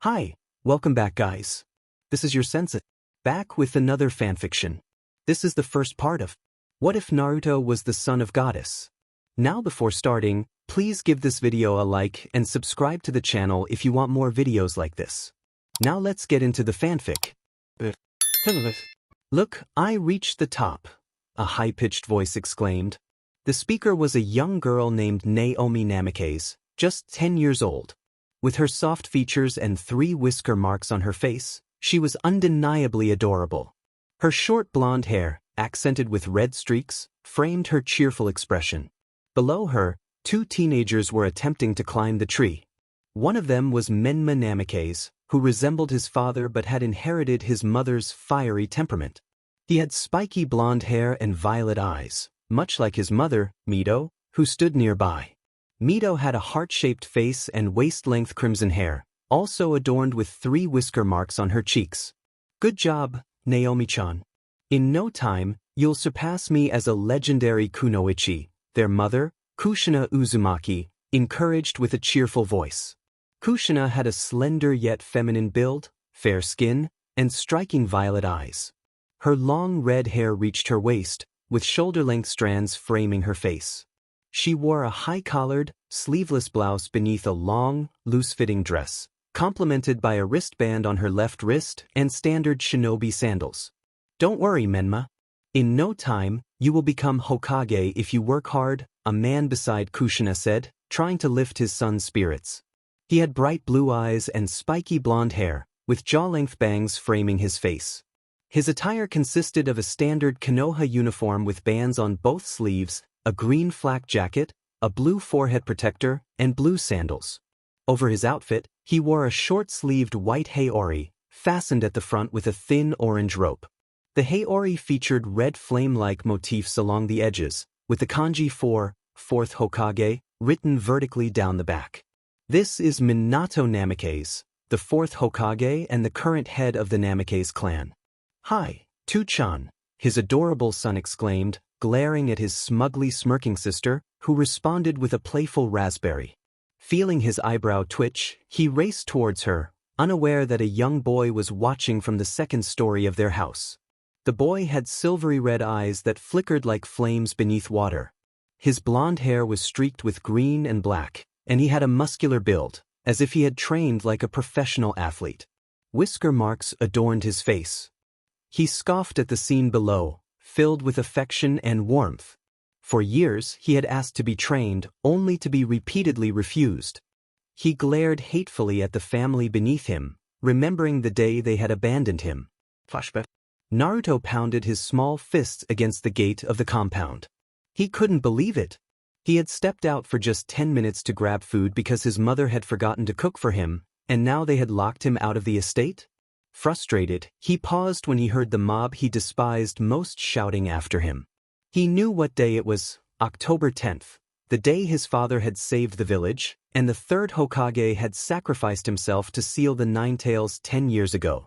Hi, welcome back guys. This is your sensei, back with another fanfiction. This is the first part of What If Naruto Was the Son of Goddess? Now before starting, please give this video a like and subscribe to the channel if you want more videos like this. Now let's get into the fanfic. Look, I reached the top, a high-pitched voice exclaimed. The speaker was a young girl named Naomi Namikaze, just 10 years old. With her soft features and 3 whisker marks on her face, she was undeniably adorable. Her short blonde hair, accented with red streaks, framed her cheerful expression. Below her, 2 teenagers were attempting to climb the tree. One of them was Menma Namikaze, who resembled his father but had inherited his mother's fiery temperament. He had spiky blonde hair and violet eyes, much like his mother, Mito, who stood nearby. Mito had a heart-shaped face and waist-length crimson hair, also adorned with 3 whisker marks on her cheeks. Good job, Naomi-chan. In no time, you'll surpass me as a legendary kunoichi, their mother, Kushina Uzumaki, encouraged with a cheerful voice. Kushina had a slender yet feminine build, fair skin, and striking violet eyes. Her long red hair reached her waist, with shoulder-length strands framing her face. She wore a high-collared, sleeveless blouse beneath a long, loose-fitting dress, complemented by a wristband on her left wrist and standard shinobi sandals. Don't worry, Menma. In no time, you will become Hokage if you work hard, a man beside Kushina said, trying to lift his son's spirits. He had bright blue eyes and spiky blonde hair, with jaw-length bangs framing his face. His attire consisted of a standard Konoha uniform with bands on both sleeves, a green flak jacket, a blue forehead protector, and blue sandals. Over his outfit, he wore a short-sleeved white haori, fastened at the front with a thin orange rope. The haori featured red flame-like motifs along the edges, with the kanji for fourth Hokage written vertically down the back. This is Minato Namikaze, the 4th Hokage and the current head of the Namikaze clan. Hi, Tu-chan, his adorable son exclaimed, glaring at his smugly smirking sister, who responded with a playful raspberry. Feeling his eyebrow twitch, he raced towards her, unaware that a young boy was watching from the 2nd story of their house. The boy had silvery red eyes that flickered like flames beneath water. His blonde hair was streaked with green and black, and he had a muscular build, as if he had trained like a professional athlete. Whisker marks adorned his face. He scoffed at the scene below, filled with affection and warmth. For years, he had asked to be trained, only to be repeatedly refused. He glared hatefully at the family beneath him, remembering the day they had abandoned him. Flashback. Naruto pounded his small fists against the gate of the compound. He couldn't believe it. He had stepped out for just 10 minutes to grab food because his mother had forgotten to cook for him, and now they had locked him out of the estate? Frustrated, he paused when he heard the mob he despised most shouting after him. He knew what day it was, October 10th, the day his father had saved the village, and the 3rd Hokage had sacrificed himself to seal the Nine Tails 10 years ago.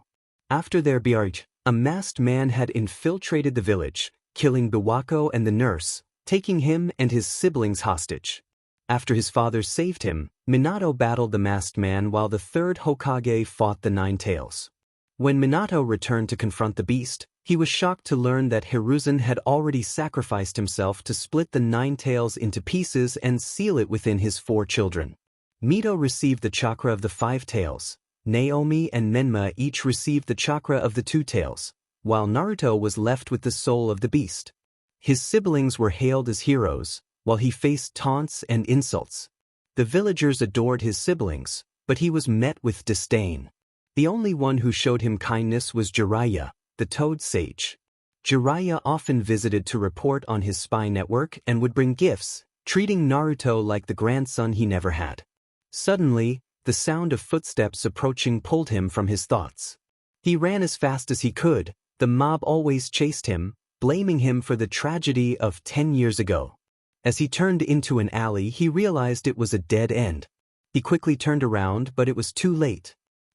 After their burial, a masked man had infiltrated the village, killing Biwako and the nurse, taking him and his siblings hostage. After his father saved him, Minato battled the masked man while the 3rd Hokage fought the Nine Tails. When Minato returned to confront the beast, he was shocked to learn that Hiruzen had already sacrificed himself to split the Nine Tails into pieces and seal it within his 4 children. Mito received the chakra of the 5 tails. Naomi and Menma each received the chakra of the 2 tails, while Naruto was left with the soul of the beast. His siblings were hailed as heroes, while he faced taunts and insults. The villagers adored his siblings, but he was met with disdain. The only one who showed him kindness was Jiraiya, the Toad Sage. Jiraiya often visited to report on his spy network and would bring gifts, treating Naruto like the grandson he never had. Suddenly, the sound of footsteps approaching pulled him from his thoughts. He ran as fast as he could. The mob always chased him, blaming him for the tragedy of 10 years ago. As he turned into an alley, he realized it was a dead end. He quickly turned around, but it was too late.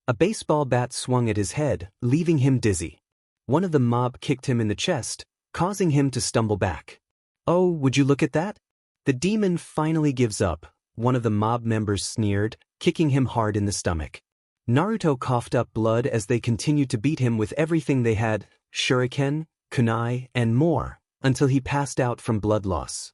A baseball bat swung at his head, leaving him dizzy. One of the mob kicked him in the chest, causing him to stumble back. Oh, would you look at that? The demon finally gives up, one of the mob members sneered, kicking him hard in the stomach. Naruto coughed up blood as they continued to beat him with everything they had, shuriken, kunai, and more, until he passed out from blood loss.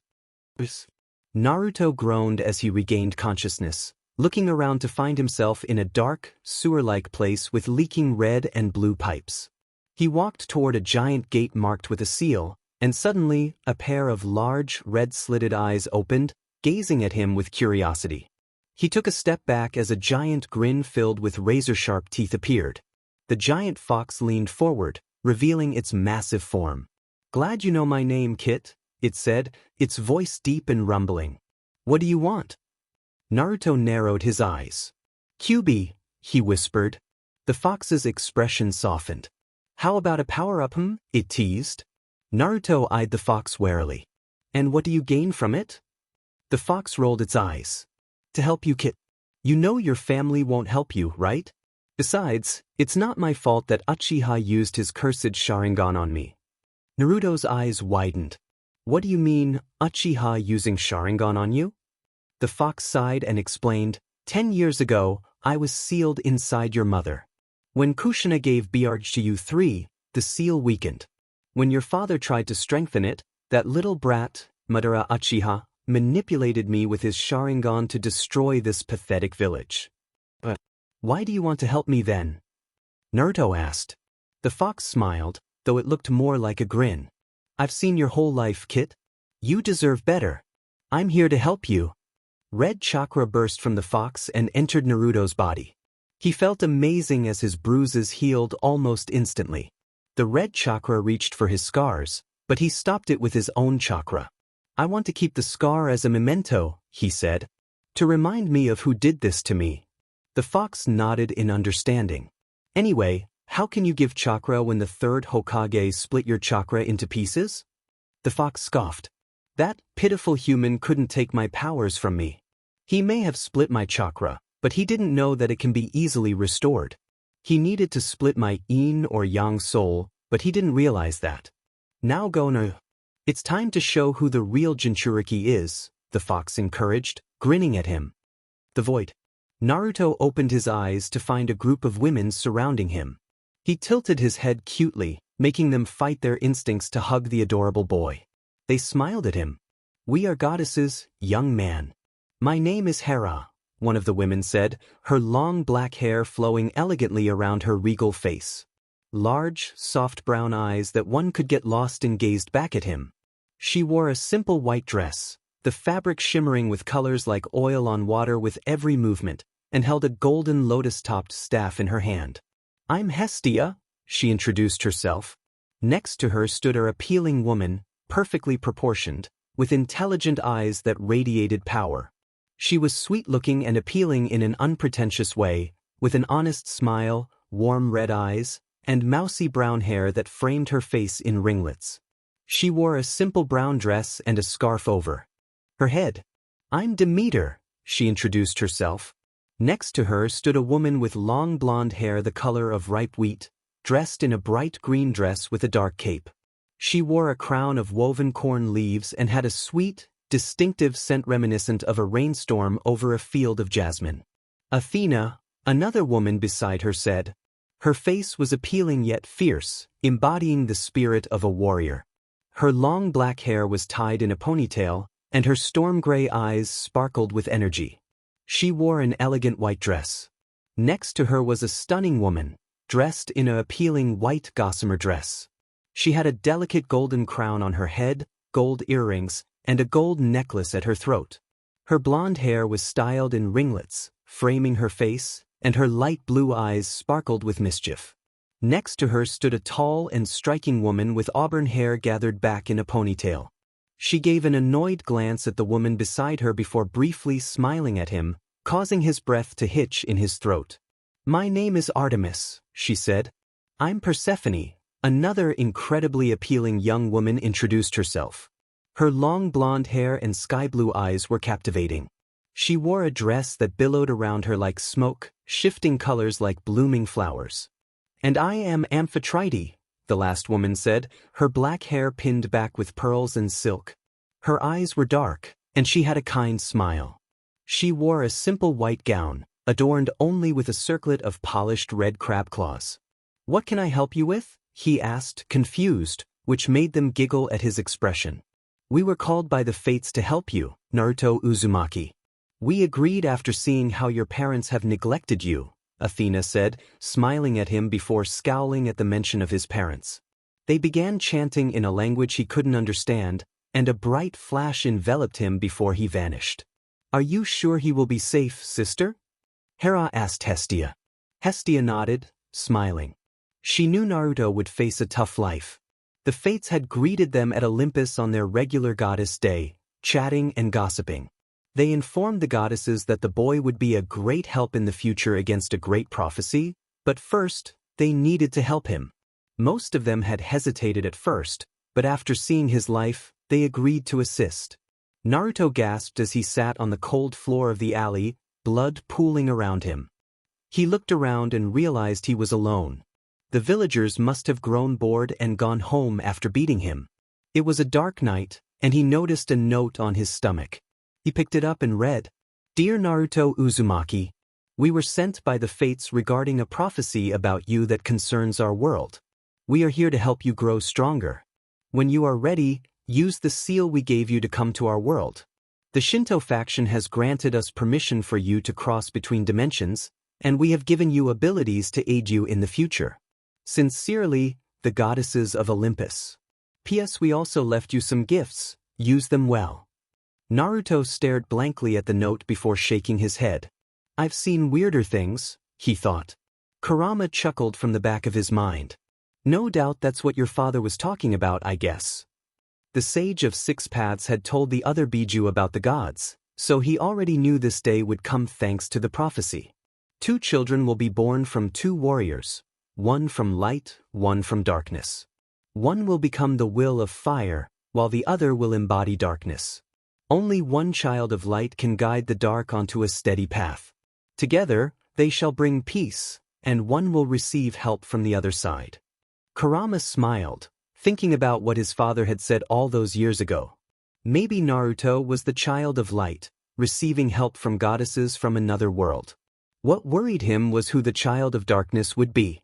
Naruto groaned as he regained consciousness, looking around to find himself in a dark, sewer-like place with leaking red and blue pipes. He walked toward a giant gate marked with a seal, and suddenly, a pair of large, red-slitted eyes opened, gazing at him with curiosity. He took a step back as a giant grin filled with razor-sharp teeth appeared. The giant fox leaned forward, revealing its massive form. "Glad you know my name, Kit," it said, its voice deep and rumbling. "What do you want?" Naruto narrowed his eyes. "QB," he whispered. The fox's expression softened. "How about a power-up, it teased. Naruto eyed the fox warily. "And what do you gain from it?" The fox rolled its eyes. "To help you, Kit. You know your family won't help you, right? Besides, it's not my fault that Uchiha used his cursed Sharingan on me." Naruto's eyes widened. "What do you mean, Uchiha using Sharingan on you?" The fox sighed and explained, 10 years ago, I was sealed inside your mother. When Kushina gave BRG to you 3, the seal weakened. When your father tried to strengthen it, that little brat, Madara Uchiha, manipulated me with his Sharingan to destroy this pathetic village. But why do you want to help me then?" Naruto asked. The fox smiled, though it looked more like a grin. "I've seen your whole life, Kit. You deserve better. I'm here to help you." Red chakra burst from the fox and entered Naruto's body. He felt amazing as his bruises healed almost instantly. The red chakra reached for his scars, but he stopped it with his own chakra. "I want to keep the scar as a memento," he said, "to remind me of who did this to me." The fox nodded in understanding. "Anyway, how can you give chakra when the third Hokage split your chakra into pieces?" The fox scoffed. "That pitiful human couldn't take my powers from me. He may have split my chakra, but he didn't know that it can be easily restored. He needed to split my yin or yang soul, but he didn't realize that. Now go no. It's time to show who the real Jinchuriki is," the fox encouraged, grinning at him. The void. Naruto opened his eyes to find a group of women surrounding him. He tilted his head cutely, making them fight their instincts to hug the adorable boy. They smiled at him. "We are goddesses, young man." "My name is Hera," one of the women said, her long black hair flowing elegantly around her regal face. Large, soft brown eyes that one could get lost in gazed back at him. She wore a simple white dress, the fabric shimmering with colors like oil on water with every movement, and held a golden lotus-topped staff in her hand. "I'm Hestia," she introduced herself. Next to her stood her appealing woman, perfectly proportioned, with intelligent eyes that radiated power. She was sweet-looking and appealing in an unpretentious way, with an honest smile, warm red eyes, and mousy brown hair that framed her face in ringlets. She wore a simple brown dress and a scarf over her head. "I'm Demeter," she introduced herself. Next to her stood a woman with long blonde hair the color of ripe wheat, dressed in a bright green dress with a dark cape. She wore a crown of woven corn leaves and had a sweet, distinctive scent reminiscent of a rainstorm over a field of jasmine. Athena, another woman beside her, said. Her face was appealing yet fierce, embodying the spirit of a warrior. Her long black hair was tied in a ponytail, and her storm-gray eyes sparkled with energy. She wore an elegant white dress. Next to her was a stunning woman, dressed in an appealing white gossamer dress. She had a delicate golden crown on her head, gold earrings, and a gold necklace at her throat. Her blonde hair was styled in ringlets, framing her face, and her light blue eyes sparkled with mischief. Next to her stood a tall and striking woman with auburn hair gathered back in a ponytail. She gave an annoyed glance at the woman beside her before briefly smiling at him, causing his breath to hitch in his throat. "My name is Artemis," she said. "I'm Persephone," another incredibly appealing young woman introduced herself. Her long blonde hair and sky-blue eyes were captivating. She wore a dress that billowed around her like smoke, shifting colors like blooming flowers. "And I am Amphitrite," the last woman said, her black hair pinned back with pearls and silk. Her eyes were dark, and she had a kind smile. She wore a simple white gown, adorned only with a circlet of polished red crab claws. "What can I help you with?" he asked, confused, which made them giggle at his expression. "We were called by the fates to help you, Naruto Uzumaki. We agreed after seeing how your parents have neglected you," Athena said, smiling at him before scowling at the mention of his parents. They began chanting in a language he couldn't understand, and a bright flash enveloped him before he vanished. "Are you sure he will be safe, sister?" Hera asked Hestia. Hestia nodded, smiling. She knew Naruto would face a tough life. The fates had greeted them at Olympus on their regular goddess day, chatting and gossiping. They informed the goddesses that the boy would be a great help in the future against a great prophecy, but first, they needed to help him. Most of them had hesitated at first, but after seeing his life, they agreed to assist. Naruto gasped as he sat on the cold floor of the alley, blood pooling around him. He looked around and realized he was alone. The villagers must have grown bored and gone home after beating him. It was a dark night, and he noticed a note on his stomach. He picked it up and read, "Dear Naruto Uzumaki, we were sent by the fates regarding a prophecy about you that concerns our world. We are here to help you grow stronger. When you are ready, use the seal we gave you to come to our world. The Shinto faction has granted us permission for you to cross between dimensions, and we have given you abilities to aid you in the future. Sincerely, the goddesses of Olympus. P.S. We also left you some gifts. Use them well." Naruto stared blankly at the note before shaking his head. "I've seen weirder things," he thought. Kurama chuckled from the back of his mind. "No doubt that's what your father was talking about, I guess." The Sage of Six Paths had told the other Biju about the gods, so he already knew this day would come thanks to the prophecy. 2 children will be born from 2 warriors, one from light, one from darkness. One will become the will of fire, while the other will embody darkness. Only one child of light can guide the dark onto a steady path. Together, they shall bring peace, and one will receive help from the other side. Kurama smiled, thinking about what his father had said all those years ago. Maybe Naruto was the child of light, receiving help from goddesses from another world. What worried him was who the child of darkness would be.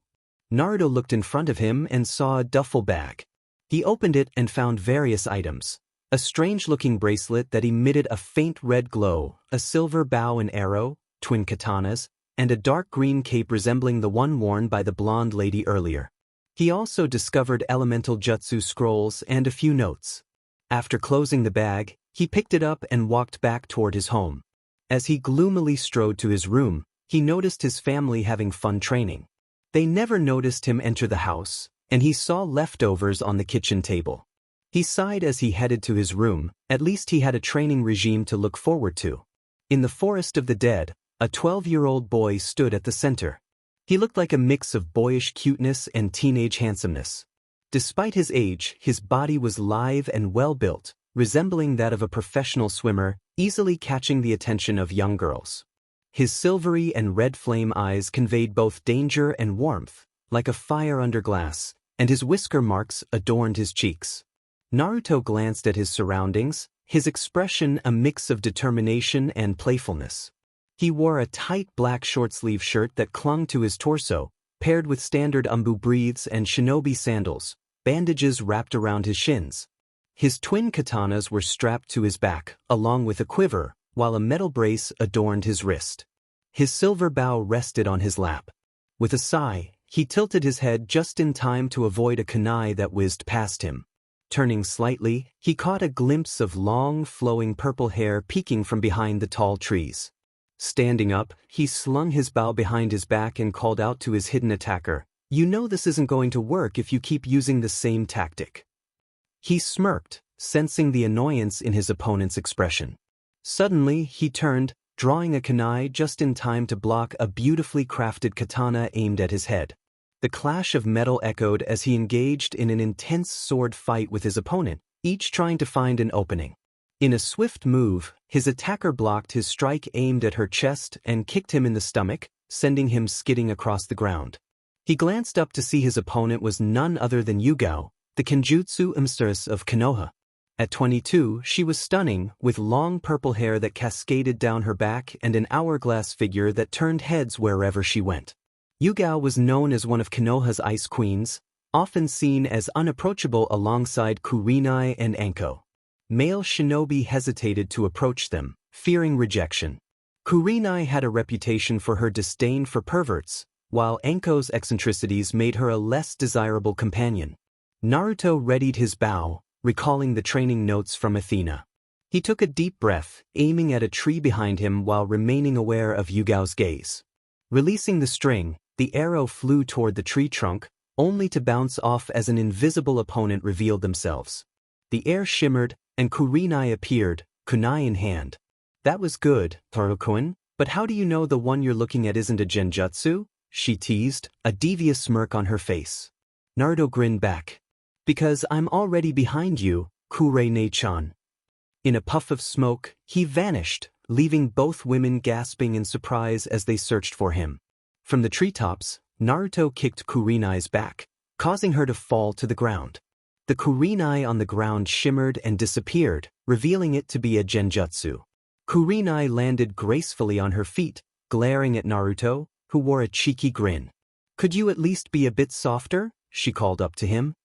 Naruto looked in front of him and saw a duffel bag. He opened it and found various items. A strange-looking bracelet that emitted a faint red glow, a silver bow and arrow, twin katanas, and a dark green cape resembling the one worn by the blonde lady earlier. He also discovered elemental jutsu scrolls and a few notes. After closing the bag, he picked it up and walked back toward his home. As he gloomily strode to his room, he noticed his family having fun training. They never noticed him enter the house, and he saw leftovers on the kitchen table. He sighed as he headed to his room. At least he had a training regime to look forward to. In the forest of the dead, a 12-year-old boy stood at the center. He looked like a mix of boyish cuteness and teenage handsomeness. Despite his age, his body was lithe and well-built, resembling that of a professional swimmer, easily catching the attention of young girls. His silvery and red flame eyes conveyed both danger and warmth, like a fire under glass, and his whisker marks adorned his cheeks. Naruto glanced at his surroundings, his expression a mix of determination and playfulness. He wore a tight black short-sleeve shirt that clung to his torso, paired with standard umbu breathes and shinobi sandals, bandages wrapped around his shins. His twin katanas were strapped to his back, along with a quiver, while a metal brace adorned his wrist. His silver bow rested on his lap. With a sigh, he tilted his head just in time to avoid a kunai that whizzed past him. Turning slightly, he caught a glimpse of long, flowing purple hair peeking from behind the tall trees. Standing up, he slung his bow behind his back and called out to his hidden attacker, "You know this isn't going to work if you keep using the same tactic." He smirked, sensing the annoyance in his opponent's expression. Suddenly, he turned, drawing a kunai just in time to block a beautifully crafted katana aimed at his head. The clash of metal echoed as he engaged in an intense sword fight with his opponent, each trying to find an opening. In a swift move, his attacker blocked his strike aimed at her chest and kicked him in the stomach, sending him skidding across the ground. He glanced up to see his opponent was none other than Yugao, the Kenjutsu Empress of Konoha. At 22, she was stunning, with long purple hair that cascaded down her back and an hourglass figure that turned heads wherever she went. Yugao was known as one of Konoha's ice queens, often seen as unapproachable alongside Kurenai and Anko. Male shinobi hesitated to approach them, fearing rejection. Kurenai had a reputation for her disdain for perverts, while Anko's eccentricities made her a less desirable companion. Naruto readied his bow, recalling the training notes from Athena. He took a deep breath, aiming at a tree behind him while remaining aware of Yugao's gaze. Releasing the string, the arrow flew toward the tree trunk, only to bounce off as an invisible opponent revealed themselves. The air shimmered, and Kurenai appeared, kunai in hand. "That was good, Taro-kun, but how do you know the one you're looking at isn't a genjutsu?" she teased, a devious smirk on her face. Naruto grinned back. "Because I'm already behind you, Kurenai-chan." In a puff of smoke, he vanished, leaving both women gasping in surprise as they searched for him. From the treetops, Naruto kicked Kurenai's back, causing her to fall to the ground. The kurenai on the ground shimmered and disappeared, revealing it to be a genjutsu. Kurenai landed gracefully on her feet, glaring at Naruto, who wore a cheeky grin. "Could you at least be a bit softer?" she called up to him.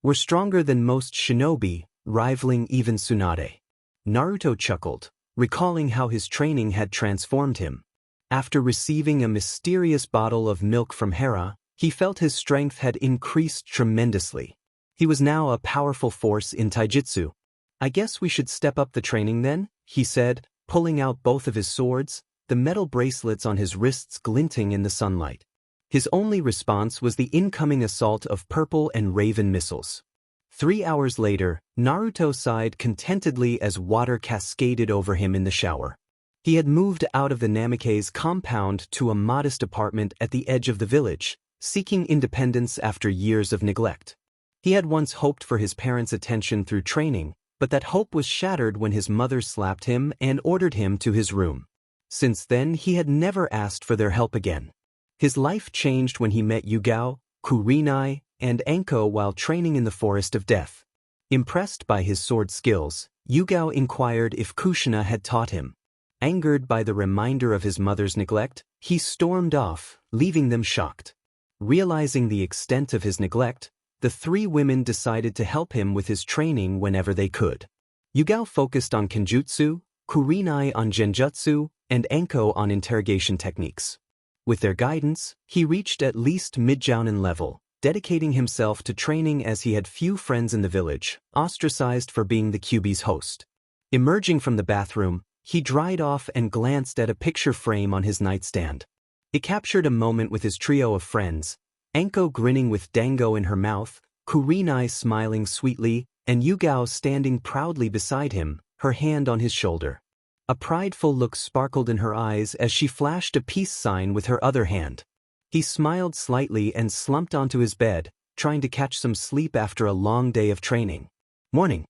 "We're stronger than most shinobi, rivaling even Tsunade." Naruto chuckled, recalling how his training had transformed him. After receiving a mysterious bottle of milk from Hera, he felt his strength had increased tremendously. He was now a powerful force in taijutsu. "I guess we should step up the training then," he said, pulling out both of his swords, the metal bracelets on his wrists glinting in the sunlight. His only response was the incoming assault of purple and raven missiles. 3 hours later, Naruto sighed contentedly as water cascaded over him in the shower. He had moved out of the Namikaze compound to a modest apartment at the edge of the village, seeking independence after years of neglect. He had once hoped for his parents' attention through training, but that hope was shattered when his mother slapped him and ordered him to his room. Since then, he had never asked for their help again. His life changed when he met Yugao, Kurenai, and Anko while training in the Forest of Death. Impressed by his sword skills, Yugao inquired if Kushina had taught him. Angered by the reminder of his mother's neglect, he stormed off, leaving them shocked. Realizing the extent of his neglect, the three women decided to help him with his training whenever they could. Yugao focused on kenjutsu, Kurenai on genjutsu, and Anko on interrogation techniques. With their guidance, he reached at least mid-jounin level, dedicating himself to training as he had few friends in the village, ostracized for being the Kyuubi's host. Emerging from the bathroom, he dried off and glanced at a picture frame on his nightstand. It captured a moment with his trio of friends, Anko grinning with dango in her mouth, Kurenai smiling sweetly, and Yugao standing proudly beside him, her hand on his shoulder. A prideful look sparkled in her eyes as she flashed a peace sign with her other hand. He smiled slightly and slumped onto his bed, trying to catch some sleep after a long day of training. Morning.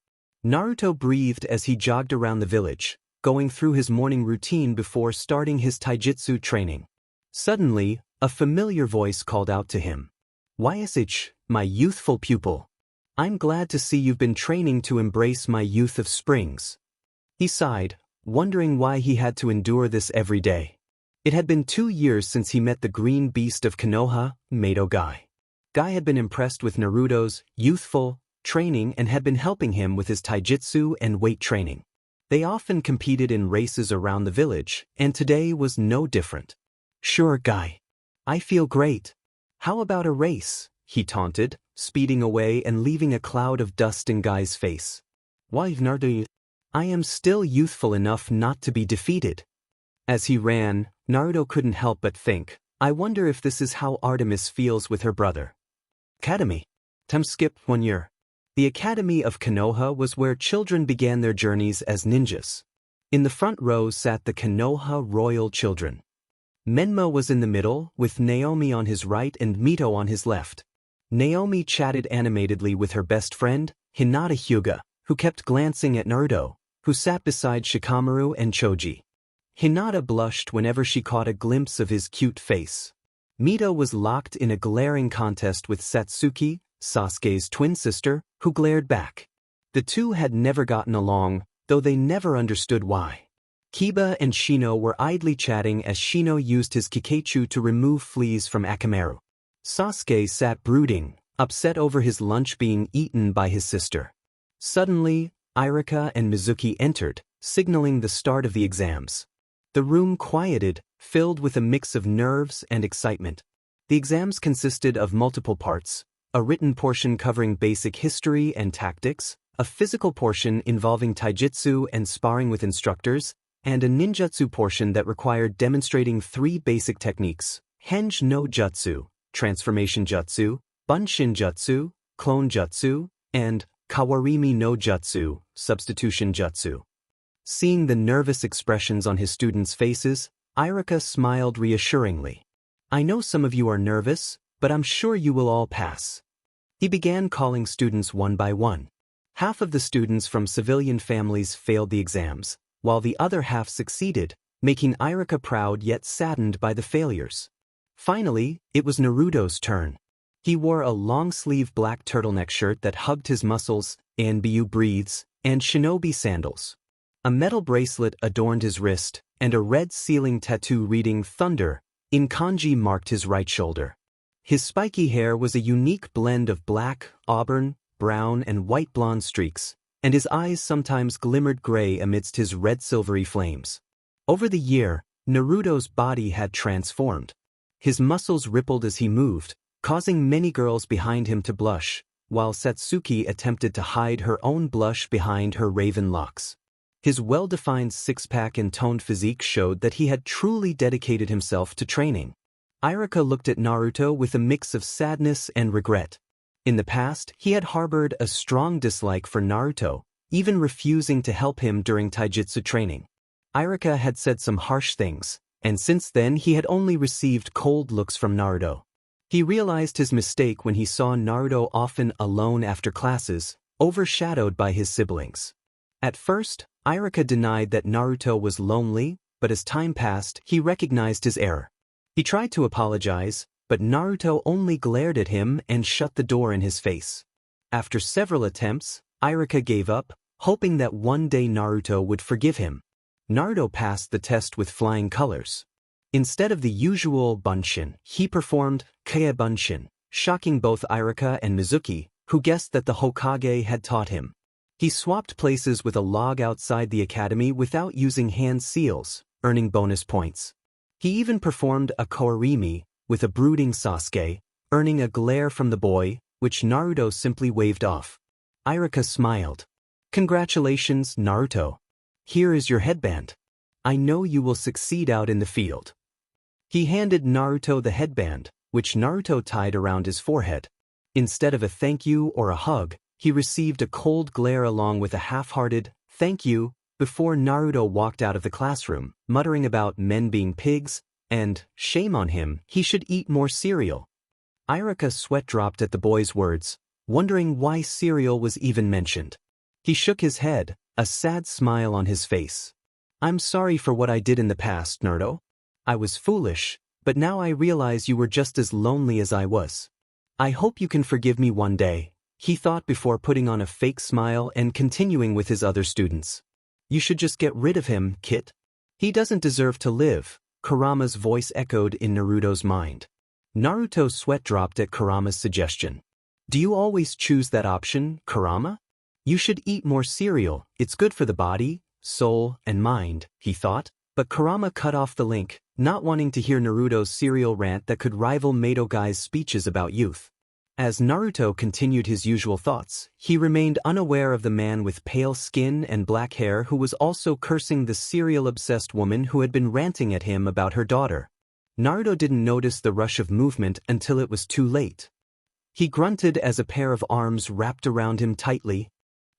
Naruto breathed as he jogged around the village, going through his morning routine before starting his taijutsu training. Suddenly, a familiar voice called out to him. "YSH, my youthful pupil. I'm glad to see you've been training to embrace my youth of springs." He sighed, wondering why he had to endure this every day. It had been 2 years since he met the green beast of Konoha, Mato Guy. Guy had been impressed with Naruto's youthful training and had been helping him with his taijutsu and weight training. They often competed in races around the village, and today was no different. "Sure, Guy. I feel great. How about a race?" he taunted, speeding away and leaving a cloud of dust in Guy's face. "Why, Naruto? I am still youthful enough not to be defeated." As he ran, Naruto couldn't help but think, I wonder if this is how Artemis feels with her brother. Academy. Time skip 1 year. The Academy of Konoha was where children began their journeys as ninjas. In the front row sat the Konoha royal children. Menma was in the middle, with Naomi on his right and Mito on his left. Naomi chatted animatedly with her best friend, Hinata Hyuga, who kept glancing at Naruto, who sat beside Shikamaru and Choji. Hinata blushed whenever she caught a glimpse of his cute face. Mito was locked in a glaring contest with Satsuki, Sasuke's twin sister, who glared back. The two had never gotten along, though they never understood why. Kiba and Shino were idly chatting as Shino used his Kikeichu to remove fleas from Akamaru. Sasuke sat brooding, upset over his lunch being eaten by his sister. Suddenly, Irika and Mizuki entered, signaling the start of the exams. The room quieted, filled with a mix of nerves and excitement. The exams consisted of multiple parts: a written portion covering basic history and tactics, a physical portion involving taijutsu and sparring with instructors, and a ninjutsu portion that required demonstrating 3 basic techniques: Henge no Jutsu, Transformation Jutsu, Bunshin Jutsu, Clone Jutsu, and Kawarimi no Jutsu, Substitution Jutsu. Seeing the nervous expressions on his students' faces, Irika smiled reassuringly. "I know some of you are nervous, but I'm sure you will all pass." He began calling students one by one. Half of the students from civilian families failed the exams, while the other half succeeded, making Irika proud yet saddened by the failures. Finally, it was Naruto's turn. He wore a long-sleeve black turtleneck shirt that hugged his muscles, Anbyu breathes, and shinobi sandals. A metal bracelet adorned his wrist, and a red ceiling tattoo reading Thunder in kanji marked his right shoulder. His spiky hair was a unique blend of black, auburn, brown, and white blonde streaks, and his eyes sometimes glimmered gray amidst his red silvery flames. Over the year, Naruto's body had transformed. His muscles rippled as he moved, causing many girls behind him to blush, while Satsuki attempted to hide her own blush behind her raven locks. His well-defined six-pack and toned physique showed that he had truly dedicated himself to training. Irika looked at Naruto with a mix of sadness and regret. In the past, he had harbored a strong dislike for Naruto, even refusing to help him during taijutsu training. Irika had said some harsh things, and since then he had only received cold looks from Naruto. He realized his mistake when he saw Naruto often alone after classes, overshadowed by his siblings. At first, Irika denied that Naruto was lonely, but as time passed, he recognized his error. He tried to apologize, but Naruto only glared at him and shut the door in his face. After several attempts, Irika gave up, hoping that one day Naruto would forgive him. Naruto passed the test with flying colors. Instead of the usual bunshin, he performed kei bunshin, shocking both Irika and Mizuki, who guessed that the Hokage had taught him. He swapped places with a log outside the academy without using hand seals, earning bonus points. He even performed a kawarimi with a brooding Sasuke, earning a glare from the boy, which Naruto simply waved off. Irika smiled. "Congratulations, Naruto. Here is your headband. I know you will succeed out in the field." He handed Naruto the headband, which Naruto tied around his forehead. Instead of a thank you or a hug, he received a cold glare along with a half-hearted "thank you" before Naruto walked out of the classroom, muttering about men being pigs, and, shame on him, he should eat more cereal. Irika's sweat dropped at the boy's words, wondering why cereal was even mentioned. He shook his head, a sad smile on his face. "I'm sorry for what I did in the past, Naruto. I was foolish, but now I realize you were just as lonely as I was. I hope you can forgive me one day," he thought before putting on a fake smile and continuing with his other students. "You should just get rid of him, Kit. He doesn't deserve to live," Kurama's voice echoed in Naruto's mind. Naruto's sweat dropped at Kurama's suggestion. "Do you always choose that option, Kurama? You should eat more cereal, it's good for the body, soul, and mind," he thought, but Kurama cut off the link, not wanting to hear Naruto's cereal rant that could rival Madogai's speeches about youth. As Naruto continued his usual thoughts, he remained unaware of the man with pale skin and black hair who was also cursing the cereal-obsessed woman who had been ranting at him about her daughter. Naruto didn't notice the rush of movement until it was too late. He grunted as a pair of arms wrapped around him tightly,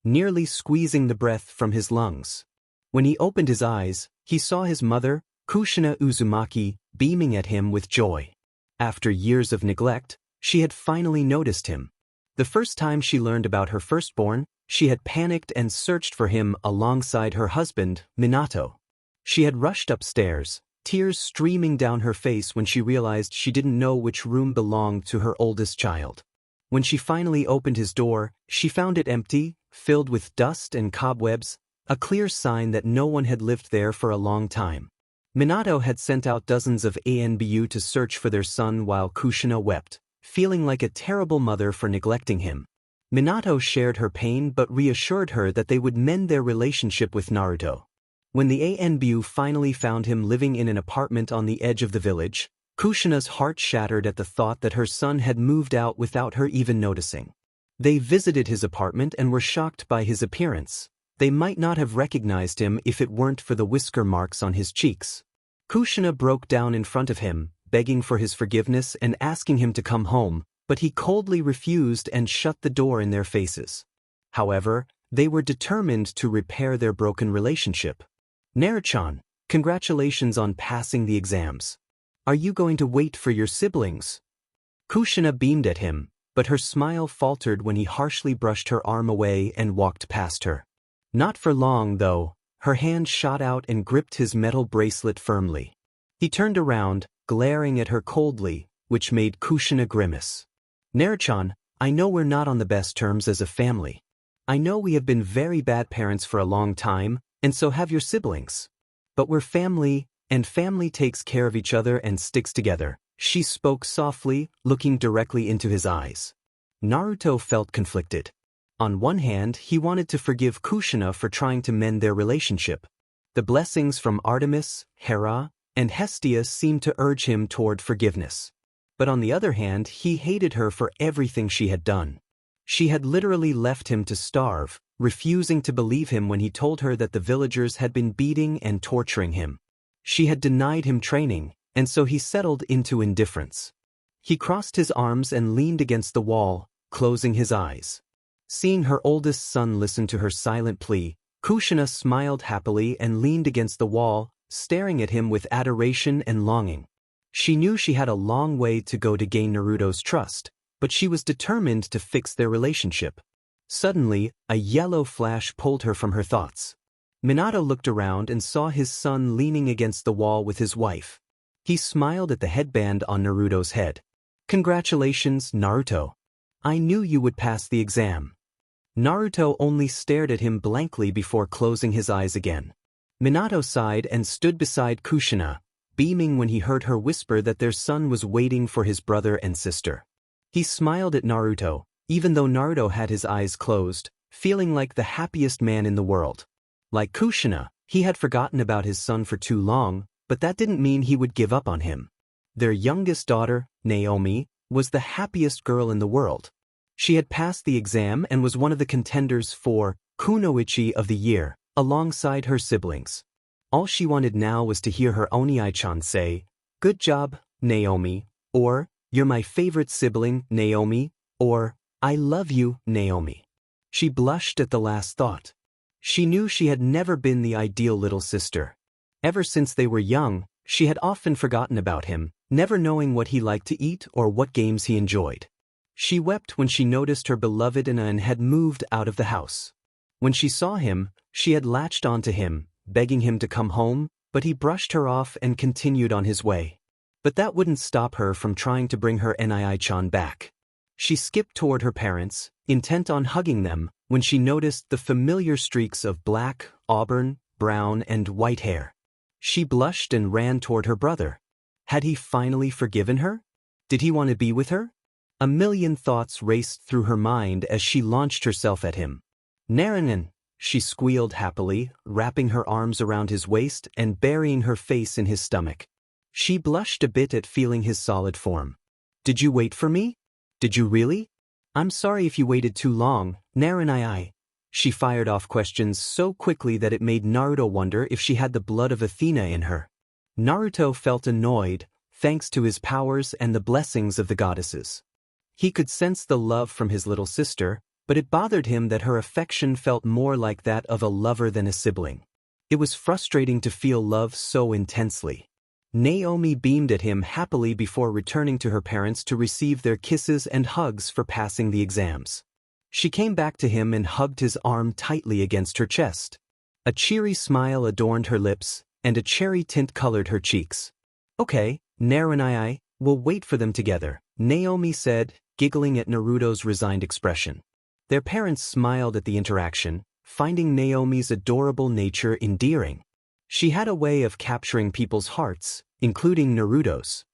nearly squeezing the breath from his lungs. When he opened his eyes, he saw his mother, Kushina Uzumaki, beaming at him with joy. After years of neglect, she had finally noticed him. The first time she learned about her firstborn, she had panicked and searched for him alongside her husband, Minato. She had rushed upstairs, tears streaming down her face when she realized she didn't know which room belonged to her oldest child. When she finally opened his door, she found it empty, filled with dust and cobwebs, a clear sign that no one had lived there for a long time. Minato had sent out dozens of ANBU to search for their son while Kushina wept, feeling like a terrible mother for neglecting him. Minato shared her pain but reassured her that they would mend their relationship with Naruto. When the ANBU finally found him living in an apartment on the edge of the village, Kushina's heart shattered at the thought that her son had moved out without her even noticing. They visited his apartment and were shocked by his appearance. They might not have recognized him if it weren't for the whisker marks on his cheeks. Kushina broke down in front of him, begging for his forgiveness and asking him to come home, but he coldly refused and shut the door in their faces. However, they were determined to repair their broken relationship. Naruto, congratulations on passing the exams. Are you going to wait for your siblings? Kushina beamed at him, but her smile faltered when he harshly brushed her arm away and walked past her. Not for long, though. Her hand shot out and gripped his metal bracelet firmly. He turned around, glaring at her coldly, which made Kushina grimace. Naruto, I know we're not on the best terms as a family. I know we have been very bad parents for a long time, and so have your siblings. But we're family, and family takes care of each other and sticks together. She spoke softly, looking directly into his eyes. Naruto felt conflicted. On one hand, he wanted to forgive Kushina for trying to mend their relationship. The blessings from Artemis, Hera, and Hestia seemed to urge him toward forgiveness. But on the other hand, he hated her for everything she had done. She had literally left him to starve, refusing to believe him when he told her that the villagers had been beating and torturing him. She had denied him training, and so he settled into indifference. He crossed his arms and leaned against the wall, closing his eyes. Seeing her oldest son listen to her silent plea, Kushina smiled happily and leaned against the wall, staring at him with adoration and longing. She knew she had a long way to go to gain Naruto's trust, but she was determined to fix their relationship. Suddenly, a yellow flash pulled her from her thoughts. Minato looked around and saw his son leaning against the wall with his wife. He smiled at the headband on Naruto's head. Congratulations, Naruto. I knew you would pass the exam. Naruto only stared at him blankly before closing his eyes again. Minato sighed and stood beside Kushina, beaming when he heard her whisper that their son was waiting for his brother and sister. He smiled at Naruto, even though Naruto had his eyes closed, feeling like the happiest man in the world. Like Kushina, he had forgotten about his son for too long, but that didn't mean he would give up on him. Their youngest daughter, Naomi, was the happiest girl in the world. She had passed the exam and was one of the contenders for Kunoichi of the Year, alongside her siblings. All she wanted now was to hear her Onii-chan say, "Good job, Naomi," or "You're my favorite sibling, Naomi," or "I love you, Naomi." She blushed at the last thought. She knew she had never been the ideal little sister. Ever since they were young, she had often forgotten about him, never knowing what he liked to eat or what games he enjoyed. She wept when she noticed her beloved Anan had moved out of the house. When she saw him, she had latched onto him, begging him to come home, but he brushed her off and continued on his way. But that wouldn't stop her from trying to bring her Nii-chan back. She skipped toward her parents, intent on hugging them, when she noticed the familiar streaks of black, auburn, brown, and white hair. She blushed and ran toward her brother. Had he finally forgiven her? Did he want to be with her? A million thoughts raced through her mind as she launched herself at him. "Naruto," she squealed happily, wrapping her arms around his waist and burying her face in his stomach. She blushed a bit at feeling his solid form. "Did you wait for me? Did you really? I'm sorry if you waited too long, Naruto." She fired off questions so quickly that it made Naruto wonder if she had the blood of Athena in her. Naruto felt annoyed, thanks to his powers and the blessings of the goddesses. He could sense the love from his little sister, but it bothered him that her affection felt more like that of a lover than a sibling. It was frustrating to feel love so intensely. Naomi beamed at him happily before returning to her parents to receive their kisses and hugs for passing the exams. She came back to him and hugged his arm tightly against her chest. A cheery smile adorned her lips, and a cherry tint colored her cheeks. "Okay, Naruto, we'll wait for them together," Naomi said, giggling at Naruto's resigned expression. Their parents smiled at the interaction, finding Naomi's adorable nature endearing. She had a way of capturing people's hearts, including Naruto's.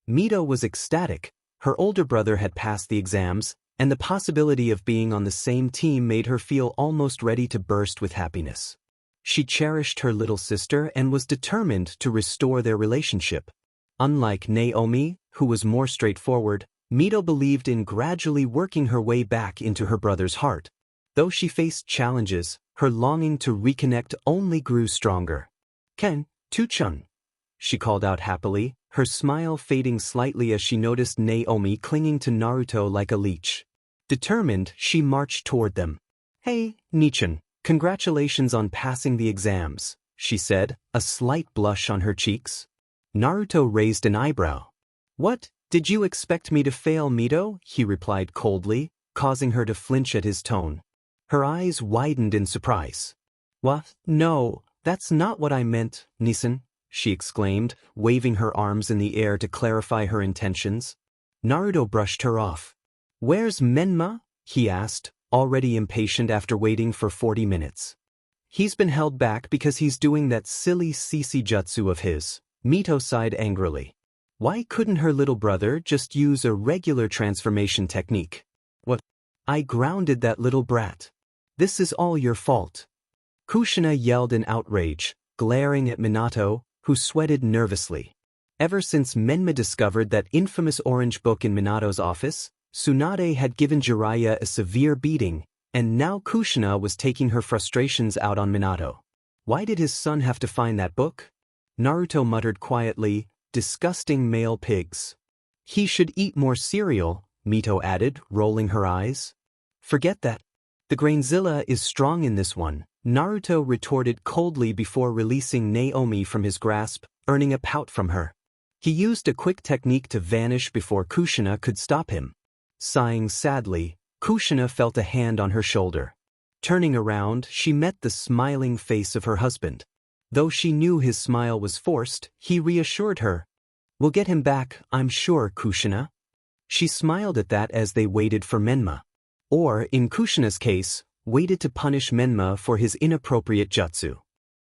Mito was ecstatic. Her older brother had passed the exams, and the possibility of being on the same team made her feel almost ready to burst with happiness. She cherished her little sister and was determined to restore their relationship. Unlike Naomi, who was more straightforward, Mito believed in gradually working her way back into her brother's heart. Though she faced challenges, her longing to reconnect only grew stronger. "Ken, Tu-chun," she called out happily, her smile fading slightly as she noticed Naomi clinging to Naruto like a leech. Determined, she marched toward them. "Hey, Nichan, congratulations on passing the exams," she said, a slight blush on her cheeks. Naruto raised an eyebrow. "What, did you expect me to fail, Mito?" he replied coldly, causing her to flinch at his tone. Her eyes widened in surprise. "What? No, that's not what I meant, Nisan," she exclaimed, waving her arms in the air to clarify her intentions. Naruto brushed her off. "Where's Menma?" he asked, already impatient after waiting for 40 minutes. "He's been held back because he's doing that silly CC jutsu of his," Mito sighed angrily. Why couldn't her little brother just use a regular transformation technique? "What? I grounded that little brat. This is all your fault." Kushina yelled in outrage, glaring at Minato, who sweated nervously. Ever since Menma discovered that infamous orange book in Minato's office, Tsunade had given Jiraiya a severe beating, and now Kushina was taking her frustrations out on Minato. Why did his son have to find that book? Naruto muttered quietly, "Disgusting male pigs." "He should eat more cereal," Mito added, rolling her eyes. "Forget that. The Grainzilla is strong in this one," Naruto retorted coldly before releasing Naomi from his grasp, earning a pout from her. He used a quick technique to vanish before Kushina could stop him. Sighing sadly, Kushina felt a hand on her shoulder. Turning around, she met the smiling face of her husband. Though she knew his smile was forced, he reassured her. "We'll get him back, I'm sure, Kushina." She smiled at that as they waited for Menma. Or, in Kushina's case, waited to punish Menma for his inappropriate jutsu.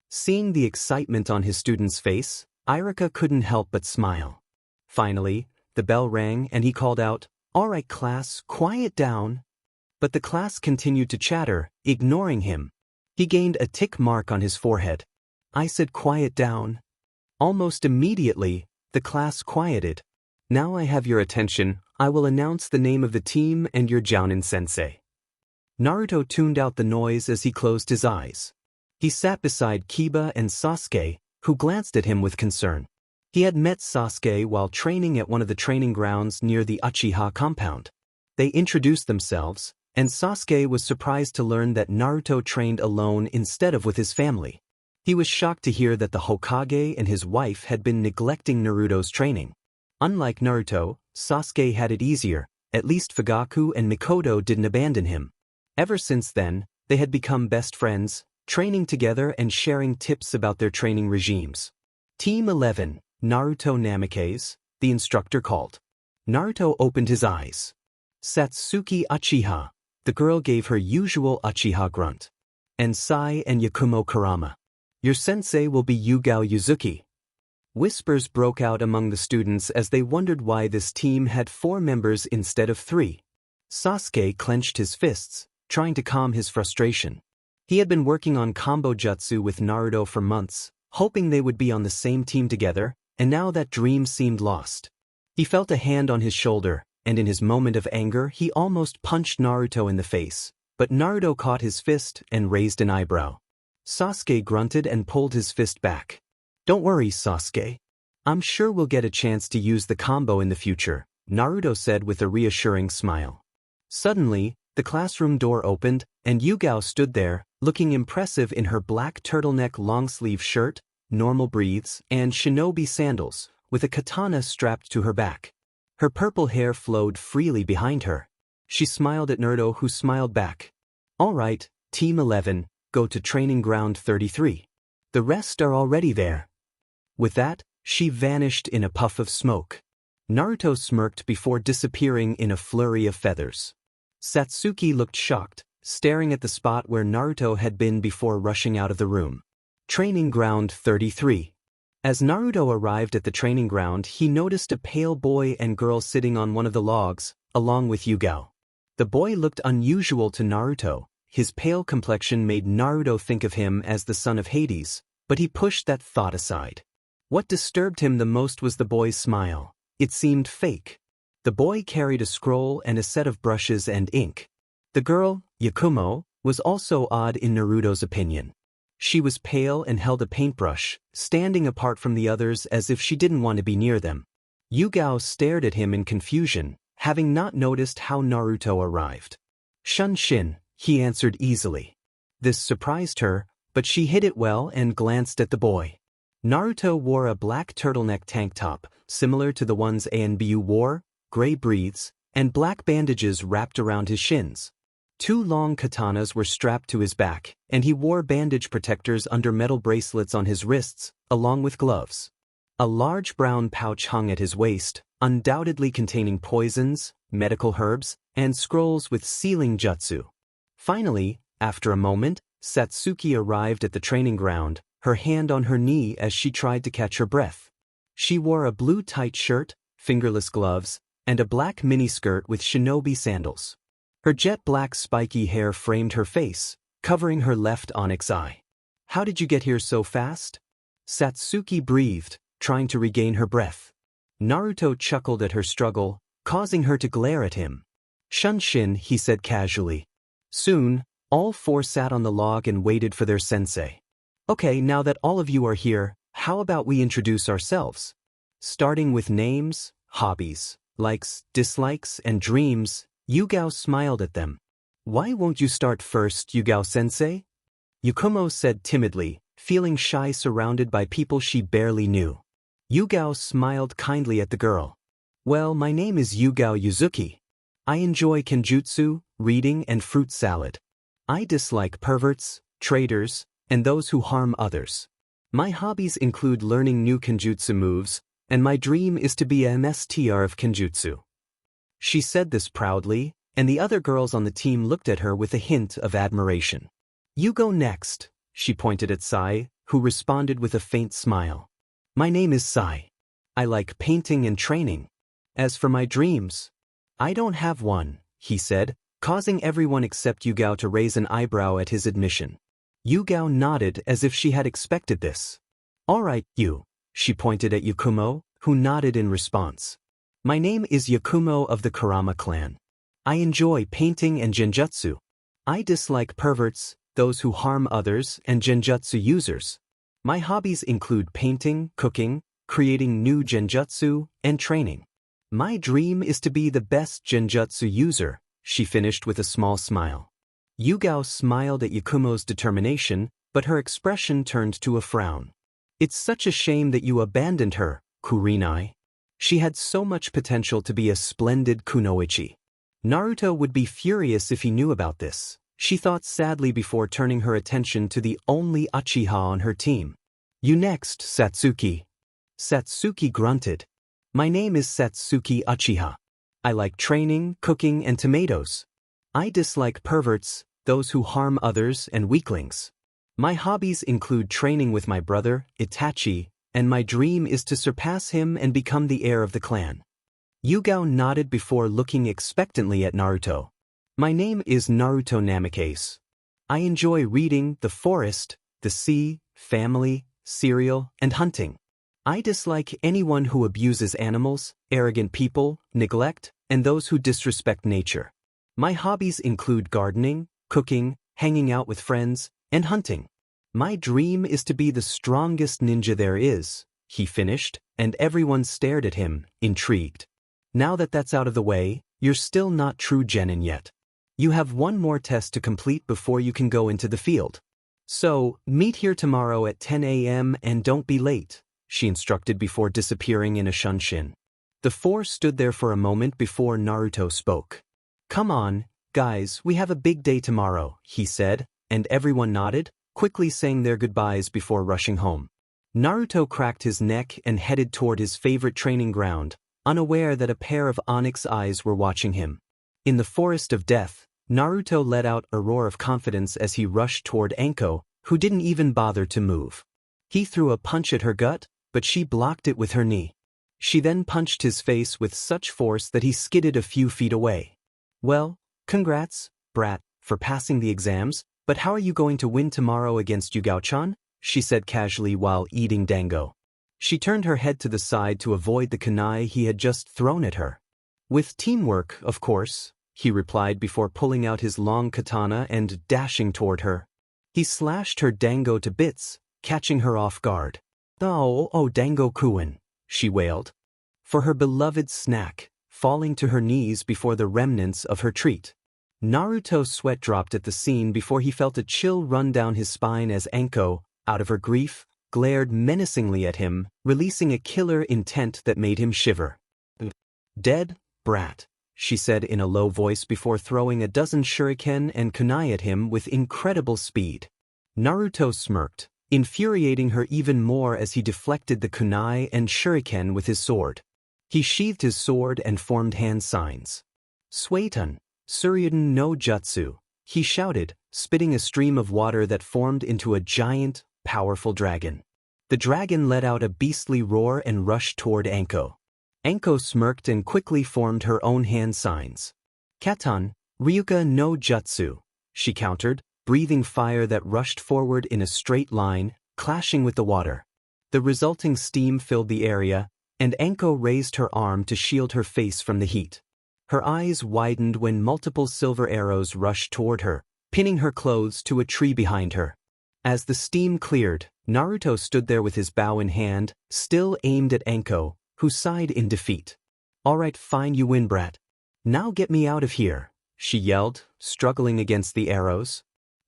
Seeing the excitement on his student's face, Irika couldn't help but smile. Finally, the bell rang and he called out, "All right, class, quiet down." But the class continued to chatter, ignoring him. He gained a tick mark on his forehead. "I said quiet down." Almost immediately, the class quieted. "Now I have your attention, I will announce the name of the team and your Jounin sensei." Naruto tuned out the noise as he closed his eyes. He sat beside Kiba and Sasuke, who glanced at him with concern. He had met Sasuke while training at one of the training grounds near the Uchiha compound. They introduced themselves, and Sasuke was surprised to learn that Naruto trained alone instead of with his family. He was shocked to hear that the Hokage and his wife had been neglecting Naruto's training. Unlike Naruto, Sasuke had it easier, at least Fugaku and Mikoto didn't abandon him. Ever since then, they had become best friends, training together and sharing tips about their training regimes. Team 11, Naruto Namikaze, the instructor called. Naruto opened his eyes. "Satsuki Uchiha," the girl gave her usual Uchiha grunt. "And Sai and Yakumo Kurama. Your sensei will be Yugao Yuzuki." Whispers broke out among the students as they wondered why this team had 4 members instead of 3. Sasuke clenched his fists, trying to calm his frustration. He had been working on combo jutsu with Naruto for months, hoping they would be on the same team together, and now that dream seemed lost. He felt a hand on his shoulder, and in his moment of anger he almost punched Naruto in the face, but Naruto caught his fist and raised an eyebrow. Sasuke grunted and pulled his fist back. "Don't worry, Sasuke. I'm sure we'll get a chance to use the combo in the future," Naruto said with a reassuring smile. Suddenly, the classroom door opened, and Yugao stood there, looking impressive in her black turtleneck long-sleeve shirt, normal breathes, and shinobi sandals, with a katana strapped to her back. Her purple hair flowed freely behind her. She smiled at Naruto, who smiled back. "All right, Team 11, go to Training Ground 33. The rest are already there." With that, she vanished in a puff of smoke. Naruto smirked before disappearing in a flurry of feathers. Satsuki looked shocked, staring at the spot where Naruto had been before rushing out of the room. Training Ground 33. As Naruto arrived at the training ground, he noticed a pale boy and girl sitting on one of the logs, along with Yugao. The boy looked unusual to Naruto. His pale complexion made Naruto think of him as the son of Hades, but he pushed that thought aside. What disturbed him the most was the boy's smile. It seemed fake. The boy carried a scroll and a set of brushes and ink. The girl, Yakumo, was also odd in Naruto's opinion. She was pale and held a paintbrush, standing apart from the others as if she didn't want to be near them. Yugao stared at him in confusion, having not noticed how Naruto arrived. Shunshin, he answered easily. This surprised her, but she hid it well and glanced at the boy. Naruto wore a black turtleneck tank top, similar to the ones Anbu wore, gray breathes, and black bandages wrapped around his shins. 2 long katanas were strapped to his back, and he wore bandage protectors under metal bracelets on his wrists, along with gloves. A large brown pouch hung at his waist, undoubtedly containing poisons, medical herbs, and scrolls with sealing jutsu. Finally, after a moment, Satsuki arrived at the training ground, her hand on her knee as she tried to catch her breath. She wore a blue tight shirt, fingerless gloves, and a black miniskirt with shinobi sandals. Her jet-black spiky hair framed her face, covering her left onyx eye. "How did you get here so fast?" Satsuki breathed, trying to regain her breath. Naruto chuckled at her struggle, causing her to glare at him. "Shunshin," he said casually. Soon, all 4 sat on the log and waited for their sensei. "Okay, now that all of you are here, how about we introduce ourselves? Starting with names, hobbies, likes, dislikes, and dreams." Yugao smiled at them. "Why won't you start first, Yugao-sensei?" Yakumo said timidly, feeling shy surrounded by people she barely knew. Yugao smiled kindly at the girl. "Well, my name is Yugao Yuzuki. I enjoy kenjutsu, reading, and fruit salad. I dislike perverts, traitors, and those who harm others. My hobbies include learning new kenjutsu moves, and my dream is to be a MSTR of kenjutsu." She said this proudly, and the other girls on the team looked at her with a hint of admiration. "You go next," she pointed at Sai, who responded with a faint smile. "My name is Sai. I like painting and training. As for my dreams, I don't have one," he said, causing everyone except Yugao to raise an eyebrow at his admission. Yugao nodded as if she had expected this. "All right, you," she pointed at Yakumo, who nodded in response. "My name is Yakumo of the Kurama clan. I enjoy painting and genjutsu. I dislike perverts, those who harm others, and genjutsu users. My hobbies include painting, cooking, creating new genjutsu, and training. My dream is to be the best genjutsu user," she finished with a small smile. Yugao smiled at Yakumo's determination, but her expression turned to a frown. "It's such a shame that you abandoned her, Kurinai. She had so much potential to be a splendid kunoichi. Naruto would be furious if he knew about this," she thought sadly before turning her attention to the only Uchiha on her team. "You next, Satsuki." Satsuki grunted. "My name is Satsuki Uchiha. I like training, cooking, and tomatoes. I dislike perverts, those who harm others, and weaklings. My hobbies include training with my brother, Itachi, and my dream is to surpass him and become the heir of the clan." Yugao nodded before looking expectantly at Naruto. "My name is Naruto Namikaze. I enjoy reading, the forest, the sea, family, cereal, and hunting. I dislike anyone who abuses animals, arrogant people, neglect, and those who disrespect nature. My hobbies include gardening, cooking, hanging out with friends, and hunting. My dream is to be the strongest ninja there is," he finished, and everyone stared at him, intrigued. "Now that that's out of the way, you're still not true genin yet. You have one more test to complete before you can go into the field. So, meet here tomorrow at 10 a.m. and don't be late," she instructed before disappearing in a shunshin. The 4 stood there for a moment before Naruto spoke. "Come on, guys, we have a big day tomorrow," he said, and everyone nodded, quickly saying their goodbyes before rushing home. Naruto cracked his neck and headed toward his favorite training ground, unaware that a pair of onyx eyes were watching him. In the forest of death, Naruto let out a roar of confidence as he rushed toward Anko, who didn't even bother to move. He threw a punch at her gut, but she blocked it with her knee. She then punched his face with such force that he skidded a few feet away. Well, congrats, brat, for passing the exams, but how are you going to win tomorrow against Yugao-chan? She said casually while eating dango. She turned her head to the side to avoid the kunai he had just thrown at her. With teamwork, of course, he replied before pulling out his long katana and dashing toward her. He slashed her dango to bits, catching her off guard. Oh, dango-kun, she wailed. For her beloved snack, falling to her knees before the remnants of her treat. Naruto's sweat dropped at the scene before he felt a chill run down his spine as Anko, out of her grief, glared menacingly at him, releasing a killer intent that made him shiver. Dead, brat, she said in a low voice before throwing a dozen shuriken and kunai at him with incredible speed. Naruto smirked, infuriating her even more as he deflected the kunai and shuriken with his sword. He sheathed his sword and formed hand signs. Suiton, Suryuden no Jutsu, he shouted, spitting a stream of water that formed into a giant, powerful dragon. The dragon let out a beastly roar and rushed toward Anko. Anko smirked and quickly formed her own hand signs. Katon, Ryuka no Jutsu, she countered, breathing fire that rushed forward in a straight line, clashing with the water. The resulting steam filled the area, and Anko raised her arm to shield her face from the heat. Her eyes widened when multiple silver arrows rushed toward her, pinning her clothes to a tree behind her. As the steam cleared, Naruto stood there with his bow in hand, still aimed at Anko, who sighed in defeat. Alright, fine, you win, brat. Now get me out of here, she yelled, struggling against the arrows.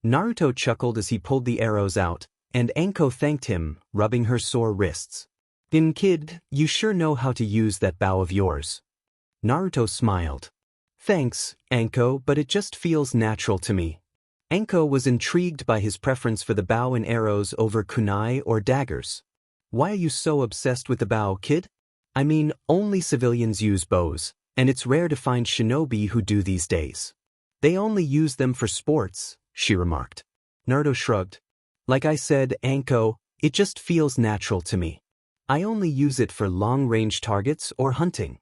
Naruto chuckled as he pulled the arrows out, and Anko thanked him, rubbing her sore wrists. Kid, you sure know how to use that bow of yours. Naruto smiled. Thanks, Anko, but it just feels natural to me. Anko was intrigued by his preference for the bow and arrows over kunai or daggers. Why are you so obsessed with the bow, kid? I mean, only civilians use bows, and it's rare to find shinobi who do these days. They only use them for sports, she remarked. Naruto shrugged. Like I said, Anko, it just feels natural to me. I only use it for long-range targets or hunting.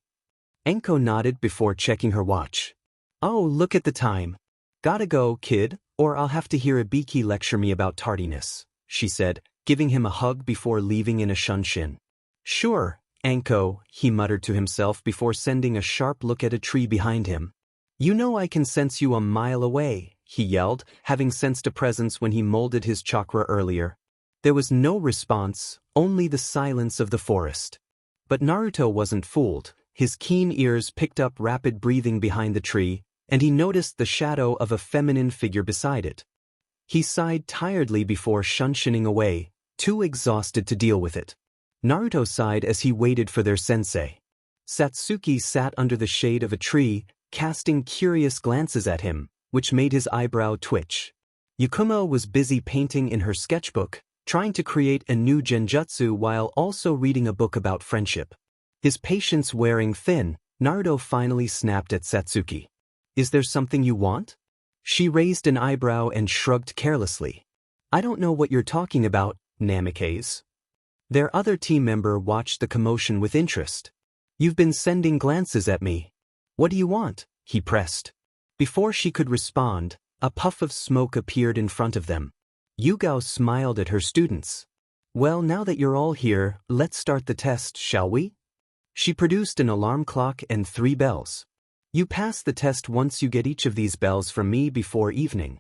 Anko nodded before checking her watch. Oh, look at the time. Gotta go, kid, or I'll have to hear Ibiki lecture me about tardiness, she said, giving him a hug before leaving in a shunshin. Sure, Anko, he muttered to himself before sending a sharp look at a tree behind him. You know I can sense you a mile away, he yelled, having sensed a presence when he molded his chakra earlier. There was no response, only the silence of the forest. But Naruto wasn't fooled. His keen ears picked up rapid breathing behind the tree, and he noticed the shadow of a feminine figure beside it. He sighed tiredly before shunshining away, too exhausted to deal with it. Naruto sighed as he waited for their sensei. Satsuki sat under the shade of a tree, casting curious glances at him, which made his eyebrow twitch. Yakumo was busy painting in her sketchbook, trying to create a new genjutsu while also reading a book about friendship. His patience wearing thin, Naruto finally snapped at Satsuki. Is there something you want? She raised an eyebrow and shrugged carelessly. I don't know what you're talking about, Namikaze. Their other team member watched the commotion with interest. You've been sending glances at me. What do you want? He pressed. Before she could respond, a puff of smoke appeared in front of them. Yugao smiled at her students. Well, now that you're all here, let's start the test, shall we? She produced an alarm clock and 3 bells. You pass the test once you get each of these bells from me before evening.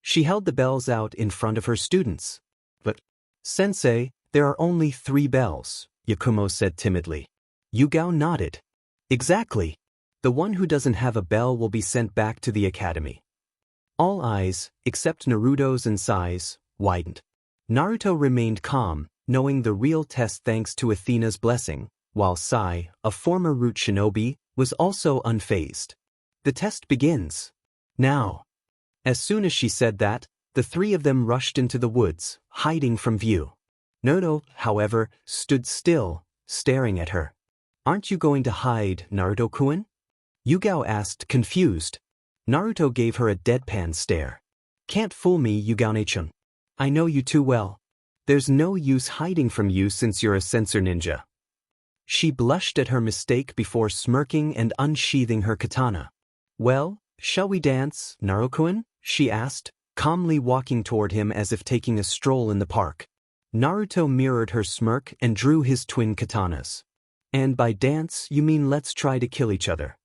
She held the bells out in front of her students. But, Sensei, there are only 3 bells, Yakumo said timidly. Yugao nodded. Exactly. The one who doesn't have a bell will be sent back to the academy. All eyes, except Naruto's and Sai's, widened. Naruto remained calm, knowing the real test thanks to Athena's blessing, while Sai, a former root shinobi, was also unfazed. The test begins. Now. As soon as she said that, the 3 of them rushed into the woods, hiding from view. Naruto, however, stood still, staring at her. Aren't you going to hide, Naruto-kun? Yugao asked, confused. Naruto gave her a deadpan stare. Can't fool me, Yugane-chun. I know you too well. There's no use hiding from you since you're a sensor ninja. She blushed at her mistake before smirking and unsheathing her katana. Well, shall we dance, Naruto-kun? She asked, calmly walking toward him as if taking a stroll in the park. Naruto mirrored her smirk and drew his twin katanas. And by dance you mean let's try to kill each other.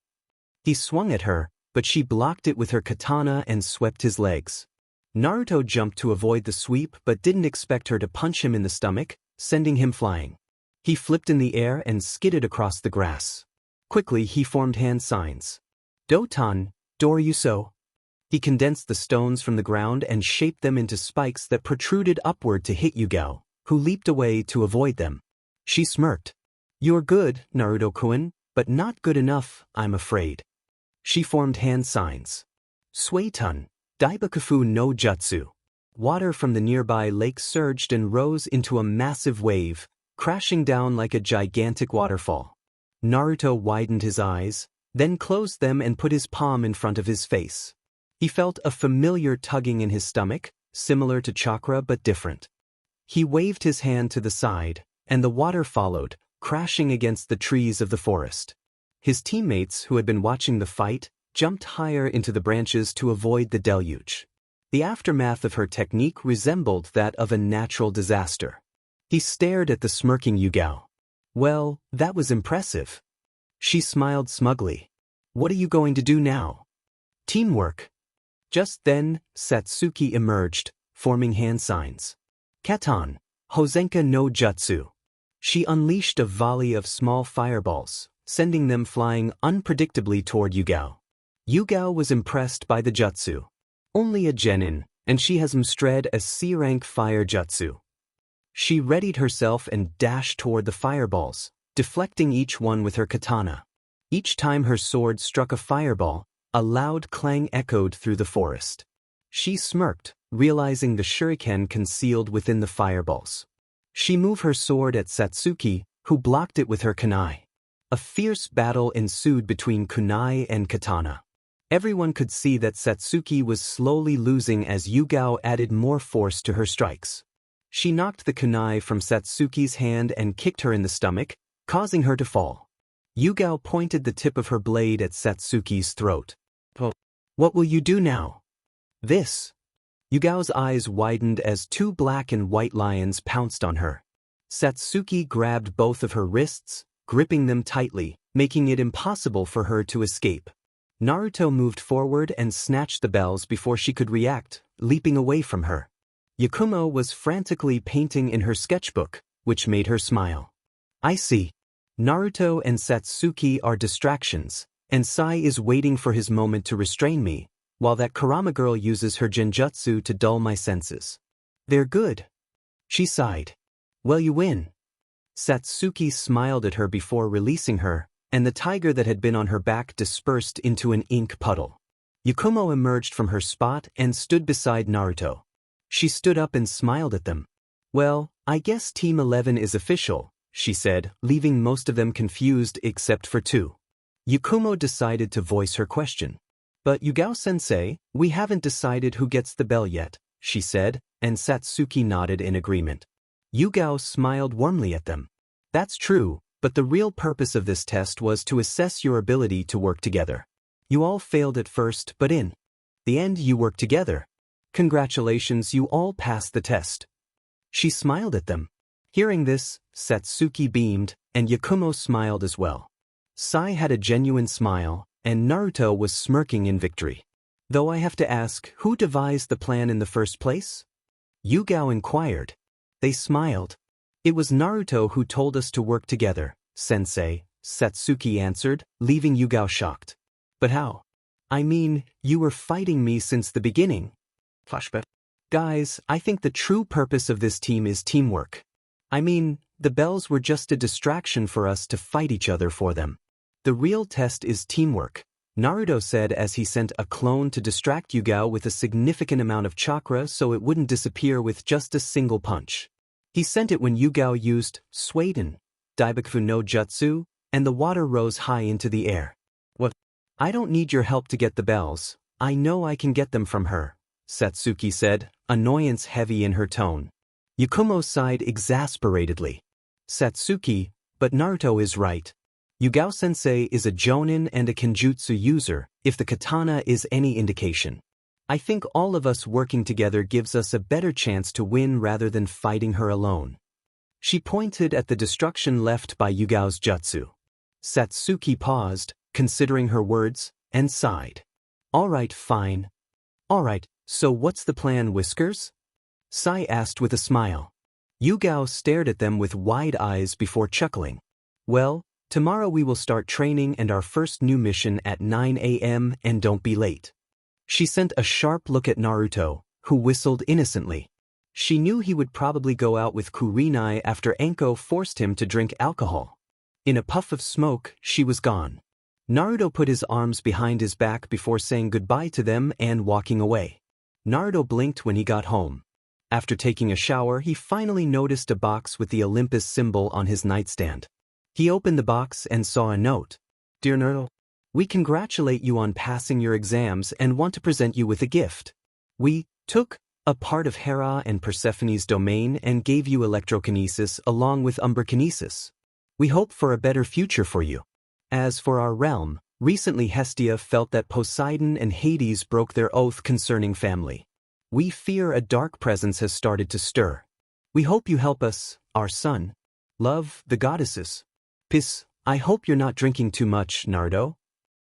He swung at her, but she blocked it with her katana and swept his legs. Naruto jumped to avoid the sweep but didn't expect her to punch him in the stomach, sending him flying. He flipped in the air and skidded across the grass. Quickly he formed hand signs. Dotan, Doryuso. He condensed the stones from the ground and shaped them into spikes that protruded upward to hit Yugao, who leaped away to avoid them. She smirked. You're good, Naruto-kun, but not good enough, I'm afraid. She formed hand signs. Suetun, Daibakufu no Jutsu. Water from the nearby lake surged and rose into a massive wave, crashing down like a gigantic waterfall. Naruto widened his eyes, then closed them and put his palm in front of his face. He felt a familiar tugging in his stomach, similar to chakra but different. He waved his hand to the side, and the water followed, crashing against the trees of the forest. His teammates, who had been watching the fight, jumped higher into the branches to avoid the deluge. The aftermath of her technique resembled that of a natural disaster. He stared at the smirking Yugao. Well, that was impressive. She smiled smugly. What are you going to do now? Teamwork. Just then, Satsuki emerged, forming hand signs. Katan, Hozenka no Jutsu. She unleashed a volley of small fireballs, sending them flying unpredictably toward Yugao. Yugao was impressed by the jutsu. Only a genin, and she has mstred as C-rank fire jutsu. She readied herself and dashed toward the fireballs, deflecting each one with her katana. Each time her sword struck a fireball, a loud clang echoed through the forest. She smirked, realizing the shuriken concealed within the fireballs. She moved her sword at Satsuki, who blocked it with her kunai. A fierce battle ensued between kunai and katana. Everyone could see that Satsuki was slowly losing as Yugao added more force to her strikes. She knocked the kunai from Satsuki's hand and kicked her in the stomach, causing her to fall. Yugao pointed the tip of her blade at Satsuki's throat. What will you do now? This. Yugao's eyes widened as two black and white lions pounced on her. Satsuki grabbed both of her wrists, gripping them tightly, making it impossible for her to escape. Naruto moved forward and snatched the bells before she could react, leaping away from her. Yakumo was frantically painting in her sketchbook, which made her smile. I see. Naruto and Satsuki are distractions, and Sai is waiting for his moment to restrain me, while that Kurama girl uses her genjutsu to dull my senses. They're good. She sighed. Well, you win. Satsuki smiled at her before releasing her, and the tiger that had been on her back dispersed into an ink puddle. Yakumo emerged from her spot and stood beside Naruto. She stood up and smiled at them. Well, I guess Team 11 is official, she said, leaving most of them confused except for two. Yakumo decided to voice her question. But Yugao-sensei, we haven't decided who gets the bell yet, she said, and Satsuki nodded in agreement. Yugao smiled warmly at them. That's true, but the real purpose of this test was to assess your ability to work together. You all failed at first, but in the end you worked together. Congratulations, you all passed the test. She smiled at them. Hearing this, Satsuki beamed, and Yakumo smiled as well. Sai had a genuine smile, and Naruto was smirking in victory. Though I have to ask, who devised the plan in the first place? Yugao inquired. They smiled. It was Naruto who told us to work together, sensei, Satsuki answered, leaving Yugao shocked. But how? I mean, you were fighting me since the beginning. Flashback. Guys, I think the true purpose of this team is teamwork. I mean, the bells were just a distraction for us to fight each other for them. The real test is teamwork, Naruto said as he sent a clone to distract Yugao with a significant amount of chakra so it wouldn't disappear with just a single punch. He sent it when Yugao used Sueden, Daibakufu no Jutsu, and the water rose high into the air. What? I don't need your help to get the bells, I know I can get them from her, Satsuki said, annoyance heavy in her tone. Yakumo sighed exasperatedly. Satsuki, but Naruto is right. Yugao-sensei is a jonin and a kenjutsu user, if the katana is any indication. I think all of us working together gives us a better chance to win rather than fighting her alone. She pointed at the destruction left by Yugao's jutsu. Satsuki paused, considering her words, and sighed. Alright, fine. Alright, so what's the plan, Whiskers? Sai asked with a smile. Yugao stared at them with wide eyes before chuckling. Well, tomorrow we will start training and our first new mission at 9 a.m. and don't be late. She sent a sharp look at Naruto, who whistled innocently. She knew he would probably go out with Kurenai after Anko forced him to drink alcohol. In a puff of smoke, she was gone. Naruto put his arms behind his back before saying goodbye to them and walking away. Naruto blinked when he got home. After taking a shower, he finally noticed a box with the Olympus symbol on his nightstand. He opened the box and saw a note. Dear Naruto, we congratulate you on passing your exams and want to present you with a gift. We took a part of Hera and Persephone's domain and gave you electrokinesis along with umberkinesis. We hope for a better future for you. As for our realm, recently Hestia felt that Poseidon and Hades broke their oath concerning family. We fear a dark presence has started to stir. We hope you help us, our son. Love, the goddesses. Piss, I hope you're not drinking too much, Naruto.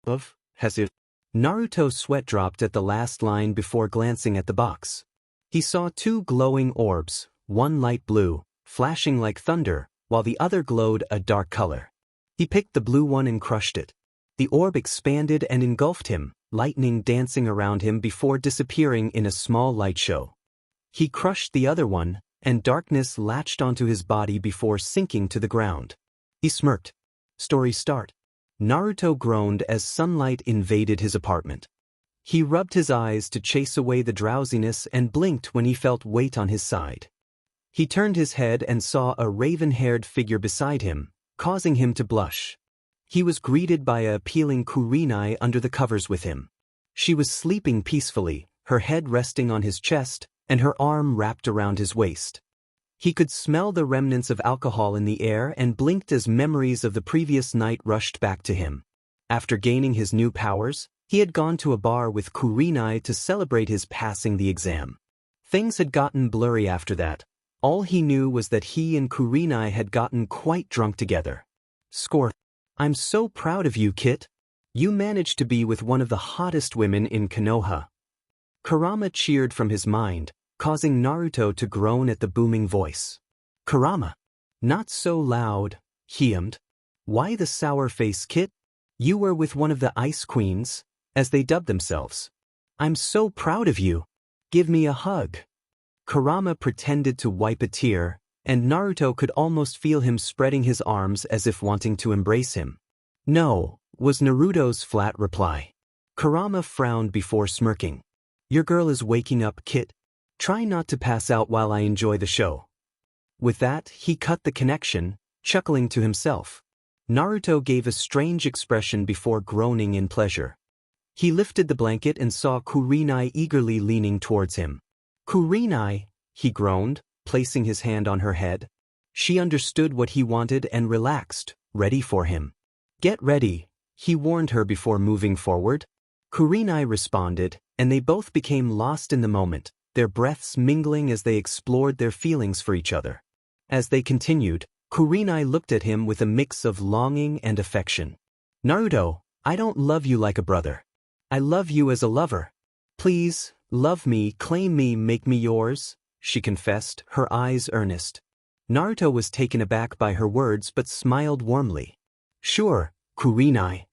Love, Hestia. Naruto's sweat dropped at the last line before glancing at the box. He saw two glowing orbs, one light blue, flashing like thunder, while the other glowed a dark color. He picked the blue one and crushed it. The orb expanded and engulfed him, lightning dancing around him before disappearing in a small light show. He crushed the other one, and darkness latched onto his body before sinking to the ground. He smirked. Story start. Naruto groaned as sunlight invaded his apartment. He rubbed his eyes to chase away the drowsiness and blinked when he felt weight on his side. He turned his head and saw a raven-haired figure beside him, causing him to blush. He was greeted by a appealing Kurenai under the covers with him. She was sleeping peacefully, her head resting on his chest, and her arm wrapped around his waist. He could smell the remnants of alcohol in the air and blinked as memories of the previous night rushed back to him. After gaining his new powers, he had gone to a bar with Kurenai to celebrate his passing the exam. Things had gotten blurry after that. All he knew was that he and Kurenai had gotten quite drunk together. Score. I'm so proud of you, Kit. You managed to be with one of the hottest women in Konoha. Kurama cheered from his mind, causing Naruto to groan at the booming voice. Kurama. Not so loud, he hummed. Why the sour face, Kit? You were with one of the Ice Queens, as they dubbed themselves. I'm so proud of you. Give me a hug. Kurama pretended to wipe a tear, and Naruto could almost feel him spreading his arms as if wanting to embrace him. No, was Naruto's flat reply. Kurama frowned before smirking. Your girl is waking up, Kit. Try not to pass out while I enjoy the show. With that, he cut the connection, chuckling to himself. Naruto gave a strange expression before groaning in pleasure. He lifted the blanket and saw Kurenai eagerly leaning towards him. Kurenai, he groaned, placing his hand on her head. She understood what he wanted and relaxed, ready for him. Get ready, he warned her before moving forward. Kurenai responded, and they both became lost in the moment, their breaths mingling as they explored their feelings for each other. As they continued, Kurenai looked at him with a mix of longing and affection. Naruto, I don't love you like a brother. I love you as a lover. Please, love me, claim me, make me yours, she confessed, her eyes earnest. Naruto was taken aback by her words but smiled warmly. Sure, Kurenai.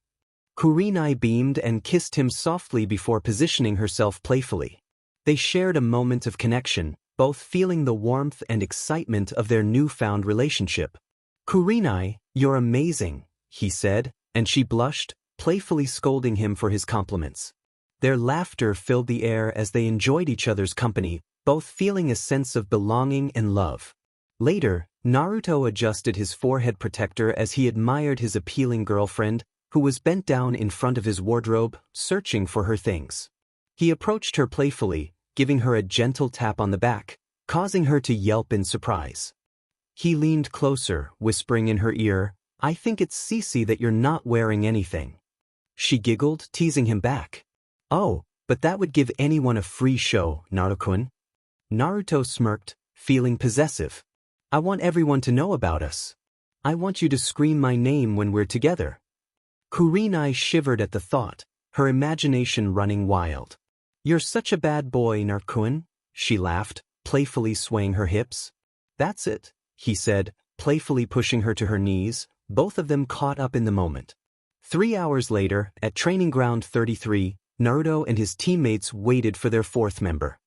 Kurenai beamed and kissed him softly before positioning herself playfully. They shared a moment of connection, both feeling the warmth and excitement of their newfound relationship. Kurenai, you're amazing, he said, and she blushed, playfully scolding him for his compliments. Their laughter filled the air as they enjoyed each other's company, both feeling a sense of belonging and love. Later, Naruto adjusted his forehead protector as he admired his appealing girlfriend, who was bent down in front of his wardrobe, searching for her things. He approached her playfully, giving her a gentle tap on the back, causing her to yelp in surprise. He leaned closer, whispering in her ear, "I think it's CC that you're not wearing anything." She giggled, teasing him back. "Oh, but that would give anyone a free show, Naruto-kun." Naruto smirked, feeling possessive. "I want everyone to know about us. I want you to scream my name when we're together." Kurenai shivered at the thought, her imagination running wild. "You're such a bad boy, Naruto-kun," she laughed, playfully swaying her hips. "That's it," he said, playfully pushing her to her knees, both of them caught up in the moment. 3 hours later, at Training Ground 33, Naruto and his teammates waited for their fourth member.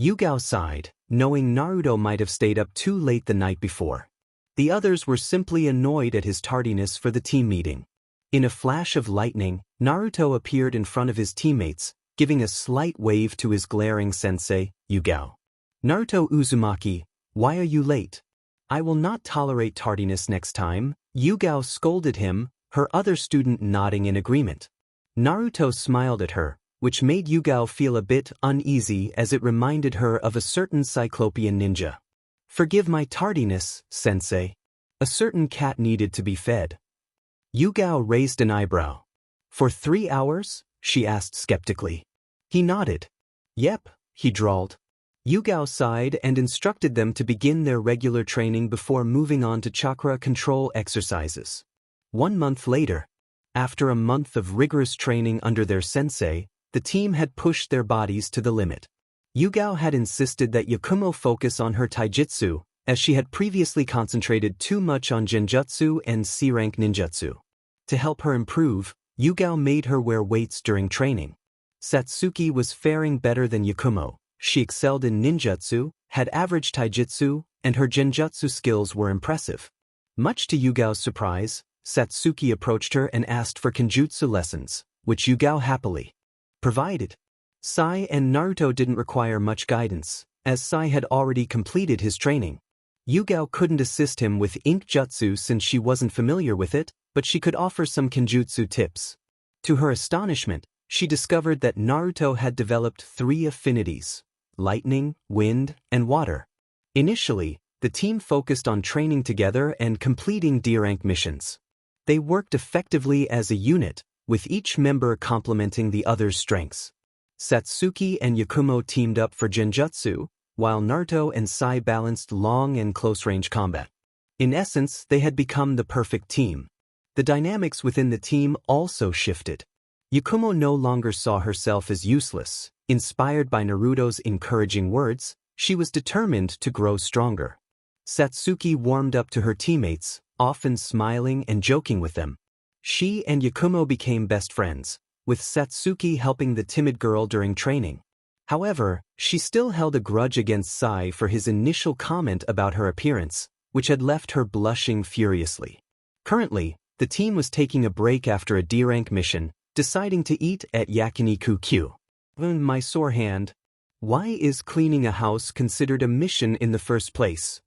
Yugao sighed, knowing Naruto might have stayed up too late the night before. The others were simply annoyed at his tardiness for the team meeting. In a flash of lightning, Naruto appeared in front of his teammates, giving a slight wave to his glaring sensei, Yugao. "Naruto Uzumaki, why are you late?" "I will not tolerate tardiness next time," Yugao scolded him, her other student nodding in agreement. Naruto smiled at her, which made Yugao feel a bit uneasy as it reminded her of a certain Cyclopean ninja. "Forgive my tardiness, sensei. A certain cat needed to be fed." Yugao raised an eyebrow. "For 3 hours?" she asked skeptically. He nodded. "Yep," he drawled. Yugao sighed and instructed them to begin their regular training before moving on to chakra control exercises. 1 month later, after a month of rigorous training under their sensei, the team had pushed their bodies to the limit. Yugao had insisted that Yakumo focus on her taijutsu, as she had previously concentrated too much on genjutsu and C-rank ninjutsu. To help her improve, Yugao made her wear weights during training. Satsuki was faring better than Yakumo. She excelled in ninjutsu, had average taijutsu, and her genjutsu skills were impressive. Much to Yugao's surprise, Satsuki approached her and asked for kenjutsu lessons, which Yugao happily provided. Sai and Naruto didn't require much guidance, as Sai had already completed his training. Yugao couldn't assist him with ink jutsu since she wasn't familiar with it, but she could offer some kenjutsu tips. To her astonishment, she discovered that Naruto had developed 3 affinities: lightning, wind, and water. Initially, the team focused on training together and completing D-rank missions. They worked effectively as a unit, with each member complementing the other's strengths. Satsuki and Yakumo teamed up for genjutsu, while Naruto and Sai balanced long and close-range combat. In essence, they had become the perfect team. The dynamics within the team also shifted. Yakumo no longer saw herself as useless. Inspired by Naruto's encouraging words, she was determined to grow stronger. Satsuki warmed up to her teammates, often smiling and joking with them. She and Yakumo became best friends, with Satsuki helping the timid girl during training. However, she still held a grudge against Sai for his initial comment about her appearance, which had left her blushing furiously. Currently, the team was taking a break after a D-rank mission, deciding to eat at Yakiniku-Q. My sore hand. Why is cleaning a house considered a mission in the first place?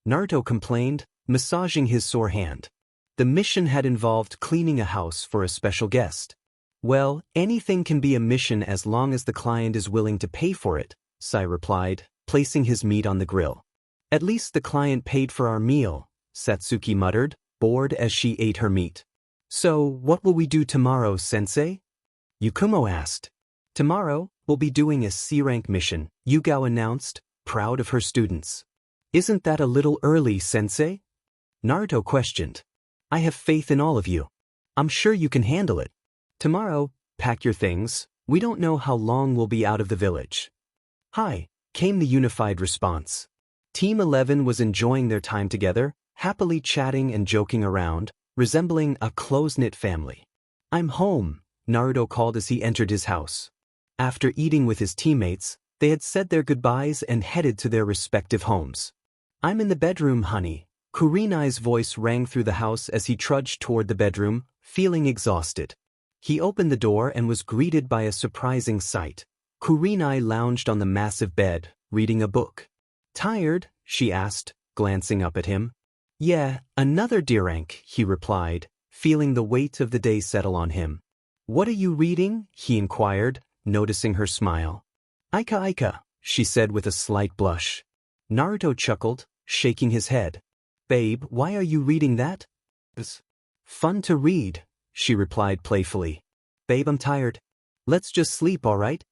Naruto complained, massaging his sore hand. The mission had involved cleaning a house for a special guest. "Well, anything can be a mission as long as the client is willing to pay for it," Sai replied, placing his meat on the grill. "At least the client paid for our meal," Satsuki muttered, bored as she ate her meat. "So, what will we do tomorrow, sensei?" Yakumo asked. "Tomorrow, we'll be doing a C-rank mission," Yugao announced, proud of her students. "Isn't that a little early, sensei?" Naruto questioned. "I have faith in all of you. I'm sure you can handle it. Tomorrow, pack your things. We don't know how long we'll be out of the village." "Hi," came the unified response. Team 11 was enjoying their time together, happily chatting and joking around, resembling a close-knit family. "I'm home," Naruto called as he entered his house. After eating with his teammates, they had said their goodbyes and headed to their respective homes. "I'm in the bedroom, honey." Kurenai's voice rang through the house as he trudged toward the bedroom, feeling exhausted. He opened the door and was greeted by a surprising sight. Kurenai lounged on the massive bed, reading a book. "Tired?" she asked, glancing up at him. "Yeah, another D-rank," he replied, feeling the weight of the day settle on him. "What are you reading?" he inquired, noticing her smile. Aika, she said with a slight blush. Naruto chuckled, shaking his head. Babe, why are you reading that? It's fun to read, she replied playfully. Babe, I'm tired. Let's just sleep, alright?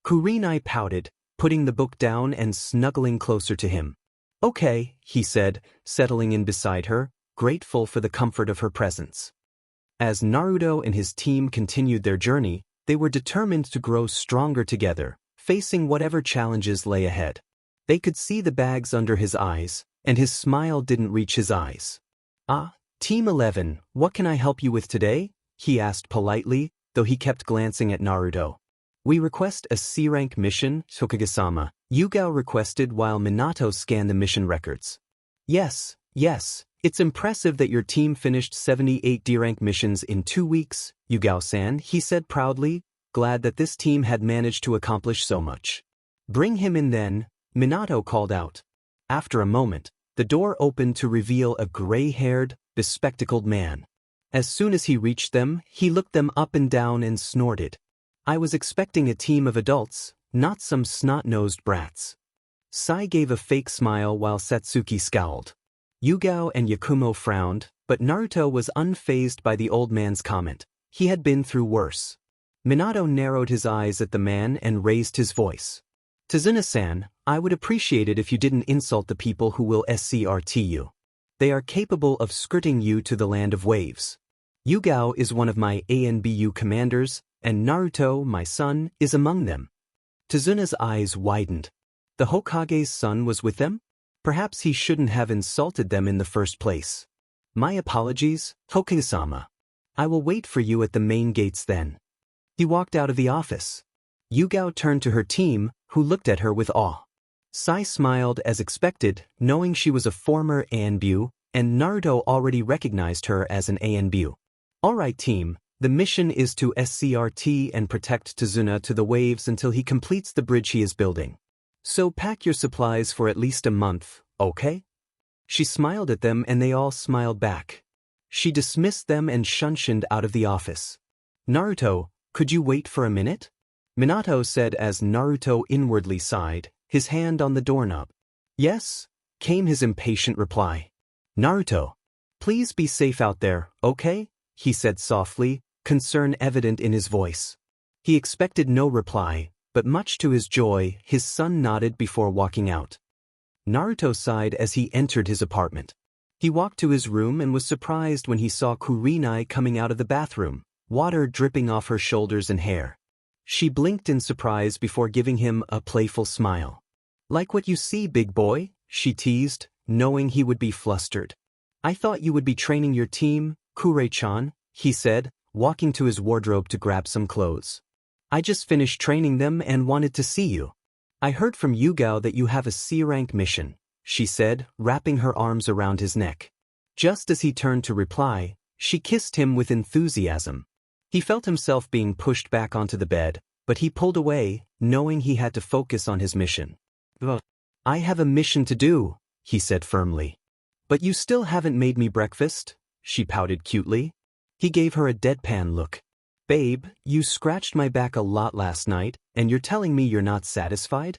Kurenai pouted, putting the book down and snuggling closer to him. Okay, he said, settling in beside her, grateful for the comfort of her presence. As Naruto and his team continued their journey, they were determined to grow stronger together, facing whatever challenges lay ahead. They could see the bags under his eyes, and his smile didn't reach his eyes. Ah, Team 11, what can I help you with today? He asked politely, though he kept glancing at Naruto. We request a C-rank mission, Hokage-sama, Yugao requested while Minato scanned the mission records. Yes, it's impressive that your team finished 78 D-rank missions in 2 weeks, Yugao-san, he said proudly, glad that this team had managed to accomplish so much. Bring him in then, Minato called out. After a moment, the door opened to reveal a gray-haired, bespectacled man. As soon as he reached them, he looked them up and down and snorted. I was expecting a team of adults, not some snot-nosed brats. Sai gave a fake smile while Satsuki scowled. Yugao and Yakumo frowned, but Naruto was unfazed by the old man's comment. He had been through worse. Minato narrowed his eyes at the man and raised his voice. Tazuna-san, I would appreciate it if you didn't insult the people who will SCRT you. They are capable of skirting you to the land of waves. Yugao is one of my ANBU commanders, and Naruto, my son, is among them. Tazuna's eyes widened. The Hokage's son was with them? Perhaps he shouldn't have insulted them in the first place. My apologies, Hokage-sama. I will wait for you at the main gates then. He walked out of the office. Yugao turned to her team, who looked at her with awe. Sai smiled as expected, knowing she was a former ANBU, and Naruto already recognized her as an ANBU. Alright team, the mission is to SCRT and protect Tazuna to the waves until he completes the bridge he is building. So pack your supplies for at least a month, okay? She smiled at them and they all smiled back. She dismissed them and shunshined out of the office. Naruto, could you wait for a minute? Minato said as Naruto inwardly sighed, his hand on the doorknob. Yes, came his impatient reply. Naruto, please be safe out there, okay? He said softly, concern evident in his voice. He expected no reply, but much to his joy, his son nodded before walking out. Naruto sighed as he entered his apartment. He walked to his room and was surprised when he saw Kurenai coming out of the bathroom, water dripping off her shoulders and hair. She blinked in surprise before giving him a playful smile. Like what you see, big boy, she teased, knowing he would be flustered. I thought you would be training your team, Kure-chan, he said, walking to his wardrobe to grab some clothes. I just finished training them and wanted to see you. I heard from Yugao that you have a C-rank mission, she said, wrapping her arms around his neck. Just as he turned to reply, she kissed him with enthusiasm. He felt himself being pushed back onto the bed, but he pulled away, knowing he had to focus on his mission. I have a mission to do, he said firmly. But you still haven't made me breakfast, she pouted cutely. He gave her a deadpan look. Babe, you scratched my back a lot last night, and you're telling me you're not satisfied?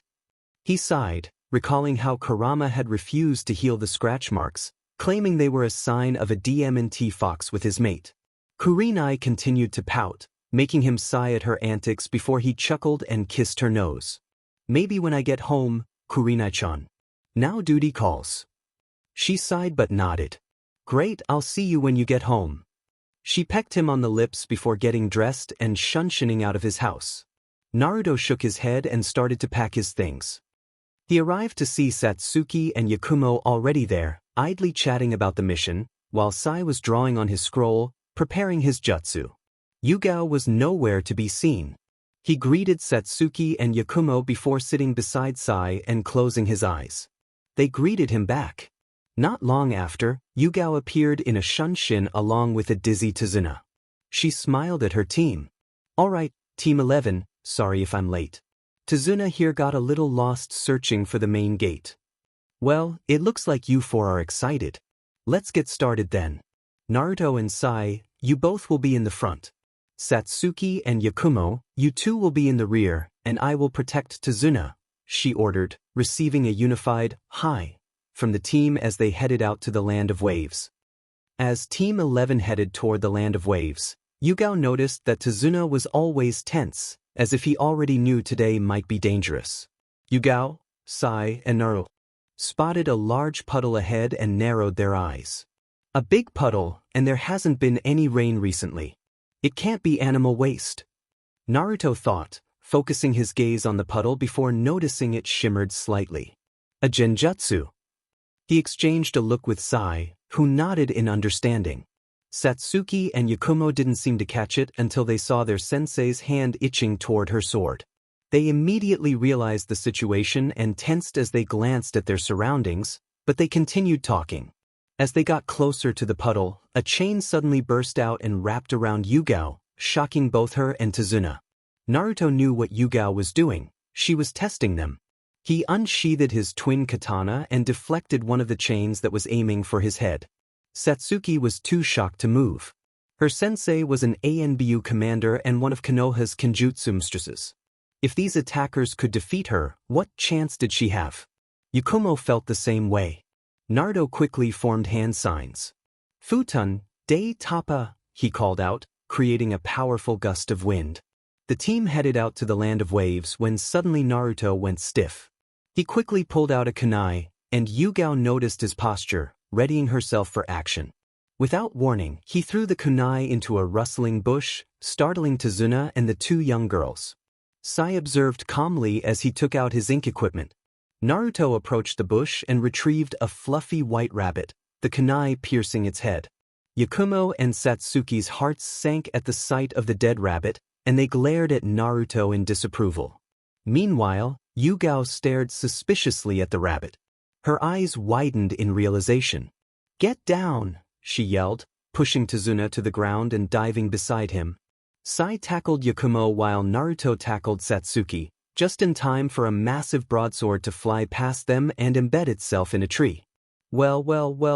He sighed, recalling how Kurama had refused to heal the scratch marks, claiming they were a sign of a DMNT fox with his mate. Kurenai continued to pout, making him sigh at her antics before he chuckled and kissed her nose. Maybe when I get home, Kurenai-chan. Now duty calls. She sighed but nodded. Great, I'll see you when you get home. She pecked him on the lips before getting dressed and shunshining out of his house. Naruto shook his head and started to pack his things. He arrived to see Satsuki and Yakumo already there, idly chatting about the mission, while Sai was drawing on his scroll, preparing his jutsu. Yugao was nowhere to be seen. He greeted Satsuki and Yakumo before sitting beside Sai and closing his eyes. They greeted him back. Not long after, Yugao appeared in a shunshin along with a dizzy Tazuna. She smiled at her team. Alright, Team 11, sorry if I'm late. Tazuna here got a little lost searching for the main gate. Well, it looks like you four are excited. Let's get started then. Naruto and Sai, you both will be in the front. Satsuki and Yakumo, you two will be in the rear, and I will protect Tazuna, she ordered, receiving a unified, "Hi," from the team as they headed out to the Land of Waves. As Team 11 headed toward the Land of Waves, Yugao noticed that Tazuna was always tense, as if he already knew today might be dangerous. Yugao, Sai, and Naruto spotted a large puddle ahead and narrowed their eyes. A big puddle, and there hasn't been any rain recently. It can't be animal waste, Naruto thought, focusing his gaze on the puddle before noticing it shimmered slightly. A genjutsu. He exchanged a look with Sai, who nodded in understanding. Satsuki and Yakumo didn't seem to catch it until they saw their sensei's hand itching toward her sword. They immediately realized the situation and tensed as they glanced at their surroundings, but they continued talking. As they got closer to the puddle, a chain suddenly burst out and wrapped around Yugao, shocking both her and Tazuna. Naruto knew what Yugao was doing. She was testing them. He unsheathed his twin katana and deflected one of the chains that was aiming for his head. Satsuki was too shocked to move. Her sensei was an ANBU commander and one of Konoha's kenjutsu mistresses. If these attackers could defeat her, what chance did she have? Yakumo felt the same way. Naruto quickly formed hand signs. Futun, de Tapa, he called out, creating a powerful gust of wind. The team headed out to the Land of Waves when suddenly Naruto went stiff. He quickly pulled out a kunai, and Yugao noticed his posture, readying herself for action. Without warning, he threw the kunai into a rustling bush, startling Tazuna and the two young girls. Sai observed calmly as he took out his ink equipment. Naruto approached the bush and retrieved a fluffy white rabbit, the kunai piercing its head. Yakumo and Satsuki's hearts sank at the sight of the dead rabbit, and they glared at Naruto in disapproval. Meanwhile, Yugao stared suspiciously at the rabbit. Her eyes widened in realization. "Get down," she yelled, pushing Tazuna to the ground and diving beside him. Sai tackled Yakumo while Naruto tackled Satsuki, just in time for a massive broadsword to fly past them and embed itself in a tree. Well,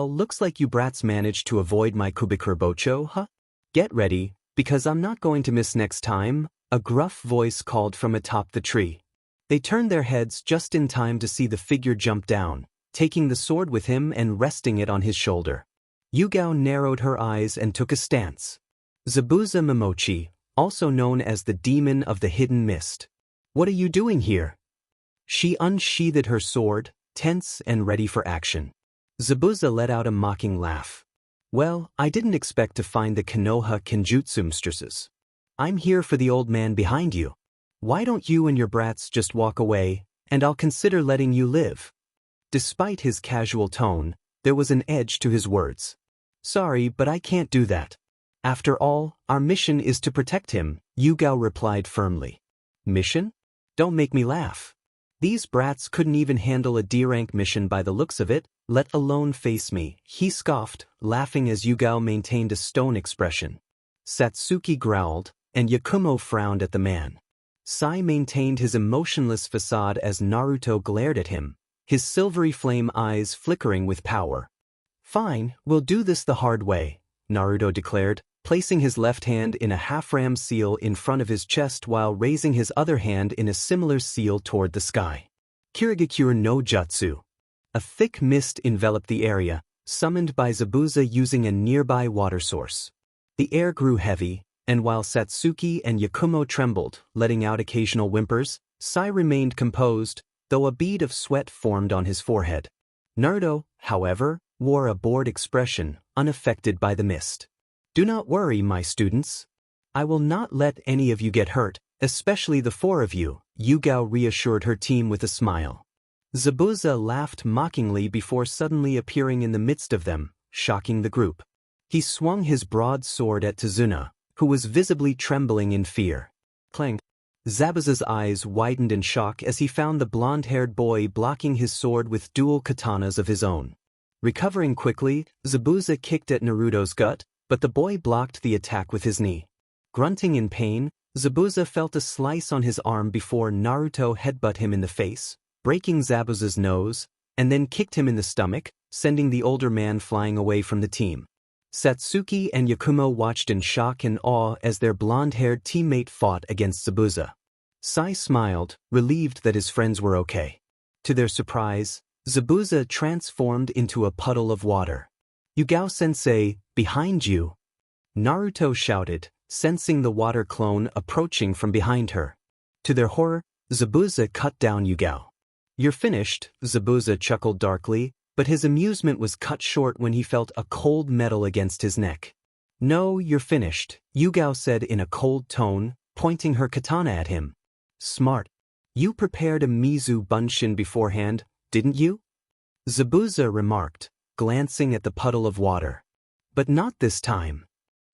looks like you brats managed to avoid my kubikurbocho, huh? Get ready, because I'm not going to miss next time, a gruff voice called from atop the tree. They turned their heads just in time to see the figure jump down, taking the sword with him and resting it on his shoulder. Yugao narrowed her eyes and took a stance. Zabuza Momochi, also known as the Demon of the Hidden Mist. What are you doing here? She unsheathed her sword, tense and ready for action. Zabuza let out a mocking laugh. Well, I didn't expect to find the Konoha kenjutsu mistresses. I'm here for the old man behind you. Why don't you and your brats just walk away, and I'll consider letting you live? Despite his casual tone, there was an edge to his words. Sorry, but I can't do that. After all, our mission is to protect him, Yugao replied firmly. Mission? Don't make me laugh. These brats couldn't even handle a D-rank mission by the looks of it, let alone face me, he scoffed, laughing as Yugao maintained a stone expression. Satsuki growled, and Yakumo frowned at the man. Sai maintained his emotionless facade as Naruto glared at him, his silvery flame eyes flickering with power. Fine, we'll do this the hard way, Naruto declared, placing his left hand in a half-ram seal in front of his chest while raising his other hand in a similar seal toward the sky. Kirigakure no Jutsu. A thick mist enveloped the area, summoned by Zabuza using a nearby water source. The air grew heavy, and while Satsuki and Yakumo trembled, letting out occasional whimpers, Sai remained composed, though a bead of sweat formed on his forehead. Naruto, however, wore a bored expression, unaffected by the mist. Do not worry, my students. I will not let any of you get hurt, especially the four of you, Yugao reassured her team with a smile. Zabuza laughed mockingly before suddenly appearing in the midst of them, shocking the group. He swung his broad sword at Tazuna, who was visibly trembling in fear. Clang. Zabuza's eyes widened in shock as he found the blonde-haired boy blocking his sword with dual katanas of his own. Recovering quickly, Zabuza kicked at Naruto's gut, but the boy blocked the attack with his knee. Grunting in pain, Zabuza felt a slice on his arm before Naruto headbutted him in the face, breaking Zabuza's nose, and then kicked him in the stomach, sending the older man flying away from the team. Satsuki and Yakumo watched in shock and awe as their blonde-haired teammate fought against Zabuza. Sai smiled, relieved that his friends were okay. To their surprise, Zabuza transformed into a puddle of water. "Yugao-sensei, behind you!" Naruto shouted, sensing the water clone approaching from behind her. To their horror, Zabuza cut down Yugao. "You're finished," Zabuza chuckled darkly, but his amusement was cut short when he felt a cold metal against his neck. "No, you're finished," Yugao said in a cold tone, pointing her katana at him. "Smart. You prepared a Mizu bunshin beforehand, didn't you?" Zabuza remarked, glancing at the puddle of water. "But not this time."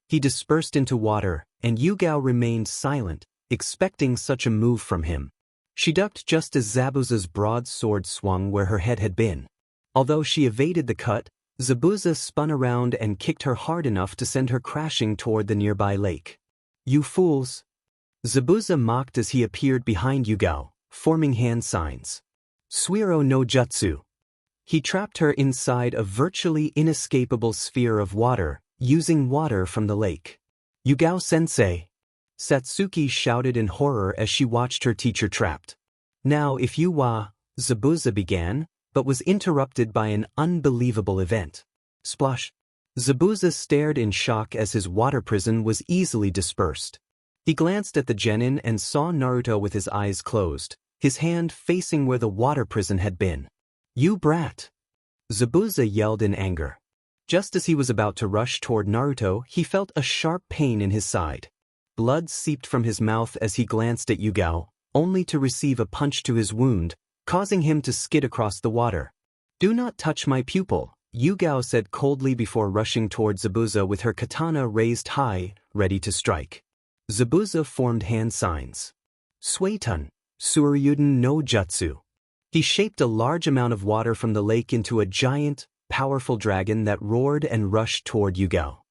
He dispersed into water, and Yugao remained silent, expecting such a move from him. She ducked just as Zabuza's broadsword swung where her head had been. Although she evaded the cut, Zabuza spun around and kicked her hard enough to send her crashing toward the nearby lake. "You fools!" Zabuza mocked as he appeared behind Yugao, forming hand signs. "Suiro no Jutsu." He trapped her inside a virtually inescapable sphere of water, using water from the lake. "Yugao-sensei!" Satsuki shouted in horror as she watched her teacher trapped. "Now if you wa," Zabuza began, but was interrupted by an unbelievable event. Splash! Zabuza stared in shock as his water prison was easily dispersed. He glanced at the genin and saw Naruto with his eyes closed, his hand facing where the water prison had been. "You brat!" Zabuza yelled in anger. Just as he was about to rush toward Naruto, he felt a sharp pain in his side. Blood seeped from his mouth as he glanced at Yugao, only to receive a punch to his wound, causing him to skid across the water. "Do not touch my pupil," Yugao said coldly before rushing toward Zabuza with her katana raised high, ready to strike. Zabuza formed hand signs. "Suitun, Suryuden no Jutsu." He shaped a large amount of water from the lake into a giant, powerful dragon that roared and rushed toward Yugao.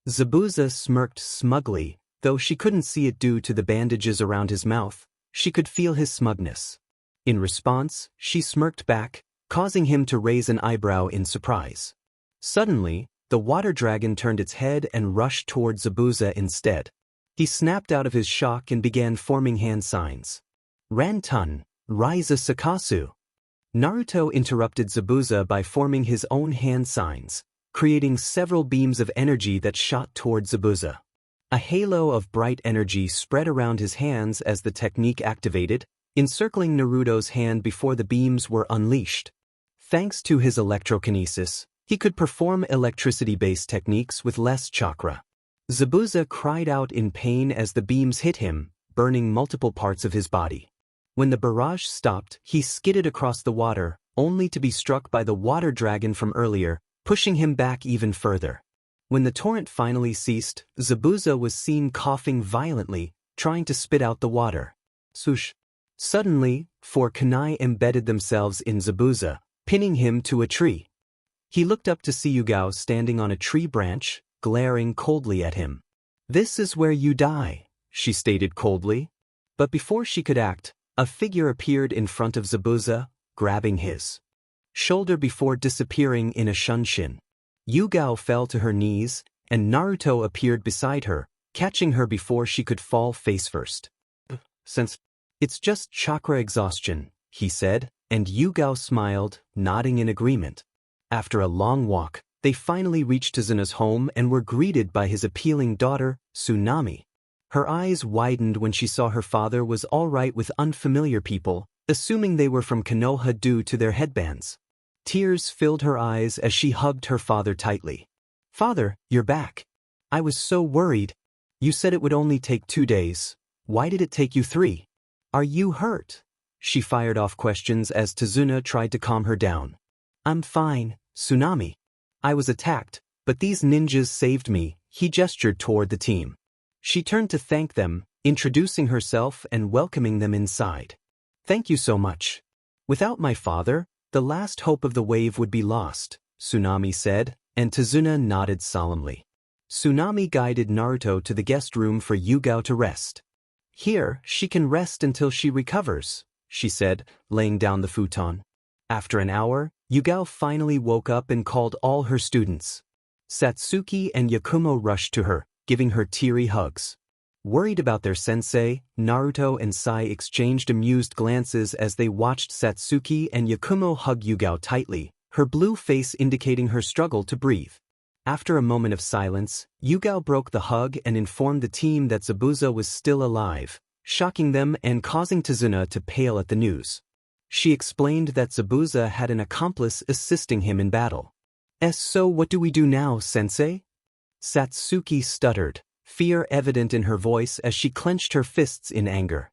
Zabuza smirked smugly, though she couldn't see it due to the bandages around his mouth. She could feel his smugness. In response, she smirked back, causing him to raise an eyebrow in surprise. Suddenly, the water dragon turned its head and rushed toward Zabuza instead. He snapped out of his shock and began forming hand signs. "Rantun, Raiza Sakasu." Naruto interrupted Zabuza by forming his own hand signs, creating several beams of energy that shot toward Zabuza. A halo of bright energy spread around his hands as the technique activated, encircling Naruto's hand before the beams were unleashed. Thanks to his electrokinesis, he could perform electricity-based techniques with less chakra. Zabuza cried out in pain as the beams hit him, burning multiple parts of his body. When the barrage stopped, he skidded across the water, only to be struck by the water dragon from earlier, pushing him back even further. When the torrent finally ceased, Zabuza was seen coughing violently, trying to spit out the water. Swoosh! Suddenly, 4 kunai embedded themselves in Zabuza, pinning him to a tree. He looked up to see Yugao standing on a tree branch, glaring coldly at him. "This is where you die," she stated coldly. But before she could act, a figure appeared in front of Zabuza, grabbing his shoulder before disappearing in a shunshin. Yugao fell to her knees, and Naruto appeared beside her, catching her before she could fall face first. "Since it's just chakra exhaustion," he said, and Yugao smiled, nodding in agreement. After a long walk, they finally reached Tazuna's home and were greeted by his appealing daughter, Tsunami. Her eyes widened when she saw her father was all right with unfamiliar people, assuming they were from Konoha due to their headbands. Tears filled her eyes as she hugged her father tightly. "Father, you're back. I was so worried. You said it would only take 2 days. Why did it take you 3? Are you hurt?" She fired off questions as Tazuna tried to calm her down. "I'm fine, Tsunami. I was attacked, but these ninjas saved me," he gestured toward the team. She turned to thank them, introducing herself and welcoming them inside. "Thank you so much. Without my father, the last hope of the wave would be lost," Tsunami said, and Tazuna nodded solemnly. Tsunami guided Naruto to the guest room for Yugao to rest. "Here, she can rest until she recovers," she said, laying down the futon. After an hour, Yugao finally woke up and called all her students. Satsuki and Yakumo rushed to her, giving her teary hugs. Worried about their sensei, Naruto and Sai exchanged amused glances as they watched Satsuki and Yakumo hug Yugao tightly, her blue face indicating her struggle to breathe. After a moment of silence, Yugao broke the hug and informed the team that Zabuza was still alive, shocking them and causing Tazuna to pale at the news. She explained that Zabuza had an accomplice assisting him in battle. So what do we do now, sensei? Satsuki stuttered, fear evident in her voice as she clenched her fists in anger.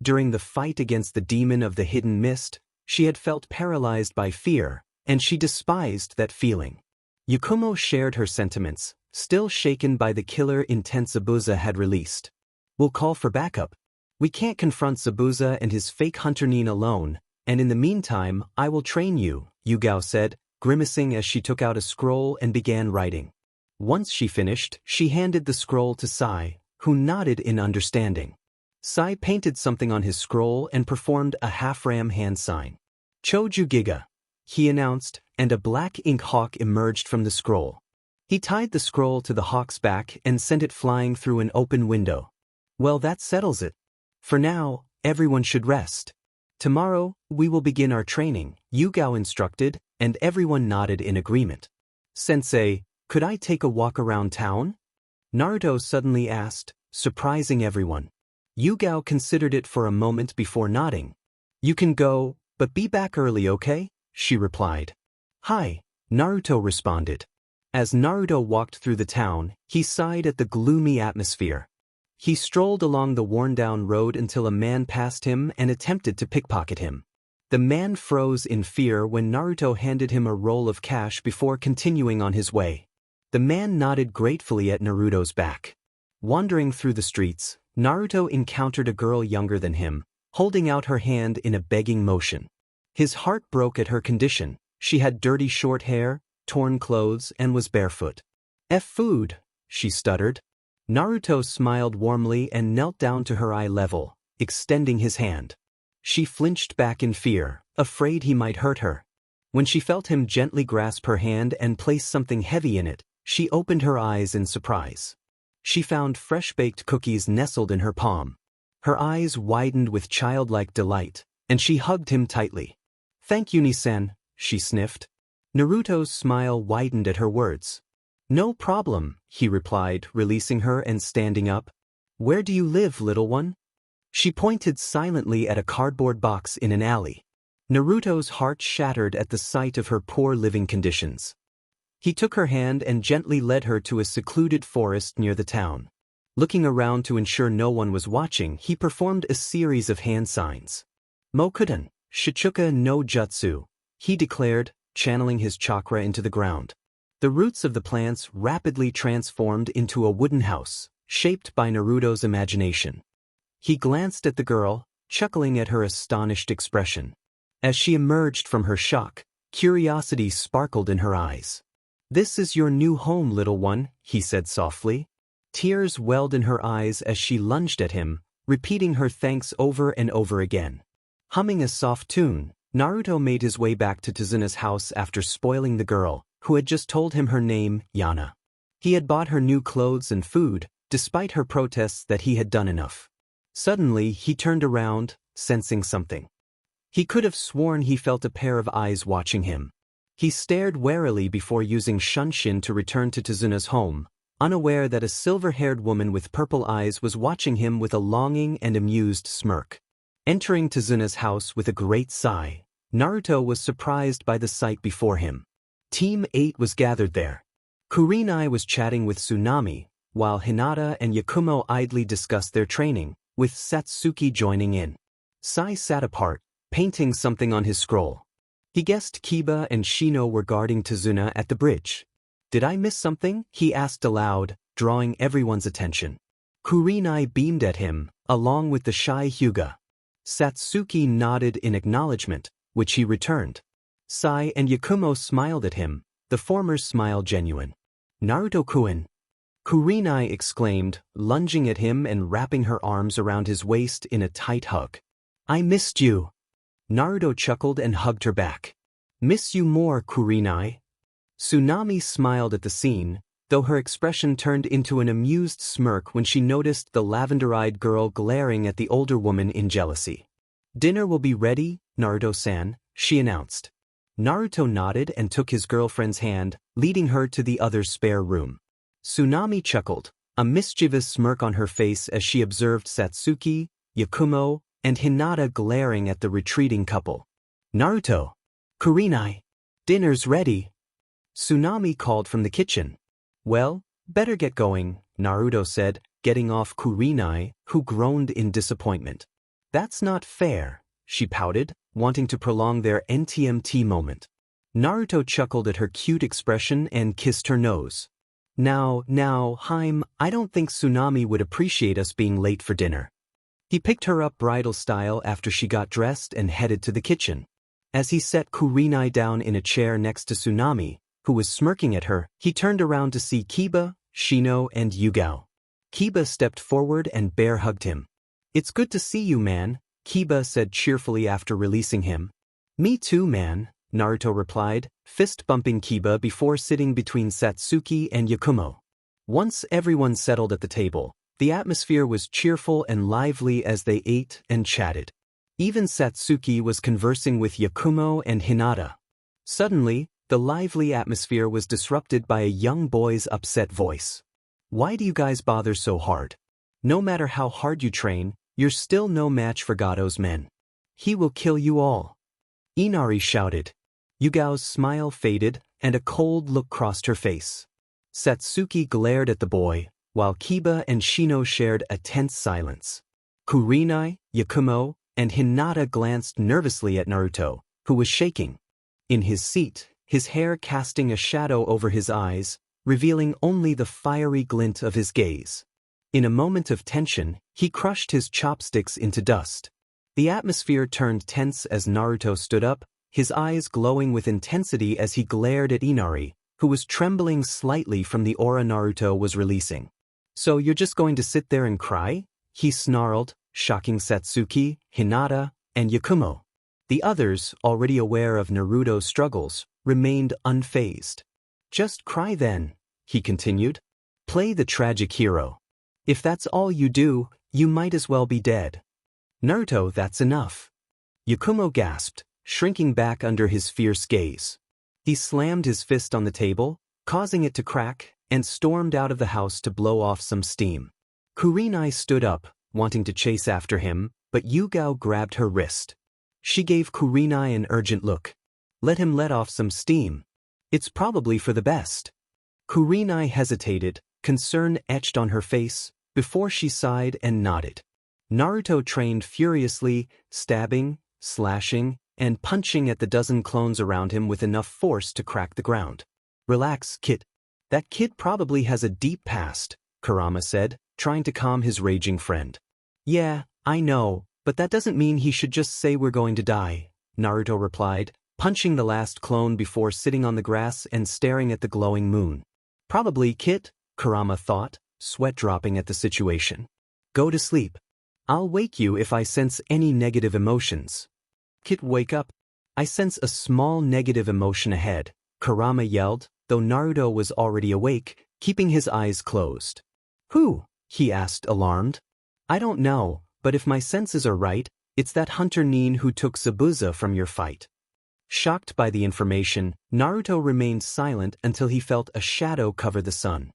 During the fight against the demon of the hidden mist, she had felt paralyzed by fear, and she despised that feeling. Yakumo shared her sentiments, still shaken by the killer intent Zabuza had released. We'll call for backup. We can't confront Zabuza and his fake hunter Nin alone, and in the meantime, I will train you, Yugao said, grimacing as she took out a scroll and began writing. Once she finished, she handed the scroll to Sai, who nodded in understanding. Sai painted something on his scroll and performed a half-ram hand sign. Choju Giga, he announced, and a black ink hawk emerged from the scroll. He tied the scroll to the hawk's back and sent it flying through an open window. Well, that settles it. For now, everyone should rest. Tomorrow, we will begin our training, Yugao instructed, and everyone nodded in agreement. Sensei, could I take a walk around town? Naruto suddenly asked, surprising everyone. Yugao considered it for a moment before nodding. You can go, but be back early, okay? She replied. Hi, Naruto responded. As Naruto walked through the town, he sighed at the gloomy atmosphere. He strolled along the worn-down road until a man passed him and attempted to pickpocket him. The man froze in fear when Naruto handed him a roll of cash before continuing on his way. The man nodded gratefully at Naruto's back. Wandering through the streets, Naruto encountered a girl younger than him, holding out her hand in a begging motion. His heart broke at her condition. She had dirty short hair, torn clothes, and was barefoot. Food, she stuttered. Naruto smiled warmly and knelt down to her eye level, extending his hand. She flinched back in fear, afraid he might hurt her. When she felt him gently grasp her hand and place something heavy in it, she opened her eyes in surprise. She found fresh-baked cookies nestled in her palm. Her eyes widened with childlike delight, and she hugged him tightly. Thank you, Ni-san, she sniffed. Naruto's smile widened at her words. No problem, he replied, releasing her and standing up. Where do you live, little one? She pointed silently at a cardboard box in an alley. Naruto's heart shattered at the sight of her poor living conditions. He took her hand and gently led her to a secluded forest near the town. Looking around to ensure no one was watching, he performed a series of hand signs. Mokudan, Shichuka no Jutsu, he declared, channeling his chakra into the ground. The roots of the plants rapidly transformed into a wooden house, shaped by Naruto's imagination. He glanced at the girl, chuckling at her astonished expression. As she emerged from her shock, curiosity sparkled in her eyes. This is your new home, little one, he said softly. Tears welled in her eyes as she lunged at him, repeating her thanks over and over again. Humming a soft tune, Naruto made his way back to Tazuna's house after spoiling the girl, who had just told him her name, Yana. He had bought her new clothes and food, despite her protests that he had done enough. Suddenly, he turned around, sensing something. He could have sworn he felt a pair of eyes watching him. He stared warily before using Shunshin to return to Tazuna's home, unaware that a silver-haired woman with purple eyes was watching him with a longing and amused smirk. Entering Tazuna's house with a great sigh, Naruto was surprised by the sight before him. Team 8 was gathered there. Kurenai was chatting with Tsunami, while Hinata and Yakumo idly discussed their training, with Satsuki joining in. Sai sat apart, painting something on his scroll. He guessed Kiba and Shino were guarding Tazuna at the bridge. Did I miss something? He asked aloud, drawing everyone's attention. Kurenai beamed at him, along with the shy Hyuga. Satsuki nodded in acknowledgement, which he returned. Sai and Yakumo smiled at him, the former's smile genuine. Naruto-kun! Kurenai exclaimed, lunging at him and wrapping her arms around his waist in a tight hug. I missed you! Naruto chuckled and hugged her back. Miss you more, Kurenai. Tsunami smiled at the scene, though her expression turned into an amused smirk when she noticed the lavender-eyed girl glaring at the older woman in jealousy. "Dinner will be ready, Naruto-san," she announced. Naruto nodded and took his girlfriend's hand, leading her to the other spare room. Tsunami chuckled, a mischievous smirk on her face as she observed Satsuki, Yakumo, and Hinata glaring at the retreating couple. "Naruto! Kurenai! Dinner's ready!" Tsunami called from the kitchen. "Well, better get going," Naruto said, getting off Kurenai, who groaned in disappointment. "That's not fair," she pouted, wanting to prolong their NTMT moment. Naruto chuckled at her cute expression and kissed her nose. Now, Haim, I don't think Tsunami would appreciate us being late for dinner." He picked her up bridal style after she got dressed and headed to the kitchen. As he set Kurenai down in a chair next to Tsunami, who was smirking at her, he turned around to see Kiba, Shino, and Yugao. Kiba stepped forward and bear hugged him. "It's good to see you, man," Kiba said cheerfully after releasing him. "Me too, man," Naruto replied, fist-bumping Kiba before sitting between Satsuki and Yakumo. Once everyone settled at the table, the atmosphere was cheerful and lively as they ate and chatted. Even Satsuki was conversing with Yakumo and Hinata. Suddenly, the lively atmosphere was disrupted by a young boy's upset voice. "Why do you guys bother so hard? No matter how hard you train, you're still no match for Gado's men. He will kill you all." Inari shouted. Yugao's smile faded, and a cold look crossed her face. Satsuki glared at the boy, while Kiba and Shino shared a tense silence. Kurenai, Yakumo, and Hinata glanced nervously at Naruto, who was shaking. In his seat, his hair casting a shadow over his eyes, revealing only the fiery glint of his gaze. In a moment of tension, he crushed his chopsticks into dust. The atmosphere turned tense as Naruto stood up, his eyes glowing with intensity as he glared at Inari, who was trembling slightly from the aura Naruto was releasing. "So you're just going to sit there and cry?" he snarled, shocking Satsuki, Hinata, and Yakumo. The others, already aware of Naruto's struggles, remained unfazed. "Just cry then," he continued. "Play the tragic hero. If that's all you do, you might as well be dead." "Naruto, that's enough." Yakumo gasped, shrinking back under his fierce gaze. He slammed his fist on the table, causing it to crack, and stormed out of the house to blow off some steam. Kurenai stood up, wanting to chase after him, but Yugao grabbed her wrist. She gave Kurenai an urgent look. "Let him let off some steam. It's probably for the best." Kurenai hesitated, concern etched on her face, before she sighed and nodded. Naruto trained furiously, stabbing, slashing, and punching at the dozen clones around him with enough force to crack the ground. "Relax, kid. That kid probably has a deep past," Kurama said, trying to calm his raging friend. "Yeah, I know, but that doesn't mean he should just say we're going to die," Naruto replied, punching the last clone before sitting on the grass and staring at the glowing moon. "Probably, Kit," Kurama thought, sweat dropping at the situation. "Go to sleep. I'll wake you if I sense any negative emotions." "Kit, wake up. I sense a small negative emotion ahead," Kurama yelled, though Naruto was already awake, keeping his eyes closed. "Who?" he asked, alarmed. "I don't know, but if my senses are right, it's that hunter Nin who took Zabuza from your fight." Shocked by the information, Naruto remained silent until he felt a shadow cover the sun.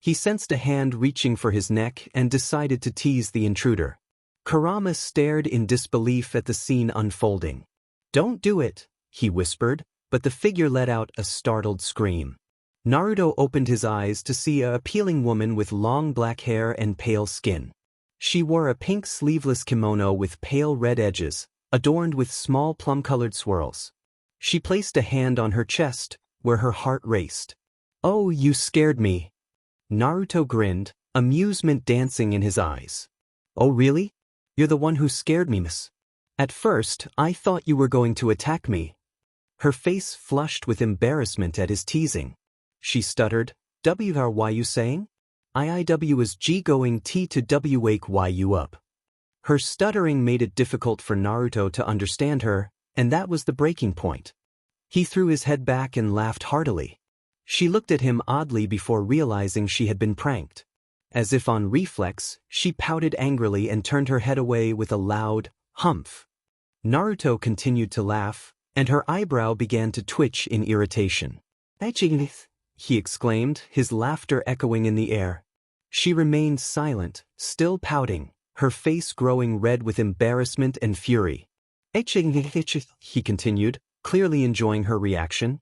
He sensed a hand reaching for his neck and decided to tease the intruder. Kurama stared in disbelief at the scene unfolding. "Don't do it," he whispered, but the figure let out a startled scream. Naruto opened his eyes to see an appealing woman with long black hair and pale skin. She wore a pink sleeveless kimono with pale red edges, adorned with small plum-colored swirls. She placed a hand on her chest, where her heart raced. "Oh, you scared me." Naruto grinned, amusement dancing in his eyes. "Oh really? You're the one who scared me, miss. At first, I thought you were going to attack me." Her face flushed with embarrassment at his teasing. She stuttered, "Why you saying? IIW is G going T to W wake why you up." Her stuttering made it difficult for Naruto to understand her, and that was the breaking point. He threw his head back and laughed heartily. She looked at him oddly before realizing she had been pranked. As if on reflex, she pouted angrily and turned her head away with a loud humph. Naruto continued to laugh, and her eyebrow began to twitch in irritation. He exclaimed, his laughter echoing in the air. She remained silent, still pouting, her face growing red with embarrassment and fury. He continued, clearly enjoying her reaction.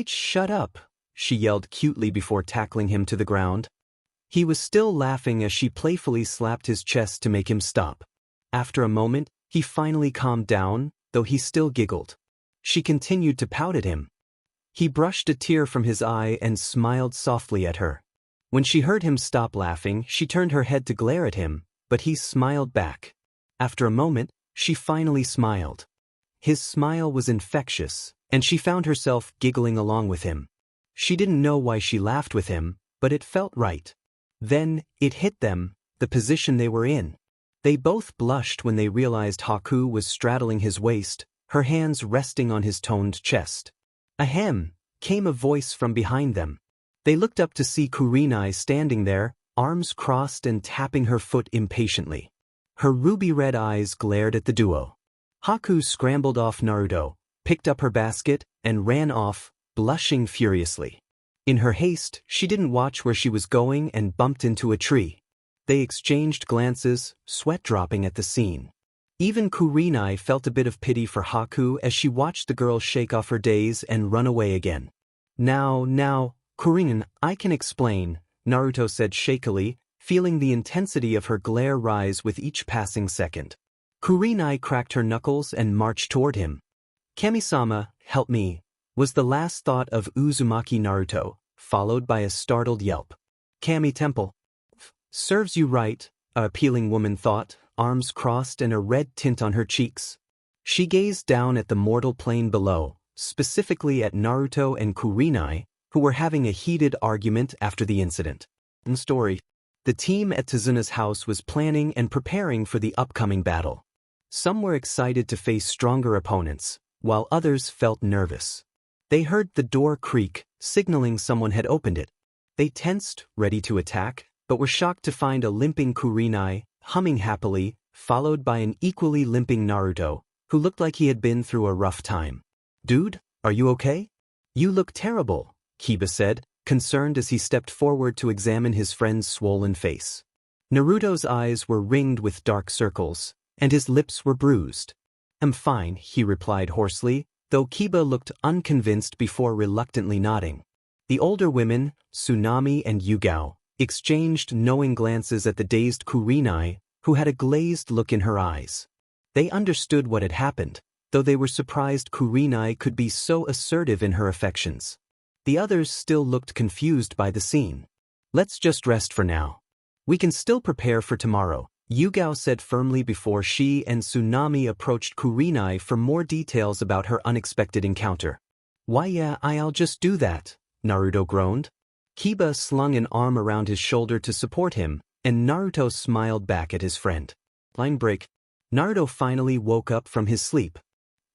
Shut up, she yelled cutely before tackling him to the ground. He was still laughing as she playfully slapped his chest to make him stop. After a moment, he finally calmed down, though he still giggled. She continued to pout at him. He brushed a tear from his eye and smiled softly at her. When she heard him stop laughing, she turned her head to glare at him, but he smiled back. After a moment, she finally smiled. His smile was infectious, and she found herself giggling along with him. She didn't know why she laughed with him, but it felt right. Then, it hit them, the position they were in. They both blushed when they realized Haku was straddling his waist, her hands resting on his toned chest. Ahem, came a voice from behind them. They looked up to see Kurenai standing there, arms crossed and tapping her foot impatiently. Her ruby-red eyes glared at the duo. Haku scrambled off Naruto, picked up her basket, and ran off, blushing furiously. In her haste, she didn't watch where she was going and bumped into a tree. They exchanged glances, sweat dropping at the scene. Even Kurenai felt a bit of pity for Haku as she watched the girl shake off her daze and run away again. Now, Kurinen, I can explain, Naruto said shakily, feeling the intensity of her glare rise with each passing second. Kurenai cracked her knuckles and marched toward him. Kami-sama, help me, was the last thought of Uzumaki Naruto, followed by a startled yelp. Kami Temple. Serves you right, a appealing woman thought, arms crossed and a red tint on her cheeks. She gazed down at the mortal plane below, specifically at Naruto and Kurenai, who were having a heated argument after the incident. Story. The team at Tazuna's house was planning and preparing for the upcoming battle. Some were excited to face stronger opponents, while others felt nervous. They heard the door creak, signaling someone had opened it. They tensed, ready to attack, but were shocked to find a limping Kurenai, humming happily, followed by an equally limping Naruto, who looked like he had been through a rough time. Dude, are you okay? You look terrible, Kiba said, concerned as he stepped forward to examine his friend's swollen face. Naruto's eyes were ringed with dark circles, and his lips were bruised. I'm fine, he replied hoarsely, though Kiba looked unconvinced before reluctantly nodding. The older women, Tsunami and Yugao, exchanged knowing glances at the dazed Kurenai, who had a glazed look in her eyes. They understood what had happened, though they were surprised Kurenai could be so assertive in her affections. The others still looked confused by the scene. Let's just rest for now. We can still prepare for tomorrow, Yugao said firmly before she and Tsunami approached Kurenai for more details about her unexpected encounter. Why yeah, I'll just do that, Naruto groaned. Kiba slung an arm around his shoulder to support him, and Naruto smiled back at his friend. Line break. Naruto finally woke up from his sleep.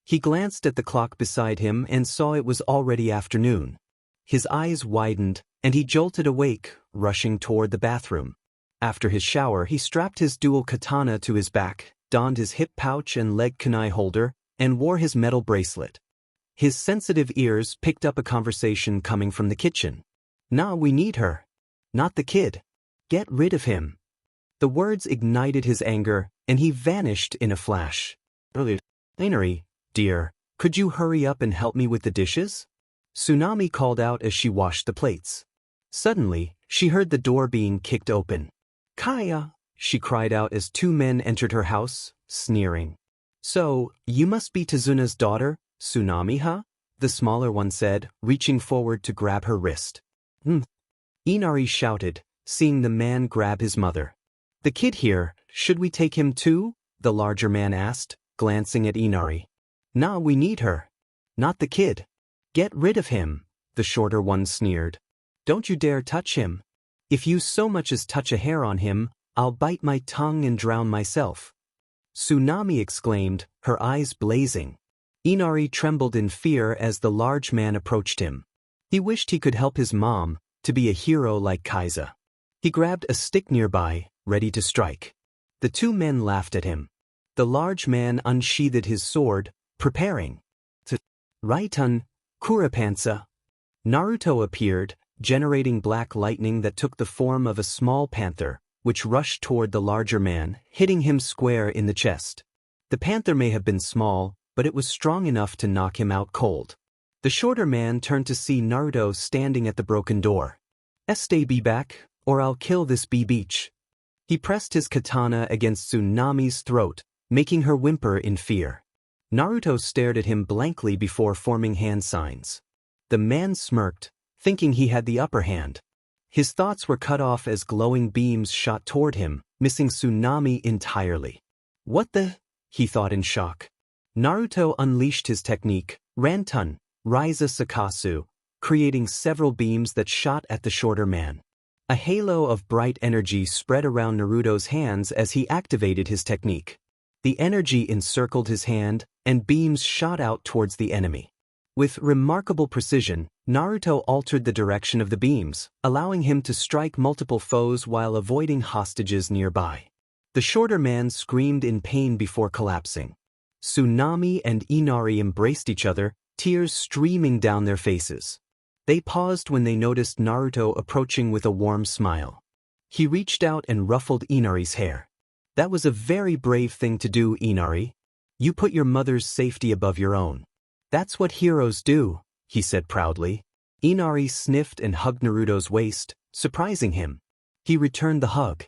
He glanced at the clock beside him and saw it was already afternoon. His eyes widened, and he jolted awake, rushing toward the bathroom. After his shower, he strapped his dual katana to his back, donned his hip pouch and leg kunai holder, and wore his metal bracelet. His sensitive ears picked up a conversation coming from the kitchen. Nah, we need her. Not the kid. Get rid of him. The words ignited his anger, and he vanished in a flash. Ainari, dear, could you hurry up and help me with the dishes? Tsunami called out as she washed the plates. Suddenly, she heard the door being kicked open. Kaya, she cried out as two men entered her house, sneering. So, you must be Tazuna's daughter, Tsunami, huh? The smaller one said, reaching forward to grab her wrist. Inari shouted, seeing the man grab his mother. The kid here, should we take him too? The larger man asked, glancing at Inari. Nah, we need her. Not the kid. Get rid of him, the shorter one sneered. Don't you dare touch him. If you so much as touch a hair on him, I'll bite my tongue and drown myself. Tsunami exclaimed, her eyes blazing. Inari trembled in fear as the large man approached him. He wished he could help his mom to be a hero like Kaiza. He grabbed a stick nearby, ready to strike. The two men laughed at him. The large man unsheathed his sword, preparing to Raitan Kurapantsa. Naruto appeared, generating black lightning that took the form of a small panther, which rushed toward the larger man, hitting him square in the chest. The panther may have been small, but it was strong enough to knock him out cold. The shorter man turned to see Naruto standing at the broken door. "Stay be back, or I'll kill this beach." He pressed his katana against Tsunami's throat, making her whimper in fear. Naruto stared at him blankly before forming hand signs. The man smirked, thinking he had the upper hand. His thoughts were cut off as glowing beams shot toward him, missing Tsunami entirely. "What the?" he thought in shock. Naruto unleashed his technique, Rantun, Raiza Sakasu, creating several beams that shot at the shorter man. A halo of bright energy spread around Naruto's hands as he activated his technique. The energy encircled his hand, and beams shot out towards the enemy. With remarkable precision, Naruto altered the direction of the beams, allowing him to strike multiple foes while avoiding hostages nearby. The shorter man screamed in pain before collapsing. Tsunami and Inari embraced each other, tears streaming down their faces. They paused when they noticed Naruto approaching with a warm smile. He reached out and ruffled Inari's hair. "That was a very brave thing to do, Inari. You put your mother's safety above your own." "That's what heroes do," he said proudly. Inari sniffed and hugged Naruto's waist, surprising him. He returned the hug.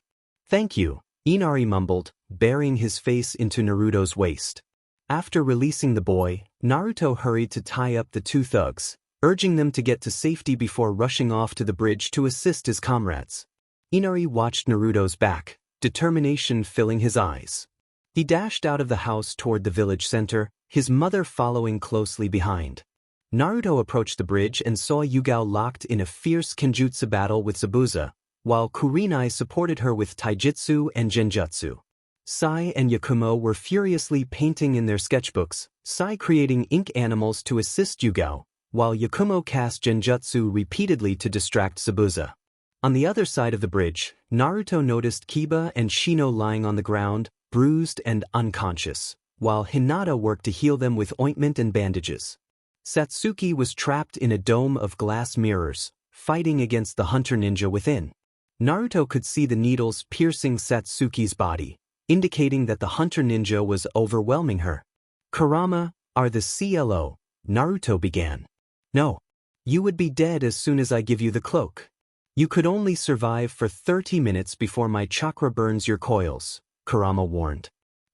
"Thank you," Inari mumbled, burying his face into Naruto's waist. After releasing the boy, Naruto hurried to tie up the two thugs, urging them to get to safety before rushing off to the bridge to assist his comrades. Inari watched Naruto's back, determination filling his eyes. He dashed out of the house toward the village center, his mother following closely behind. Naruto approached the bridge and saw Yugao locked in a fierce Kenjutsu battle with Zabuza, while Kurenai supported her with taijutsu and genjutsu. Sai and Yakumo were furiously painting in their sketchbooks, Sai creating ink animals to assist Yugao, while Yakumo cast genjutsu repeatedly to distract Zabuza. On the other side of the bridge, Naruto noticed Kiba and Shino lying on the ground, bruised and unconscious, while Hinata worked to heal them with ointment and bandages. Satsuki was trapped in a dome of glass mirrors, fighting against the hunter ninja within. Naruto could see the needles piercing Satsuki's body, indicating that the hunter ninja was overwhelming her. "Kurama, are the CLO," Naruto began. "No. You would be dead as soon as I give you the cloak. You could only survive for 30 minutes before my chakra burns your coils," Kurama warned.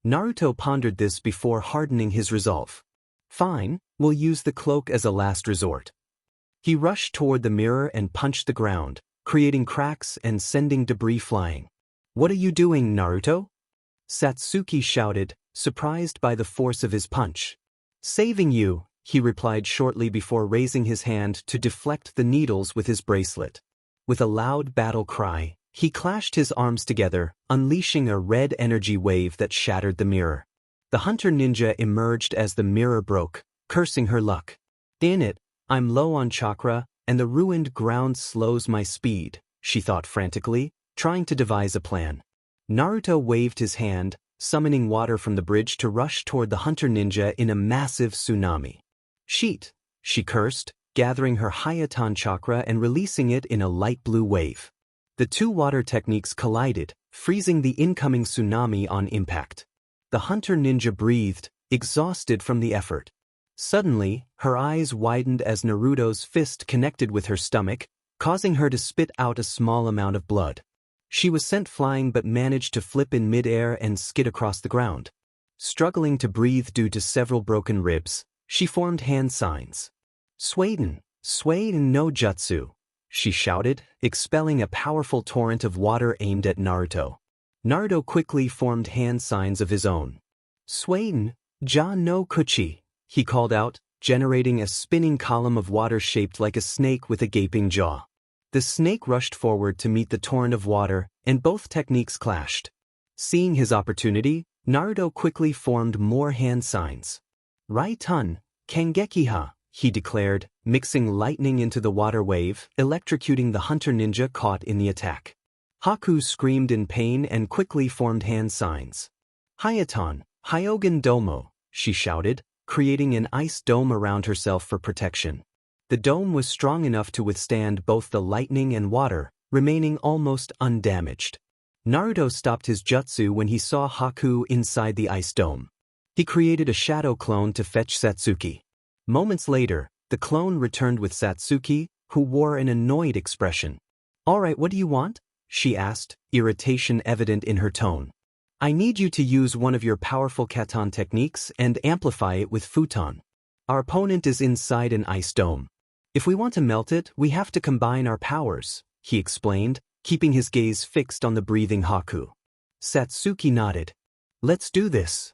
Naruto pondered this before hardening his resolve. "Fine, we'll use the cloak as a last resort." He rushed toward the mirror and punched the ground, creating cracks and sending debris flying. "What are you doing, Naruto?" Satsuki shouted, surprised by the force of his punch. "Saving you," he replied shortly before raising his hand to deflect the needles with his bracelet. With a loud battle cry, he clashed his arms together, unleashing a red energy wave that shattered the mirror. The hunter ninja emerged as the mirror broke, cursing her luck. "In it, I'm low on chakra, and the ruined ground slows my speed," she thought frantically, trying to devise a plan. Naruto waved his hand, summoning water from the bridge to rush toward the hunter ninja in a massive tsunami. "Sheet," she cursed, gathering her Hayatan chakra and releasing it in a light blue wave. The two water techniques collided, freezing the incoming tsunami on impact. The hunter ninja breathed, exhausted from the effort. Suddenly, her eyes widened as Naruto's fist connected with her stomach, causing her to spit out a small amount of blood. She was sent flying but managed to flip in midair and skid across the ground. Struggling to breathe due to several broken ribs, she formed hand signs. "Suaden no jutsu," she shouted, expelling a powerful torrent of water aimed at Naruto. Naruto quickly formed hand signs of his own. "Suaden ja no kuchi," he called out, generating a spinning column of water shaped like a snake with a gaping jaw. The snake rushed forward to meet the torrent of water, and both techniques clashed. Seeing his opportunity, Naruto quickly formed more hand signs. "Raitan Kangekiha," he declared, mixing lightning into the water wave, electrocuting the hunter ninja caught in the attack. Haku screamed in pain and quickly formed hand signs. Hayatan, Hyogen Domo, she shouted, creating an ice dome around herself for protection. The dome was strong enough to withstand both the lightning and water, remaining almost undamaged. Naruto stopped his jutsu when he saw Haku inside the ice dome. He created a shadow clone to fetch Satsuki. Moments later, the clone returned with Satsuki, who wore an annoyed expression. "Alright, what do you want?" she asked, irritation evident in her tone. "I need you to use one of your powerful katan techniques and amplify it with futon. Our opponent is inside an ice dome. If we want to melt it, we have to combine our powers," he explained, keeping his gaze fixed on the breathing Haku. Satsuki nodded. "Let's do this."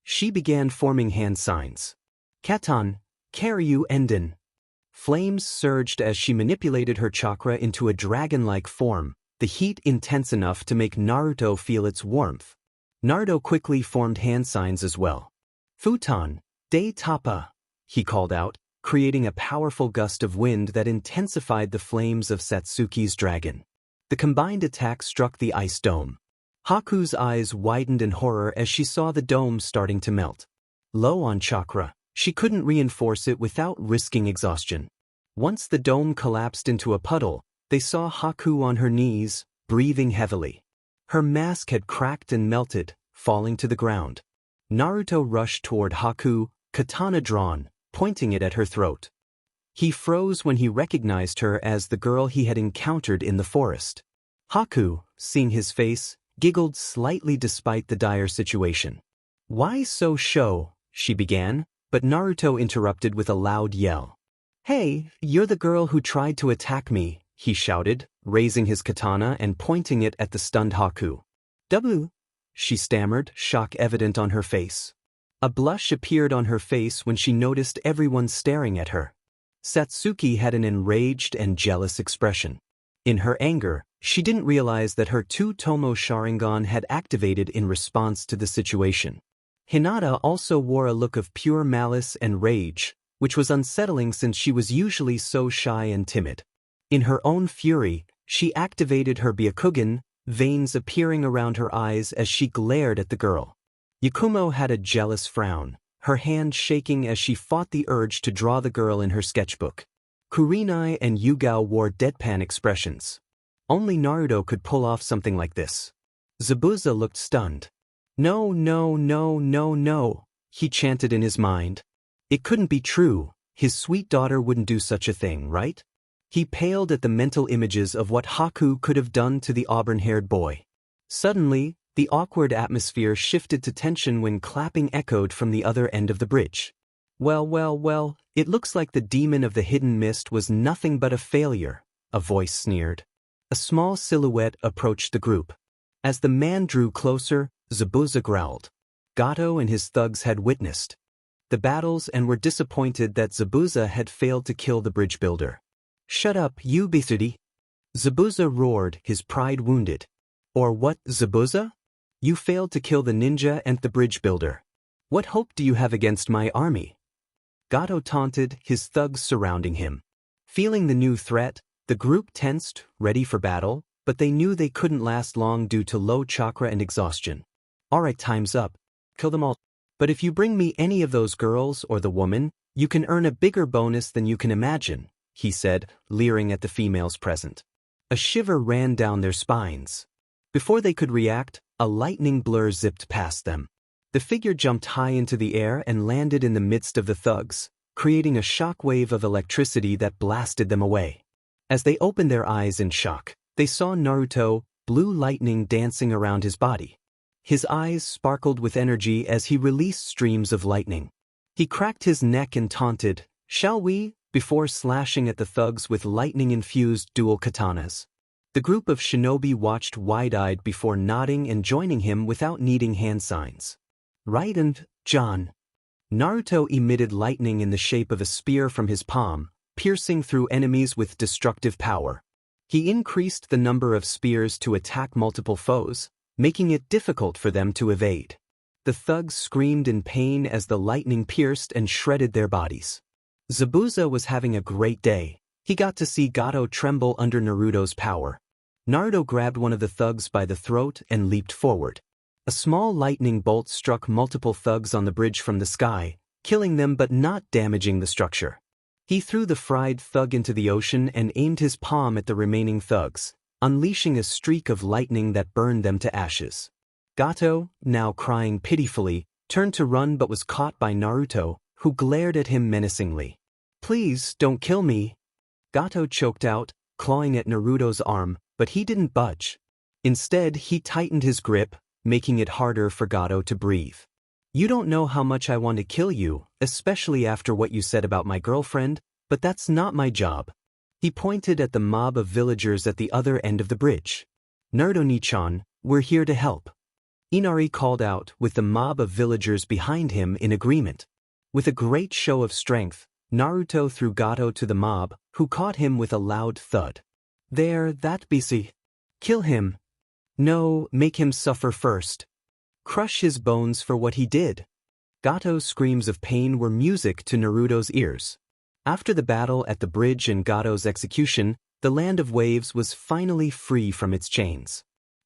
She began forming hand signs. "Katan, Karyu Enden." Flames surged as she manipulated her chakra into a dragon-like form, the heat intense enough to make Naruto feel its warmth. Naruto quickly formed hand signs as well. "Futon, De Tapa," he called out, creating a powerful gust of wind that intensified the flames of Satsuki's dragon. The combined attack struck the ice dome. Haku's eyes widened in horror as she saw the dome starting to melt. Low on chakra, she couldn't reinforce it without risking exhaustion. Once the dome collapsed into a puddle, they saw Haku on her knees, breathing heavily. Her mask had cracked and melted, falling to the ground. Naruto rushed toward Haku, katana drawn, pointing it at her throat. He froze when he recognized her as the girl he had encountered in the forest. Haku, seeing his face, giggled slightly despite the dire situation. "Why so show?" she began, but Naruto interrupted with a loud yell. "Hey, you're the girl who tried to attack me," he shouted, raising his katana and pointing it at the stunned Haku. "W," she stammered, shock evident on her face. A blush appeared on her face when she noticed everyone staring at her. Satsuki had an enraged and jealous expression. In her anger, she didn't realize that her two-tomo Sharingan had activated in response to the situation. Hinata also wore a look of pure malice and rage, which was unsettling since she was usually so shy and timid. In her own fury, she activated her Byakugan, veins appearing around her eyes as she glared at the girl. Yakumo had a jealous frown, her hand shaking as she fought the urge to draw the girl in her sketchbook. Kurenai and Yugao wore deadpan expressions. Only Naruto could pull off something like this. Zabuza looked stunned. "No, no, no, no, no," he chanted in his mind. It couldn't be true. His sweet daughter wouldn't do such a thing, right? He paled at the mental images of what Haku could have done to the auburn-haired boy. Suddenly, the awkward atmosphere shifted to tension when clapping echoed from the other end of the bridge. Well, it looks like the demon of the hidden mist was nothing but a failure," a voice sneered. A small silhouette approached the group. As the man drew closer, Zabuza growled. Gato and his thugs had witnessed the battles and were disappointed that Zabuza had failed to kill the bridge builder. "Shut up, you Bithudi!" Zabuza roared, his pride wounded. "Or what, Zabuza? You failed to kill the ninja and the bridge builder. What hope do you have against my army?" Gato taunted, his thugs surrounding him. Feeling the new threat, the group tensed, ready for battle, but they knew they couldn't last long due to low chakra and exhaustion. "Alright, time's up. Kill them all. But if you bring me any of those girls or the woman, you can earn a bigger bonus than you can imagine," he said, leering at the females present. A shiver ran down their spines. Before they could react, a lightning blur zipped past them. The figure jumped high into the air and landed in the midst of the thugs, creating a shockwave of electricity that blasted them away. As they opened their eyes in shock, they saw Naruto, blue lightning dancing around his body. His eyes sparkled with energy as he released streams of lightning. He cracked his neck and taunted, "Shall we?" before slashing at the thugs with lightning-infused dual katanas. The group of shinobi watched wide-eyed before nodding and joining him without needing hand signs. "Right and, John." Naruto emitted lightning in the shape of a spear from his palm, piercing through enemies with destructive power. He increased the number of spears to attack multiple foes, making it difficult for them to evade. The thugs screamed in pain as the lightning pierced and shredded their bodies. Zabuza was having a great day. He got to see Gato tremble under Naruto's power. Naruto grabbed one of the thugs by the throat and leaped forward. A small lightning bolt struck multiple thugs on the bridge from the sky, killing them but not damaging the structure. He threw the fried thug into the ocean and aimed his palm at the remaining thugs, unleashing a streak of lightning that burned them to ashes. Gato, now crying pitifully, turned to run but was caught by Naruto, who glared at him menacingly. "Please, don't kill me." Gato choked out, clawing at Naruto's arm, but he didn't budge. Instead, he tightened his grip, making it harder for Gato to breathe. "You don't know how much I want to kill you, especially after what you said about my girlfriend, but that's not my job." He pointed at the mob of villagers at the other end of the bridge. "Naruto-ni-chan, we're here to help." Inari called out, with the mob of villagers behind him in agreement. With a great show of strength, Naruto threw Gato to the mob, who caught him with a loud thud. "There, that BC. Kill him. No, make him suffer first. Crush his bones for what he did." Gato's screams of pain were music to Naruto's ears. After the battle at the bridge and Gato's execution, the Land of Waves was finally free from its chains.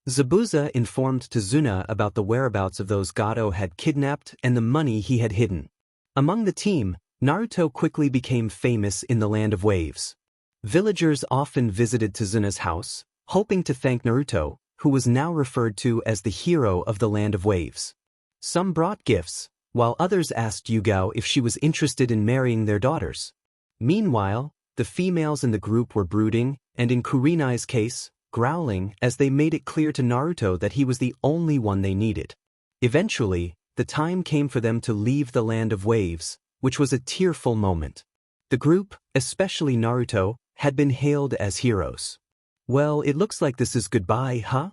Zabuza informed Tazuna about the whereabouts of those Gato had kidnapped and the money he had hidden. Among the team, Naruto quickly became famous in the Land of Waves. Villagers often visited Tazuna's house, hoping to thank Naruto, who was now referred to as the hero of the Land of Waves. Some brought gifts, while others asked Yugao if she was interested in marrying their daughters. Meanwhile, the females in the group were brooding, and in Kurenai's case, growling as they made it clear to Naruto that he was the only one they needed. Eventually, the time came for them to leave the Land of Waves, which was a tearful moment. The group, especially Naruto, had been hailed as heroes. "Well, it looks like this is goodbye, huh?"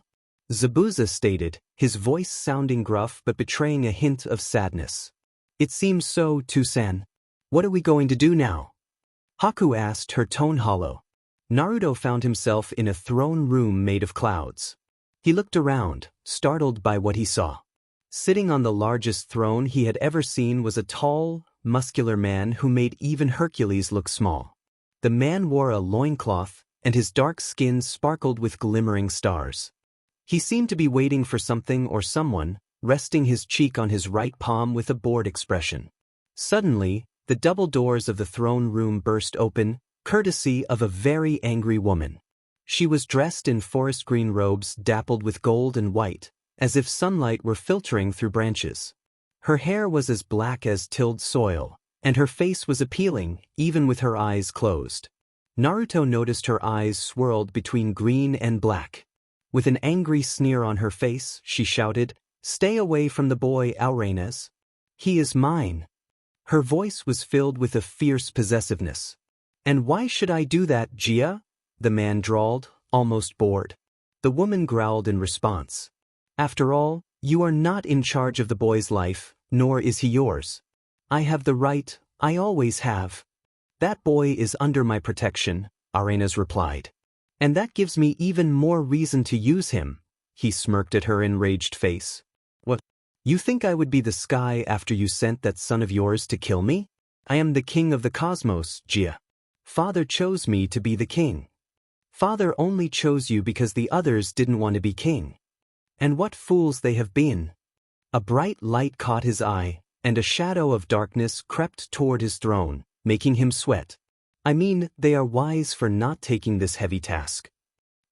Zabuza stated, his voice sounding gruff but betraying a hint of sadness. "It seems so, Tusan. What are we going to do now?" Haku asked, her tone hollow. Naruto found himself in a throne room made of clouds. He looked around, startled by what he saw. Sitting on the largest throne he had ever seen was a tall, muscular man who made even Hercules look small. The man wore a loincloth, and his dark skin sparkled with glimmering stars. He seemed to be waiting for something or someone, resting his cheek on his right palm with a bored expression. Suddenly, the double doors of the throne room burst open, courtesy of a very angry woman. She was dressed in forest green robes dappled with gold and white, as if sunlight were filtering through branches. Her hair was as black as tilled soil, and her face was appealing, even with her eyes closed. Naruto noticed her eyes swirled between green and black. With an angry sneer on her face, she shouted, "Stay away from the boy, Arenas. He is mine." Her voice was filled with a fierce possessiveness. "And why should I do that, Gia?" the man drawled, almost bored. The woman growled in response. "After all, you are not in charge of the boy's life, nor is he yours. I have the right, I always have. That boy is under my protection," Arenas replied. "And that gives me even more reason to use him," he smirked at her enraged face. "What? You think I would be the sky after you sent that son of yours to kill me? I am the king of the cosmos, Gia. Father chose me to be the king. Father only chose you because the others didn't want to be king. And what fools they have been." A bright light caught his eye, and a shadow of darkness crept toward his throne, making him sweat. "I mean, they are wise for not taking this heavy task."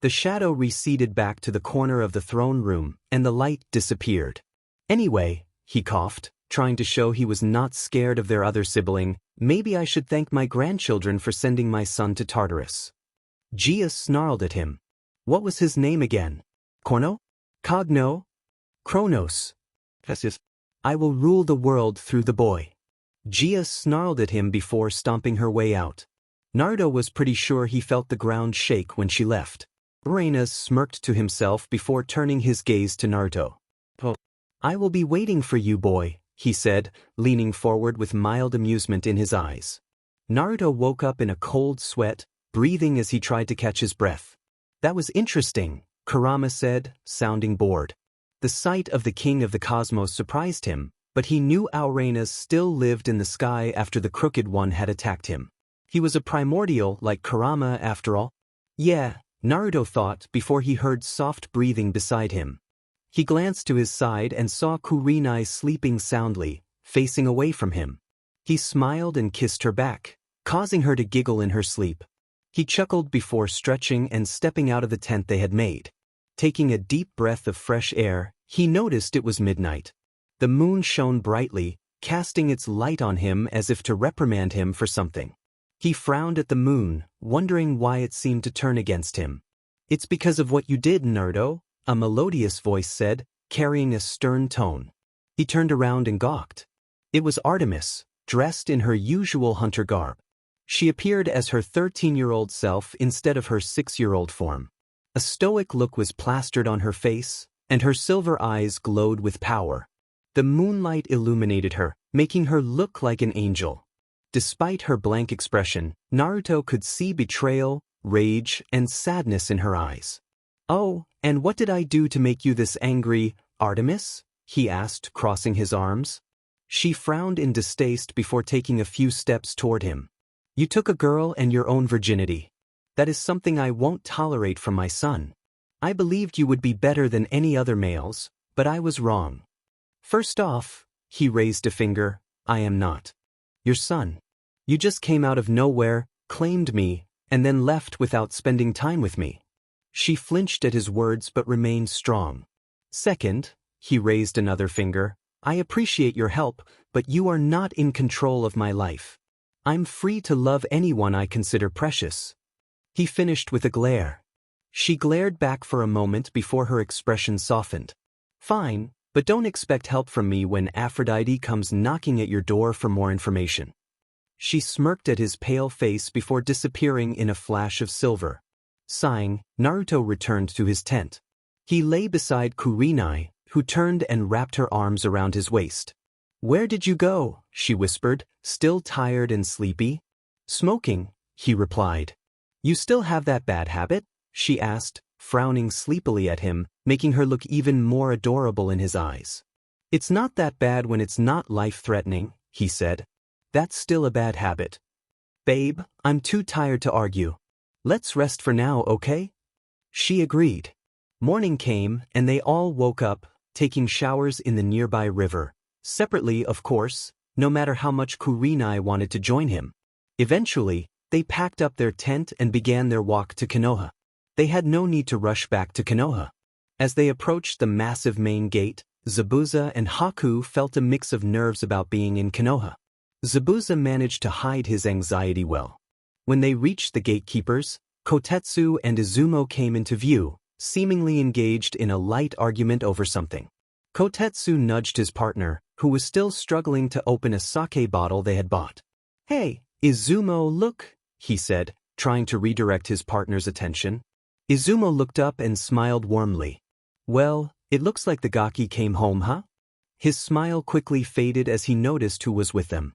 The shadow receded back to the corner of the throne room, and the light disappeared. "Anyway," he coughed, trying to show he was not scared of their other sibling, "maybe I should thank my grandchildren for sending my son to Tartarus." Gia snarled at him. What was his name again? Korno? Cogno? Kronos? I will rule the world through the boy. Gia snarled at him before stomping her way out. Naruto was pretty sure he felt the ground shake when she left. Arenas smirked to himself before turning his gaze to Naruto. "I will be waiting for you, boy," he said, leaning forward with mild amusement in his eyes. Naruto woke up in a cold sweat, breathing as he tried to catch his breath. "That was interesting," Kurama said, sounding bored. The sight of the king of the cosmos surprised him, But he knew Aorenas still lived in the sky after the Crooked One had attacked him. He was a primordial like Kurama after all. Yeah, Naruto thought before he heard soft breathing beside him. He glanced to his side and saw Kurenai sleeping soundly, facing away from him. He smiled and kissed her back, causing her to giggle in her sleep. He chuckled before stretching and stepping out of the tent they had made. Taking a deep breath of fresh air, he noticed it was midnight. The moon shone brightly, casting its light on him as if to reprimand him for something. He frowned at the moon, wondering why it seemed to turn against him. "It's because of what you did, Naruto," a melodious voice said, carrying a stern tone. He turned around and gawked. It was Artemis, dressed in her usual hunter garb. She appeared as her 13-year-old self instead of her 6-year-old form. A stoic look was plastered on her face, and her silver eyes glowed with power. The moonlight illuminated her, making her look like an angel. Despite her blank expression, Naruto could see betrayal, rage, and sadness in her eyes. "Oh, and what did I do to make you this angry, Artemis?" he asked, crossing his arms. She frowned in distaste before taking a few steps toward him. "You took a girl and your own virginity. That is something I won't tolerate from my son. I believed you would be better than any other males, but I was wrong. First off," he raised a finger, "I am not your son. You just came out of nowhere, claimed me, and then left without spending time with me." She flinched at his words but remained strong. "Second," he raised another finger, "I appreciate your help, but you are not in control of my life. I'm free to love anyone I consider precious." He finished with a glare. She glared back for a moment before her expression softened. "Fine, but don't expect help from me when Aphrodite comes knocking at your door for more information." She smirked at his pale face before disappearing in a flash of silver. Sighing, Naruto returned to his tent. He lay beside Kurenai, who turned and wrapped her arms around his waist. "Where did you go?" she whispered, still tired and sleepy. "Smoking," he replied. "You still have that bad habit?" she asked, frowning sleepily at him, making her look even more adorable in his eyes. "It's not that bad when it's not life-threatening," he said. "That's still a bad habit. Babe, I'm too tired to argue. Let's rest for now, okay?" She agreed. Morning came, and they all woke up, taking showers in the nearby river. Separately, of course, no matter how much Kurenai wanted to join him. Eventually, they packed up their tent and began their walk to Konoha. They had no need to rush back to Konoha. As they approached the massive main gate, Zabuza and Haku felt a mix of nerves about being in Konoha. Zabuza managed to hide his anxiety well. When they reached the gatekeepers, Kotetsu and Izumo came into view, seemingly engaged in a light argument over something. Kotetsu nudged his partner, who was still struggling to open a sake bottle they had bought. "Hey, Izumo, look," he said, trying to redirect his partner's attention. Izumo looked up and smiled warmly. "Well, it looks like the Gaki came home, huh?" His smile quickly faded as he noticed who was with them.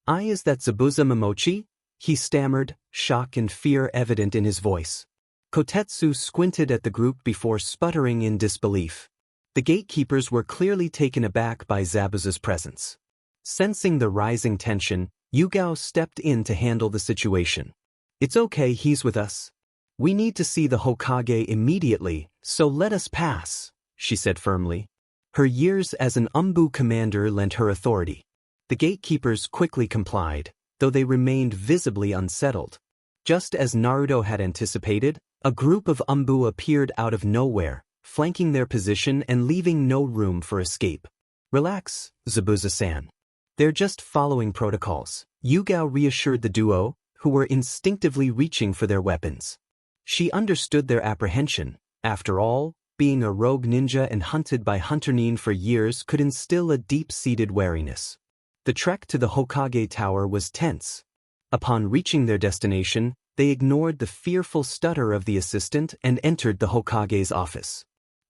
Is that Zabuza Momochi?" he stammered, shock and fear evident in his voice. Kotetsu squinted at the group before sputtering in disbelief. The gatekeepers were clearly taken aback by Zabuza's presence. Sensing the rising tension, Yugao stepped in to handle the situation. "It's okay, he's with us. We need to see the Hokage immediately, so let us pass," she said firmly. Her years as an Umbu commander lent her authority. The gatekeepers quickly complied, though they remained visibly unsettled. Just as Naruto had anticipated, a group of Umbu appeared out of nowhere, flanking their position and leaving no room for escape. "Relax, Zabuza-san. They're just following protocols," Yugao reassured the duo, who were instinctively reaching for their weapons. She understood their apprehension. After all, being a rogue ninja and hunted by Hunter Nin for years could instill a deep-seated wariness. The trek to the Hokage Tower was tense. Upon reaching their destination, they ignored the fearful stutter of the assistant and entered the Hokage's office.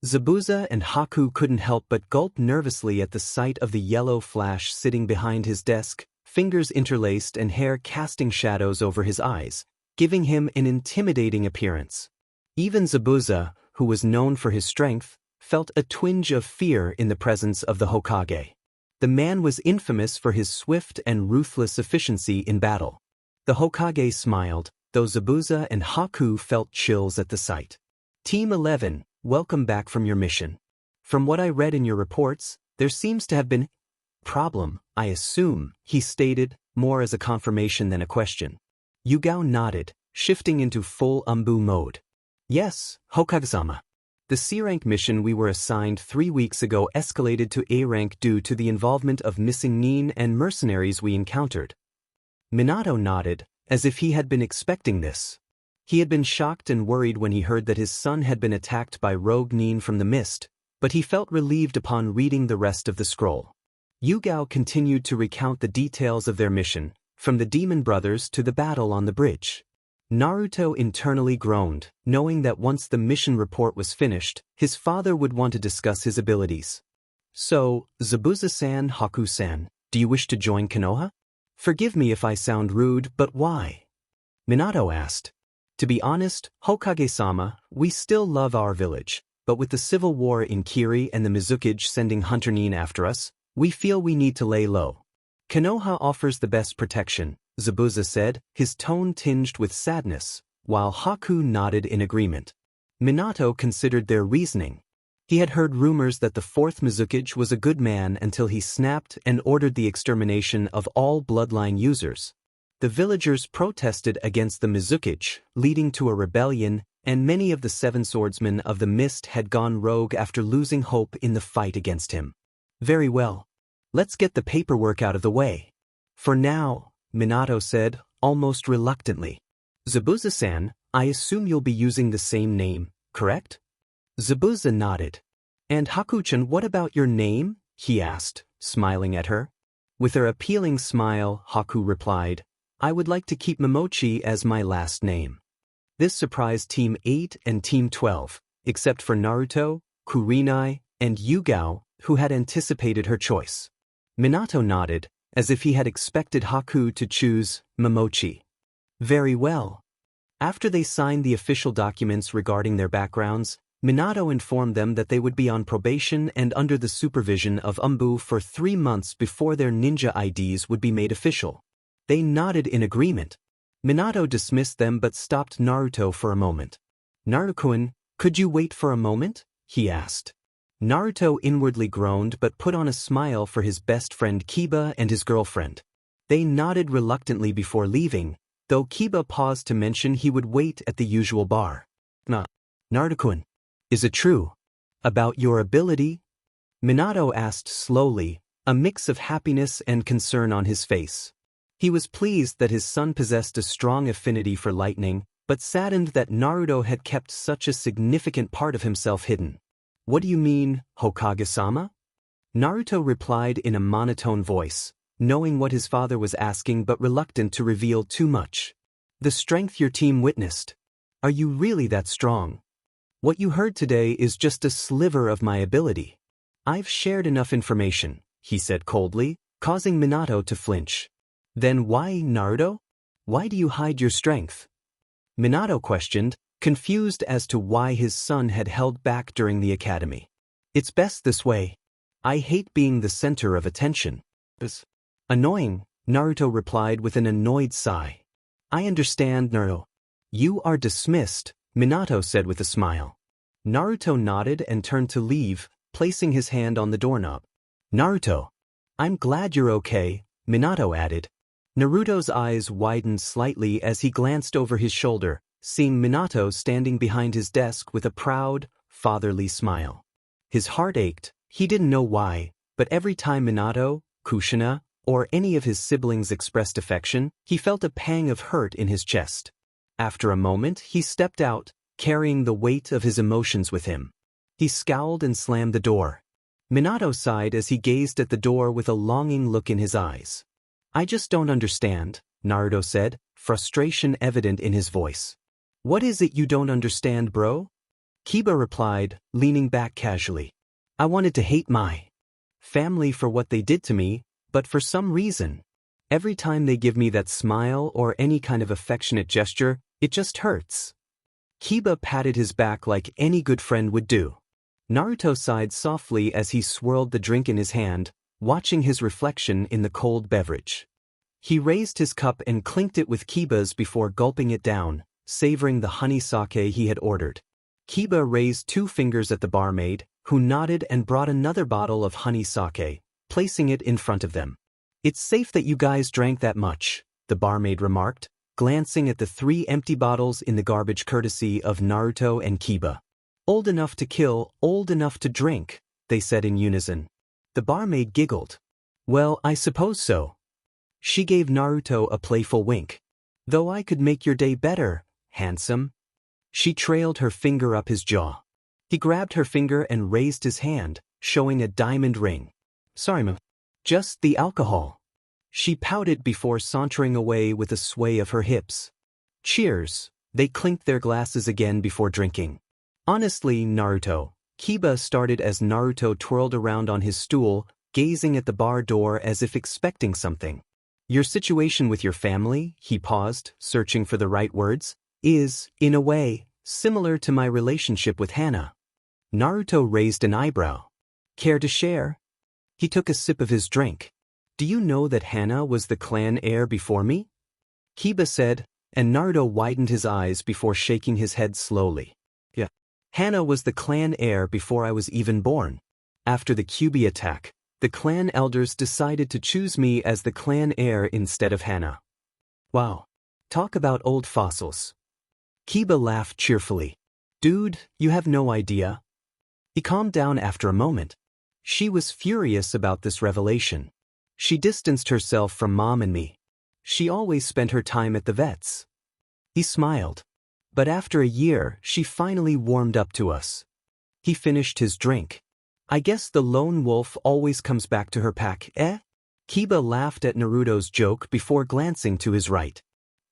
Zabuza and Haku couldn't help but gulp nervously at the sight of the yellow flash sitting behind his desk, fingers interlaced and hair casting shadows over his eyes, giving him an intimidating appearance. Even Zabuza, who was known for his strength, felt a twinge of fear in the presence of the Hokage. The man was infamous for his swift and ruthless efficiency in battle. The Hokage smiled, though Zabuza and Haku felt chills at the sight. Team 11, welcome back from your mission. From what I read in your reports, there seems to have been a problem, I assume, he stated, more as a confirmation than a question. Yugao nodded, shifting into full Umbu mode. Yes, Hokage-sama. The C-rank mission we were assigned 3 weeks ago escalated to A rank due to the involvement of missing Nin and mercenaries we encountered. Minato nodded, as if he had been expecting this. He had been shocked and worried when he heard that his son had been attacked by rogue Nin from the mist, but he felt relieved upon reading the rest of the scroll. Yugao continued to recount the details of their mission, from the demon brothers to the battle on the bridge. Naruto internally groaned, knowing that once the mission report was finished, his father would want to discuss his abilities. So, Zabuza-san, Haku-san, do you wish to join Konoha? Forgive me if I sound rude, but why? Minato asked. To be honest, Hokage-sama, we still love our village, but with the civil war in Kiri and the Mizukage sending Hunter Nin after us, we feel we need to lay low. Konoha offers the best protection, Zabuza said, his tone tinged with sadness, while Haku nodded in agreement. Minato considered their reasoning. He had heard rumors that the 4th Mizukage was a good man until he snapped and ordered the extermination of all bloodline users. The villagers protested against the Mizukage, leading to a rebellion, and many of the 7 swordsmen of the mist had gone rogue after losing hope in the fight against him. Very well. Let's get the paperwork out of the way. For now, Minato said, almost reluctantly. Zabuza-san, I assume you'll be using the same name, correct? Zabuza nodded. And Haku-chan, what about your name? He asked, smiling at her. With her appealing smile, Haku replied, I would like to keep Momochi as my last name. This surprised Team 8 and Team 12, except for Naruto, Kurenai, and Yugao, who had anticipated her choice. Minato nodded, as if he had expected Haku to choose Momochi. Very well. After they signed the official documents regarding their backgrounds, Minato informed them that they would be on probation and under the supervision of Umbu for 3 months before their ninja IDs would be made official. They nodded in agreement. Minato dismissed them but stopped Naruto for a moment. Naruto-kun, could you wait for a moment? He asked. Naruto inwardly groaned but put on a smile for his best friend Kiba and his girlfriend. They nodded reluctantly before leaving, though Kiba paused to mention he would wait at the usual bar. Naruto-kun, is it true? About your ability? Minato asked slowly, a mix of happiness and concern on his face. He was pleased that his son possessed a strong affinity for lightning, but saddened that Naruto had kept such a significant part of himself hidden. What do you mean, Hokage-sama? Naruto replied in a monotone voice, knowing what his father was asking but reluctant to reveal too much. The strength your team witnessed. Are you really that strong? What you heard today is just a sliver of my ability. I've shared enough information, he said coldly, causing Minato to flinch. Then why, Naruto? Why do you hide your strength? Minato questioned, confused as to why his son had held back during the academy. It's best this way. I hate being the center of attention. Annoying, Naruto replied with an annoyed sigh. I understand, Naruto. You are dismissed, Minato said with a smile. Naruto nodded and turned to leave, placing his hand on the doorknob. Naruto. I'm glad you're okay, Minato added. Naruto's eyes widened slightly as he glanced over his shoulder, seeing Minato standing behind his desk with a proud, fatherly smile. His heart ached, he didn't know why, but every time Minato, Kushina, or any of his siblings expressed affection, he felt a pang of hurt in his chest. After a moment, he stepped out, carrying the weight of his emotions with him. He scowled and slammed the door. Minato sighed as he gazed at the door with a longing look in his eyes. I just don't understand, Naruto said, frustration evident in his voice. What is it you don't understand, bro? Kiba replied, leaning back casually. I wanted to hate my family for what they did to me, but for some reason, every time they give me that smile or any kind of affectionate gesture, it just hurts. Kiba patted his back like any good friend would do. Naruto sighed softly as he swirled the drink in his hand, watching his reflection in the cold beverage. He raised his cup and clinked it with Kiba's before gulping it down, savoring the honey sake he had ordered. Kiba raised 2 fingers at the barmaid, who nodded and brought another bottle of honey sake, placing it in front of them. "It's safe that you guys drank that much," the barmaid remarked, glancing at the 3 empty bottles in the garbage courtesy of Naruto and Kiba. "Old enough to kill, old enough to drink," they said in unison. The barmaid giggled. "Well, I suppose so." She gave Naruto a playful wink. "Though I could make your day better, handsome." She trailed her finger up his jaw. He grabbed her finger and raised his hand, showing a diamond ring. "Sorry, ma. Just the alcohol." She pouted before sauntering away with a sway of her hips. "Cheers." They clinked their glasses again before drinking. "Honestly, Naruto," Kiba started as Naruto twirled around on his stool, gazing at the bar door as if expecting something. "Your situation with your family," he paused, searching for the right words, "is, in a way, similar to my relationship with Hana." Naruto raised an eyebrow. "Care to share?" He took a sip of his drink. "Do you know that Hana was the clan heir before me?" Kiba said, and Naruto widened his eyes before shaking his head slowly. "Yeah. Hana was the clan heir before I was even born. After the Kyuubi attack, the clan elders decided to choose me as the clan heir instead of Hana." "Wow. Talk about old fossils." Kiba laughed cheerfully. "Dude, you have no idea." He calmed down after a moment. She was furious about this revelation. She distanced herself from Mom and me. She always spent her time at the vets. He smiled. "But after a year, she finally warmed up to us." He finished his drink. "I guess the lone wolf always comes back to her pack, eh?" Kiba laughed at Naruto's joke before glancing to his right.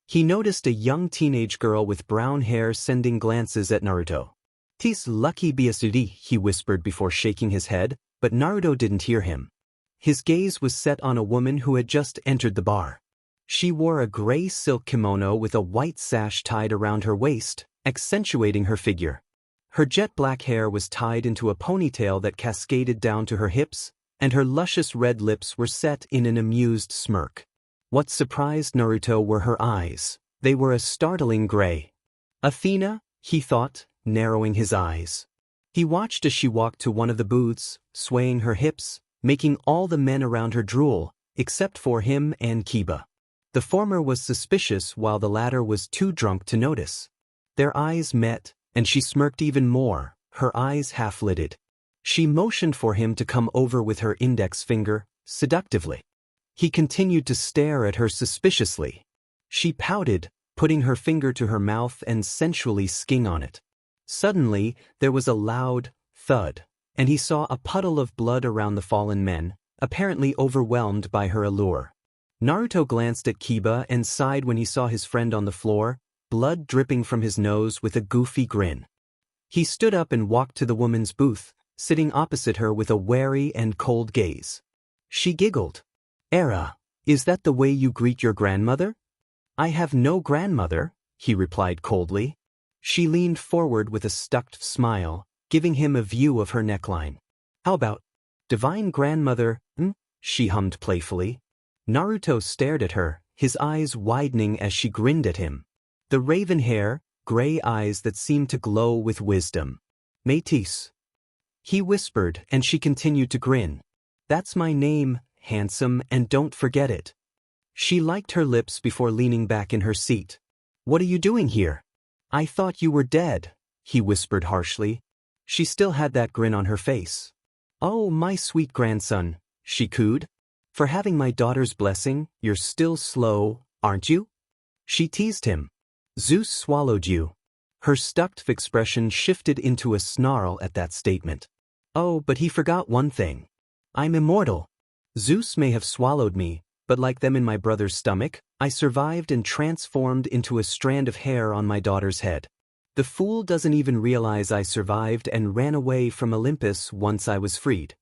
He noticed a young teenage girl with brown hair sending glances at Naruto. "Tis lucky Biasudi," he whispered before shaking his head, but Naruto didn't hear him. His gaze was set on a woman who had just entered the bar. She wore a gray silk kimono with a white sash tied around her waist, accentuating her figure. Her jet black hair was tied into a ponytail that cascaded down to her hips, and her luscious red lips were set in an amused smirk. What surprised Naruto were her eyes. They were a startling gray. "Athena?" he thought, narrowing his eyes. He watched as she walked to one of the booths, swaying her hips, making all the men around her drool, except for him and Kiba. The former was suspicious while the latter was too drunk to notice. Their eyes met, and she smirked even more, her eyes half-lidded. She motioned for him to come over with her index finger, seductively. He continued to stare at her suspiciously. She pouted, putting her finger to her mouth and sensually sking on it. Suddenly, there was a loud thud, and he saw a puddle of blood around the fallen men, apparently overwhelmed by her allure. Naruto glanced at Kiba and sighed when he saw his friend on the floor, blood dripping from his nose with a goofy grin. He stood up and walked to the woman's booth, sitting opposite her with a wary and cold gaze. She giggled. "Era, is that the way you greet your grandmother?" "I have no grandmother," he replied coldly. She leaned forward with a stuck smile, giving him a view of her neckline. "How about divine grandmother, she hummed playfully. Naruto stared at her, his eyes widening as she grinned at him. The raven hair, gray eyes that seemed to glow with wisdom. "Métis," he whispered, and she continued to grin. "That's my name, handsome, and don't forget it." She liked her lips before leaning back in her seat. "What are you doing here?" "I thought you were dead," he whispered harshly. She still had that grin on her face. "Oh, my sweet grandson," she cooed. "For having my daughter's blessing, you're still slow, aren't you?" She teased him. "Zeus swallowed you." Her stuck expression shifted into a snarl at that statement. "Oh, but he forgot one thing. I'm immortal. Zeus may have swallowed me, but like them in my brother's stomach, I survived and transformed into a strand of hair on my daughter's head. The fool doesn't even realize I survived and ran away from Olympus once I was freed."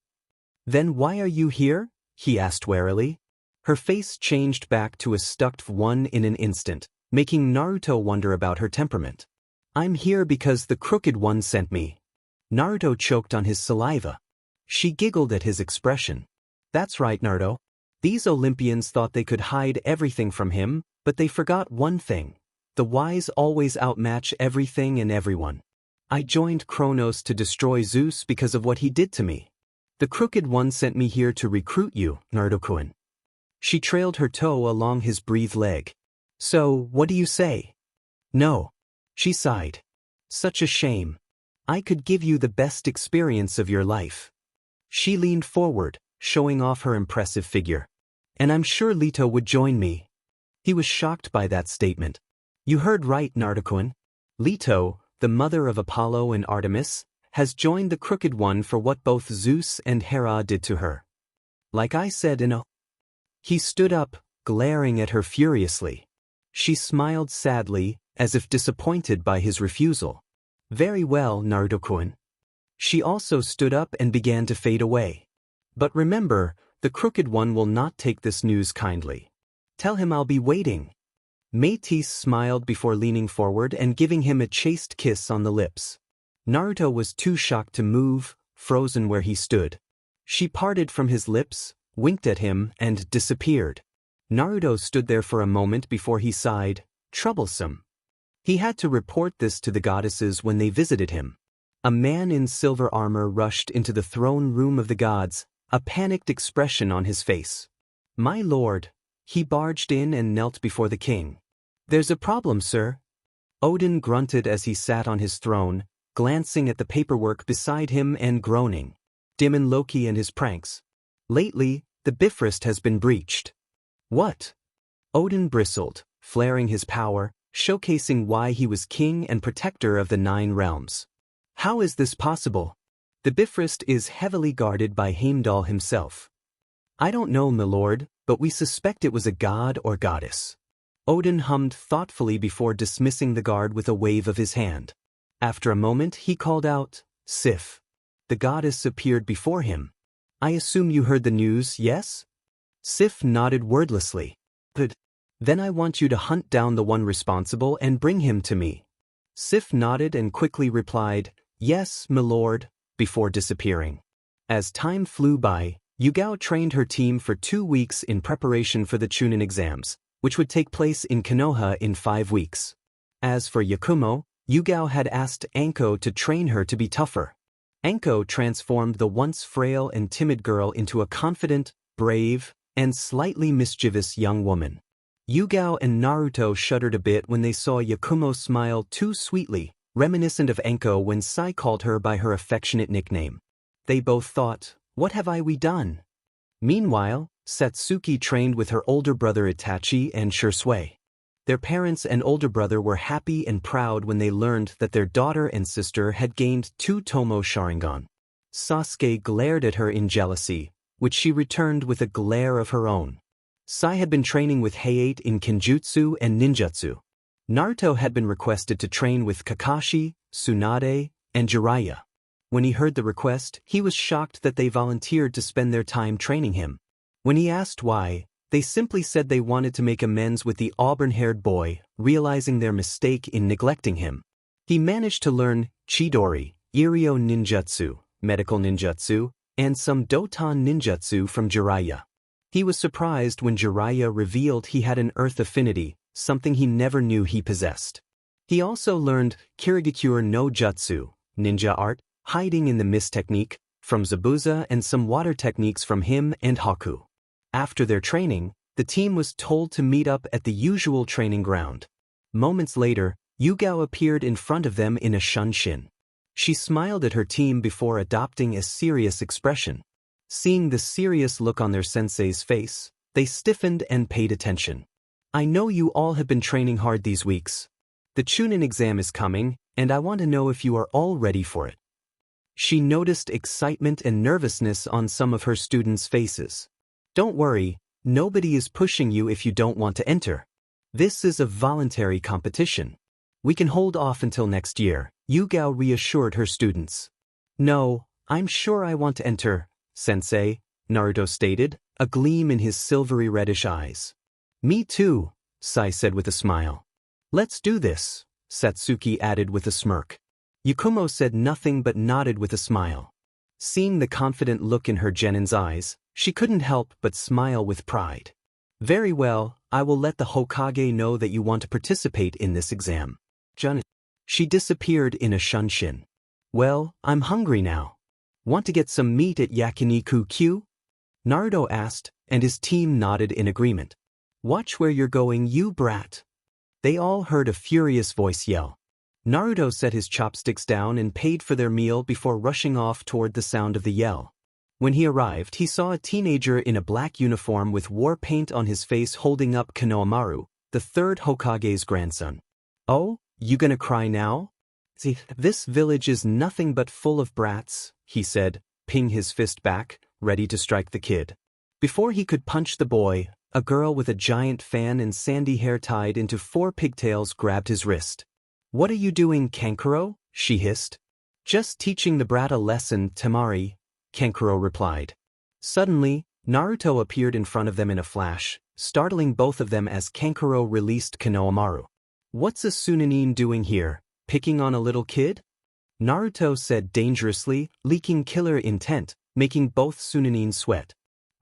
"Then why are you here?" he asked warily. Her face changed back to a stuck one in an instant, making Naruto wonder about her temperament. "I'm here because the Crooked One sent me." Naruto choked on his saliva. She giggled at his expression. That's right, Naruto. These Olympians thought they could hide everything from him, but they forgot one thing. The wise always outmatch everything and everyone. I joined Kronos to destroy Zeus because of what he did to me. The Crooked One sent me here to recruit you, Naruto-kun. She trailed her toe along his breathed leg. So, what do you say? No. She sighed. Such a shame. I could give you the best experience of your life. She leaned forward, showing off her impressive figure. And I'm sure Leto would join me. He was shocked by that statement. You heard right, Naruto-kun. Leto, the mother of Apollo and Artemis, has joined the Crooked One for what both Zeus and Hera did to her. Like I said in a... He stood up, glaring at her furiously. She smiled sadly, as if disappointed by his refusal. Very well, Naruto-kun. She also stood up and began to fade away. But remember, the Crooked One will not take this news kindly. Tell him I'll be waiting. Métis smiled before leaning forward and giving him a chaste kiss on the lips. Naruto was too shocked to move, frozen where he stood. She parted from his lips, winked at him, and disappeared. Naruto stood there for a moment before he sighed, troublesome. He had to report this to the goddesses when they visited him. A man in silver armor rushed into the throne room of the gods, a panicked expression on his face. My lord. He barged in and knelt before the king. There's a problem, sir. Odin grunted as he sat on his throne, glancing at the paperwork beside him and groaning. Demon Loki and his pranks. Lately, the Bifrost has been breached. What? Odin bristled, flaring his power, showcasing why he was king and protector of the 9 realms. How is this possible? The Bifrost is heavily guarded by Heimdall himself. I don't know, my lord, but we suspect it was a god or goddess. Odin hummed thoughtfully before dismissing the guard with a wave of his hand. After a moment he called out, Sif. The goddess appeared before him. I assume you heard the news, yes? Sif nodded wordlessly. Good. Then I want you to hunt down the one responsible and bring him to me. Sif nodded and quickly replied, Yes, my lord, before disappearing. As time flew by, Yugao trained her team for 2 weeks in preparation for the Chunin exams, which would take place in Konoha in 5 weeks. As for Yakumo, Yugao had asked Anko to train her to be tougher. Anko transformed the once frail and timid girl into a confident, brave, and slightly mischievous young woman. Yugao and Naruto shuddered a bit when they saw Yakumo smile too sweetly, reminiscent of Anko when Sai called her by her affectionate nickname. They both thought, what have we done? Meanwhile, Satsuki trained with her older brother Itachi and Shursui. Their parents and older brother were happy and proud when they learned that their daughter and sister had gained 2 Tomo Sharingan. Sasuke glared at her in jealousy, which she returned with a glare of her own. Sai had been training with Hayate in Kenjutsu and Ninjutsu. Naruto had been requested to train with Kakashi, Tsunade, and Jiraiya. When he heard the request, he was shocked that they volunteered to spend their time training him. When he asked why, they simply said they wanted to make amends with the auburn-haired boy, realizing their mistake in neglecting him. He managed to learn Chidori, Iryo Ninjutsu, medical ninjutsu, and some Doton ninjutsu from Jiraiya. He was surprised when Jiraiya revealed he had an earth affinity, something he never knew he possessed. He also learned Kirigakure no Jutsu, ninja art, hiding in the mist technique, from Zabuza and some water techniques from him and Haku. After their training, the team was told to meet up at the usual training ground. Moments later, Yugao appeared in front of them in a shunshin. She smiled at her team before adopting a serious expression. Seeing the serious look on their sensei's face, they stiffened and paid attention. I know you all have been training hard these weeks. The Chunin exam is coming, and I want to know if you are all ready for it. She noticed excitement and nervousness on some of her students' faces. Don't worry, nobody is pushing you if you don't want to enter. This is a voluntary competition. We can hold off until next year, Yugao reassured her students. No, I'm sure I want to enter, Sensei, Naruto stated, a gleam in his silvery reddish eyes. Me too, Sai said with a smile. Let's do this, Satsuki added with a smirk. Yakumo said nothing but nodded with a smile. Seeing the confident look in her Genin's eyes, She couldn't help but smile with pride. Very well, I will let the Hokage know that you want to participate in this exam. Chunin. She disappeared in a shunshin. Well, I'm hungry now. Want to get some meat at Yakiniku Q? Naruto asked, and his team nodded in agreement. Watch where you're going, you brat. They all heard a furious voice yell. Naruto set his chopsticks down and paid for their meal before rushing off toward the sound of the yell. When he arrived, he saw a teenager in a black uniform with war paint on his face holding up Konohamaru, the third Hokage's grandson. Oh, you gonna cry now? See, this village is nothing but full of brats, he said, ping his fist back, ready to strike the kid. Before he could punch the boy, a girl with a giant fan and sandy hair tied into 4 pigtails grabbed his wrist. What are you doing, Kankuro? She hissed. Just teaching the brat a lesson, Temari, Kankuro replied. Suddenly, Naruto appeared in front of them in a flash, startling both of them as Kankuro released Konohamaru. What's a Chunin doing here, picking on a little kid? Naruto said dangerously, leaking killer intent, making both Chunin sweat.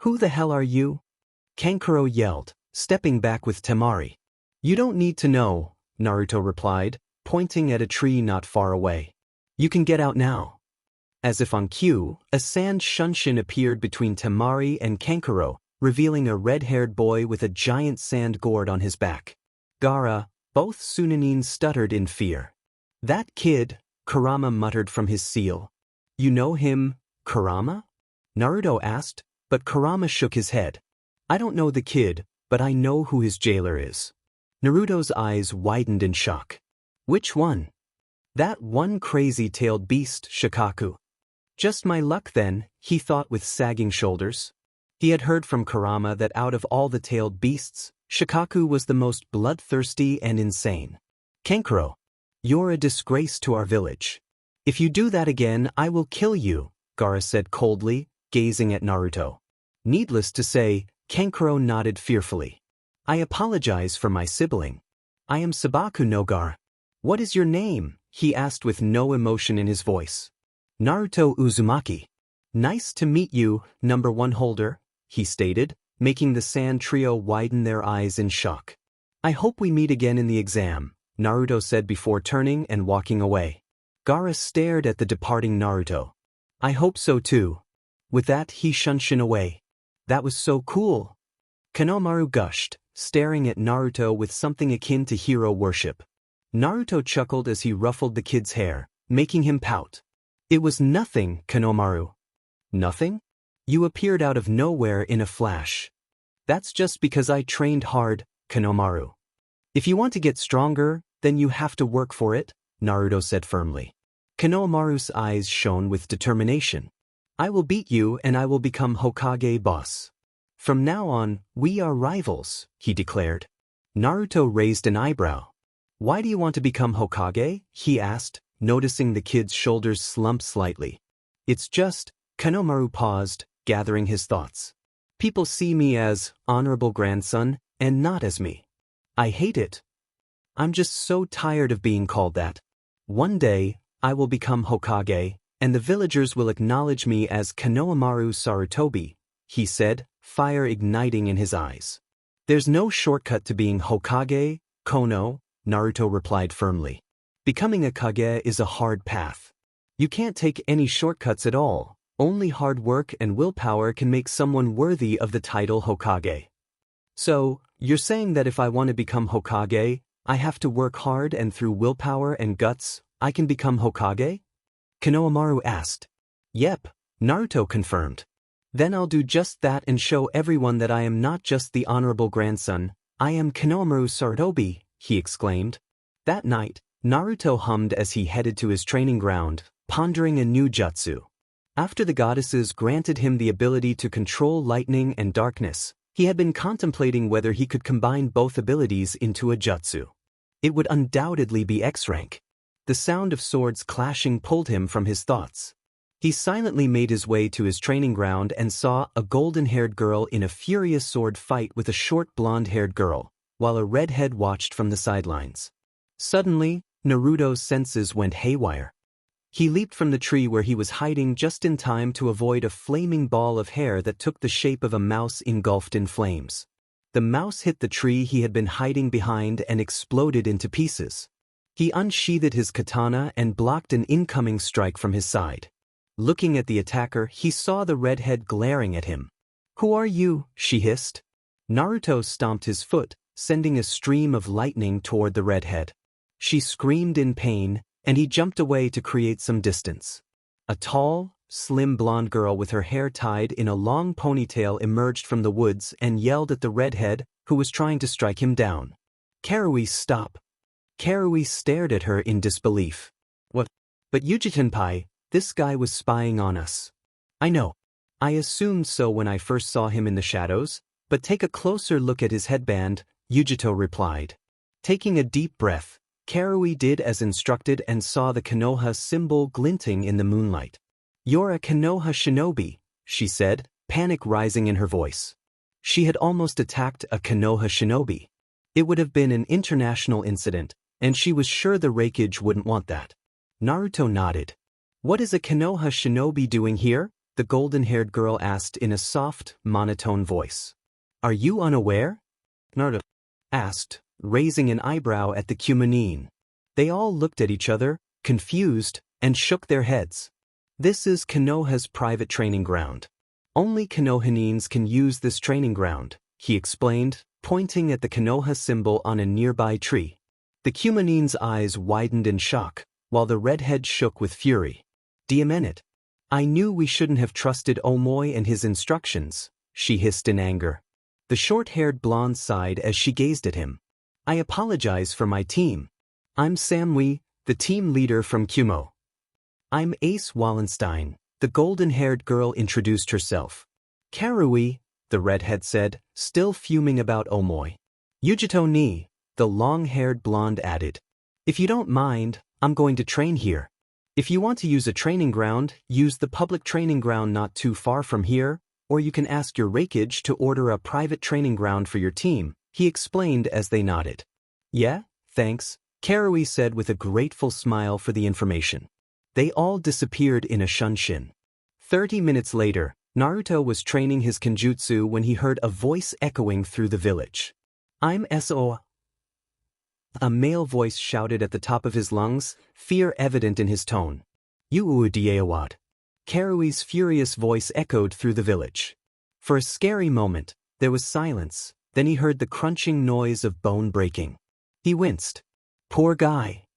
Who the hell are you? Kankuro yelled, stepping back with Temari. You don't need to know, Naruto replied, pointing at a tree not far away. You can get out now. As if on cue, a sand shunshin appeared between Temari and Kankuro, revealing a red-haired boy with a giant sand gourd on his back. Gaara, both Chunin stuttered in fear. That kid, Kurama muttered from his seal. You know him, Kurama? Naruto asked, but Kurama shook his head. I don't know the kid, but I know who his jailer is. Naruto's eyes widened in shock. Which one? That one crazy-tailed beast, Shikaku. Just my luck then, he thought with sagging shoulders. He had heard from Kurama that out of all the tailed beasts, Shikaku was the most bloodthirsty and insane. Kankuro, you're a disgrace to our village. If you do that again, I will kill you, Gaara said coldly, gazing at Naruto. Needless to say, Kankuro nodded fearfully. I apologize for my sibling. I am Sabaku no Gaara. What is your name? He asked with no emotion in his voice. Naruto Uzumaki. Nice to meet you, number 1 holder, he stated, making the sand trio widen their eyes in shock. I hope we meet again in the exam, Naruto said before turning and walking away. Gaara stared at the departing Naruto. I hope so too. With that he shunshin away. That was so cool. Konohamaru gushed, staring at Naruto with something akin to hero worship. Naruto chuckled as he ruffled the kid's hair, making him pout. It was nothing, Konohamaru. Nothing? You appeared out of nowhere in a flash. That's just because I trained hard, Konohamaru. If you want to get stronger, then you have to work for it, Naruto said firmly. Konohamaru's eyes shone with determination. I will beat you and I will become Hokage boss. From now on, we are rivals, he declared. Naruto raised an eyebrow. Why do you want to become Hokage? He asked, noticing the kid's shoulders slump slightly. It's just, Konohamaru paused, gathering his thoughts. People see me as honorable grandson, and not as me. I hate it. I'm just so tired of being called that. One day, I will become Hokage, and the villagers will acknowledge me as Konohamaru Sarutobi, he said, fire igniting in his eyes. There's no shortcut to being Hokage, Kono, Naruto replied firmly. Becoming a Kage is a hard path. You can't take any shortcuts at all. Only hard work and willpower can make someone worthy of the title Hokage. So, you're saying that if I want to become Hokage, I have to work hard and through willpower and guts, I can become Hokage? Konohamaru asked. Yep, Naruto confirmed. Then I'll do just that and show everyone that I am not just the honorable grandson, I am Konohamaru Sarutobi, he exclaimed. That night, Naruto hummed as he headed to his training ground, pondering a new jutsu. After the goddesses granted him the ability to control lightning and darkness, he had been contemplating whether he could combine both abilities into a jutsu. It would undoubtedly be X-rank. The sound of swords clashing pulled him from his thoughts. He silently made his way to his training ground and saw a golden-haired girl in a furious sword fight with a short blonde-haired girl, while a redhead watched from the sidelines. Suddenly, Naruto's senses went haywire. He leaped from the tree where he was hiding just in time to avoid a flaming ball of hair that took the shape of a mouse engulfed in flames. The mouse hit the tree he had been hiding behind and exploded into pieces. He unsheathed his katana and blocked an incoming strike from his side. Looking at the attacker, he saw the redhead glaring at him. "Who are you?" she hissed. Naruto stomped his foot, sending a stream of lightning toward the redhead. She screamed in pain, and he jumped away to create some distance. A tall, slim blonde girl with her hair tied in a long ponytail emerged from the woods and yelled at the redhead, who was trying to strike him down. "Karui, stop." Karui stared at her in disbelief. "What? But Yuji-tenpai, this guy was spying on us." "I know. I assumed so when I first saw him in the shadows, but take a closer look at his headband," Yujito replied. Taking a deep breath, Karui did as instructed and saw the Konoha symbol glinting in the moonlight. "You're a Konoha shinobi," she said, panic rising in her voice. She had almost attacked a Konoha shinobi. It would have been an international incident, and she was sure the Raikage wouldn't want that. Naruto nodded. "What is a Konoha shinobi doing here?" the golden-haired girl asked in a soft, monotone voice. "Are you unaware?" Naruto asked, raising an eyebrow at the Chunin. They all looked at each other, confused, and shook their heads. "This is Konoha's private training ground. Only Konohanins can use this training ground," he explained, pointing at the Konoha symbol on a nearby tree. The Chunin's eyes widened in shock, while the redhead shook with fury. "Damn it. I knew we shouldn't have trusted Omoi and his instructions," she hissed in anger. The short-haired blonde sighed as she gazed at him. "I apologize for my team. I'm Samui, the team leader from Kumo." "I'm Ace Wallenstein," the golden-haired girl introduced herself. "Karui," the redhead said, still fuming about Omoi. "Yujito ni," the long-haired blonde added. "If you don't mind, I'm going to train here. If you want to use a training ground, use the public training ground not too far from here, or you can ask your Raikage to order a private training ground for your team," he explained as they nodded. "Yeah, thanks," Karui said with a grateful smile for the information. They all disappeared in a shunshin. 30 minutes later, Naruto was training his kenjutsu when he heard a voice echoing through the village. "I'm So." A male voice shouted at the top of his lungs, fear evident in his tone. "You Udiawad." Karui's furious voice echoed through the village. For a scary moment, there was silence, then he heard the crunching noise of bone breaking. He winced. Poor guy.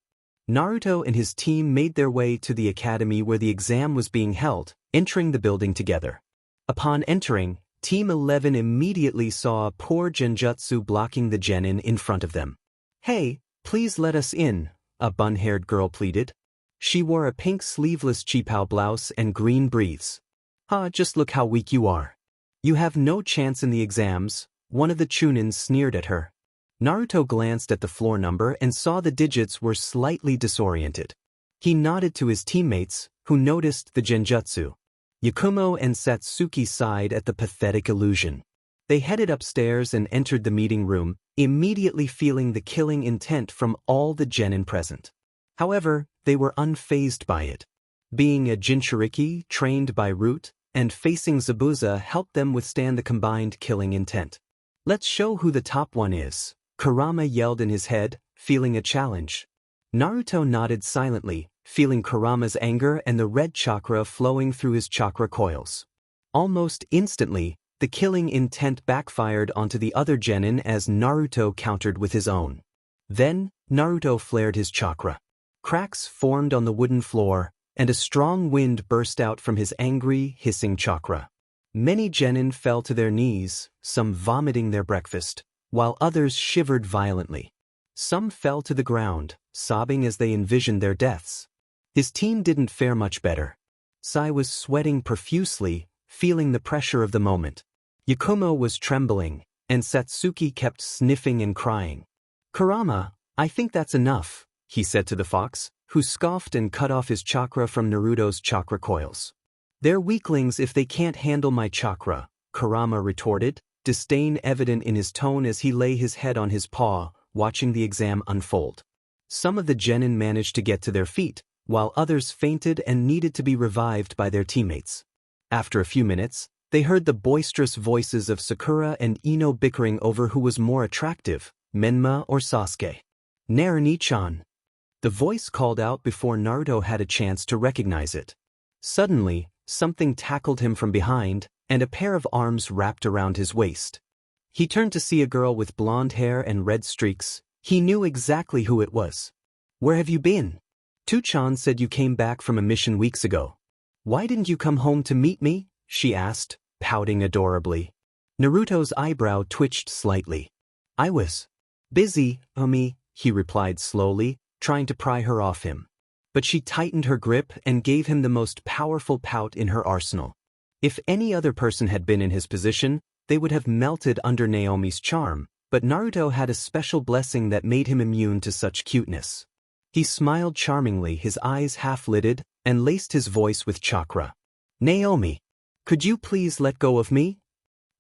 Naruto and his team made their way to the academy where the exam was being held, entering the building together. Upon entering, Team 11 immediately saw a poor genjutsu blocking the genin in front of them. "Hey, please let us in," a bun-haired girl pleaded. She wore a pink sleeveless chipao blouse and green briefs. Just look how weak you are. You have no chance in the exams," one of the Chunins sneered at her. Naruto glanced at the floor number and saw the digits were slightly disoriented. He nodded to his teammates, who noticed the genjutsu. Yakumo and Satsuki sighed at the pathetic illusion. They headed upstairs and entered the meeting room, immediately feeling the killing intent from all the genin present. However, they were unfazed by it. Being a Jinchuriki trained by root and facing Zabuza helped them withstand the combined killing intent. "Let's show who the top one is," Kurama yelled in his head, feeling a challenge. Naruto nodded silently, feeling Kurama's anger and the red chakra flowing through his chakra coils. Almost instantly, the killing intent backfired onto the other genin as Naruto countered with his own. Then, Naruto flared his chakra. Cracks formed on the wooden floor, and a strong wind burst out from his angry, hissing chakra. Many genin fell to their knees, some vomiting their breakfast, while others shivered violently. Some fell to the ground, sobbing as they envisioned their deaths. His team didn't fare much better. Sai was sweating profusely, feeling the pressure of the moment. Yakumo was trembling, and Satsuki kept sniffing and crying. "Kurama, I think that's enough," he said to the fox, who scoffed and cut off his chakra from Naruto's chakra coils. "They're weaklings if they can't handle my chakra," Kurama retorted, disdain evident in his tone as he lay his head on his paw, watching the exam unfold. Some of the genin managed to get to their feet, while others fainted and needed to be revived by their teammates. After a few minutes, they heard the boisterous voices of Sakura and Ino bickering over who was more attractive, Menma or Sasuke. Naruto-chan. The voice called out before Naruto had a chance to recognize it. Suddenly, something tackled him from behind, and a pair of arms wrapped around his waist. He turned to see a girl with blonde hair and red streaks. He knew exactly who it was. "Where have you been? Tu-chan said you came back from a mission weeks ago. Why didn't you come home to meet me?" she asked, pouting adorably. Naruto's eyebrow twitched slightly. "I was busy, he replied slowly, trying to pry her off him. But she tightened her grip and gave him the most powerful pout in her arsenal. If any other person had been in his position, they would have melted under Naomi's charm, but Naruto had a special blessing that made him immune to such cuteness. He smiled charmingly, his eyes half-lidded, and laced his voice with chakra. "Naomi, could you please let go of me?"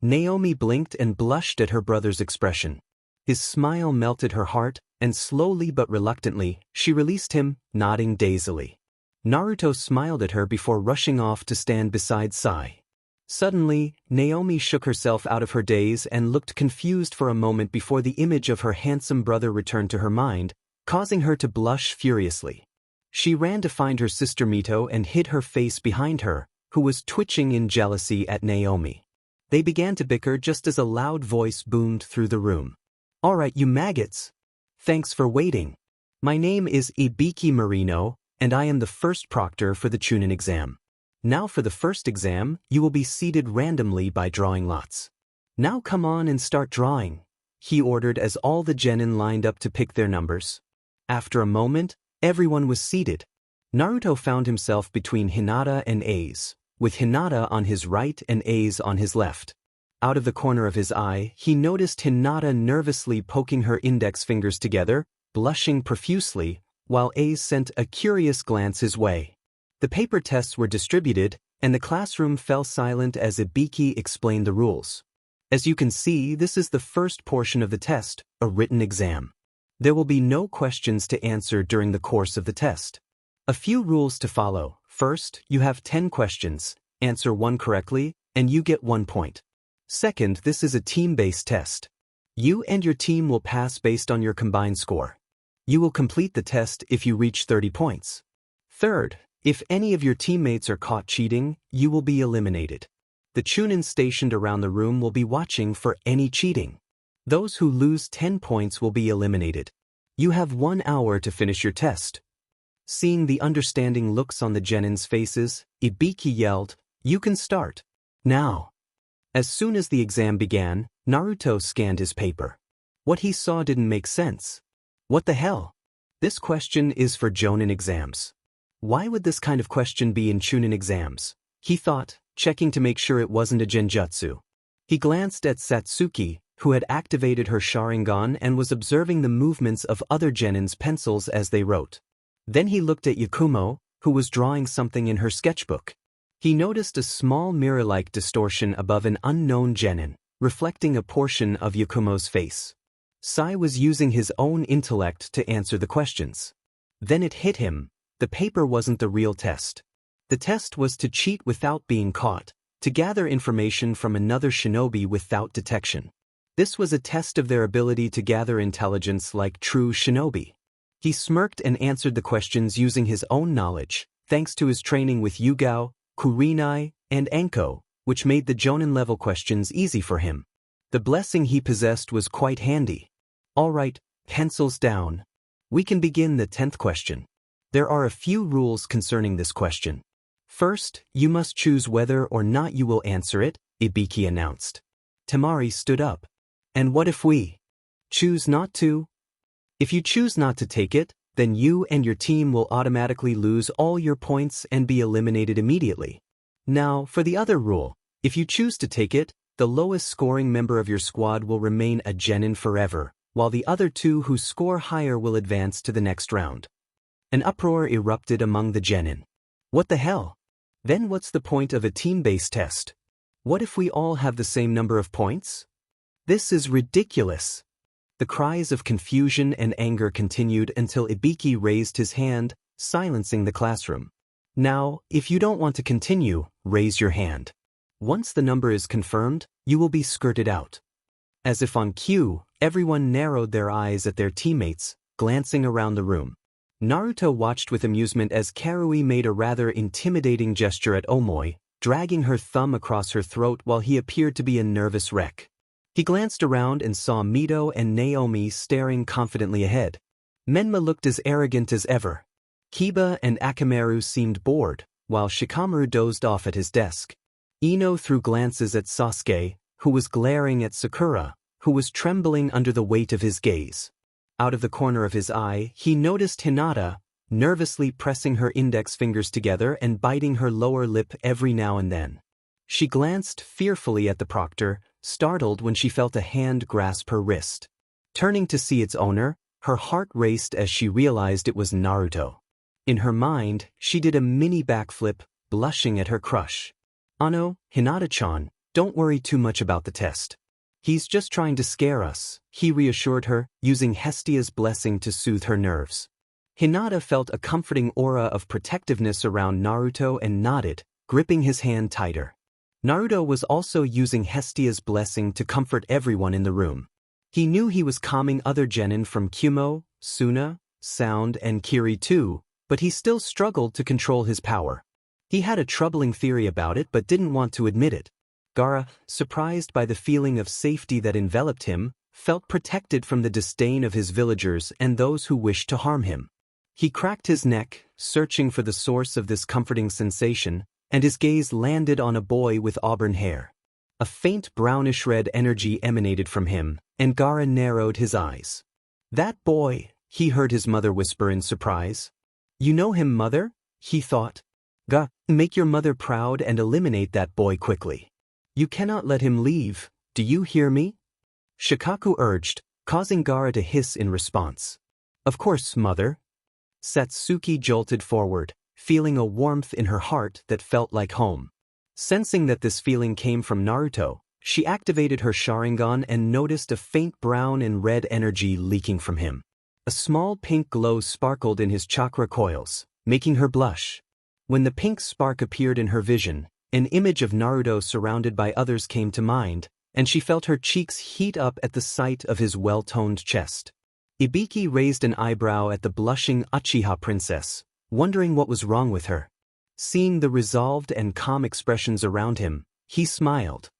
Naomi blinked and blushed at her brother's expression. His smile melted her heart, and slowly but reluctantly, she released him, nodding dazedly. Naruto smiled at her before rushing off to stand beside Sai. Suddenly, Naomi shook herself out of her daze and looked confused for a moment before the image of her handsome brother returned to her mind, causing her to blush furiously. She ran to find her sister Mito and hid her face behind her, who was twitching in jealousy at Naomi. They began to bicker just as a loud voice boomed through the room. "All right, you maggots. Thanks for waiting. My name is Ibiki Marino, and I am the first proctor for the Chunin exam. Now for the first exam, you will be seated randomly by drawing lots. Now come on and start drawing," he ordered as all the genin lined up to pick their numbers. After a moment, everyone was seated. Naruto found himself between Hinata and Ace, with Hinata on his right and Ace on his left. Out of the corner of his eye, he noticed Hinata nervously poking her index fingers together, blushing profusely, while Ace sent a curious glance his way. The paper tests were distributed, and the classroom fell silent as Ibiki explained the rules. As you can see, this is the first portion of the test, a written exam. There will be no questions to answer during the course of the test. A few rules to follow. First, you have 10 questions, answer one correctly, and you get 1 point. Second, this is a team-based test. You and your team will pass based on your combined score. You will complete the test if you reach 30 points. Third, if any of your teammates are caught cheating, you will be eliminated. The Chunin stationed around the room will be watching for any cheating. Those who lose 10 points will be eliminated. You have 1 hour to finish your test. Seeing the understanding looks on the genin's faces, Ibiki yelled, "You can start now." As soon as the exam began, Naruto scanned his paper. What he saw didn't make sense. What the hell? This question is for Jonin exams. Why would this kind of question be in Chunin exams? He thought, checking to make sure it wasn't a genjutsu. He glanced at Satsuki, who had activated her Sharingan and was observing the movements of other genin's pencils as they wrote. Then he looked at Yakumo, who was drawing something in her sketchbook. He noticed a small mirror-like distortion above an unknown genin, reflecting a portion of Yakumo's face. Sai was using his own intellect to answer the questions. Then it hit him. The paper wasn't the real test. The test was to cheat without being caught, to gather information from another shinobi without detection. This was a test of their ability to gather intelligence like true shinobi. He smirked and answered the questions using his own knowledge, thanks to his training with Yugao, Kurenai, and Anko, which made the Jonin-level questions easy for him. The blessing he possessed was quite handy. All right, pencils down. We can begin the 10th question. There are a few rules concerning this question. First, you must choose whether or not you will answer it, Ibiki announced. Temari stood up. And what if we choose not to? If you choose not to take it, then you and your team will automatically lose all your points and be eliminated immediately. Now, for the other rule, if you choose to take it, the lowest scoring member of your squad will remain a genin forever, while the other 2 who score higher will advance to the next round. An uproar erupted among the genin. What the hell? Then what's the point of a team-based test? What if we all have the same number of points? This is ridiculous. The cries of confusion and anger continued until Ibiki raised his hand, silencing the classroom. Now, if you don't want to continue, raise your hand. Once the number is confirmed, you will be skirted out. As if on cue, everyone narrowed their eyes at their teammates, glancing around the room. Naruto watched with amusement as Karui made a rather intimidating gesture at Omoi, dragging her thumb across her throat while he appeared to be a nervous wreck. He glanced around and saw Mito and Naomi staring confidently ahead. Menma looked as arrogant as ever. Kiba and Akamaru seemed bored, while Shikamaru dozed off at his desk. Ino threw glances at Sasuke, who was glaring at Sakura, who was trembling under the weight of his gaze. Out of the corner of his eye, he noticed Hinata, nervously pressing her index fingers together and biting her lower lip every now and then. She glanced fearfully at the proctor, startled when she felt a hand grasp her wrist. Turning to see its owner, her heart raced as she realized it was Naruto. In her mind, she did a mini backflip, blushing at her crush. "Ano, Hinata-chan, don't worry too much about the test. He's just trying to scare us," he reassured her, using Hestia's blessing to soothe her nerves. Hinata felt a comforting aura of protectiveness around Naruto and nodded, gripping his hand tighter. Naruto was also using Hestia's blessing to comfort everyone in the room. He knew he was calming other genin from Kumo, Suna, Sound, and Kiri too, but he still struggled to control his power. He had a troubling theory about it but didn't want to admit it. Gaara, surprised by the feeling of safety that enveloped him, felt protected from the disdain of his villagers and those who wished to harm him. He cracked his neck, searching for the source of this comforting sensation, and his gaze landed on a boy with auburn hair. A faint brownish-red energy emanated from him, and Gaara narrowed his eyes. "That boy," he heard his mother whisper in surprise. "You know him, mother?" he thought. Make your mother proud and eliminate that boy quickly. You cannot let him leave, do you hear me?" Shikaku urged, causing Gaara to hiss in response. "Of course, mother." Satsuki jolted forward, feeling a warmth in her heart that felt like home. Sensing that this feeling came from Naruto, she activated her Sharingan and noticed a faint brown and red energy leaking from him. A small pink glow sparkled in his chakra coils, making her blush. When the pink spark appeared in her vision, an image of Naruto surrounded by others came to mind, and she felt her cheeks heat up at the sight of his well-toned chest. Ibiki raised an eyebrow at the blushing Uchiha princess, wondering what was wrong with her. Seeing the resolved and calm expressions around him, he smiled.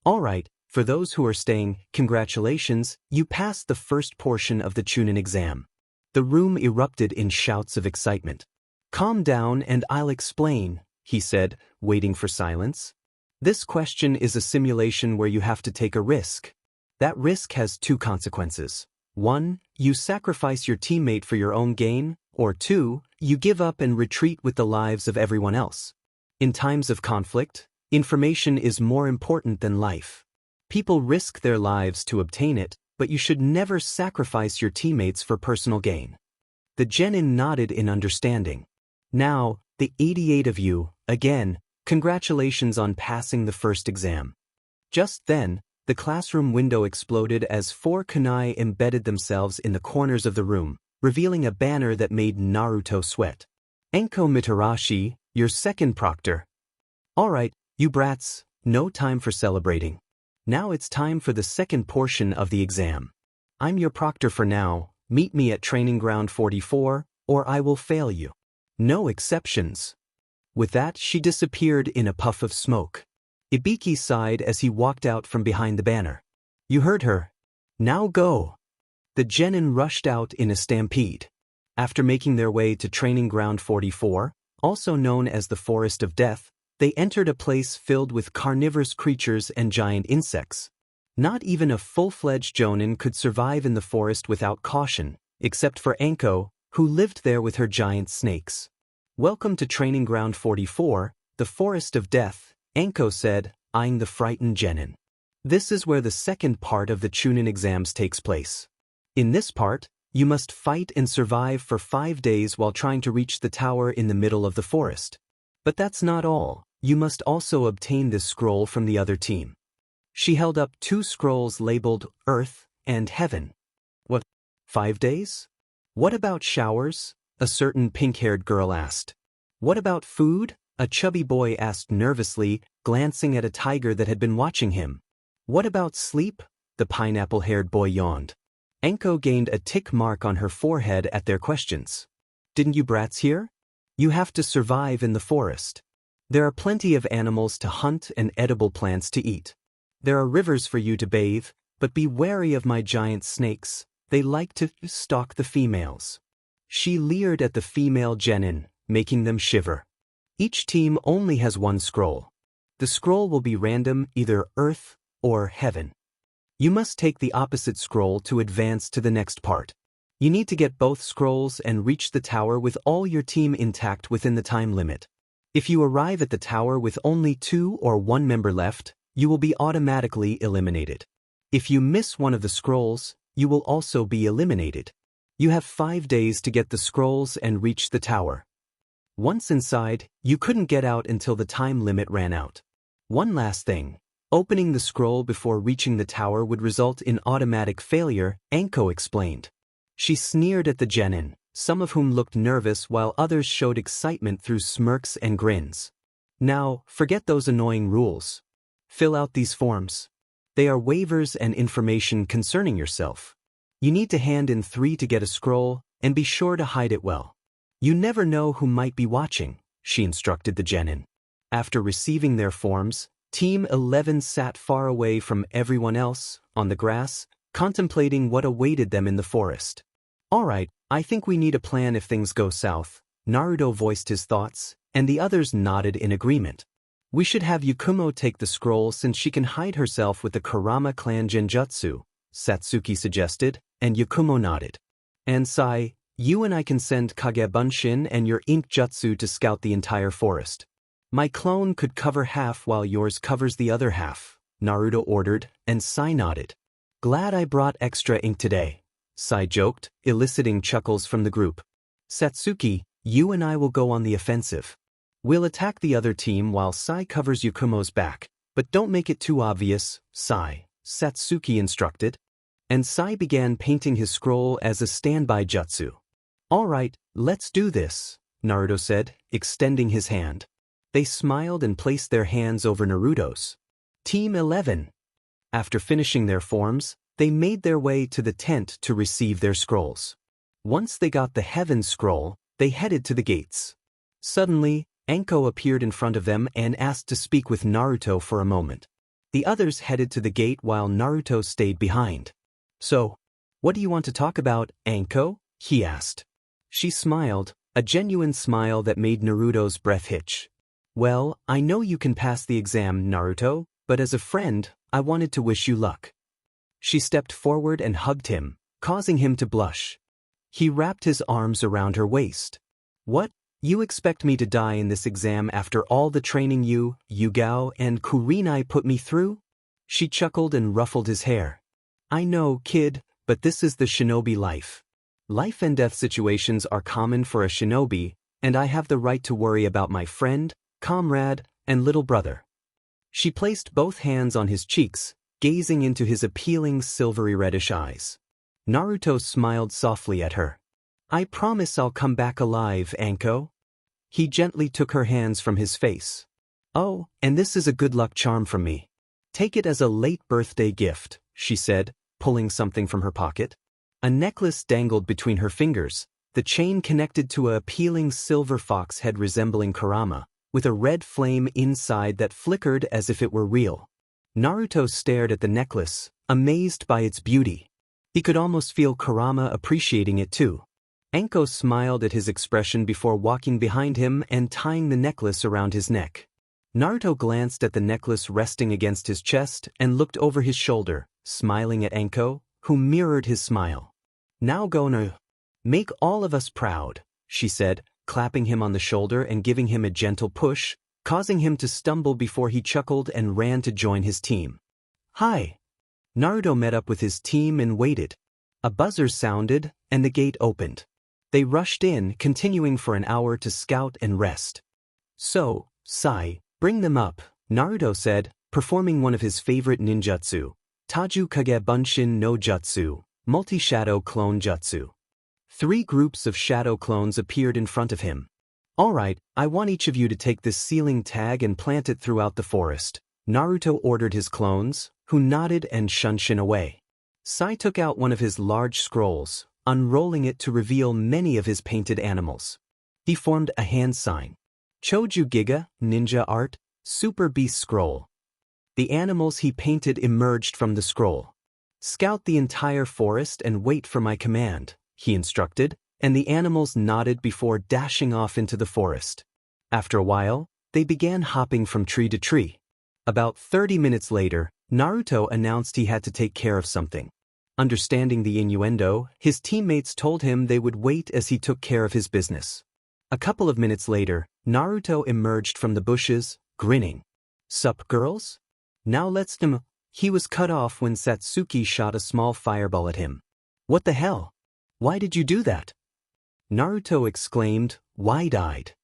"All right, for those who are staying, congratulations, you passed the first portion of the Chunin exam." The room erupted in shouts of excitement. "Calm down and I'll explain," he said, waiting for silence. "This question is a simulation where you have to take a risk. That risk has two consequences. 1, you sacrifice your teammate for your own gain, or 2, you give up and retreat with the lives of everyone else. In times of conflict, information is more important than life. People risk their lives to obtain it, but you should never sacrifice your teammates for personal gain." The genin nodded in understanding. "Now, the 88 of you, again, congratulations on passing the first exam." Just then, the classroom window exploded as 4 kunai embedded themselves in the corners of the room, revealing a banner that made Naruto sweat. "Enko Mitarashi, your second proctor." "All right, you brats, no time for celebrating. Now it's time for the second portion of the exam. I'm your proctor for now, meet me at training ground 44, or I will fail you. No exceptions." With that, she disappeared in a puff of smoke. Ibiki sighed as he walked out from behind the banner. "You heard her. Now go." The genin rushed out in a stampede. After making their way to training ground 44, also known as the Forest of Death, they entered a place filled with carnivorous creatures and giant insects. Not even a full-fledged jonin could survive in the forest without caution, except for Enko, who lived there with her giant snakes. "Welcome to training ground 44, the Forest of Death," Enko said, eyeing the frightened genin. "This is where the second part of the Chunin exams takes place. In this part, you must fight and survive for 5 days while trying to reach the tower in the middle of the forest. But that's not all, you must also obtain this scroll from the other team." She held up 2 scrolls labeled Earth and Heaven. "What, 5 days? What about showers?" a certain pink-haired girl asked. What about food? A chubby boy asked nervously, glancing at a tiger that had been watching him. What about sleep? The pineapple-haired boy yawned. Anko gained a tick mark on her forehead at their questions. Didn't you brats hear? You have to survive in the forest. There are plenty of animals to hunt and edible plants to eat. There are rivers for you to bathe, but be wary of my giant snakes. They like to stalk the females. She leered at the female genin, making them shiver. Each team only has one scroll. The scroll will be random, either Earth or Heaven. You must take the opposite scroll to advance to the next part. You need to get both scrolls and reach the tower with all your team intact within the time limit. If you arrive at the tower with only 2 or 1 member left, you will be automatically eliminated. If you miss one of the scrolls, you will also be eliminated. You have 5 days to get the scrolls and reach the tower. Once inside, you couldn't get out until the time limit ran out. One last thing. Opening the scroll before reaching the tower would result in automatic failure, Anko explained. She sneered at the genin, some of whom looked nervous while others showed excitement through smirks and grins. Now, forget those annoying rules. Fill out these forms. They are waivers and information concerning yourself. You need to hand in 3 to get a scroll, and be sure to hide it well. You never know who might be watching, she instructed the genin. After receiving their forms, Team 11 sat far away from everyone else, on the grass, contemplating what awaited them in the forest. Alright, I think we need a plan if things go south, Naruto voiced his thoughts, and the others nodded in agreement. We should have Yakumo take the scroll since she can hide herself with the Kurama clan genjutsu, Satsuki suggested, and Yakumo nodded. And Sai, you and I can send Kagebunshin and your ink jutsu to scout the entire forest. My clone could cover half while yours covers the other half, Naruto ordered, and Sai nodded. Glad I brought extra ink today, Sai joked, eliciting chuckles from the group. Satsuki, you and I will go on the offensive. We'll attack the other team while Sai covers Yakumo's back, but don't make it too obvious, Sai, Satsuki instructed. And Sai began painting his scroll as a standby jutsu. Alright, let's do this, Naruto said, extending his hand. They smiled and placed their hands over Naruto's. Team 11. After finishing their forms, they made their way to the tent to receive their scrolls. Once they got the Heaven scroll, they headed to the gates. Suddenly, Anko appeared in front of them and asked to speak with Naruto for a moment. The others headed to the gate while Naruto stayed behind. So, what do you want to talk about, Anko? He asked. She smiled, a genuine smile that made Naruto's breath hitch. Well, I know you can pass the exam, Naruto, but as a friend, I wanted to wish you luck. She stepped forward and hugged him, causing him to blush. He wrapped his arms around her waist. What? You expect me to die in this exam after all the training you, Yugao, and Kurenai put me through? She chuckled and ruffled his hair. I know, kid, but this is the shinobi life. Life and death situations are common for a shinobi, and I have the right to worry about my friend, comrade, and little brother. She placed both hands on his cheeks, gazing into his appealing silvery reddish eyes. Naruto smiled softly at her. I promise I'll come back alive, Anko. He gently took her hands from his face. Oh, and this is a good luck charm from me. Take it as a late birthday gift, she said, pulling something from her pocket. A necklace dangled between her fingers, the chain connected to a appealing silver fox head resembling Kurama, with a red flame inside that flickered as if it were real. Naruto stared at the necklace, amazed by its beauty. He could almost feel Kurama appreciating it too. Anko smiled at his expression before walking behind him and tying the necklace around his neck. Naruto glanced at the necklace resting against his chest and looked over his shoulder, smiling at Anko, who mirrored his smile. Now gonna make all of us proud, she said, clapping him on the shoulder and giving him a gentle push, causing him to stumble before he chuckled and ran to join his team. Hi! Naruto met up with his team and waited. A buzzer sounded, and the gate opened. They rushed in, continuing for an hour to scout and rest. So, Sai, bring them up, Naruto said, performing one of his favorite ninjutsu, Taju Kage Bunshin no Jutsu, Multi-Shadow Clone Jutsu. 3 groups of shadow clones appeared in front of him. "Alright, I want each of you to take this sealing tag and plant it throughout the forest," Naruto ordered his clones, who nodded and shunshin away. Sai took out one of his large scrolls, unrolling it to reveal many of his painted animals. He formed a hand sign. Choju Giga, Ninja Art, Super Beast Scroll. The animals he painted emerged from the scroll. "Scout the entire forest and wait for my command," he instructed, and the animals nodded before dashing off into the forest. After a while, they began hopping from tree to tree. About 30 minutes later, Naruto announced he had to take care of something. Understanding the innuendo, his teammates told him they would wait as he took care of his business. A couple of minutes later, Naruto emerged from the bushes, grinning. "Sup, girls? Now let's dem—" He was cut off when Satsuki shot a small fireball at him. "What the hell? Why did you do that?" Naruto exclaimed, wide-eyed.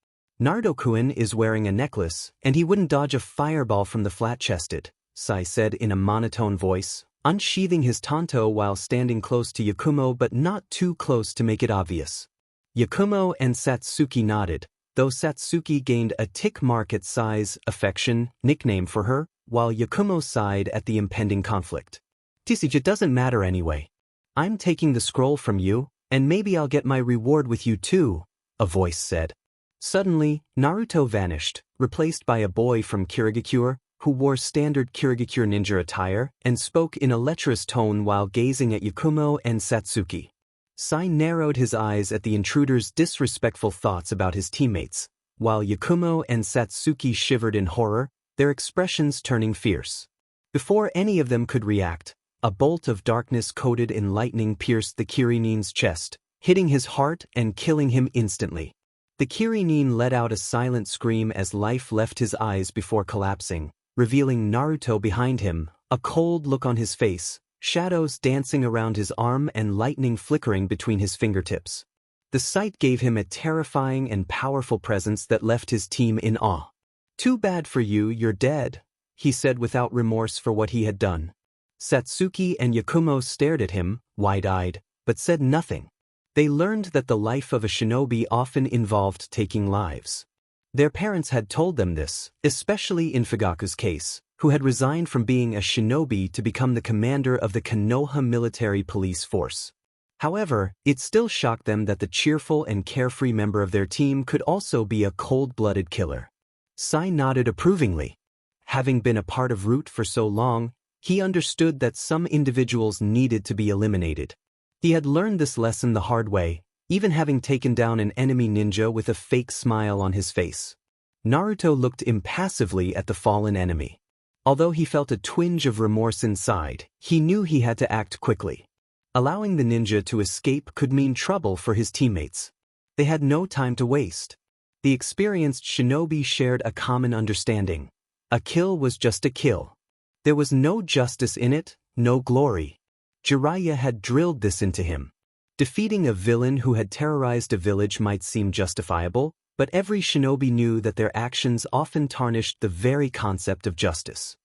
"Naruto-kun is wearing a necklace, and he wouldn't dodge a fireball from the flat-chested," Sai said in a monotone voice, unsheathing his tanto while standing close to Yakumo but not too close to make it obvious. Yakumo and Satsuki nodded, though Satsuki gained a tick mark at Sai's affection nickname for her, while Yakumo sighed at the impending conflict. "Tisij, it doesn't matter anyway. I'm taking the scroll from you, and maybe I'll get my reward with you too," a voice said. Suddenly, Naruto vanished, replaced by a boy from Kirigakure, who wore standard Kirigakure ninja attire and spoke in a lecherous tone while gazing at Yakumo and Satsuki. Sai narrowed his eyes at the intruder's disrespectful thoughts about his teammates, while Yakumo and Satsuki shivered in horror, their expressions turning fierce. Before any of them could react, a bolt of darkness coated in lightning pierced the Kirinin's chest, hitting his heart and killing him instantly. The Kirinin let out a silent scream as life left his eyes before collapsing, revealing Naruto behind him, a cold look on his face, shadows dancing around his arm and lightning flickering between his fingertips. The sight gave him a terrifying and powerful presence that left his team in awe. "Too bad for you, you're dead," he said without remorse for what he had done. Satsuki and Yakumo stared at him, wide-eyed, but said nothing. They learned that the life of a shinobi often involved taking lives. Their parents had told them this, especially in Fugaku's case, who had resigned from being a shinobi to become the commander of the Konoha military police force. However, it still shocked them that the cheerful and carefree member of their team could also be a cold-blooded killer. Sai nodded approvingly. Having been a part of Root for so long, he understood that some individuals needed to be eliminated. He had learned this lesson the hard way, even having taken down an enemy ninja with a fake smile on his face. Naruto looked impassively at the fallen enemy. Although he felt a twinge of remorse inside, he knew he had to act quickly. Allowing the ninja to escape could mean trouble for his teammates. They had no time to waste. The experienced shinobi shared a common understanding. A kill was just a kill. There was no justice in it, no glory. Jiraiya had drilled this into him. Defeating a villain who had terrorized a village might seem justifiable, but every shinobi knew that their actions often tarnished the very concept of justice.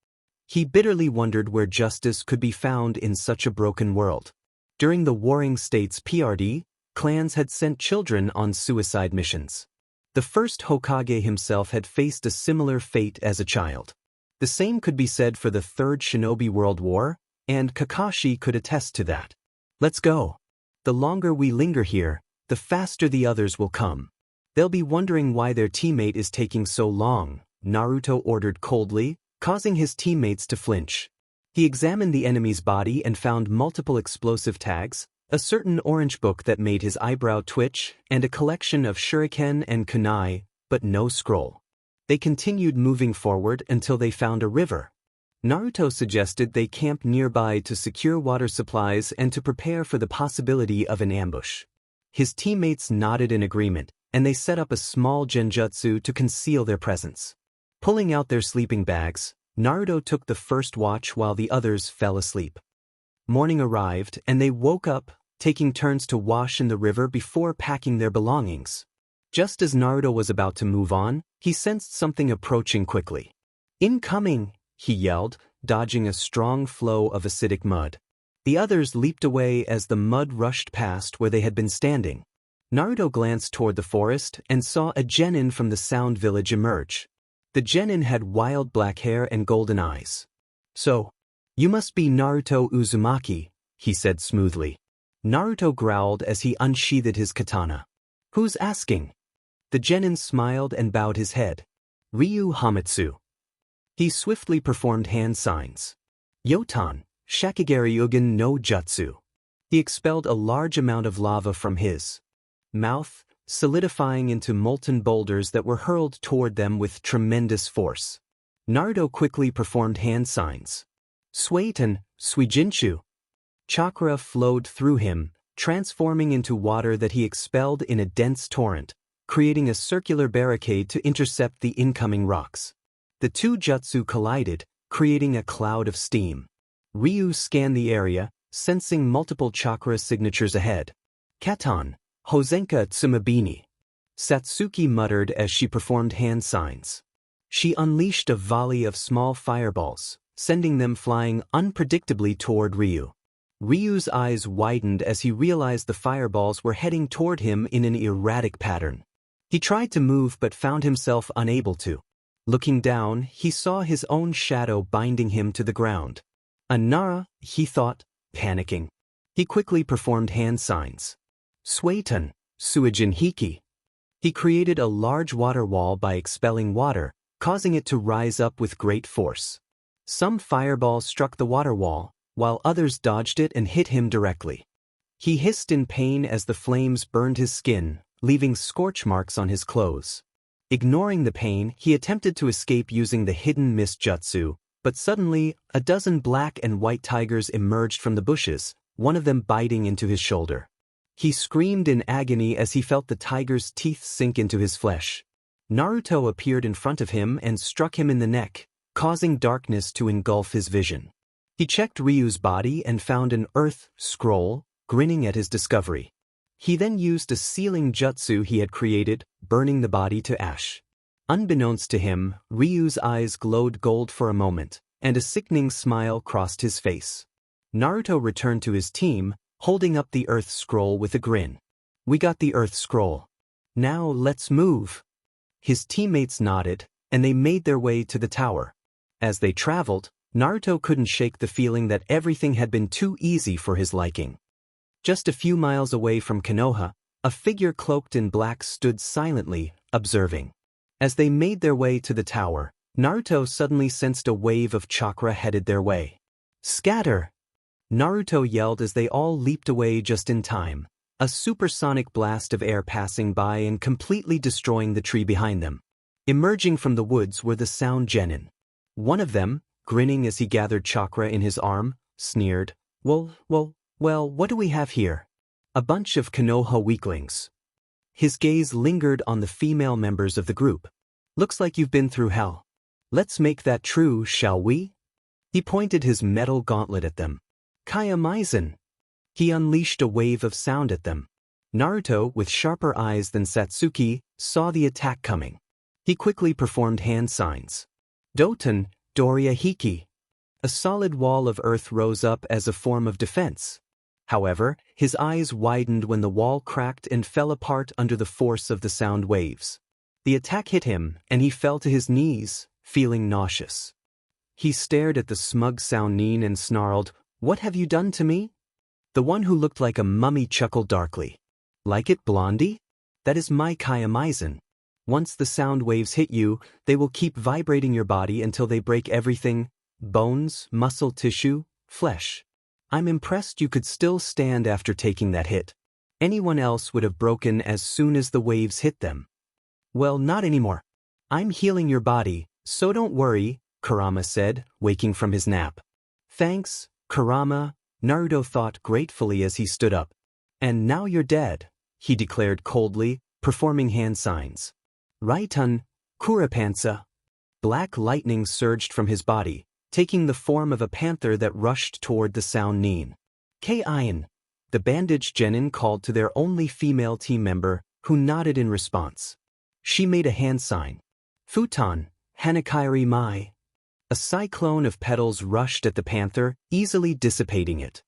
He bitterly wondered where justice could be found in such a broken world. During the Warring States PRD, clans had sent children on suicide missions. The first Hokage himself had faced a similar fate as a child. The same could be said for the Third Shinobi World War, and Kakashi could attest to that. "Let's go. The longer we linger here, the faster the others will come. They'll be wondering why their teammate is taking so long," Naruto ordered coldly, causing his teammates to flinch. He examined the enemy's body and found multiple explosive tags, a certain orange book that made his eyebrow twitch, and a collection of shuriken and kunai, but no scroll. They continued moving forward until they found a river. Naruto suggested they camp nearby to secure water supplies and to prepare for the possibility of an ambush. His teammates nodded in agreement, and they set up a small genjutsu to conceal their presence. Pulling out their sleeping bags, Naruto took the first watch while the others fell asleep. Morning arrived, and they woke up, taking turns to wash in the river before packing their belongings. Just as Naruto was about to move on, he sensed something approaching quickly. "Incoming!" he yelled, dodging a strong flow of acidic mud. The others leaped away as the mud rushed past where they had been standing. Naruto glanced toward the forest and saw a genin from the Sound Village emerge. The genin had wild black hair and golden eyes. "So, you must be Naruto Uzumaki," he said smoothly. Naruto growled as he unsheathed his katana. "Who's asking?" The genin smiled and bowed his head. "Ryu Hamatsu." He swiftly performed hand signs. "Yotan, Shakigari Ugen no Jutsu." He expelled a large amount of lava from his mouth, solidifying into molten boulders that were hurled toward them with tremendous force. Naruto quickly performed hand signs. "Suiton, Suijinchu." Chakra flowed through him, transforming into water that he expelled in a dense torrent, creating a circular barricade to intercept the incoming rocks. The two jutsu collided, creating a cloud of steam. Ryu scanned the area, sensing multiple chakra signatures ahead. "Katon, Hozenka Tsumabini." Satsuki muttered as she performed hand signs. She unleashed a volley of small fireballs, sending them flying unpredictably toward Ryu. Ryu's eyes widened as he realized the fireballs were heading toward him in an erratic pattern. He tried to move but found himself unable to. Looking down, he saw his own shadow binding him to the ground. "A Nara," he thought, panicking. He quickly performed hand signs. "Suiton, Suijin Hiki." He created a large water wall by expelling water, causing it to rise up with great force. Some fireballs struck the water wall, while others dodged it and hit him directly. He hissed in pain as the flames burned his skin, leaving scorch marks on his clothes. Ignoring the pain, he attempted to escape using the hidden mist jutsu, but suddenly, a dozen black and white tigers emerged from the bushes, one of them biting into his shoulder. He screamed in agony as he felt the tiger's teeth sink into his flesh. Naruto appeared in front of him and struck him in the neck, causing darkness to engulf his vision. He checked Ryu's body and found an earth scroll, grinning at his discovery. He then used a sealing jutsu he had created, burning the body to ash. Unbeknownst to him, Ryu's eyes glowed gold for a moment, and a sickening smile crossed his face. Naruto returned to his team, holding up the earth scroll with a grin. "We got the earth scroll. Now let's move." His teammates nodded, and they made their way to the tower. As they traveled, Naruto couldn't shake the feeling that everything had been too easy for his liking. Just a few miles away from Konoha, a figure cloaked in black stood silently, observing. As they made their way to the tower, Naruto suddenly sensed a wave of chakra headed their way. "Scatter!" Naruto yelled as they all leaped away just in time, a supersonic blast of air passing by and completely destroying the tree behind them. Emerging from the woods were the Sound Genin. One of them, grinning as he gathered chakra in his arm, sneered, Well, what do we have here? A bunch of Konoha weaklings." His gaze lingered on the female members of the group. "Looks like you've been through hell. Let's make that true, shall we?" He pointed his metal gauntlet at them. "Kayamaizen!" He unleashed a wave of sound at them. Naruto, with sharper eyes than Satsuki, saw the attack coming. He quickly performed hand signs. "Doton, Doria Hiki." A solid wall of earth rose up as a form of defense. However, his eyes widened when the wall cracked and fell apart under the force of the sound waves. The attack hit him, and he fell to his knees, feeling nauseous. He stared at the smug Sounin and snarled, "What have you done to me?" The one who looked like a mummy chuckled darkly. "Like it, Blondie? That is my Kayamaizen. Once the sound waves hit you, they will keep vibrating your body until they break everything: bones, muscle tissue, flesh. I'm impressed you could still stand after taking that hit. Anyone else would have broken as soon as the waves hit them." "Well, not anymore. I'm healing your body, so don't worry," Kurama said, waking from his nap. "Thanks, Kurama," Naruto thought gratefully as he stood up. "And now you're dead," he declared coldly, performing hand signs. "Raiton, Kurapantsa." Black lightning surged from his body, taking the form of a panther that rushed toward the Sound Nin. "K-Ian," the bandaged genin called to their only female team member, who nodded in response. She made a hand sign. "Futon, Hanakairi Mai." A cyclone of petals rushed at the panther, easily dissipating it.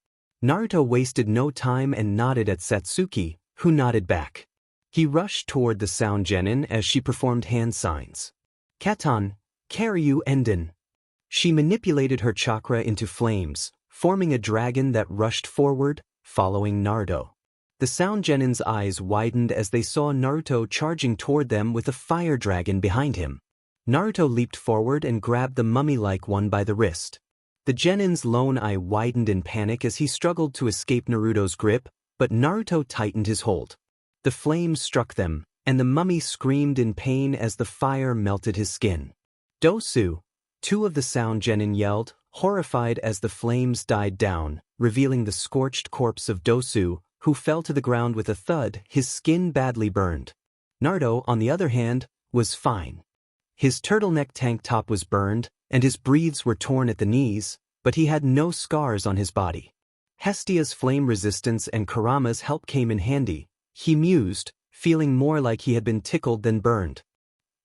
Naruto wasted no time and nodded at Satsuki, who nodded back. He rushed toward the sound genin as she performed hand signs. Katan, Karyu Enden. She manipulated her chakra into flames, forming a dragon that rushed forward, following Naruto. The sound genin's eyes widened as they saw Naruto charging toward them with a fire dragon behind him. Naruto leaped forward and grabbed the mummy-like one by the wrist. The genin's lone eye widened in panic as he struggled to escape Naruto's grip, but Naruto tightened his hold. The flames struck them, and the mummy screamed in pain as the fire melted his skin. Dosu, two of the sound genin yelled, horrified as the flames died down, revealing the scorched corpse of Dosu, who fell to the ground with a thud, his skin badly burned. Naruto, on the other hand, was fine. His turtleneck tank top was burned, and his breaths were torn at the knees, but he had no scars on his body. Hestia's flame resistance and Kurama's help came in handy, he mused, feeling more like he had been tickled than burned.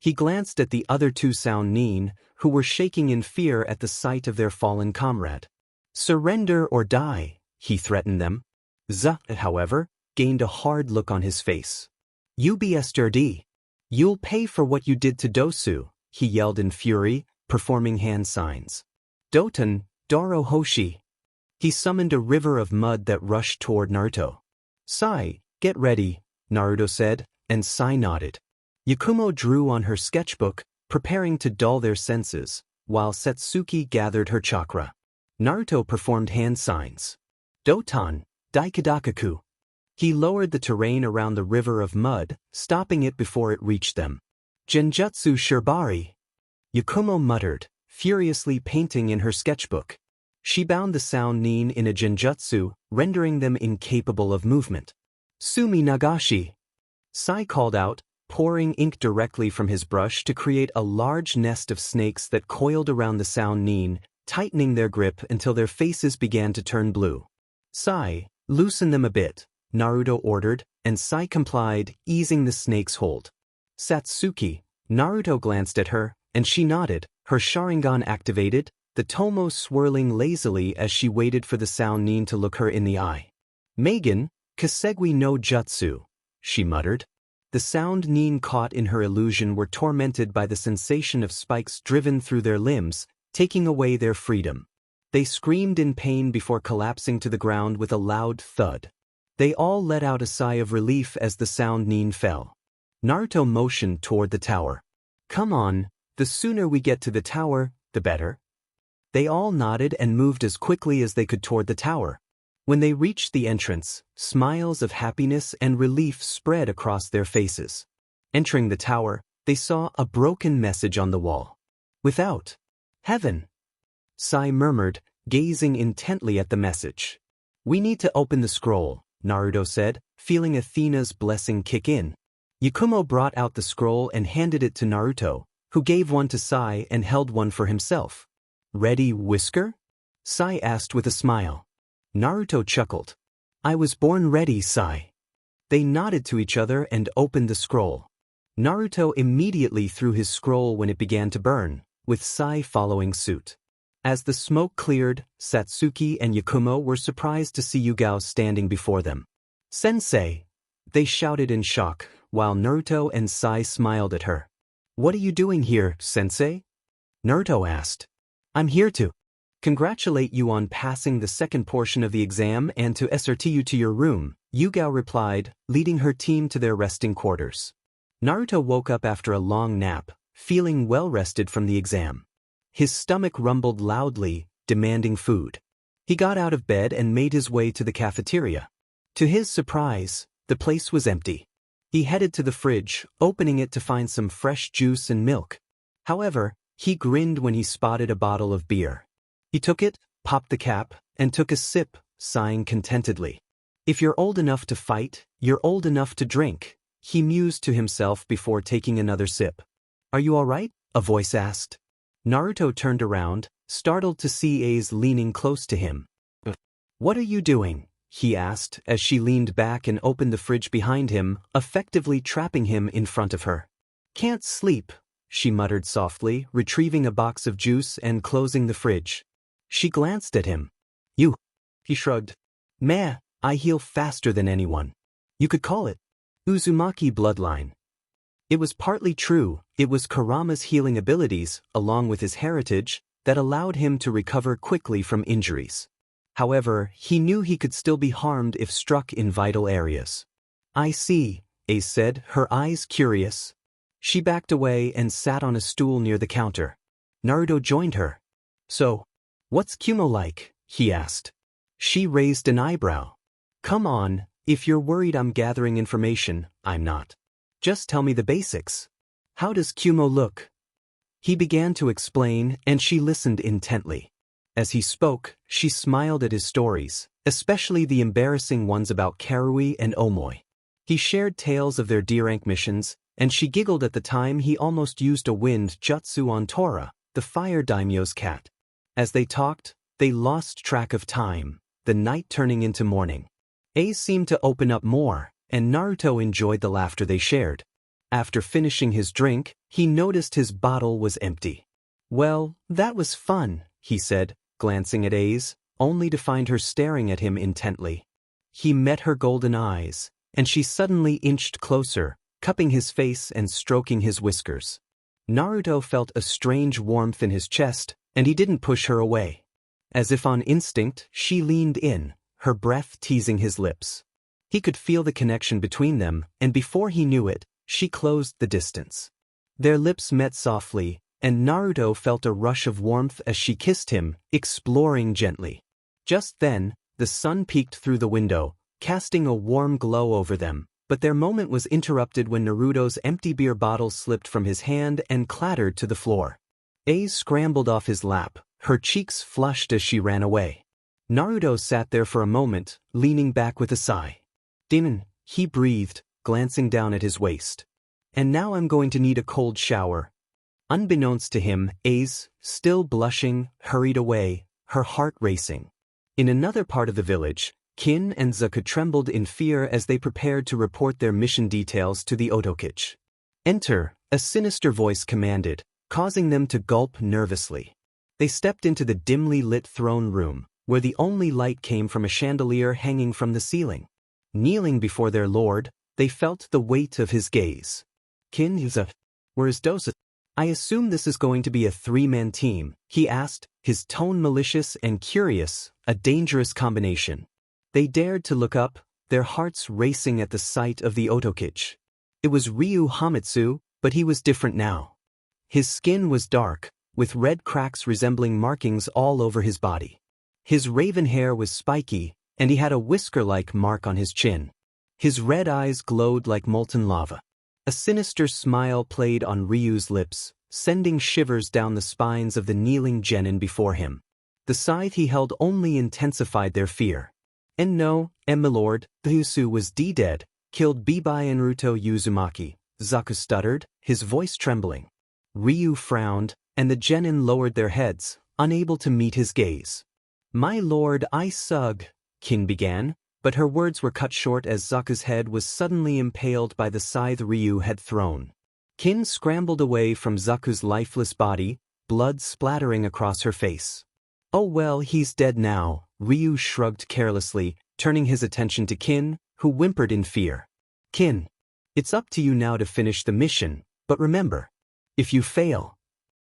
He glanced at the other two sound nin, who were shaking in fear at the sight of their fallen comrade. Surrender or die, he threatened them. However, gained a hard look on his face. UBSRD. You'll pay for what you did to Dosu, he yelled in fury, performing hand signs. Doton, Doro Hoshi. He summoned a river of mud that rushed toward Naruto. Sai, get ready, Naruto said, and Sai nodded. Yakumo drew on her sketchbook, preparing to dull their senses, while Satsuki gathered her chakra. Naruto performed hand signs. Doton, Daikadakaku. He lowered the terrain around the river of mud, stopping it before it reached them. Genjutsu Shirbari. Yakumo muttered, furiously painting in her sketchbook. She bound the sound nin in a genjutsu, rendering them incapable of movement. Sumi Nagashi. Sai called out, pouring ink directly from his brush to create a large nest of snakes that coiled around the sound nin, tightening their grip until their faces began to turn blue. Sai, loosen them a bit, Naruto ordered, and Sai complied, easing the snake's hold. Satsuki, Naruto glanced at her, and she nodded, her Sharingan activated, the tomo swirling lazily as she waited for the sound nin to look her in the eye. Megan, Kasegui no Jutsu, she muttered. The sound nin caught in her illusion were tormented by the sensation of spikes driven through their limbs, taking away their freedom. They screamed in pain before collapsing to the ground with a loud thud. They all let out a sigh of relief as the sound nin fell. Naruto motioned toward the tower. Come on, the sooner we get to the tower, the better. They all nodded and moved as quickly as they could toward the tower. When they reached the entrance, smiles of happiness and relief spread across their faces. Entering the tower, they saw a broken message on the wall. Without. Heaven. Sai murmured, gazing intently at the message. We need to open the scroll, Naruto said, feeling Athena's blessing kick in. Yakumo brought out the scroll and handed it to Naruto, who gave one to Sai and held one for himself. Ready, Whisker? Sai asked with a smile. Naruto chuckled. I was born ready, Sai. They nodded to each other and opened the scroll. Naruto immediately threw his scroll when it began to burn, with Sai following suit. As the smoke cleared, Satsuki and Yakumo were surprised to see Yugao standing before them. Sensei! They shouted in shock, while Naruto and Sai smiled at her. What are you doing here, Sensei? Naruto asked. I'm here to congratulate you on passing the second portion of the exam and to escort you to your room, Yugao replied, leading her team to their resting quarters. Naruto woke up after a long nap, feeling well rested from the exam. His stomach rumbled loudly, demanding food. He got out of bed and made his way to the cafeteria. To his surprise, the place was empty. He headed to the fridge, opening it to find some fresh juice and milk. However, he grinned when he spotted a bottle of beer. He took it, popped the cap, and took a sip, sighing contentedly. If you're old enough to fight, you're old enough to drink, he mused to himself before taking another sip. Are you all right? A voice asked. Naruto turned around, startled to see A's leaning close to him. What are you doing? He asked as she leaned back and opened the fridge behind him, effectively trapping him in front of her. Can't sleep, she muttered softly, retrieving a box of juice and closing the fridge. She glanced at him. You. He shrugged. Meh, I heal faster than anyone. You could call it Uzumaki bloodline. It was partly true. It was Kurama's healing abilities, along with his heritage, that allowed him to recover quickly from injuries. However, he knew he could still be harmed if struck in vital areas. I see, Ace said, her eyes curious. She backed away and sat on a stool near the counter. Naruto joined her. So, what's Kumo like? He asked. She raised an eyebrow. Come on, if you're worried I'm gathering information, I'm not. Just tell me the basics. How does Kumo look? He began to explain, and she listened intently. As he spoke, she smiled at his stories, especially the embarrassing ones about Karui and Omoi. He shared tales of their D-rank missions, and she giggled at the time he almost used a wind jutsu on Tora, the fire daimyo's cat. As they talked, they lost track of time, the night turning into morning. Ace seemed to open up more, and Naruto enjoyed the laughter they shared. After finishing his drink, he noticed his bottle was empty. Well, that was fun, he said, glancing at Ace, only to find her staring at him intently. He met her golden eyes, and she suddenly inched closer, cupping his face and stroking his whiskers. Naruto felt a strange warmth in his chest, and he didn't push her away. As if on instinct, she leaned in, her breath teasing his lips. He could feel the connection between them, and before he knew it, she closed the distance. Their lips met softly, and Naruto felt a rush of warmth as she kissed him, exploring gently. Just then, the sun peeked through the window, casting a warm glow over them, but their moment was interrupted when Naruto's empty beer bottle slipped from his hand and clattered to the floor. Ace scrambled off his lap, her cheeks flushed as she ran away. Naruto sat there for a moment, leaning back with a sigh. Demon, he breathed, glancing down at his waist. And now I'm going to need a cold shower. Unbeknownst to him, Ace, still blushing, hurried away, her heart racing. In another part of the village, Kin and Zaku trembled in fear as they prepared to report their mission details to the Otokichi. Enter, a sinister voice commanded, causing them to gulp nervously. They stepped into the dimly lit throne room, where the only light came from a chandelier hanging from the ceiling. Kneeling before their lord, they felt the weight of his gaze. Kin Yuza, where's Dosa? I assume this is going to be a three-man team, he asked, his tone malicious and curious, a dangerous combination. They dared to look up, their hearts racing at the sight of the Otokichi. It was Ryu Hamitsu, but he was different now. His skin was dark, with red cracks resembling markings all over his body. His raven hair was spiky, and he had a whisker-like mark on his chin. His red eyes glowed like molten lava. A sinister smile played on Ryu's lips, sending shivers down the spines of the kneeling genin before him. The scythe he held only intensified their fear. And no, my lord, the Usu was dead, killed Bibai and Naruto Uzumaki, Zaku stuttered, his voice trembling. Ryu frowned, and the genin lowered their heads, unable to meet his gaze. My lord, I sug, Kin began, but her words were cut short as Zaku's head was suddenly impaled by the scythe Ryu had thrown. Kin scrambled away from Zaku's lifeless body, blood splattering across her face. Oh well, he's dead now, Ryu shrugged carelessly, turning his attention to Kin, who whimpered in fear. Kin, it's up to you now to finish the mission, but remember, if you fail.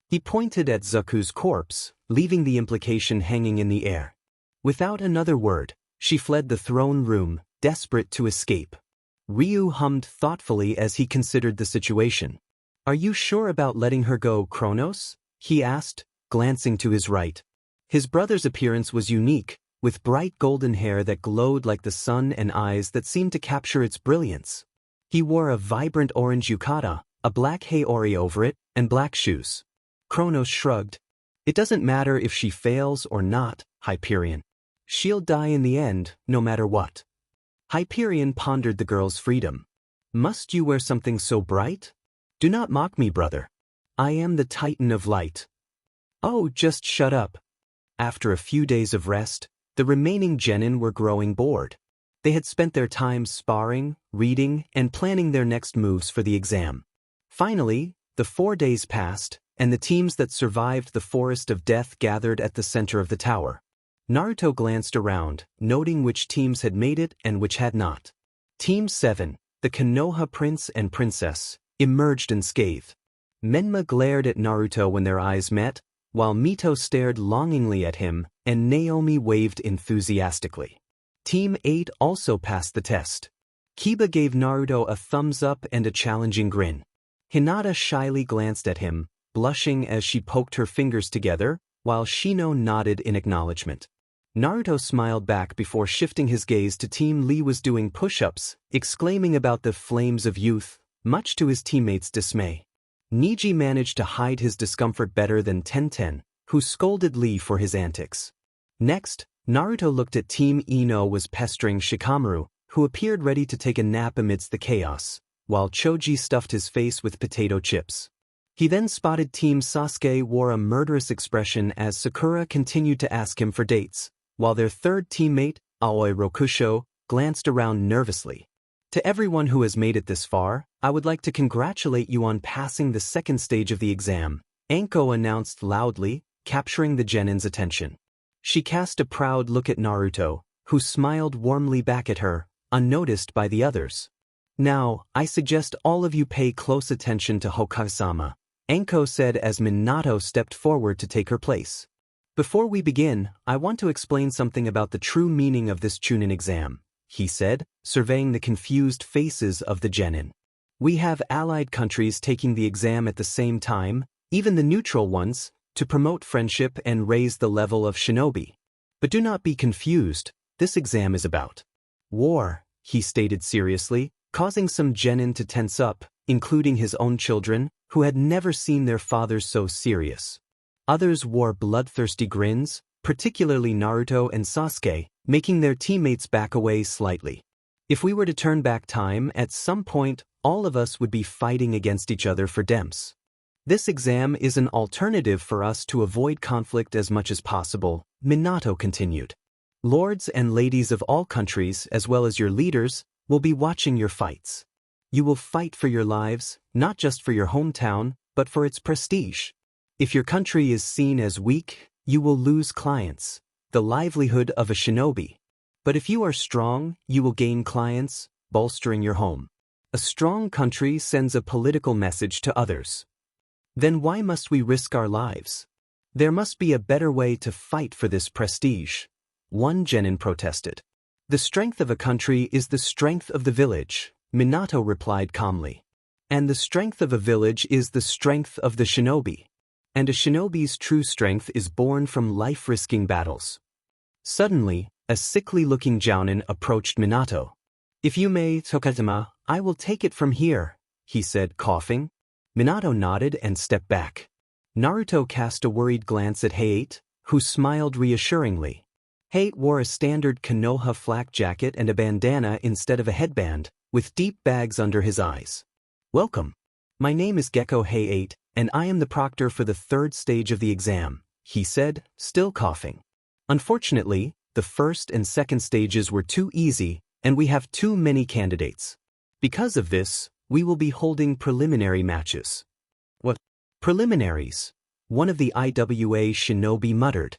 He pointed at Zaku's corpse, leaving the implication hanging in the air. Without another word, she fled the throne room, desperate to escape. Ryu hummed thoughtfully as he considered the situation. Are you sure about letting her go, Kronos? He asked, glancing to his right. His brother's appearance was unique, with bright golden hair that glowed like the sun and eyes that seemed to capture its brilliance. He wore a vibrant orange yukata, a black haori over it, and black shoes. Kronos shrugged. It doesn't matter if she fails or not, Hyperion. She'll die in the end, no matter what. Hyperion pondered the girl's freedom. Must you wear something so bright? Do not mock me, brother. I am the Titan of Light. Oh, just shut up. After a few days of rest, the remaining genin were growing bored. They had spent their time sparring, reading, and planning their next moves for the exam. Finally, the 4 days passed, and the teams that survived the forest of death gathered at the center of the tower. Naruto glanced around, noting which teams had made it and which had not. Team 7, the Konoha Prince and Princess, emerged unscathed. Menma glared at Naruto when their eyes met, while Mito stared longingly at him, and Naomi waved enthusiastically. Team 8 also passed the test. Kiba gave Naruto a thumbs up and a challenging grin. Hinata shyly glanced at him, blushing as she poked her fingers together, while Shino nodded in acknowledgement. Naruto smiled back before shifting his gaze to Team Lee was doing push-ups, exclaiming about the flames of youth, much to his teammates' dismay. Neji managed to hide his discomfort better than Tenten, who scolded Lee for his antics. Next, Naruto looked at Team Ino was pestering Shikamaru, who appeared ready to take a nap amidst the chaos, while Choji stuffed his face with potato chips. He then spotted Team Sasuke wore a murderous expression as Sakura continued to ask him for dates, while their third teammate, Aoi Rokusho, glanced around nervously. To everyone who has made it this far, I would like to congratulate you on passing the second stage of the exam, Anko announced loudly, capturing the genin's attention. She cast a proud look at Naruto, who smiled warmly back at her, unnoticed by the others. Now, I suggest all of you pay close attention to Hokage-sama, Anko said as Minato stepped forward to take her place. Before we begin, I want to explain something about the true meaning of this Chunin exam, he said, surveying the confused faces of the genin. We have allied countries taking the exam at the same time, even the neutral ones, to promote friendship and raise the level of shinobi. But do not be confused, this exam is about war, he stated seriously, causing some genin to tense up, including his own children, who had never seen their fathers so serious. Others wore bloodthirsty grins, particularly Naruto and Sasuke, making their teammates back away slightly. If we were to turn back time, at some point, all of us would be fighting against each other for demps. This exam is an alternative for us to avoid conflict as much as possible, Minato continued. Lords and ladies of all countries, as well as your leaders, will be watching your fights. You will fight for your lives, not just for your hometown, but for its prestige. If your country is seen as weak, you will lose clients, the livelihood of a shinobi. But if you are strong, you will gain clients, bolstering your home. A strong country sends a political message to others. Then why must we risk our lives? There must be a better way to fight for this prestige, one genin protested. The strength of a country is the strength of the village, Minato replied calmly. And the strength of a village is the strength of the shinobi. And a shinobi's true strength is born from life-risking battles. Suddenly, a sickly-looking jounin approached Minato. If you may, Tokatama, I will take it from here, he said, coughing. Minato nodded and stepped back. Naruto cast a worried glance at Hayate, who smiled reassuringly. Hayate wore a standard Konoha flak jacket and a bandana instead of a headband, with deep bags under his eyes. Welcome. My name is Gecko Hayate, and I am the proctor for the third stage of the exam, he said, still coughing. Unfortunately, the first and second stages were too easy, and we have too many candidates. Because of this, we will be holding preliminary matches. What? Preliminaries? One of the IWA shinobi muttered.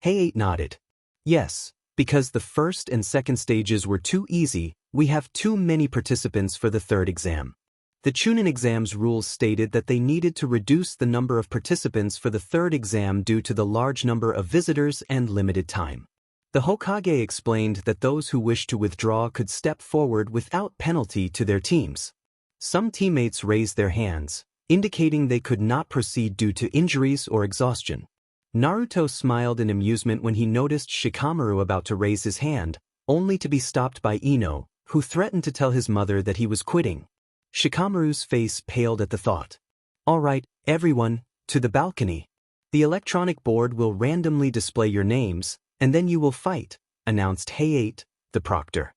Hayate nodded. Yes, because the first and second stages were too easy, we have too many participants for the third exam. The Chunin exam's rules stated that they needed to reduce the number of participants for the third exam due to the large number of visitors and limited time. The Hokage explained that those who wished to withdraw could step forward without penalty to their teams. Some teammates raised their hands, indicating they could not proceed due to injuries or exhaustion. Naruto smiled in amusement when he noticed Shikamaru about to raise his hand, only to be stopped by Ino, who threatened to tell his mother that he was quitting. Shikamaru's face paled at the thought. All right, everyone, to the balcony. The electronic board will randomly display your names, and then you will fight, announced Hayate, the proctor.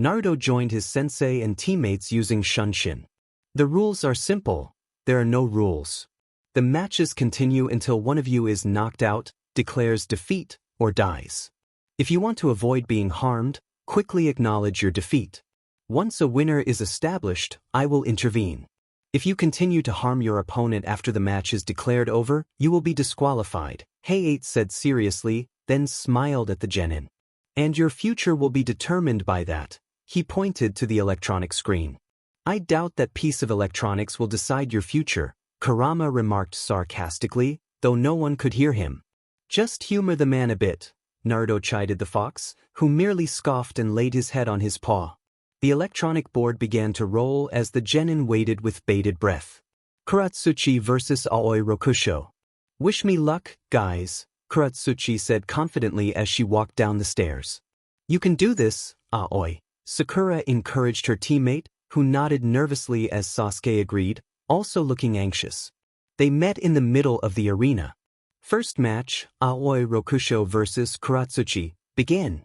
Naruto joined his sensei and teammates using Shunshin. The rules are simple. There are no rules. The matches continue until one of you is knocked out, declares defeat, or dies. If you want to avoid being harmed, quickly acknowledge your defeat. Once a winner is established, I will intervene. If you continue to harm your opponent after the match is declared over, you will be disqualified, Hayate said seriously, then smiled at the genin. And your future will be determined by that. He pointed to the electronic screen. I doubt that piece of electronics will decide your future, Kurama remarked sarcastically, though no one could hear him. Just humor the man a bit, Naruto chided the fox, who merely scoffed and laid his head on his paw. The electronic board began to roll as the genin waited with bated breath. Akatsuki versus Aoi Rokusho. Wish me luck, guys, Akatsuki said confidently as she walked down the stairs. You can do this, Aoi, Sakura encouraged her teammate, who nodded nervously as Sasuke agreed, also looking anxious. They met in the middle of the arena. First match, Aoi Rokusho versus Akatsuki, begin.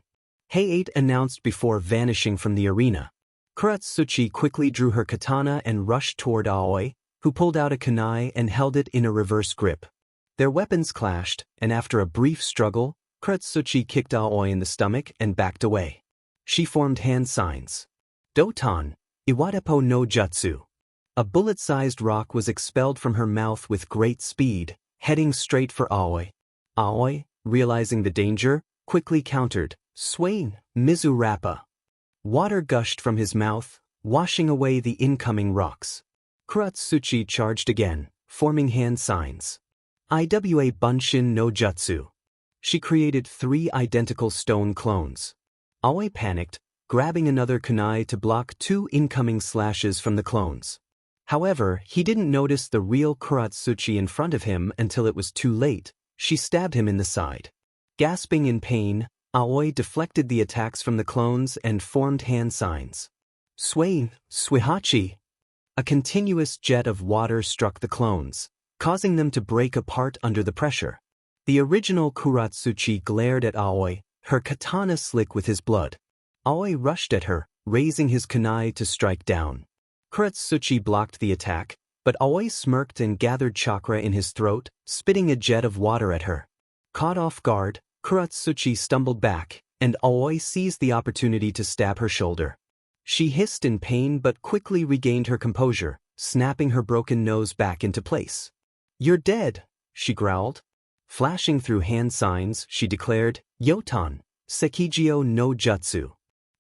Hey-8 announced before vanishing from the arena. Akatsuki quickly drew her katana and rushed toward Aoi, who pulled out a kunai and held it in a reverse grip. Their weapons clashed, and after a brief struggle, Akatsuki kicked Aoi in the stomach and backed away. She formed hand signs. Doton, Iwadepo no Jutsu. A bullet-sized rock was expelled from her mouth with great speed, heading straight for Aoi. Aoi, realizing the danger, quickly countered, Swain, Mizu Rappa. Water gushed from his mouth, washing away the incoming rocks. Akatsuki charged again, forming hand signs. Iwa Bunshin no Jutsu. She created 3 identical stone clones. Aoi panicked, grabbing another kunai to block 2 incoming slashes from the clones. However, he didn't notice the real Akatsuki in front of him until it was too late. She stabbed him in the side. Gasping in pain, Aoi deflected the attacks from the clones and formed hand signs. Swain, Suihachi. A continuous jet of water struck the clones, causing them to break apart under the pressure. The original Akatsuki glared at Aoi, her katana slick with his blood. Aoi rushed at her, raising his kunai to strike down. Akatsuki blocked the attack, but Aoi smirked and gathered chakra in his throat, spitting a jet of water at her. Caught off guard, Akatsuki stumbled back, and Aoi seized the opportunity to stab her shoulder. She hissed in pain but quickly regained her composure, snapping her broken nose back into place. You're dead, she growled. Flashing through hand signs, she declared, Yoton, Sekijio no Jutsu.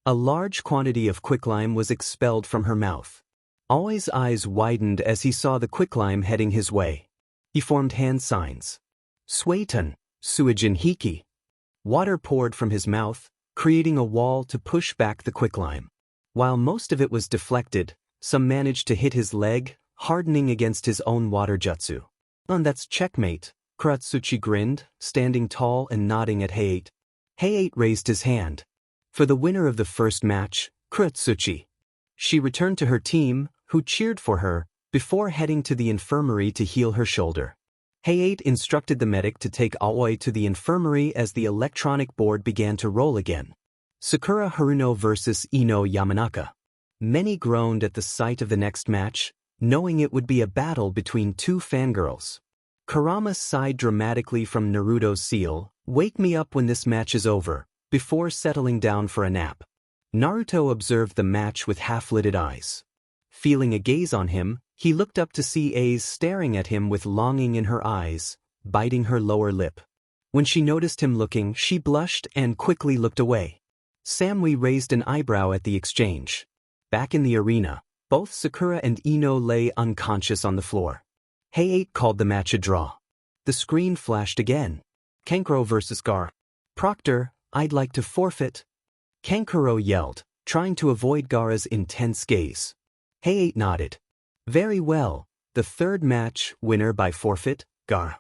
A large quantity of quicklime was expelled from her mouth. Aoi's eyes widened as he saw the quicklime heading his way. He formed hand signs. Suiton, Suijin Hiki. Water poured from his mouth, creating a wall to push back the quicklime. While most of it was deflected, some managed to hit his leg, hardening against his own water jutsu. And that's checkmate, Akatsuki grinned, standing tall and nodding at Hey-8. Hey-8 raised his hand. For the winner of the first match, Akatsuki. She returned to her team, who cheered for her, before heading to the infirmary to heal her shoulder. Hey-8 instructed the medic to take Aoi to the infirmary as the electronic board began to roll again. Sakura Haruno versus Ino Yamanaka. Many groaned at the sight of the next match, knowing it would be a battle between 2 fangirls. Kurama sighed dramatically from Naruto's seal, "Wake me up when this match is over," before settling down for a nap. Naruto observed the match with half-lidded eyes. Feeling a gaze on him, he looked up to see Aize staring at him with longing in her eyes, biting her lower lip. When she noticed him looking, she blushed and quickly looked away. Samui raised an eyebrow at the exchange. Back in the arena, both Sakura and Ino lay unconscious on the floor. Hey-8 called the match a draw. The screen flashed again. Kankuro versus Gar. Proctor, I'd like to forfeit. Kankuro yelled, trying to avoid Gaara's intense gaze. Hey-8 nodded. Very well, the third match, winner by forfeit, Gaara.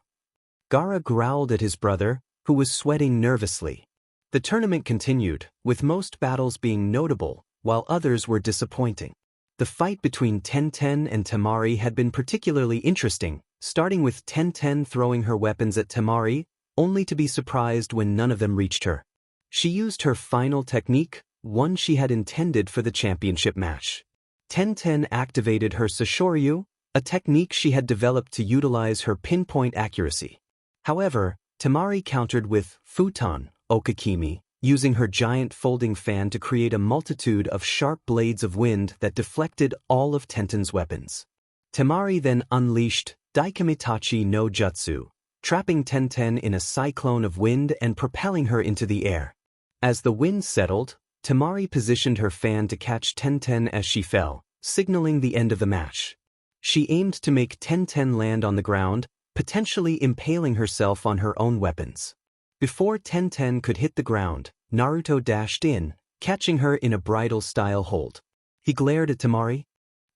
Gaara growled at his brother, who was sweating nervously. The tournament continued, with most battles being notable, while others were disappointing. The fight between Tenten and Temari had been particularly interesting, starting with Tenten throwing her weapons at Temari, only to be surprised when none of them reached her. She used her final technique, one she had intended for the championship match. Tenten activated her Sashoryu, a technique she had developed to utilize her pinpoint accuracy. However, Temari countered with Futon, Okakimi, using her giant folding fan to create a multitude of sharp blades of wind that deflected all of Tenten's weapons. Temari then unleashed Daikamitachi no Jutsu, trapping Tenten in a cyclone of wind and propelling her into the air. As the wind settled, Temari positioned her fan to catch Tenten as she fell, signaling the end of the match. She aimed to make Tenten land on the ground, potentially impaling herself on her own weapons. Before Tenten could hit the ground, Naruto dashed in, catching her in a bridal-style hold. He glared at Temari,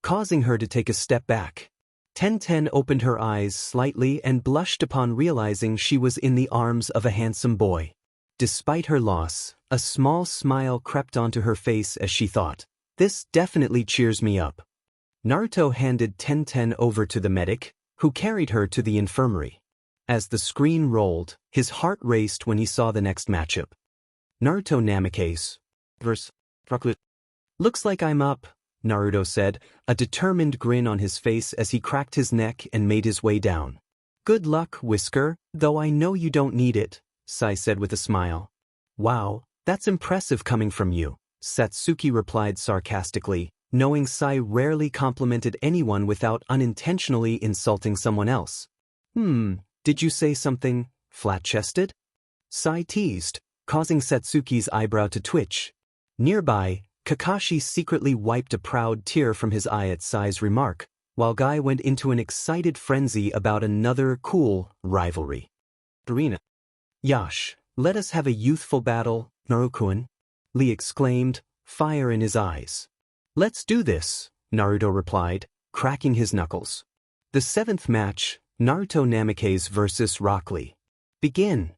causing her to take a step back. Tenten opened her eyes slightly and blushed upon realizing she was in the arms of a handsome boy. Despite her loss, a small smile crept onto her face as she thought, "This definitely cheers me up." Naruto handed Tenten over to the medic, who carried her to the infirmary. As the screen rolled, his heart raced when he saw the next matchup. Naruto Namikaze vs. Recruit. "Looks like I'm up," Naruto said, a determined grin on his face as he cracked his neck and made his way down. "Good luck, Whisker, though I know you don't need it," Sai said with a smile. "Wow, that's impressive coming from you," Satsuki replied sarcastically, knowing Sai rarely complimented anyone without unintentionally insulting someone else. Did you say something flat-chested?" Sai teased, causing Satsuki's eyebrow to twitch. Nearby, Kakashi secretly wiped a proud tear from his eye at Sai's remark, while Guy went into an excited frenzy about another cool rivalry. "Arena. Yash, let us have a youthful battle, Naruto-kun," Lee exclaimed, fire in his eyes. "Let's do this," Naruto replied, cracking his knuckles. The seventh match, Naruto Namikaze vs. Rock Lee. "Begin,"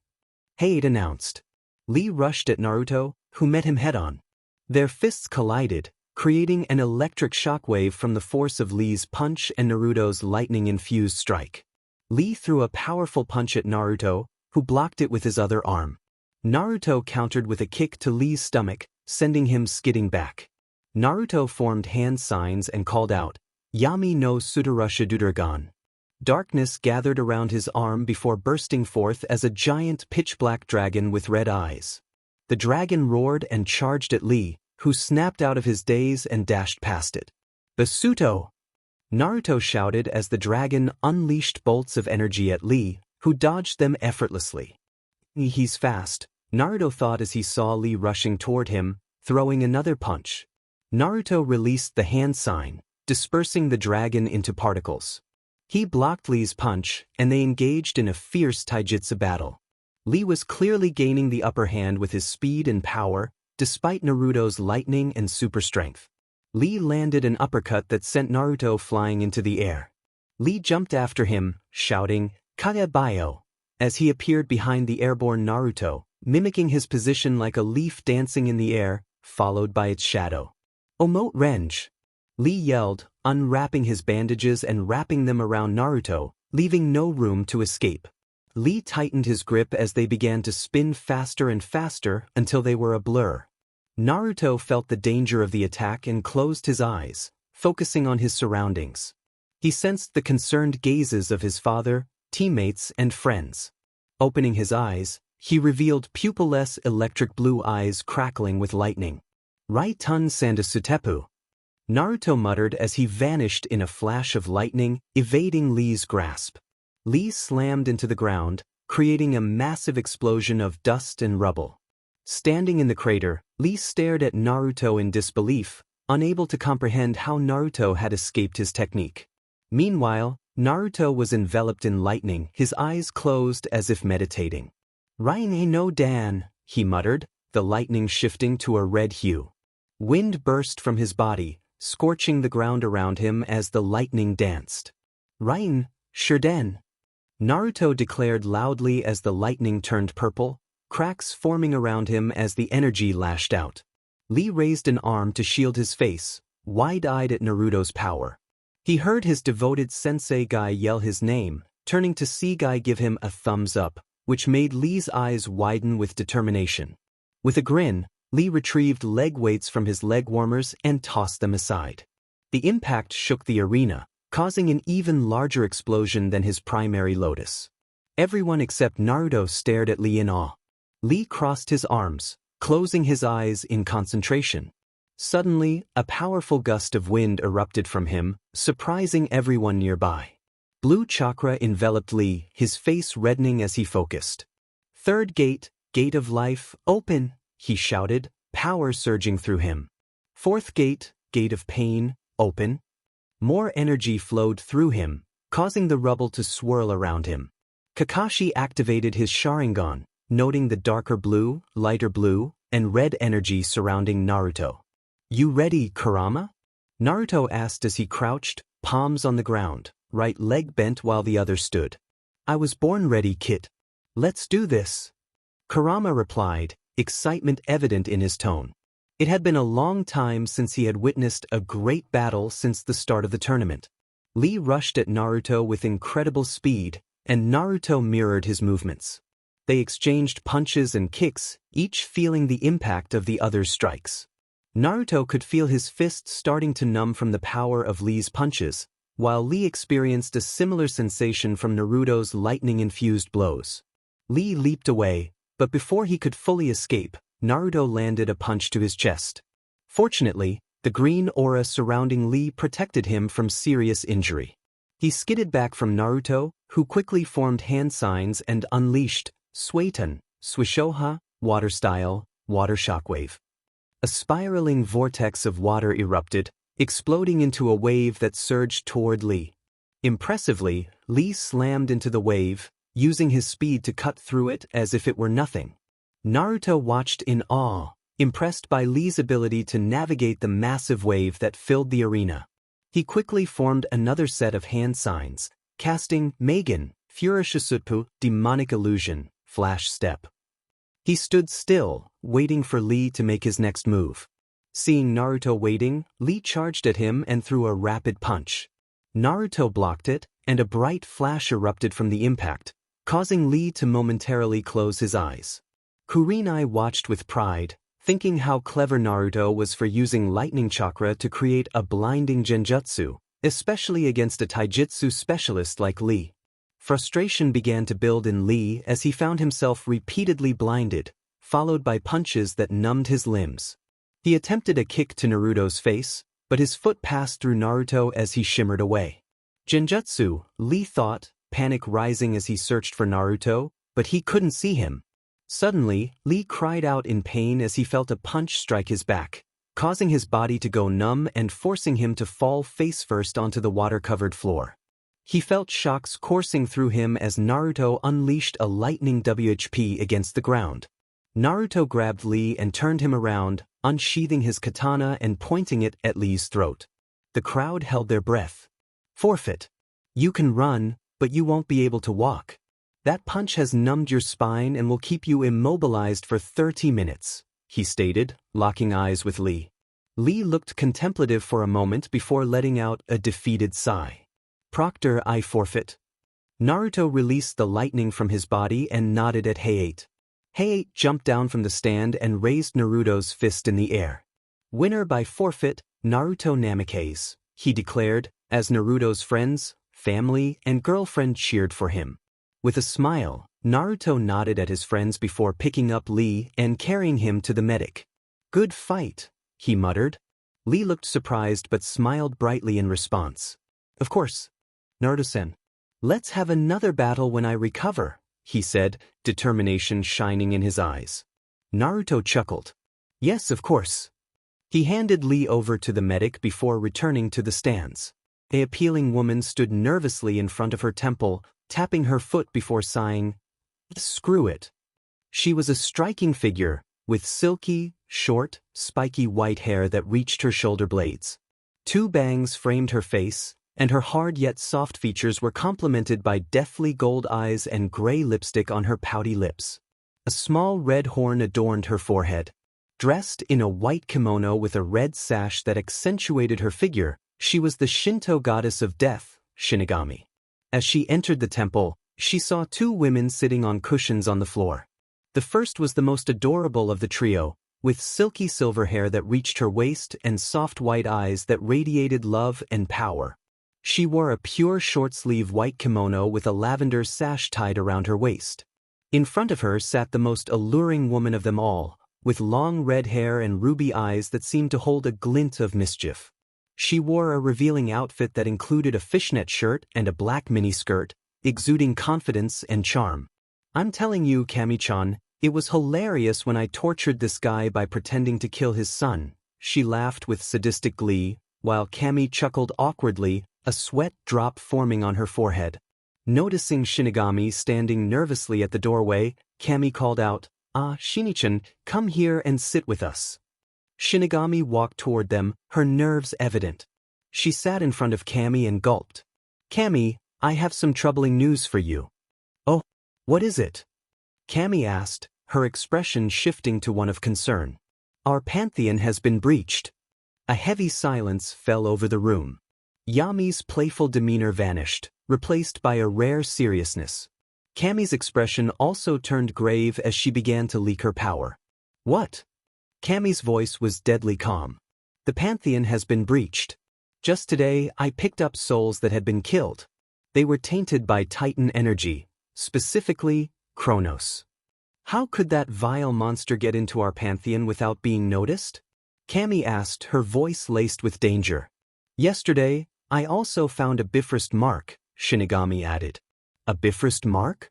Hayate announced. Lee rushed at Naruto, who met him head-on. Their fists collided, creating an electric shockwave from the force of Lee's punch and Naruto's lightning-infused strike. Lee threw a powerful punch at Naruto, who blocked it with his other arm. Naruto countered with a kick to Lee's stomach, sending him skidding back. Naruto formed hand signs and called out, "Yami no Sudarusha Dudragon." Darkness gathered around his arm before bursting forth as a giant pitch-black dragon with red eyes. The dragon roared and charged at Lee, who snapped out of his daze and dashed past it. "Basuto!" Naruto shouted as the dragon unleashed bolts of energy at Lee, who dodged them effortlessly. "He's fast," Naruto thought as he saw Lee rushing toward him, throwing another punch. Naruto released the hand sign, dispersing the dragon into particles. He blocked Lee's punch, and they engaged in a fierce taijutsu battle. Lee was clearly gaining the upper hand with his speed and power, despite Naruto's lightning and super strength. Lee landed an uppercut that sent Naruto flying into the air. Lee jumped after him, shouting, "Kagebayo," as he appeared behind the airborne Naruto, mimicking his position like a leaf dancing in the air, followed by its shadow. "Omote Renge!" Lee yelled, unwrapping his bandages and wrapping them around Naruto, leaving no room to escape. Lee tightened his grip as they began to spin faster and faster until they were a blur. Naruto felt the danger of the attack and closed his eyes, focusing on his surroundings. He sensed the concerned gazes of his father, teammates, and friends. Opening his eyes, he revealed pupilless electric blue eyes crackling with lightning. "Raitun Sandasutepu," Naruto muttered as he vanished in a flash of lightning, evading Lee's grasp. Lee slammed into the ground, creating a massive explosion of dust and rubble. Standing in the crater, Lee stared at Naruto in disbelief, unable to comprehend how Naruto had escaped his technique. Meanwhile, Naruto was enveloped in lightning, his eyes closed as if meditating. "Raine no Dan," he muttered, the lightning shifting to a red hue. Wind burst from his body, scorching the ground around him as the lightning danced. "Rain, Shurden," Naruto declared loudly as the lightning turned purple, cracks forming around him as the energy lashed out. Lee raised an arm to shield his face, wide-eyed at Naruto's power. He heard his devoted sensei Guy yell his name, turning to see Guy give him a thumbs up, which made Lee's eyes widen with determination. With a grin, Lee retrieved leg weights from his leg warmers and tossed them aside. The impact shook the arena, causing an even larger explosion than his primary lotus. Everyone except Naruto stared at Lee in awe. Lee crossed his arms, closing his eyes in concentration. Suddenly, a powerful gust of wind erupted from him, surprising everyone nearby. Blue chakra enveloped Lee, his face reddening as he focused. "Third gate, gate of life, open," he shouted, power surging through him. "Fourth gate, gate of pain, open." More energy flowed through him, causing the rubble to swirl around him. Kakashi activated his Sharingan, noting the darker blue, lighter blue, and red energy surrounding Naruto. "You ready, Kurama?" Naruto asked as he crouched, palms on the ground, right leg bent while the other stood. "I was born ready, kid. Let's do this." Kurama replied, excitement evident in his tone. It had been a long time since he had witnessed a great battle since the start of the tournament. Lee rushed at Naruto with incredible speed, and Naruto mirrored his movements. They exchanged punches and kicks, each feeling the impact of the other's strikes. Naruto could feel his fists starting to numb from the power of Lee's punches, while Lee experienced a similar sensation from Naruto's lightning-infused blows. Lee leaped away, but before he could fully escape, Naruto landed a punch to his chest. Fortunately, the green aura surrounding Lee protected him from serious injury. He skidded back from Naruto, who quickly formed hand signs and unleashed Suiton, Swishoha, water style, water shockwave. A spiraling vortex of water erupted, exploding into a wave that surged toward Lee. Impressively, Lee slammed into the wave, using his speed to cut through it as if it were nothing. Naruto watched in awe, impressed by Lee's ability to navigate the massive wave that filled the arena. He quickly formed another set of hand signs, casting Megan, Furishasutpu, demonic illusion, flash step. He stood still, waiting for Lee to make his next move. Seeing Naruto waiting, Lee charged at him and threw a rapid punch. Naruto blocked it, and a bright flash erupted from the impact, causing Lee to momentarily close his eyes. Kurenai watched with pride, thinking how clever Naruto was for using lightning chakra to create a blinding genjutsu, especially against a taijutsu specialist like Lee. Frustration began to build in Lee as he found himself repeatedly blinded, followed by punches that numbed his limbs. He attempted a kick to Naruto's face, but his foot passed through Naruto as he shimmered away. Genjutsu, Lee thought, panic rising as he searched for Naruto, but he couldn't see him. Suddenly, Lee cried out in pain as he felt a punch strike his back, causing his body to go numb and forcing him to fall face-first onto the water-covered floor. He felt shocks coursing through him as Naruto unleashed a lightning WHP against the ground. Naruto grabbed Lee and turned him around, unsheathing his katana and pointing it at Lee's throat. The crowd held their breath. "Forfeit. You can run, but you won't be able to walk. That punch has numbed your spine and will keep you immobilized for 30 minutes, he stated, locking eyes with Lee. Lee looked contemplative for a moment before letting out a defeated sigh. "Proctor, I forfeit." Naruto released the lightning from his body and nodded at Hayate. Hayate jumped down from the stand and raised Naruto's fist in the air. "Winner by forfeit, Naruto Namikaze," he declared, as Naruto's friends, family, and girlfriend cheered for him. With a smile, Naruto nodded at his friends before picking up Lee and carrying him to the medic. "Good fight," he muttered. Lee looked surprised but smiled brightly in response. "Of course, Naruto-sen. Let's have another battle when I recover," he said, determination shining in his eyes. Naruto chuckled. "Yes, of course." He handed Lee over to the medic before returning to the stands. A appealing woman stood nervously in front of her temple, tapping her foot before sighing, "Screw it." She was a striking figure, with silky, short, spiky white hair that reached her shoulder blades. 2 bangs framed her face, and her hard yet soft features were complemented by deathly gold eyes and gray lipstick on her pouty lips. A small red horn adorned her forehead. Dressed in a white kimono with a red sash that accentuated her figure, she was the Shinto goddess of death, Shinigami. As she entered the temple, she saw 2 women sitting on cushions on the floor. The first was the most adorable of the trio, with silky silver hair that reached her waist and soft white eyes that radiated love and power. She wore a pure short-sleeve white kimono with a lavender sash tied around her waist. In front of her sat the most alluring woman of them all, with long red hair and ruby eyes that seemed to hold a glint of mischief. She wore a revealing outfit that included a fishnet shirt and a black miniskirt, exuding confidence and charm. I'm telling you, Kami-chan, it was hilarious when I tortured this guy by pretending to kill his son. She laughed with sadistic glee, while Kami chuckled awkwardly, a sweat drop forming on her forehead. Noticing Shinigami standing nervously at the doorway, Kami called out, "Ah, Shini-chan, come here and sit with us." Shinigami walked toward them, her nerves evident. She sat in front of Kami and gulped. "Kami, I have some troubling news for you." "Oh, what is it?" Kami asked, her expression shifting to one of concern. "Our pantheon has been breached." A heavy silence fell over the room. Yami's playful demeanor vanished, replaced by a rare seriousness. Kami's expression also turned grave as she began to leak her power. "What?" Kami's voice was deadly calm. "The pantheon has been breached. Just today, I picked up souls that had been killed. They were tainted by Titan energy, specifically, Kronos. How could that vile monster get into our pantheon without being noticed?" Kami asked, her voice laced with danger. "Yesterday, I also found a Bifrost mark," Shinigami added. "A Bifrost mark?"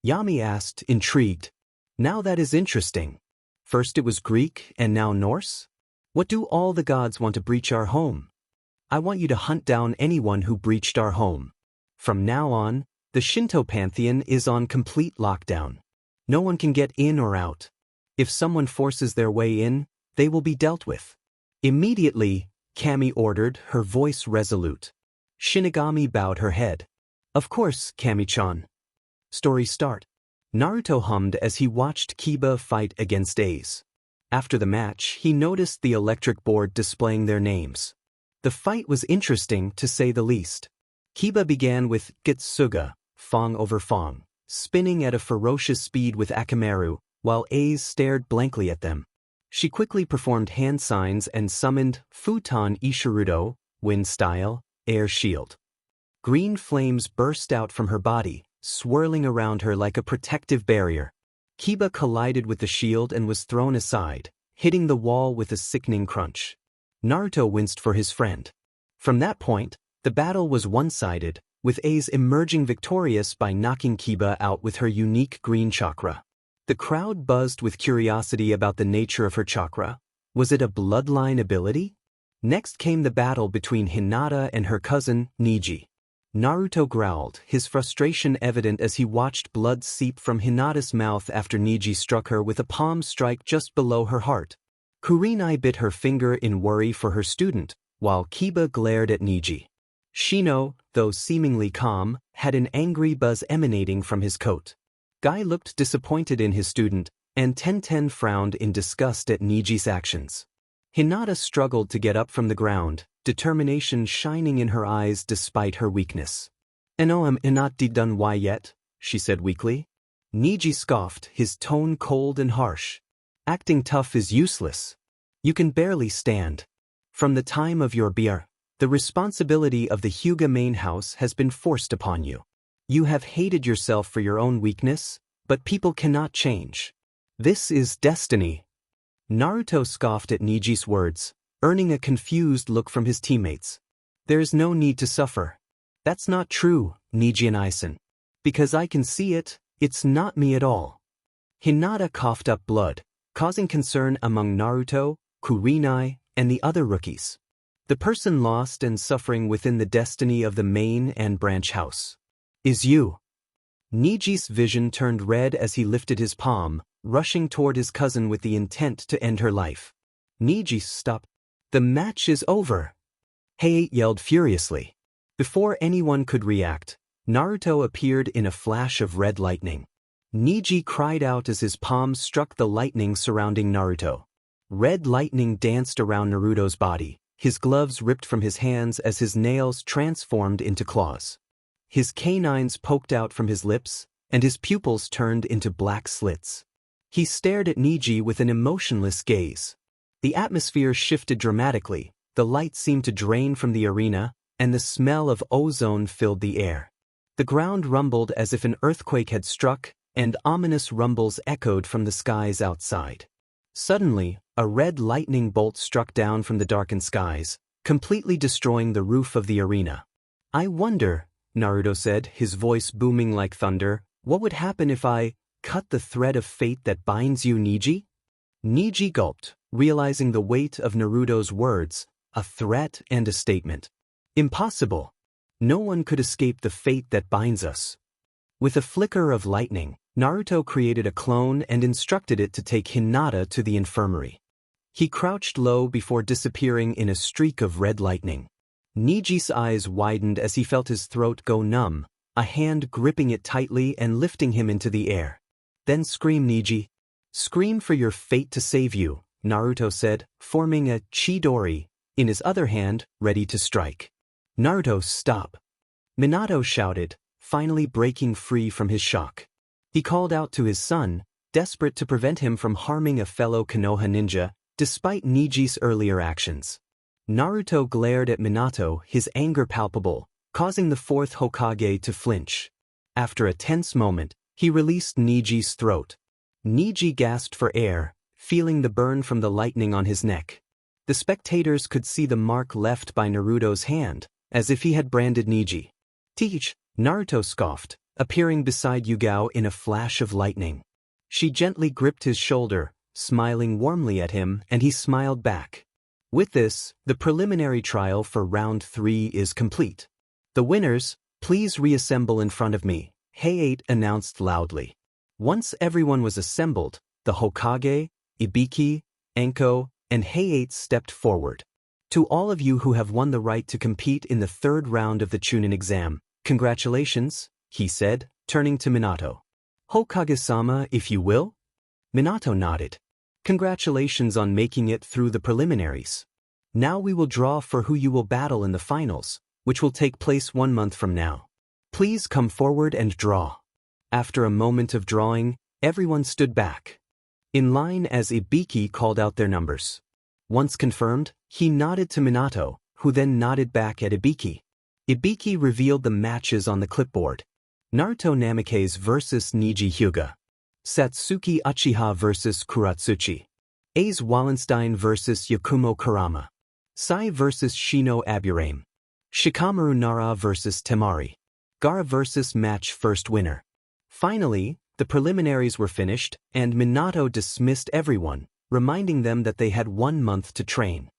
Yami asked, intrigued. "Now that is interesting. First it was Greek and now Norse? What do all the gods want to breach our home? I want you to hunt down anyone who breached our home. From now on, the Shinto pantheon is on complete lockdown. No one can get in or out. If someone forces their way in, they will be dealt with." Immediately, Kami ordered, her voice resolute. Shinigami bowed her head. "Of course, Kami-chan." Story start. Naruto hummed as he watched Kiba fight against Ace. After the match, he noticed the electric board displaying their names. The fight was interesting, to say the least. Kiba began with Getsuga, Fong over Fong, spinning at a ferocious speed with Akamaru, while Ace stared blankly at them. She quickly performed hand signs and summoned Futon Ishirudo, wind style, air shield. Green flames burst out from her body, swirling around her like a protective barrier. Kiba collided with the shield and was thrown aside, hitting the wall with a sickening crunch. Naruto winced for his friend. From that point, the battle was one-sided, with Ace emerging victorious by knocking Kiba out with her unique green chakra. The crowd buzzed with curiosity about the nature of her chakra. Was it a bloodline ability? Next came the battle between Hinata and her cousin, Neji. Naruto growled, his frustration evident as he watched blood seep from Hinata's mouth after Neji struck her with a palm strike just below her heart. Kurenai bit her finger in worry for her student, while Kiba glared at Neji. Shino, though seemingly calm, had an angry buzz emanating from his coat. Guy looked disappointed in his student, and Tenten frowned in disgust at Neji's actions. Hinata struggled to get up from the ground, determination shining in her eyes despite her weakness. "No, I'm not done why yet," she said weakly. Neji scoffed, his tone cold and harsh. "Acting tough is useless. You can barely stand. From the time of your beer, the responsibility of the Hyuga main house has been forced upon you. You have hated yourself for your own weakness, but people cannot change. This is destiny." Naruto scoffed at Neji's words, earning a confused look from his teammates. "There's no need to suffer." "That's not true, Neji and Isen. Because I can see it, it's not me at all." Hinata coughed up blood, causing concern among Naruto, Kurenai, and the other rookies. The person lost and suffering within the destiny of the main and branch house is you. Neji's vision turned red as he lifted his palm, rushing toward his cousin with the intent to end her life. Neji, stop. The match is over. Heiei yelled furiously. Before anyone could react, Naruto appeared in a flash of red lightning. Neji cried out as his palm struck the lightning surrounding Naruto. Red lightning danced around Naruto's body, his gloves ripped from his hands as his nails transformed into claws. His canines poked out from his lips, and his pupils turned into black slits. He stared at Neji with an emotionless gaze. The atmosphere shifted dramatically, the light seemed to drain from the arena, and the smell of ozone filled the air. The ground rumbled as if an earthquake had struck, and ominous rumbles echoed from the skies outside. Suddenly, a red lightning bolt struck down from the darkened skies, completely destroying the roof of the arena. "I wonder," Naruto said, his voice booming like thunder, "what would happen if I cut the thread of fate that binds you, Neji?" Neji gulped, realizing the weight of Naruto's words, a threat and a statement. "Impossible. No one could escape the fate that binds us." With a flicker of lightning, Naruto created a clone and instructed it to take Hinata to the infirmary. He crouched low before disappearing in a streak of red lightning. Neji's eyes widened as he felt his throat go numb, a hand gripping it tightly and lifting him into the air. "Then scream, Neji. Scream for your fate to save you," Naruto said, forming a Chidori, in his other hand, ready to strike. "Naruto, stop!" Minato shouted, finally breaking free from his shock. He called out to his son, desperate to prevent him from harming a fellow Konoha ninja, despite Neji's earlier actions. Naruto glared at Minato, his anger palpable, causing the fourth Hokage to flinch. After a tense moment, he released Neji's throat. Neji gasped for air, feeling the burn from the lightning on his neck. The spectators could see the mark left by Naruto's hand, as if he had branded Neji. "Teach," Naruto scoffed, appearing beside Yugao in a flash of lightning. She gently gripped his shoulder, smiling warmly at him, and he smiled back. With this, the preliminary trial for round 3 is complete. "The winners, please reassemble in front of me," Heiate announced loudly. Once everyone was assembled, the Hokage, Ibiki, Enko, and Heiate stepped forward. "To all of you who have won the right to compete in the 3rd round of the Chunin exam, congratulations," he said, turning to Minato. "Hokage-sama, if you will?" Minato nodded. "Congratulations on making it through the preliminaries. Now we will draw for who you will battle in the finals, which will take place 1 month from now. Please come forward and draw." After a moment of drawing, everyone stood back, in line as Ibiki called out their numbers. Once confirmed, he nodded to Minato, who then nodded back at Ibiki. Ibiki revealed the matches on the clipboard. Naruto Namikaze vs Neji Hyuga. Satsuki Uchiha vs Kuratsuchi. Ace Wallenstein vs Yakumo Kurama. Sai vs Shino Aburame. Shikamaru Nara vs Temari. Gaara vs match first winner. Finally, the preliminaries were finished, and Minato dismissed everyone, reminding them that they had 1 month to train.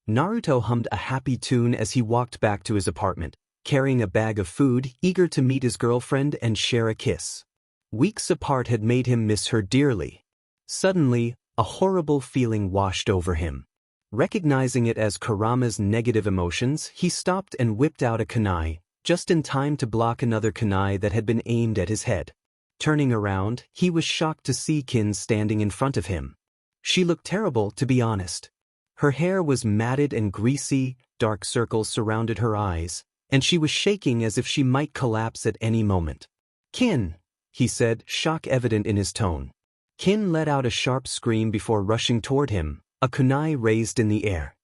Naruto hummed a happy tune as he walked back to his apartment, carrying a bag of food, eager to meet his girlfriend and share a kiss. Weeks apart had made him miss her dearly. Suddenly, a horrible feeling washed over him. Recognizing it as Kurama's negative emotions, he stopped and whipped out a kunai, just in time to block another kunai that had been aimed at his head. Turning around, he was shocked to see Kin standing in front of him. She looked terrible, to be honest. Her hair was matted and greasy, dark circles surrounded her eyes, and she was shaking as if she might collapse at any moment. "Kin," he said, shock evident in his tone. Kin let out a sharp scream before rushing toward him, a kunai raised in the air.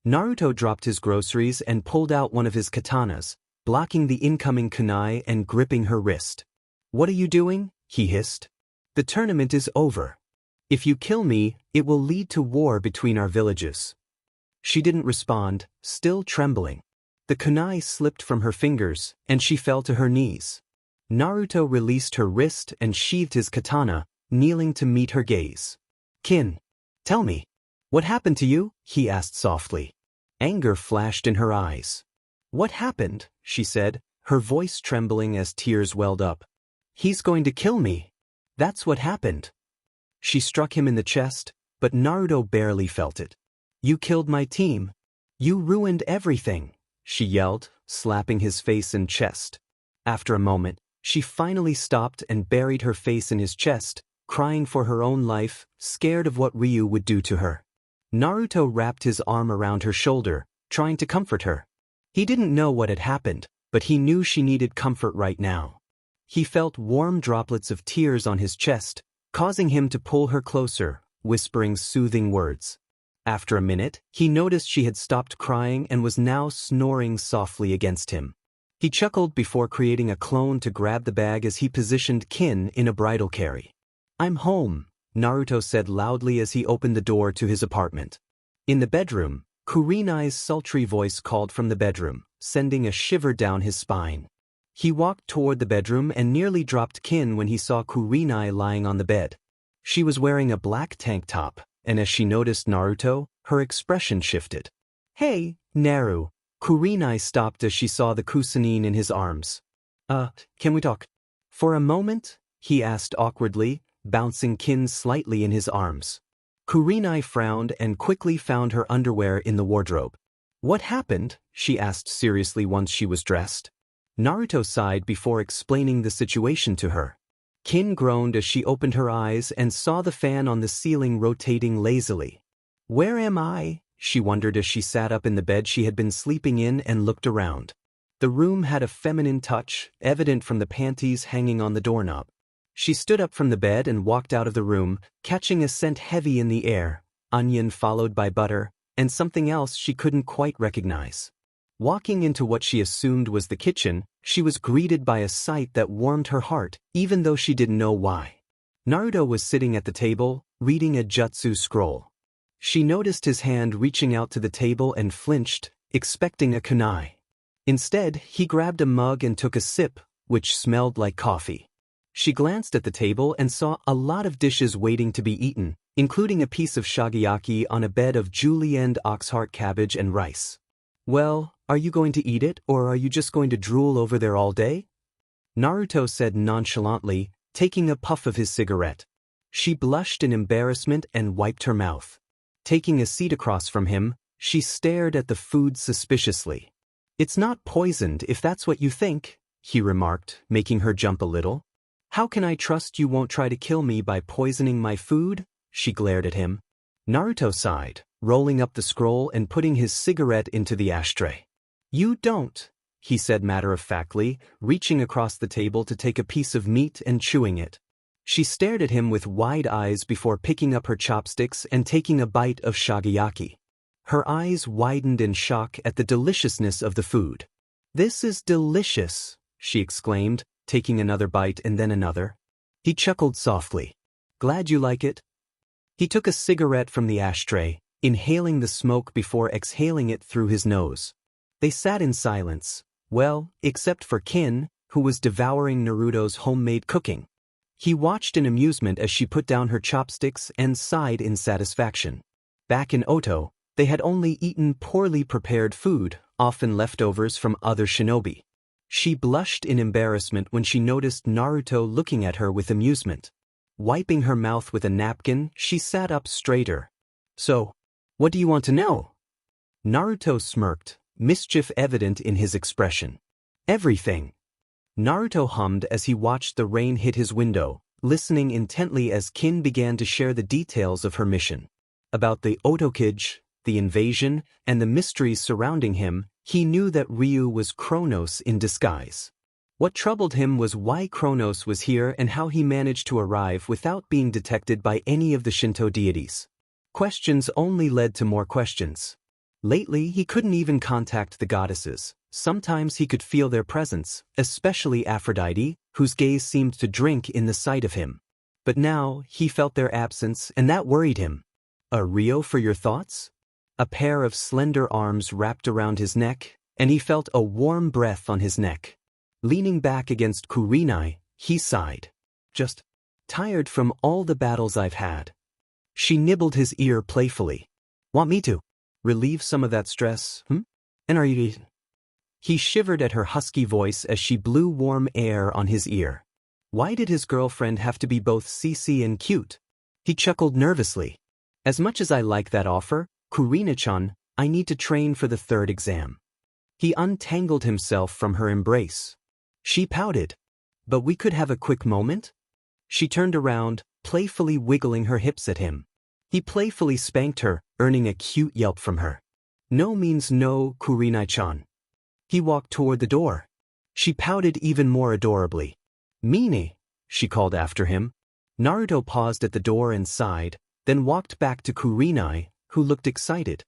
Naruto dropped his groceries and pulled out one of his katanas, blocking the incoming kunai and gripping her wrist. "What are you doing?" he hissed. "The tournament is over. If you kill me, it will lead to war between our villages." She didn't respond, still trembling. The kunai slipped from her fingers, and she fell to her knees. Naruto released her wrist and sheathed his katana, kneeling to meet her gaze. "Kin, tell me, what happened to you?" he asked softly. Anger flashed in her eyes. "What happened?" she said, her voice trembling as tears welled up. "He's going to kill me. That's what happened." She struck him in the chest, but Naruto barely felt it. "You killed my team. You ruined everything," she yelled, slapping his face and chest. After a moment, she finally stopped and buried her face in his chest, crying for her own life, scared of what Ryu would do to her. Naruto wrapped his arm around her shoulder, trying to comfort her. He didn't know what had happened, but he knew she needed comfort right now. He felt warm droplets of tears on his chest, causing him to pull her closer, whispering soothing words. After a minute, he noticed she had stopped crying and was now snoring softly against him. He chuckled before creating a clone to grab the bag as he positioned Kin in a bridal carry. "I'm home," Naruto said loudly as he opened the door to his apartment. In the bedroom, Kurenai's sultry voice called from the bedroom, sending a shiver down his spine. He walked toward the bedroom and nearly dropped kin when he saw Kurenai lying on the bed. She was wearing a black tank top, and as she noticed Naruto, her expression shifted. "Hey, Naru." Kurenai stopped as she saw the Kusanine in his arms. Can we talk?" "For a moment?" he asked awkwardly, bouncing kin slightly in his arms. Kurenai frowned and quickly found her underwear in the wardrobe. "What happened?" she asked seriously once she was dressed. Naruto sighed before explaining the situation to her. Kin groaned as she opened her eyes and saw the fan on the ceiling rotating lazily. "Where am I?" she wondered as she sat up in the bed she had been sleeping in and looked around. The room had a feminine touch, evident from the panties hanging on the doorknob. She stood up from the bed and walked out of the room, catching a scent heavy in the air, onion followed by butter, and something else she couldn't quite recognize. Walking into what she assumed was the kitchen, she was greeted by a sight that warmed her heart, even though she didn't know why. Naruto was sitting at the table, reading a jutsu scroll. She noticed his hand reaching out to the table and flinched, expecting a kunai. Instead, he grabbed a mug and took a sip, which smelled like coffee. She glanced at the table and saw a lot of dishes waiting to be eaten, including a piece of shagiyaki on a bed of julienned oxheart cabbage and rice. "Well, are you going to eat it, or are you just going to drool over there all day?" Naruto said nonchalantly, taking a puff of his cigarette. She blushed in embarrassment and wiped her mouth. Taking a seat across from him, she stared at the food suspiciously. "It's not poisoned if that's what you think," he remarked, making her jump a little. "How can I trust you won't try to kill me by poisoning my food?" She glared at him. Naruto sighed, rolling up the scroll and putting his cigarette into the ashtray. "You don't," he said matter-of-factly, reaching across the table to take a piece of meat and chewing it. She stared at him with wide eyes before picking up her chopsticks and taking a bite of shagiyaki. Her eyes widened in shock at the deliciousness of the food. "This is delicious," she exclaimed, taking another bite and then another. He chuckled softly. "Glad you like it?" He took a cigarette from the ashtray, inhaling the smoke before exhaling it through his nose. They sat in silence, well, except for Kin, who was devouring Naruto's homemade cooking. He watched in amusement as she put down her chopsticks and sighed in satisfaction. Back in Oto, they had only eaten poorly prepared food, often leftovers from other shinobi. She blushed in embarrassment when she noticed Naruto looking at her with amusement. Wiping her mouth with a napkin, she sat up straighter. "So, what do you want to know?" Naruto smirked, mischief evident in his expression. "Everything." Naruto hummed as he watched the rain hit his window, listening intently as Kin began to share the details of her mission. About the Hokage, the invasion, and the mysteries surrounding him, he knew that Ryu was Kronos in disguise. What troubled him was why Kronos was here and how he managed to arrive without being detected by any of the Shinto deities. Questions only led to more questions. Lately, he couldn't even contact the goddesses. Sometimes he could feel their presence, especially Aphrodite, whose gaze seemed to drink in the sight of him. But now, he felt their absence, and that worried him. "A Rio for your thoughts?" A pair of slender arms wrapped around his neck, and he felt a warm breath on his neck. Leaning back against Kurenai, he sighed. "Just tired from all the battles I've had." She nibbled his ear playfully. "Want me to relieve some of that stress, And are you..." He shivered at her husky voice as she blew warm air on his ear. Why did his girlfriend have to be both CC and cute? He chuckled nervously. "As much as I like that offer, Kurina-chan, I need to train for the third exam." He untangled himself from her embrace. She pouted. "But we could have a quick moment?" She turned around, playfully wiggling her hips at him. He playfully spanked her, earning a cute yelp from her. "No means no, Kurenai-chan." He walked toward the door. She pouted even more adorably. "Mine," she called after him. Naruto paused at the door and sighed, then walked back to Kurenai, who looked excited.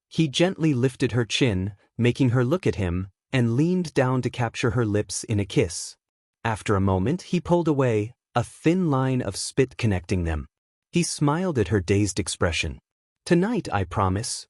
He gently lifted her chin, making her look at him, and leaned down to capture her lips in a kiss. After a moment, he pulled away, a thin line of spit connecting them. He smiled at her dazed expression. "Tonight, I promise."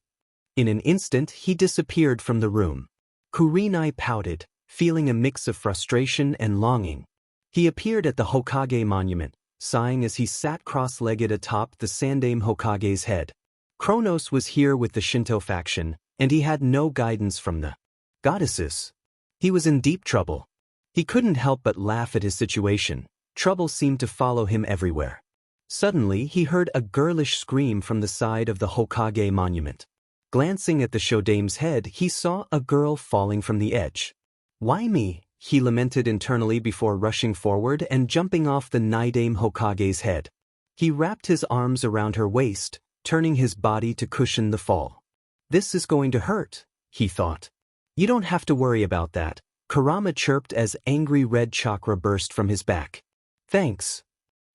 In an instant he disappeared from the room. Kurenai pouted, feeling a mix of frustration and longing. He appeared at the Hokage monument, sighing as he sat cross-legged atop the Sandaime Hokage's head. Kronos was here with the Shinto faction, and he had no guidance from the goddesses. He was in deep trouble. He couldn't help but laugh at his situation. Trouble seemed to follow him everywhere. Suddenly he heard a girlish scream from the side of the Hokage monument. Glancing at the Shodaime's head, he saw a girl falling from the edge. "Why me?" he lamented internally before rushing forward and jumping off the Nidaime Hokage's head. He wrapped his arms around her waist, turning his body to cushion the fall. "This is going to hurt," he thought. "You don't have to worry about that," Kurama chirped as angry red chakra burst from his back. "Thanks."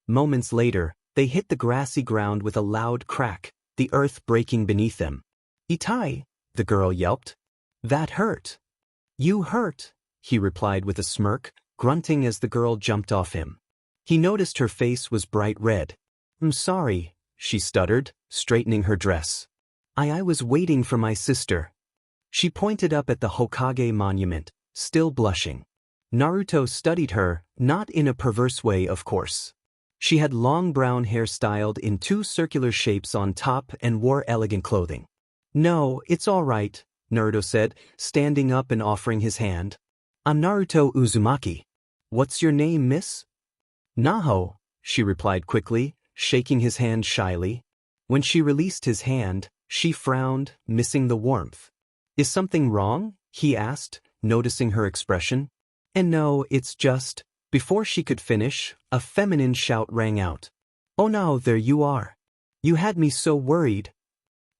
Moments later, they hit the grassy ground with a loud crack, the earth breaking beneath them. "Itai," the girl yelped. "That hurt." "You hurt," he replied with a smirk, grunting as the girl jumped off him. He noticed her face was bright red. "I'm sorry," she stuttered, straightening her dress. I was waiting for my sister." She pointed up at the Hokage monument, still blushing. Naruto studied her, not in a perverse way of course. She had long brown hair styled in two circular shapes on top and wore elegant clothing. "No, it's all right," Naruto said, standing up and offering his hand. "I'm Naruto Uzumaki. What's your name, miss?" "Naho," she replied quickly, shaking his hand shyly. When she released his hand, she frowned, missing the warmth. "Is something wrong?" he asked, noticing her expression. "And no, it's just..." Before she could finish, a feminine shout rang out. "Oh no, there you are. You had me so worried."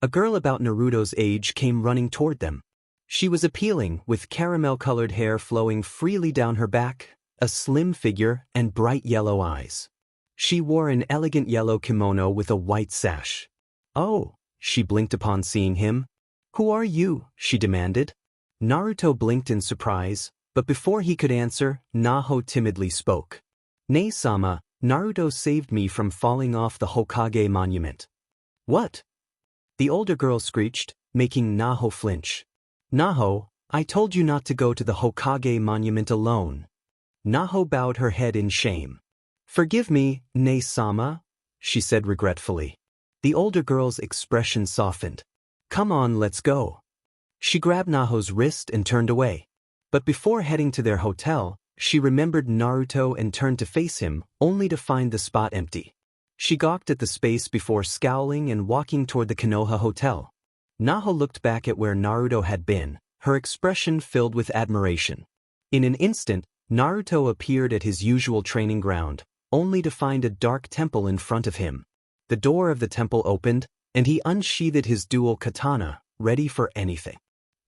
A girl about Naruto's age came running toward them. She was appealing, with caramel-colored hair flowing freely down her back, a slim figure, and bright yellow eyes. She wore an elegant yellow kimono with a white sash. "Oh," she blinked upon seeing him. "Who are you?" she demanded. Naruto blinked in surprise, but before he could answer, Naho timidly spoke. "Ne-sama, Naruto saved me from falling off the Hokage monument." "What?" the older girl screeched, making Naho flinch. "Naho, I told you not to go to the Hokage monument alone." Naho bowed her head in shame. "Forgive me, Ne-sama," she said regretfully. The older girl's expression softened. "Come on, let's go." She grabbed Naho's wrist and turned away. But before heading to their hotel, she remembered Naruto and turned to face him, only to find the spot empty. She gawked at the space before scowling and walking toward the Konoha hotel. Naho looked back at where Naruto had been, her expression filled with admiration. In an instant, Naruto appeared at his usual training ground, only to find a dark temple in front of him. The door of the temple opened, and he unsheathed his dual katana, ready for anything.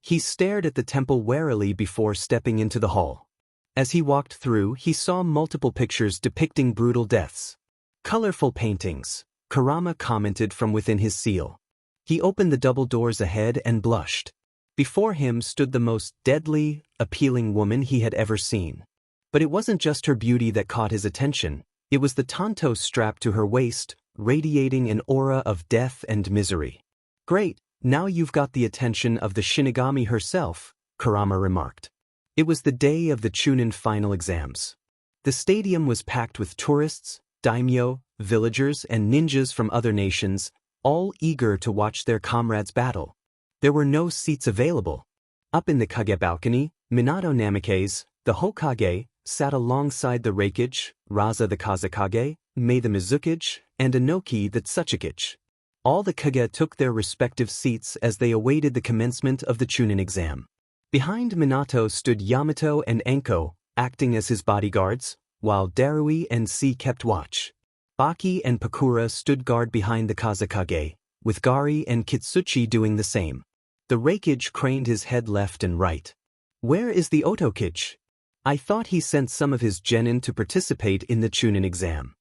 He stared at the temple warily before stepping into the hall. As he walked through, he saw multiple pictures depicting brutal deaths. "Colorful paintings," Kurama commented from within his seal. He opened the double doors ahead and blushed. Before him stood the most deadly, appealing woman he had ever seen. But it wasn't just her beauty that caught his attention, it was the tanto strapped to her waist, radiating an aura of death and misery. "Great, now you've got the attention of the Shinigami herself," Kurama remarked. It was the day of the Chunin final exams. The stadium was packed with tourists, daimyo, villagers, and ninjas from other nations, all eager to watch their comrades battle. There were no seats available. Up in the Kage balcony, Minato Namikaze, the Hokage, sat alongside the Reikage, Raza the Kazekage, Mei the Mizukage, and Inoki the Tsuchikage. All the Kage took their respective seats as they awaited the commencement of the Chunin exam. Behind Minato stood Yamato and Enko, acting as his bodyguards, while Darui and C kept watch. Baki and Pakura stood guard behind the Kazekage, with Gari and Kitsuchi doing the same. The Reikage craned his head left and right. "Where is the Otokage? I thought he sent some of his genin to participate in the Chunin exam."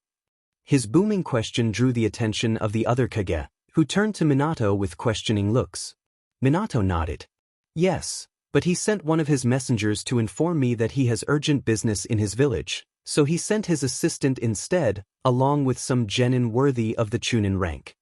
His booming question drew the attention of the other Kage, who turned to Minato with questioning looks. Minato nodded. "Yes, but he sent one of his messengers to inform me that he has urgent business in his village, so he sent his assistant instead, along with some genin worthy of the Chunin rank."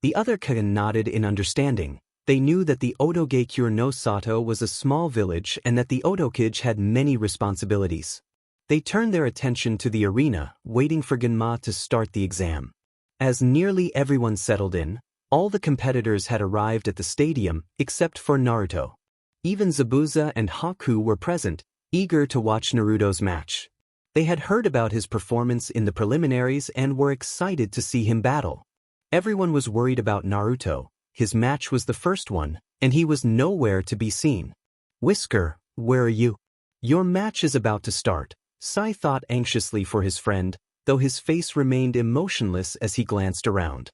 The other Kage nodded in understanding, They knew that the Otogekure no Sato was a small village and that the Otokage had many responsibilities. They turned their attention to the arena, waiting for Genma to start the exam. As nearly everyone settled in, all the competitors had arrived at the stadium except for Naruto. Even Zabuza and Haku were present, eager to watch Naruto's match. They had heard about his performance in the preliminaries and were excited to see him battle. Everyone was worried about Naruto. His match was the first one, and he was nowhere to be seen. "Whisker, where are you? Your match is about to start," Sai thought anxiously for his friend, though his face remained emotionless as he glanced around.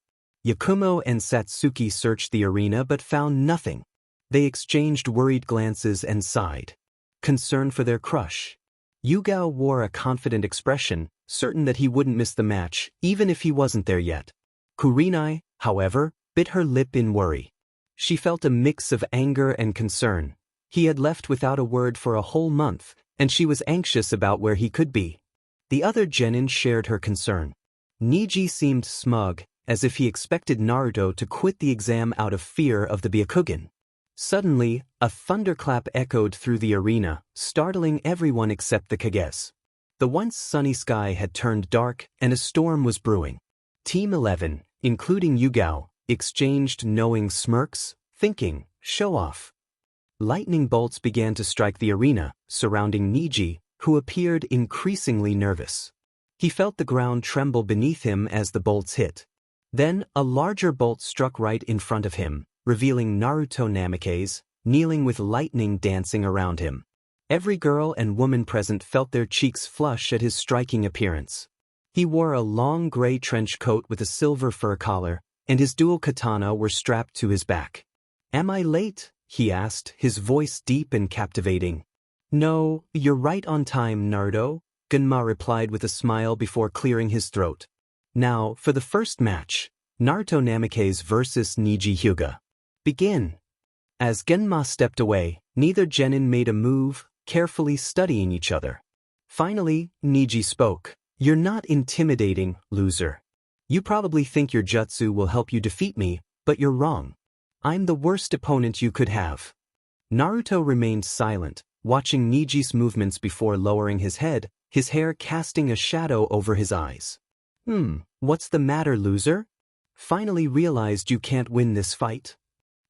Yakumo and Satsuki searched the arena but found nothing. They exchanged worried glances and sighed. Concerned for their crush. Yugao wore a confident expression, certain that he wouldn't miss the match, even if he wasn't there yet. Kurenai, however, bit her lip in worry. She felt a mix of anger and concern. He had left without a word for a whole month, and she was anxious about where he could be. The other genin shared her concern. Neji seemed smug, as if he expected Naruto to quit the exam out of fear of the Byakugan. Suddenly, a thunderclap echoed through the arena, startling everyone except the Kages. The once sunny sky had turned dark, and a storm was brewing. Team 11, including Yugao, exchanged knowing smirks, thinking, show off. Lightning bolts began to strike the arena, surrounding Neji, who appeared increasingly nervous. He felt the ground tremble beneath him as the bolts hit. Then, a larger bolt struck right in front of him, revealing Naruto Namikaze, kneeling with lightning dancing around him. Every girl and woman present felt their cheeks flush at his striking appearance. He wore a long gray trench coat with a silver fur collar, and his dual katana were strapped to his back. "Am I late?" he asked, his voice deep and captivating. "No, you're right on time, Naruto," Genma replied with a smile before clearing his throat. "Now, for the first match, Naruto Namikaze vs Neji Hyuga. Begin." As Genma stepped away, neither genin made a move, carefully studying each other. Finally, Neji spoke. "You're not intimidating, loser. You probably think your jutsu will help you defeat me, but you're wrong. I'm the worst opponent you could have." Naruto remained silent, watching Neji's movements before lowering his head, his hair casting a shadow over his eyes. What's the matter, loser? Finally realized you can't win this fight?"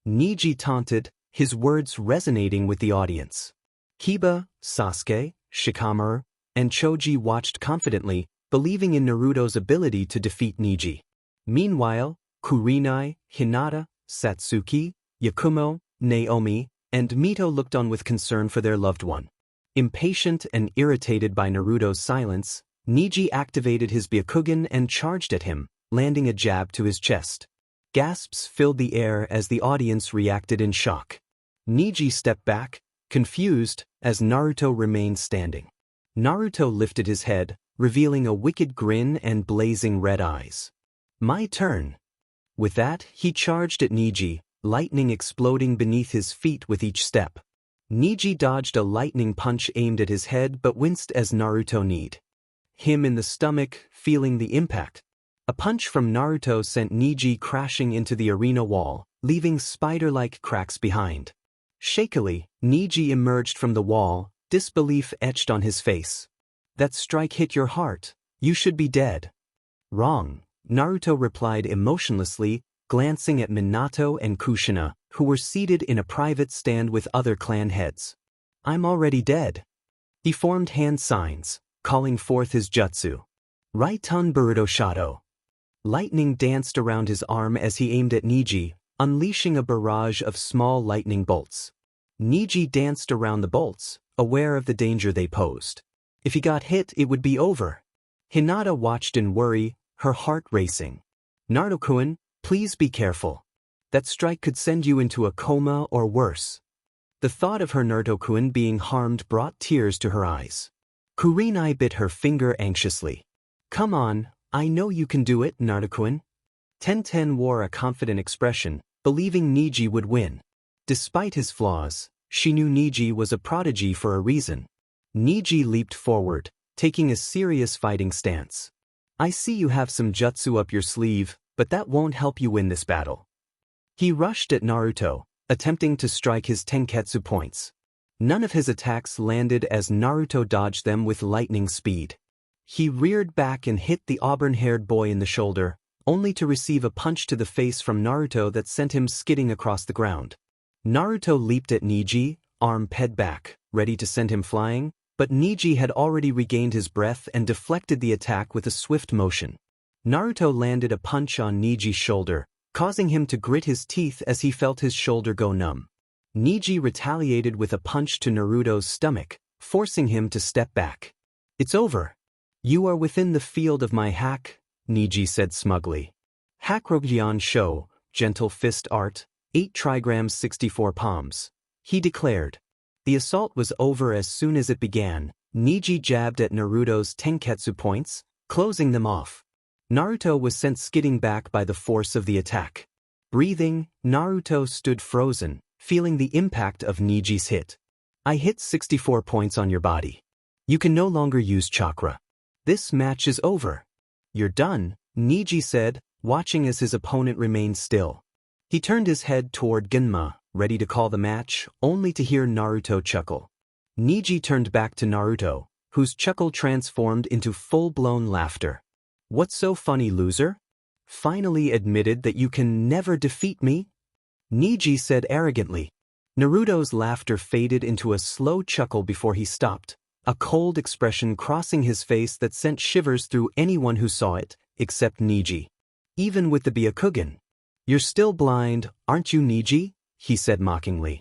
Neji taunted, his words resonating with the audience. Kiba, Sasuke, Shikamaru, and Choji watched confidently, believing in Naruto's ability to defeat Neji. Meanwhile, Kurenai, Hinata, Satsuki, Yakumo, Naomi, and Mito looked on with concern for their loved one. Impatient and irritated by Naruto's silence, Neji activated his Byakugan and charged at him, landing a jab to his chest. Gasps filled the air as the audience reacted in shock. Neji stepped back, confused, as Naruto remained standing. Naruto lifted his head, revealing a wicked grin and blazing red eyes. "My turn." With that, he charged at Neji, lightning exploding beneath his feet with each step. Neji dodged a lightning punch aimed at his head but winced as Naruto kneed him in the stomach, feeling the impact. A punch from Naruto sent Neji crashing into the arena wall, leaving spider-like cracks behind. Shakily, Neji emerged from the wall, disbelief etched on his face. "That strike hit your heart. You should be dead." "Wrong," Naruto replied emotionlessly, glancing at Minato and Kushina, who were seated in a private stand with other clan heads. "I'm already dead." He formed hand signs, calling forth his jutsu. Raitun Boruto Shadow. Lightning danced around his arm as he aimed at Neji, unleashing a barrage of small lightning bolts. Neji danced around the bolts, aware of the danger they posed. If he got hit, it would be over. Hinata watched in worry, her heart racing. "Naruto-kun, please be careful. That strike could send you into a coma or worse." The thought of her Naruto-kun being harmed brought tears to her eyes. Kurenai bit her finger anxiously. "Come on, I know you can do it, Naruto-kun." Tenten wore a confident expression, believing Neji would win. Despite his flaws, she knew Neji was a prodigy for a reason. Neji leaped forward, taking a serious fighting stance. "I see you have some jutsu up your sleeve, but that won't help you win this battle." He rushed at Naruto, attempting to strike his tenketsu points. None of his attacks landed as Naruto dodged them with lightning speed. He reared back and hit the auburn-haired boy in the shoulder, only to receive a punch to the face from Naruto that sent him skidding across the ground. Naruto leaped at Neji, arm ped back, ready to send him flying, but Neji had already regained his breath and deflected the attack with a swift motion. Naruto landed a punch on Neji's shoulder, causing him to grit his teeth as he felt his shoulder go numb. Neji retaliated with a punch to Naruto's stomach, forcing him to step back. "It's over. You are within the field of my hack," Neji said smugly. "Hakrogyan Sho, gentle fist art, 8 trigrams 64 palms," he declared. The assault was over as soon as it began. Neji jabbed at Naruto's tenketsu points, closing them off. Naruto was sent skidding back by the force of the attack. Breathing, Naruto stood frozen, feeling the impact of Neji's hit. "I hit 64 points on your body. You can no longer use chakra. This match is over. You're done," Neji said, watching as his opponent remained still. He turned his head toward Gunma, ready to call the match, only to hear Naruto chuckle. Neji turned back to Naruto, whose chuckle transformed into full-blown laughter. "What's so funny, loser? Finally admitted that you can never defeat me?" Neji said arrogantly. Naruto's laughter faded into a slow chuckle before he stopped, a cold expression crossing his face that sent shivers through anyone who saw it, except Neji. Even with the Byakugan. "You're still blind, aren't you, Neji?" he said mockingly.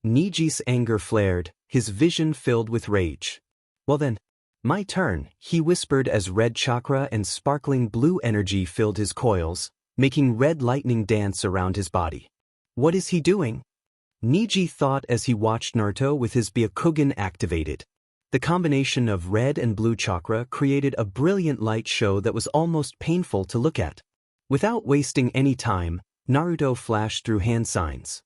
Neji's anger flared, his vision filled with rage. "Well then, my turn," he whispered as red chakra and sparkling blue energy filled his coils, making red lightning dance around his body. "What is he doing?" Neji thought as he watched Naruto with his Byakugan activated. The combination of red and blue chakra created a brilliant light show that was almost painful to look at. Without wasting any time, Naruto flashed through hand signs.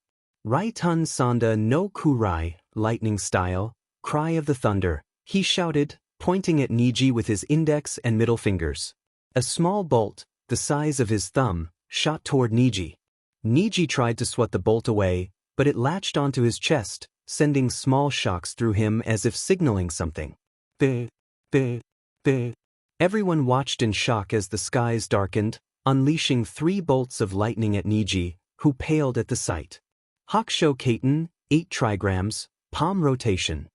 "Raitun Sanda no Kurai, lightning style, cry of the thunder," he shouted, pointing at Neji with his index and middle fingers. A small bolt, the size of his thumb, shot toward Neji. Neji tried to swat the bolt away, but it latched onto his chest, sending small shocks through him as if signaling something. "Beh, beh, beh." Everyone watched in shock as the skies darkened, unleashing 3 bolts of lightning at Neji, who paled at the sight. Hakusho Kaiten, 8 trigrams, palm rotation.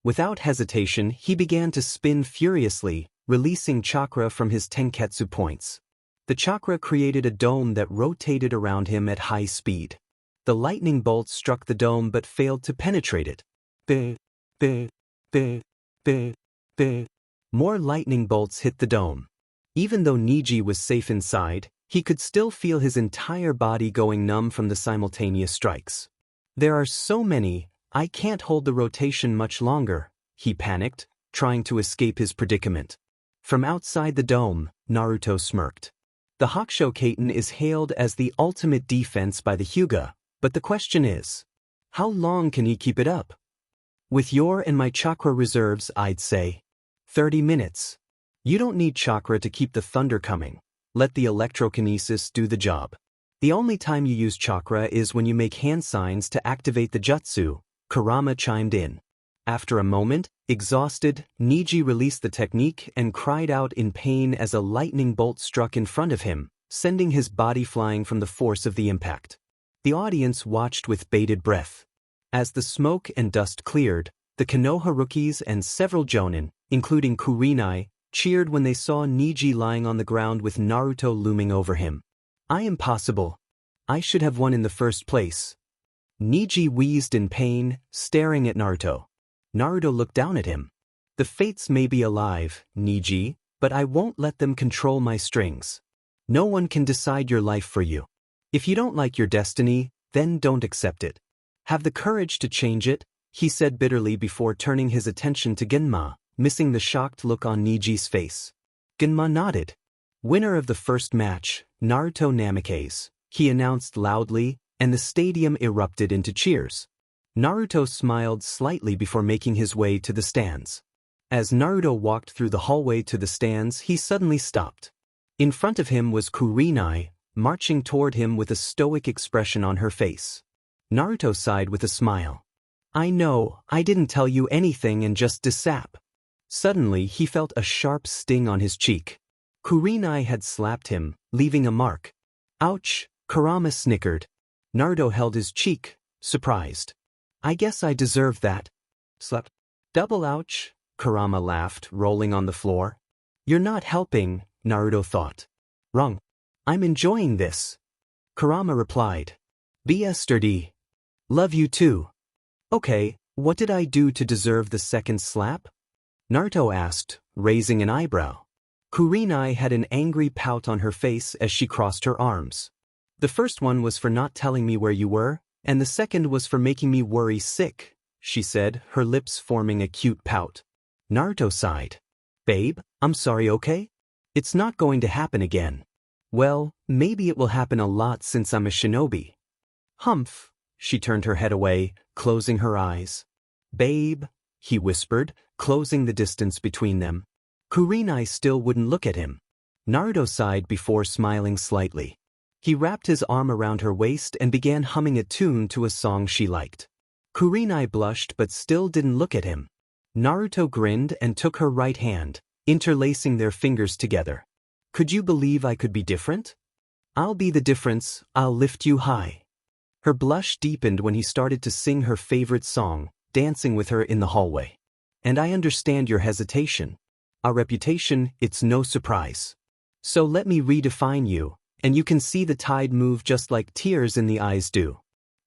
Without hesitation, he began to spin furiously, releasing chakra from his tenketsu points. The chakra created a dome that rotated around him at high speed. The lightning bolt struck the dome but failed to penetrate it. "Beh, beh, beh, beh, beh." More lightning bolts hit the dome. Even though Neji was safe inside, he could still feel his entire body going numb from the simultaneous strikes. "There are so many, I can't hold the rotation much longer," he panicked, trying to escape his predicament. From outside the dome, Naruto smirked. The Hakusho Kaiten is hailed as the ultimate defense by the Hyuga, but the question is, how long can he keep it up? "With your and my chakra reserves, I'd say 30 minutes. You don't need chakra to keep the thunder coming. Let the electrokinesis do the job. The only time you use chakra is when you make hand signs to activate the jutsu," Kurama chimed in. After a moment, exhausted, Neji released the technique and cried out in pain as a lightning bolt struck in front of him, sending his body flying from the force of the impact. The audience watched with bated breath. As the smoke and dust cleared, the Konoha rookies and several jonin, including Kurinai, cheered when they saw Neji lying on the ground with Naruto looming over him. "I am possible. I should have won in the first place." Neji wheezed in pain, staring at Naruto. Naruto looked down at him. "The fates may be alive, Neji, but I won't let them control my strings. No one can decide your life for you. If you don't like your destiny, then don't accept it. Have the courage to change it," he said bitterly before turning his attention to Genma, missing the shocked look on Neji's face. Genma nodded. "Winner of the first match, Naruto Namikaze," he announced loudly, and the stadium erupted into cheers. Naruto smiled slightly before making his way to the stands. As Naruto walked through the hallway to the stands, he suddenly stopped. In front of him was Kurinai, marching toward him with a stoic expression on her face. Naruto sighed with a smile. I know, I didn't tell you anything and just dissap. Suddenly he felt a sharp sting on his cheek. Kurenai had slapped him, leaving a mark. Ouch, Kurama snickered. Naruto held his cheek, surprised. I guess I deserve that. Slap. Double ouch, Kurama laughed, rolling on the floor. You're not helping, Naruto thought. Wrong. I'm enjoying this. Kurama replied. Be sturdy. Love you too. Okay, what did I do to deserve the second slap? Naruto asked, raising an eyebrow. Kurenai had an angry pout on her face as she crossed her arms. The first one was for not telling me where you were, and the second was for making me worry sick, she said, her lips forming a cute pout. Naruto sighed. Babe, I'm sorry, okay? It's not going to happen again. Well, maybe it will happen a lot since I'm a shinobi. Humph, she turned her head away, closing her eyes. Babe, he whispered, closing the distance between them. Kurenai still wouldn't look at him. Naruto sighed before smiling slightly. He wrapped his arm around her waist and began humming a tune to a song she liked. Kurenai blushed but still didn't look at him. Naruto grinned and took her right hand, interlacing their fingers together. Could you believe I could be different? I'll be the difference, I'll lift you high. Her blush deepened when he started to sing her favorite song, dancing with her in the hallway. And I understand your hesitation. Our reputation, it's no surprise. So let me redefine you, and you can see the tide move just like tears in the eyes do.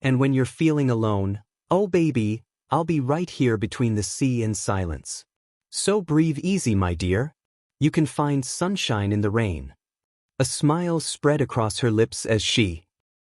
And when you're feeling alone, oh baby, I'll be right here between the sea and silence. So breathe easy, my dear. You can find sunshine in the rain. A smile spread across her lips as she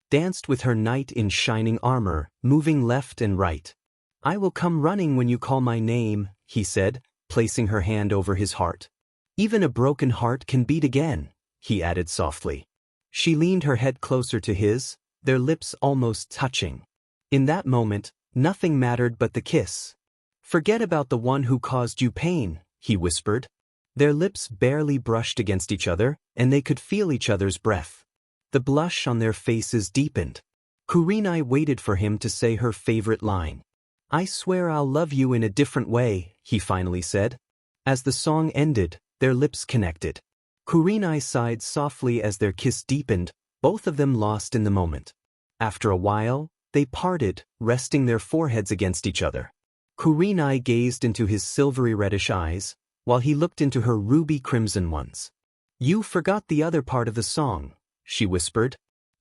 danced with her knight in shining armor, moving left and right. I will come running when you call my name, he said, placing her hand over his heart. Even a broken heart can beat again, he added softly. She leaned her head closer to his, their lips almost touching. In that moment, nothing mattered but the kiss. Forget about the one who caused you pain, he whispered. Their lips barely brushed against each other, and they could feel each other's breath. The blush on their faces deepened. Kurenai waited for him to say her favorite line. I swear I'll love you in a different way, he finally said. As the song ended, their lips connected. Kurenai sighed softly as their kiss deepened, both of them lost in the moment. After a while, they parted, resting their foreheads against each other. Kurenai gazed into his silvery reddish eyes, while he looked into her ruby crimson ones. You forgot the other part of the song, she whispered.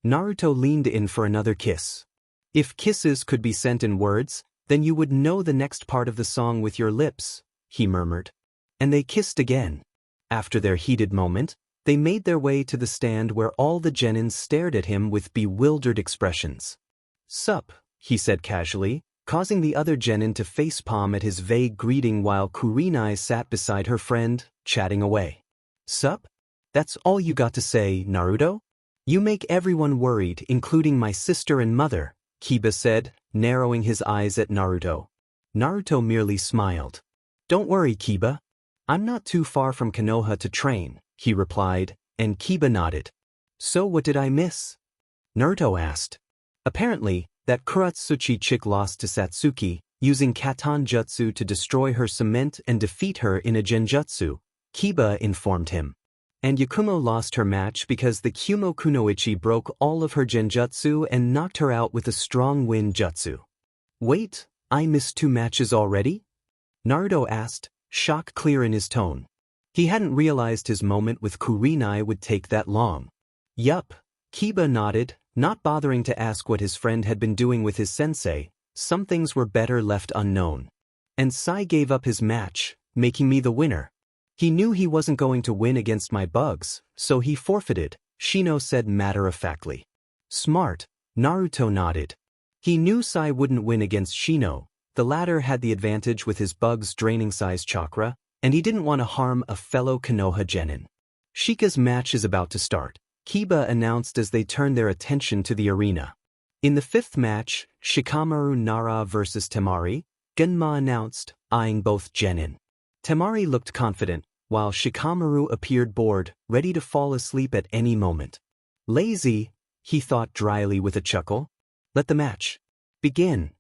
Naruto leaned in for another kiss. If kisses could be sent in words, then you would know the next part of the song with your lips, he murmured. And they kissed again. After their heated moment, they made their way to the stand where all the genins stared at him with bewildered expressions. Sup, he said casually, causing the other genin to facepalm at his vague greeting while Kurenai sat beside her friend, chatting away. Sup? That's all you got to say, Naruto? You make everyone worried, including my sister and mother, Kiba said, narrowing his eyes at Naruto. Naruto merely smiled. Don't worry, Kiba. I'm not too far from Konoha to train, he replied, and Kiba nodded. So what did I miss? Naruto asked. Apparently, that Kuratsuchi chick lost to Satsuki, using Katan Jutsu to destroy her cement and defeat her in a genjutsu, Kiba informed him. And Yakumo lost her match because the Kumo Kunoichi broke all of her genjutsu and knocked her out with a strong wind jutsu. Wait, I missed 2 matches already? Naruto asked, shock clear in his tone. He hadn't realized his moment with Kurenai would take that long. Yup, Kiba nodded, not bothering to ask what his friend had been doing with his sensei. Some things were better left unknown. And Sai gave up his match, making me the winner. He knew he wasn't going to win against my bugs, so he forfeited, Shino said matter-of-factly. Smart, Naruto nodded. He knew Sai wouldn't win against Shino. The latter had the advantage with his bugs draining Sai's chakra, and he didn't want to harm a fellow Konoha genin. Shika's match is about to start, Kiba announced as they turned their attention to the arena. In the 5th match, Shikamaru Nara vs Temari, Genma announced, eyeing both genin. Temari looked confident, while Shikamaru appeared bored, ready to fall asleep at any moment. Lazy, he thought dryly with a chuckle. Let the match Begin.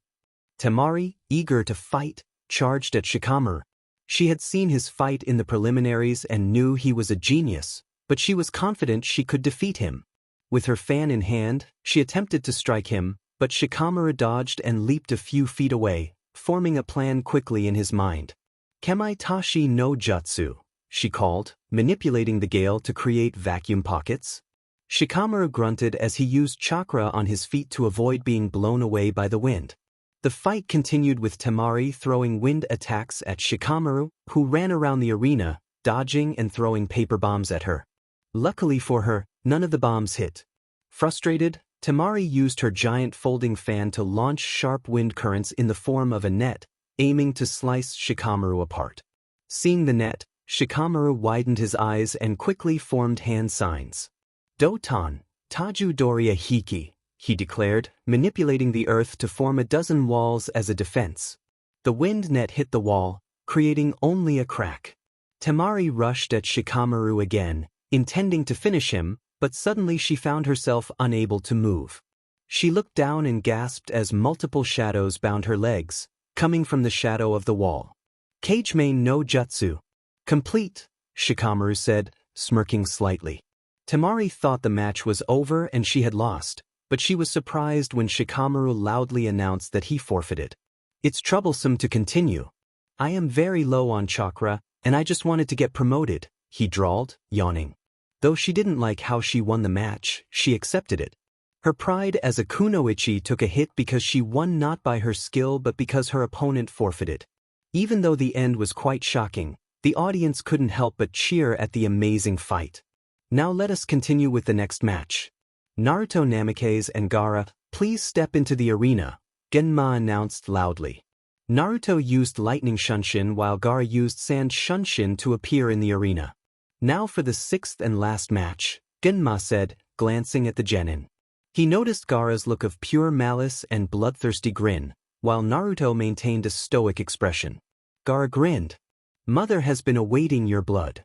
Temari, eager to fight, charged at Shikamaru. She had seen his fight in the preliminaries and knew he was a genius, but she was confident she could defeat him. With her fan in hand, she attempted to strike him, but Shikamaru dodged and leaped a few feet away, forming a plan quickly in his mind. Kemai Tashi no Jutsu, she called, manipulating the gale to create vacuum pockets. Shikamaru grunted as he used chakra on his feet to avoid being blown away by the wind. The fight continued with Temari throwing wind attacks at Shikamaru, who ran around the arena, dodging and throwing paper bombs at her. Luckily for her, none of the bombs hit. Frustrated, Temari used her giant folding fan to launch sharp wind currents in the form of a net, aiming to slice Shikamaru apart. Seeing the net, Shikamaru widened his eyes and quickly formed hand signs. Doton, Taju Doria Hiki, he declared, manipulating the earth to form a dozen walls as a defense. The wind net hit the wall, creating only a crack. Temari rushed at Shikamaru again, intending to finish him, but suddenly she found herself unable to move. She looked down and gasped as multiple shadows bound her legs, coming from the shadow of the wall. Kagemain no Jutsu. Complete, Shikamaru said, smirking slightly. Temari thought the match was over and she had lost, but she was surprised when Shikamaru loudly announced that he forfeited. It's troublesome to continue. I am very low on chakra, and I just wanted to get promoted, he drawled, yawning. Though she didn't like how she won the match, she accepted it. Her pride as a kunoichi took a hit because she won not by her skill but because her opponent forfeited. Even though the end was quite shocking, the audience couldn't help but cheer at the amazing fight. Now let us continue with the next match. Naruto, Namikaze and Gaara, please step into the arena, Genma announced loudly. Naruto used lightning Shunshin while Gaara used sand Shunshin to appear in the arena. Now for the sixth and last match, Genma said, glancing at the genin. He noticed Gaara's look of pure malice and bloodthirsty grin, while Naruto maintained a stoic expression. Gaara grinned. Mother has been awaiting your blood.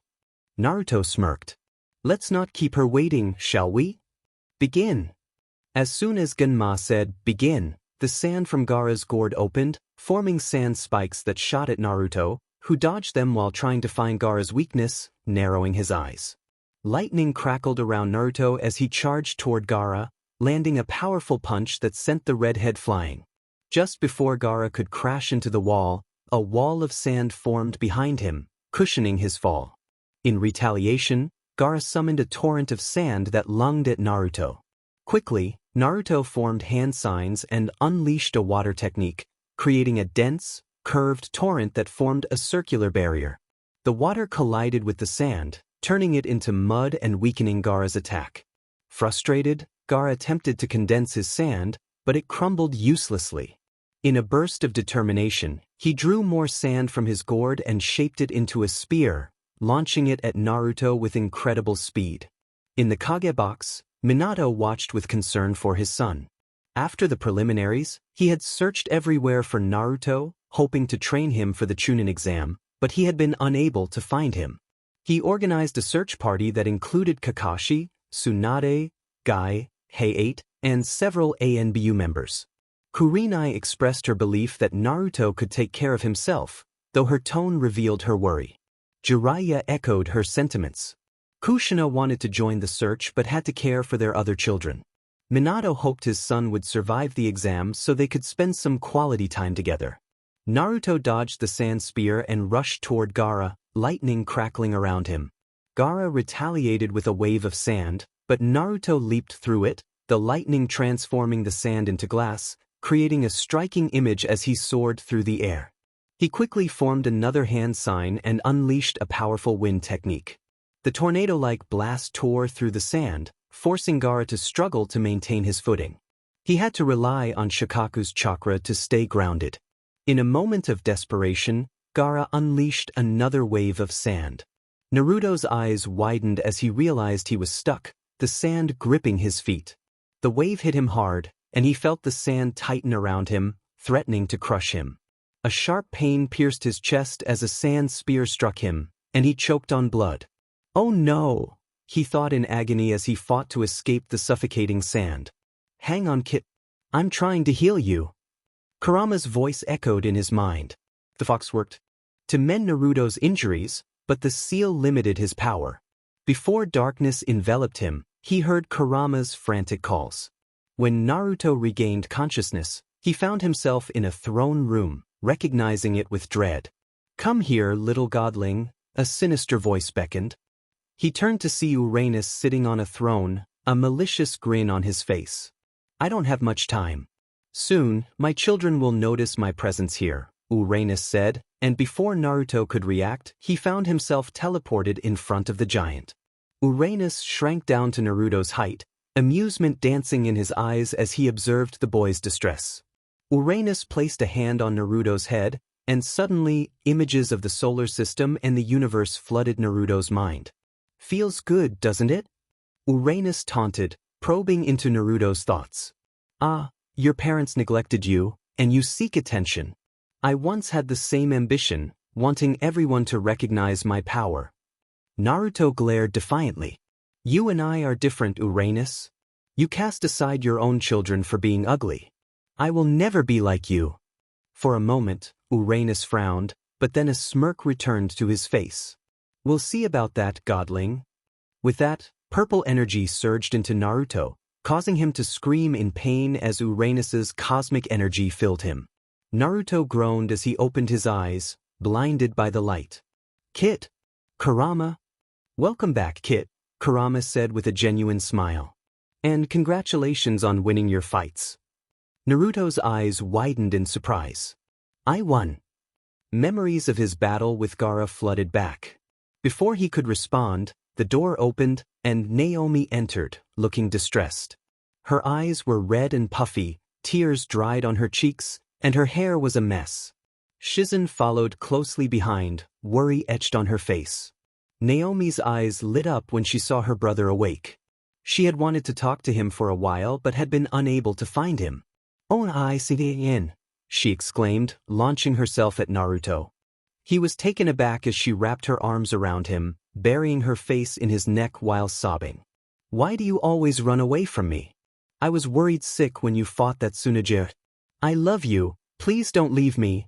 Naruto smirked. Let's not keep her waiting, shall we? Begin. As soon as Genma said, begin, the sand from Gaara's gourd opened, forming sand spikes that shot at Naruto, who dodged them while trying to find Gaara's weakness, narrowing his eyes. Lightning crackled around Naruto as he charged toward Gaara, landing a powerful punch that sent the redhead flying. Just before Gaara could crash into the wall, a wall of sand formed behind him, cushioning his fall. In retaliation, Gaara summoned a torrent of sand that lunged at Naruto. Quickly, Naruto formed hand signs and unleashed a water technique, creating a dense, curved torrent that formed a circular barrier. The water collided with the sand, turning it into mud and weakening Gaara's attack. Frustrated, Gaara attempted to condense his sand, but it crumbled uselessly. In a burst of determination, he drew more sand from his gourd and shaped it into a spear, launching it at Naruto with incredible speed. In the Kage box, Minato watched with concern for his son. After the preliminaries, he had searched everywhere for Naruto, hoping to train him for the Chunin exam, but he had been unable to find him. He organized a search party that included Kakashi, Tsunade, Guy, Heiate, and several ANBU members. Kurenai expressed her belief that Naruto could take care of himself, though her tone revealed her worry. Jiraiya echoed her sentiments. Kushina wanted to join the search but had to care for their other children. Minato hoped his son would survive the exam so they could spend some quality time together. Naruto dodged the sand spear and rushed toward Gaara, lightning crackling around him. Gaara retaliated with a wave of sand, but Naruto leaped through it, the lightning transforming the sand into glass, creating a striking image as he soared through the air. He quickly formed another hand sign and unleashed a powerful wind technique. The tornado-like blast tore through the sand, forcing Gaara to struggle to maintain his footing. He had to rely on Shikaku's chakra to stay grounded. In a moment of desperation, Gaara unleashed another wave of sand. Naruto's eyes widened as he realized he was stuck, the sand gripping his feet. The wave hit him hard, and he felt the sand tighten around him, threatening to crush him. A sharp pain pierced his chest as a sand spear struck him, and he choked on blood. Oh no, he thought in agony as he fought to escape the suffocating sand. Hang on, Kit. I'm trying to heal you, Kurama's voice echoed in his mind. The fox worked to mend Naruto's injuries, but the seal limited his power. Before darkness enveloped him, he heard Kurama's frantic calls. When Naruto regained consciousness, he found himself in a throne room, recognizing it with dread. "Come here, little godling," a sinister voice beckoned. He turned to see Uranus sitting on a throne, a malicious grin on his face. "I don't have much time. Soon, my children will notice my presence here," Uranus said, and before Naruto could react, he found himself teleported in front of the giant. Uranus shrank down to Naruto's height, amusement dancing in his eyes as he observed the boy's distress. Uranus placed a hand on Naruto's head, and suddenly, images of the solar system and the universe flooded Naruto's mind. "Feels good, doesn't it?" Uranus taunted, probing into Naruto's thoughts. "Ah, your parents neglected you, and you seek attention. I once had the same ambition, wanting everyone to recognize my power." Naruto glared defiantly. "You and I are different, Uranus. You cast aside your own children for being ugly. I will never be like you." For a moment, Uranus frowned, but then a smirk returned to his face. "We'll see about that, godling." With that, purple energy surged into Naruto, causing him to scream in pain as Uranus's cosmic energy filled him. Naruto groaned as he opened his eyes, blinded by the light. "Kit! Kurama!" "Welcome back, Kit," Kurama said with a genuine smile. "And congratulations on winning your fights." Naruto's eyes widened in surprise. "I won." Memories of his battle with Gaara flooded back. Before he could respond, the door opened, and Naomi entered, looking distressed. Her eyes were red and puffy, tears dried on her cheeks, and her hair was a mess. Shizen followed closely behind, worry etched on her face. Naomi's eyes lit up when she saw her brother awake. She had wanted to talk to him for a while but had been unable to find him. "Oh, I see in," she exclaimed, launching herself at Naruto. He was taken aback as she wrapped her arms around him, burying her face in his neck while sobbing. "Why do you always run away from me? I was worried sick when you fought that Tsunade. I love you, please don't leave me."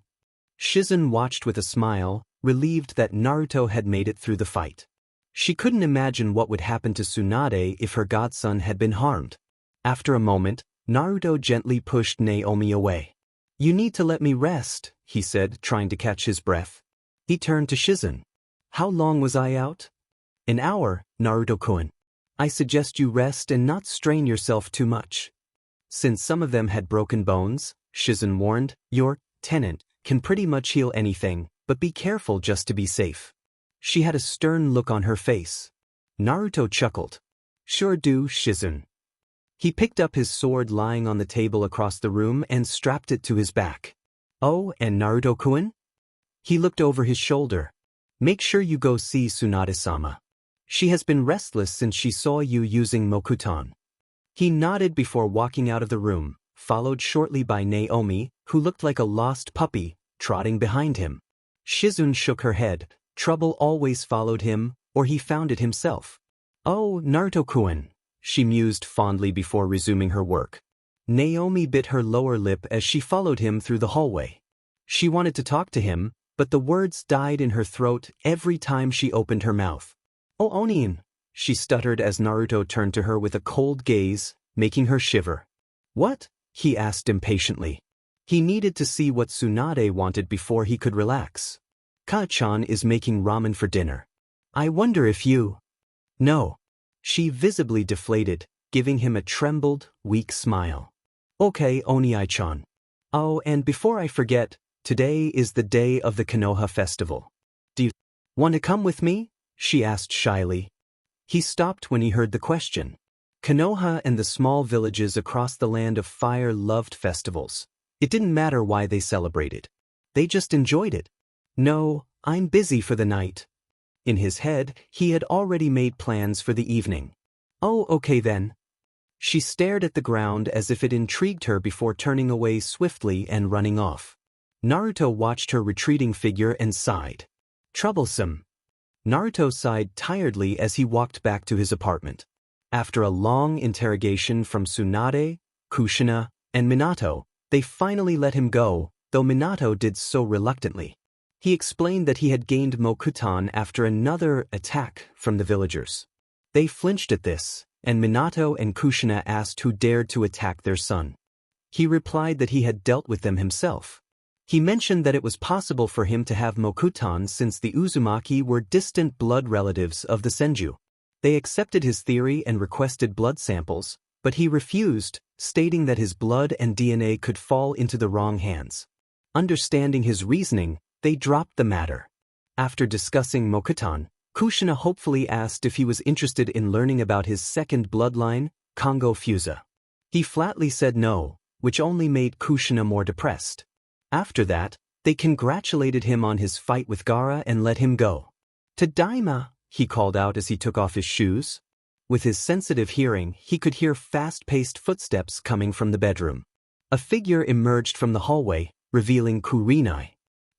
Shizen watched with a smile, relieved that Naruto had made it through the fight. She couldn't imagine what would happen to Tsunade if her godson had been harmed. After a moment, Naruto gently pushed Naomi away. "You need to let me rest," he said, trying to catch his breath. He turned to Shizen. "How long was I out?" "An hour, Naruto-kun. I suggest you rest and not strain yourself too much." Since some of them had broken bones, Shizen warned, "Your tenant can pretty much heal anything, but be careful just to be safe." She had a stern look on her face. Naruto chuckled. "Sure do, Shizen." He picked up his sword lying on the table across the room and strapped it to his back. "Oh, and Naruto-kun?" He looked over his shoulder. "Make sure you go see Tsunade-sama. She has been restless since she saw you using Mokuton." He nodded before walking out of the room, followed shortly by Naomi, who looked like a lost puppy, trotting behind him. Shizen shook her head. Trouble always followed him, or he found it himself. "Oh, Naruto-kun," she mused fondly before resuming her work. Naomi bit her lower lip as she followed him through the hallway. She wanted to talk to him, but the words died in her throat every time she opened her mouth. "Oh, Onin," she stuttered as Naruto turned to her with a cold gaze, making her shiver. "What?" he asked impatiently. He needed to see what Tsunade wanted before he could relax. "Ka-chan is making ramen for dinner. I wonder if you—" "No." She visibly deflated, giving him a trembled, weak smile. "Okay, Oni-chan. Oh, and before I forget, today is the day of the Konoha festival. Do you want to come with me?" she asked shyly. He stopped when he heard the question. Konoha and the small villages across the land of fire loved festivals. It didn't matter why they celebrated. They just enjoyed it. "No, I'm busy for the night." In his head, he had already made plans for the evening. "Oh, okay then." She stared at the ground as if it intrigued her before turning away swiftly and running off. Naruto watched her retreating figure and sighed. Troublesome. Naruto sighed tiredly as he walked back to his apartment. After a long interrogation from Tsunade, Kushina, and Minato, They finally let him go, though Minato did so reluctantly. He explained that he had gained Mokutan after another attack from the villagers. They flinched at this, and Minato and Kushina asked who dared to attack their son. He replied that he had dealt with them himself. He mentioned that it was possible for him to have Mokutan since the Uzumaki were distant blood relatives of the Senju. They accepted his theory and requested blood samples, but he refused, stating that his blood and DNA could fall into the wrong hands. Understanding his reasoning, they dropped the matter. After discussing Mokutan, Kushina hopefully asked if he was interested in learning about his second bloodline, Kongo Fusa. He flatly said no, which only made Kushina more depressed. After that, they congratulated him on his fight with Gaara and let him go. "Tadaima," he called out as he took off his shoes. With his sensitive hearing, he could hear fast-paced footsteps coming from the bedroom. A figure emerged from the hallway, revealing Kurinai.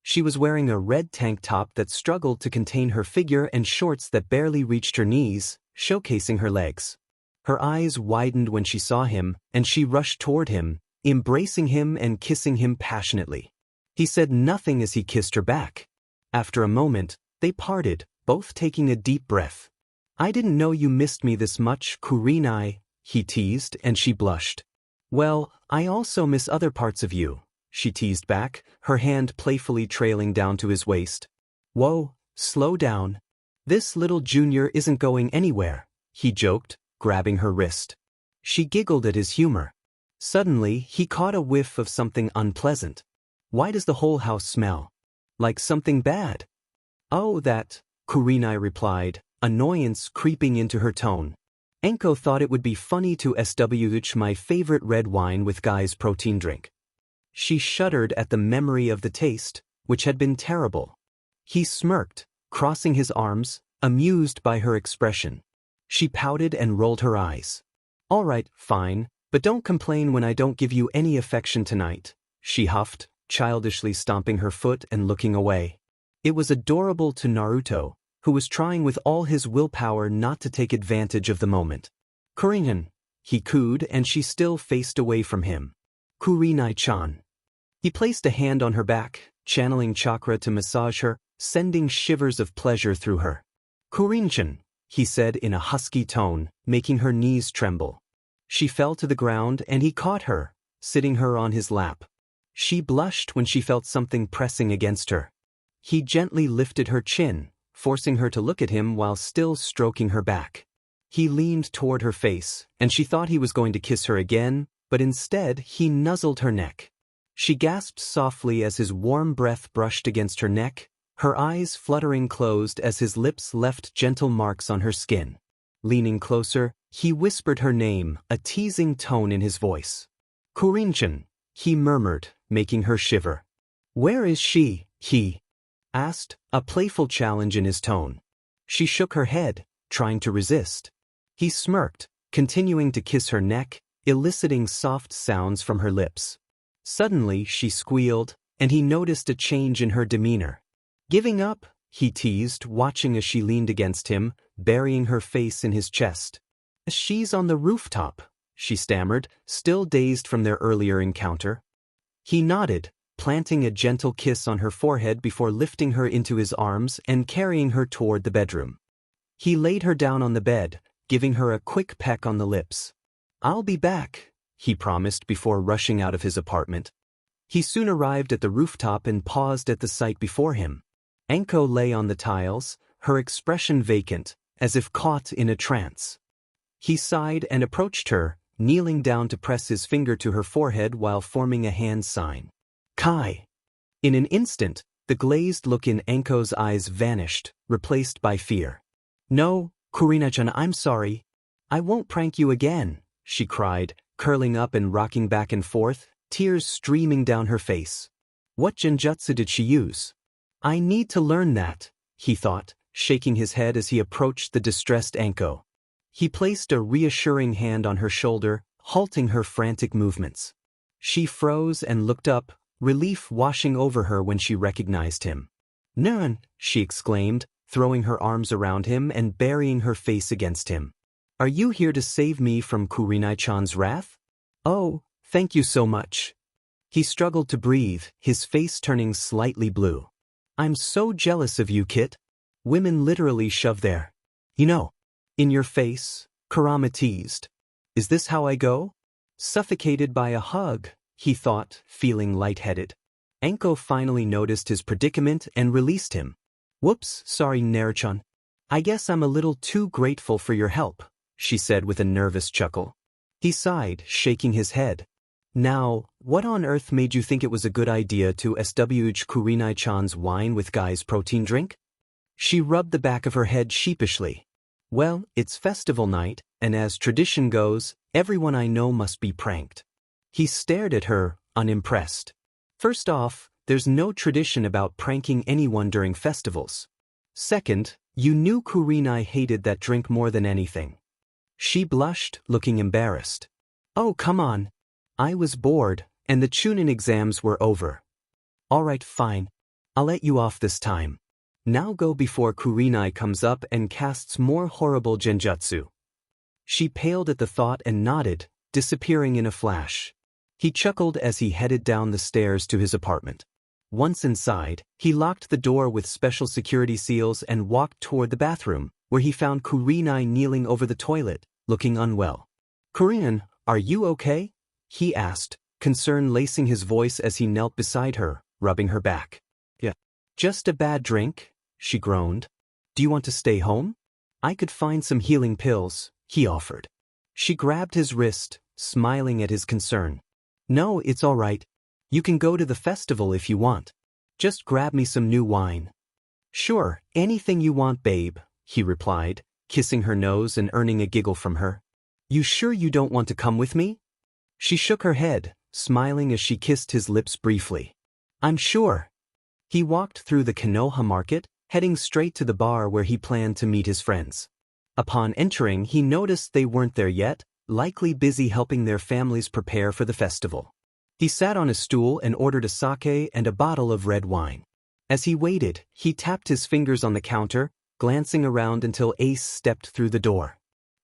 She was wearing a red tank top that struggled to contain her figure and shorts that barely reached her knees, showcasing her legs. Her eyes widened when she saw him, and she rushed toward him, embracing him and kissing him passionately. He said nothing as he kissed her back. After a moment, they parted, both taking a deep breath. "I didn't know you missed me this much, Kurinai," he teased, and she blushed. "Well, I also miss other parts of you," she teased back, her hand playfully trailing down to his waist. "Whoa, slow down. This little junior isn't going anywhere," he joked, grabbing her wrist. She giggled at his humor. Suddenly, he caught a whiff of something unpleasant. "Why does the whole house smell? Like something bad?" "Oh, that," Kurinai replied, annoyance creeping into her tone. "Enko thought it would be funny to switch my favorite red wine with Guy's protein drink." She shuddered at the memory of the taste, which had been terrible. He smirked, crossing his arms, amused by her expression. She pouted and rolled her eyes. "All right, fine, but don't complain when I don't give you any affection tonight," she huffed, childishly stomping her foot and looking away. It was adorable to Naruto, who was trying with all his willpower not to take advantage of the moment. "Kurinai," he cooed, and she still faced away from him. "Kurinai-chan." He placed a hand on her back, channeling chakra to massage her, sending shivers of pleasure through her. "Kurinai-chan," he said in a husky tone, making her knees tremble. She fell to the ground and he caught her, sitting her on his lap. She blushed when she felt something pressing against her. He gently lifted her chin, forcing her to look at him while still stroking her back. He leaned toward her face, and she thought he was going to kiss her again, but instead he nuzzled her neck. She gasped softly as his warm breath brushed against her neck, her eyes fluttering closed as his lips left gentle marks on her skin. Leaning closer, he whispered her name, a teasing tone in his voice. "Kurinai," he murmured, making her shiver. "Where is she?" he asked, a playful challenge in his tone. She shook her head, trying to resist. He smirked, continuing to kiss her neck, eliciting soft sounds from her lips. Suddenly she squealed, and he noticed a change in her demeanor. "Giving up?" he teased, watching as she leaned against him, burying her face in his chest. "She's on the rooftop," she stammered, still dazed from their earlier encounter. He nodded, planting a gentle kiss on her forehead before lifting her into his arms and carrying her toward the bedroom. He laid her down on the bed, giving her a quick peck on the lips. "I'll be back," he promised before rushing out of his apartment. He soon arrived at the rooftop and paused at the sight before him. Enko lay on the tiles, her expression vacant, as if caught in a trance. He sighed and approached her, kneeling down to press his finger to her forehead while forming a hand sign. "Kai." In an instant, the glazed look in Enko's eyes vanished, replaced by fear. "No, Kurinai-chan, I'm sorry. I won't prank you again," she cried, curling up and rocking back and forth, tears streaming down her face. What genjutsu did she use? "I need to learn that," he thought, shaking his head as he approached the distressed Enko. He placed a reassuring hand on her shoulder, halting her frantic movements. She froze and looked up, relief washing over her when she recognized him. "Nun," she exclaimed, throwing her arms around him and burying her face against him. "Are you here to save me from Kurinai-chan's wrath?" "Oh, thank you so much." He struggled to breathe, his face turning slightly blue. I'm so jealous of you, Kit. Women literally shove their, in your face, Kurama teased. Is this how I go? Suffocated by a hug, he thought, feeling lightheaded. Anko finally noticed his predicament and released him. Whoops, sorry Naruto. I guess I'm a little too grateful for your help, she said with a nervous chuckle. He sighed, shaking his head. Now, what on earth made you think it was a good idea to swh Kurinai-chan's wine with Guy's protein drink? She rubbed the back of her head sheepishly. Well, it's festival night, and as tradition goes, everyone I know must be pranked. He stared at her, unimpressed. First off, there's no tradition about pranking anyone during festivals. Second, you knew Kurinai hated that drink more than anything. She blushed, looking embarrassed. Oh, come on. I was bored, and the Chunin exams were over. Alright, fine. I'll let you off this time. Now go before Kurinai comes up and casts more horrible genjutsu. She paled at the thought and nodded, disappearing in a flash. He chuckled as he headed down the stairs to his apartment. Once inside, he locked the door with special security seals and walked toward the bathroom, where he found Kurinai kneeling over the toilet, looking unwell. Korean, are you okay? He asked, concern lacing his voice as he knelt beside her, rubbing her back. Yeah. Just a bad drink, she groaned. Do you want to stay home? I could find some healing pills, he offered. She grabbed his wrist, smiling at his concern. No, it's all right. You can go to the festival if you want. Just grab me some new wine. Sure, anything you want, babe, he replied, kissing her nose and earning a giggle from her. You sure you don't want to come with me? She shook her head, smiling as she kissed his lips briefly. I'm sure. He walked through the Konoha market, heading straight to the bar where he planned to meet his friends. Upon entering, he noticed they weren't there yet, likely busy helping their families prepare for the festival. He sat on a stool and ordered a sake and a bottle of red wine. As he waited, he tapped his fingers on the counter, glancing around until Ace stepped through the door.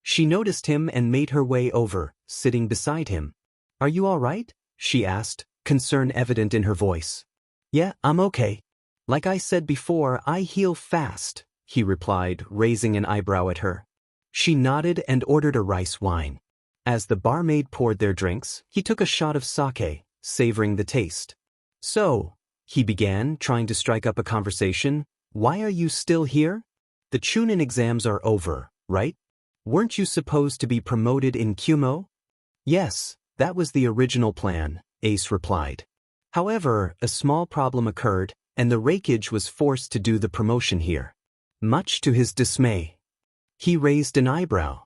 She noticed him and made her way over, sitting beside him. Are you all right? She asked, concern evident in her voice. Yeah, I'm okay. Like I said before, I heal fast, he replied, raising an eyebrow at her. She nodded and ordered a rice wine. As the barmaid poured their drinks, he took a shot of sake, savoring the taste. So, he began, trying to strike up a conversation, why are you still here? The Chunin exams are over, right? Weren't you supposed to be promoted in Kumo? Yes, that was the original plan, Ace replied. However, a small problem occurred, and the Reikage was forced to do the promotion here. Much to his dismay. He raised an eyebrow.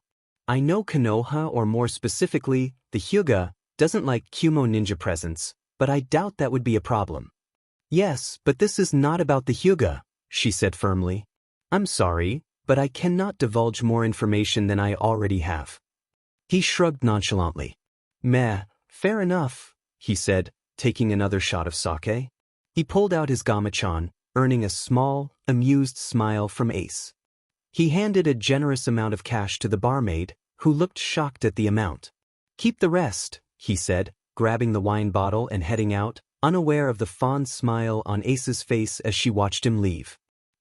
I know Konoha, or more specifically, the Hyuga, doesn't like Kumo ninja presents, but I doubt that would be a problem. Yes, but this is not about the Hyuga, she said firmly. I'm sorry, but I cannot divulge more information than I already have. He shrugged nonchalantly. Meh, fair enough, he said, taking another shot of sake. He pulled out his gamachan, earning a small, amused smile from Ace. He handed a generous amount of cash to the barmaid, who looked shocked at the amount. Keep the rest, he said, grabbing the wine bottle and heading out, unaware of the fond smile on Ace's face as she watched him leave.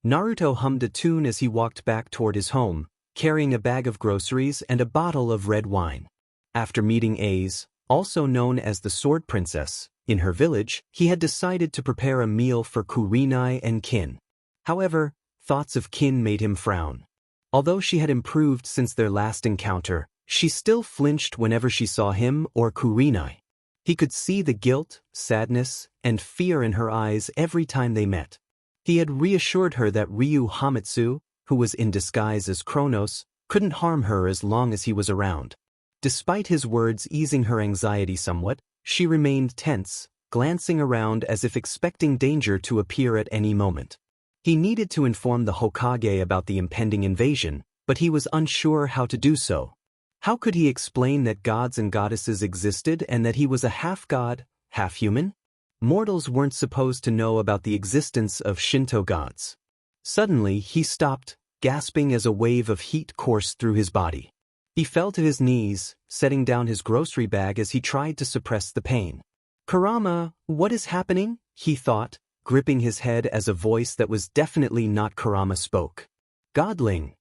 Naruto hummed a tune as he walked back toward his home, carrying a bag of groceries and a bottle of red wine. After meeting Ace, also known as the Sword Princess, in her village, he had decided to prepare a meal for Kurinai and Kin. However, thoughts of Kin made him frown. Although she had improved since their last encounter, she still flinched whenever she saw him or Kurinai. He could see the guilt, sadness, and fear in her eyes every time they met. He had reassured her that Ryu Hamitsu, who was in disguise as Kronos, couldn't harm her as long as he was around. Despite his words easing her anxiety somewhat, she remained tense, glancing around as if expecting danger to appear at any moment. He needed to inform the Hokage about the impending invasion, but he was unsure how to do so. How could he explain that gods and goddesses existed and that he was a half-god, half-human? Mortals weren't supposed to know about the existence of Shinto gods. Suddenly, he stopped, gasping as a wave of heat coursed through his body. He fell to his knees, setting down his grocery bag as he tried to suppress the pain. Kurama, what is happening? He thought, gripping his head as a voice that was definitely not Kurama spoke. Godling.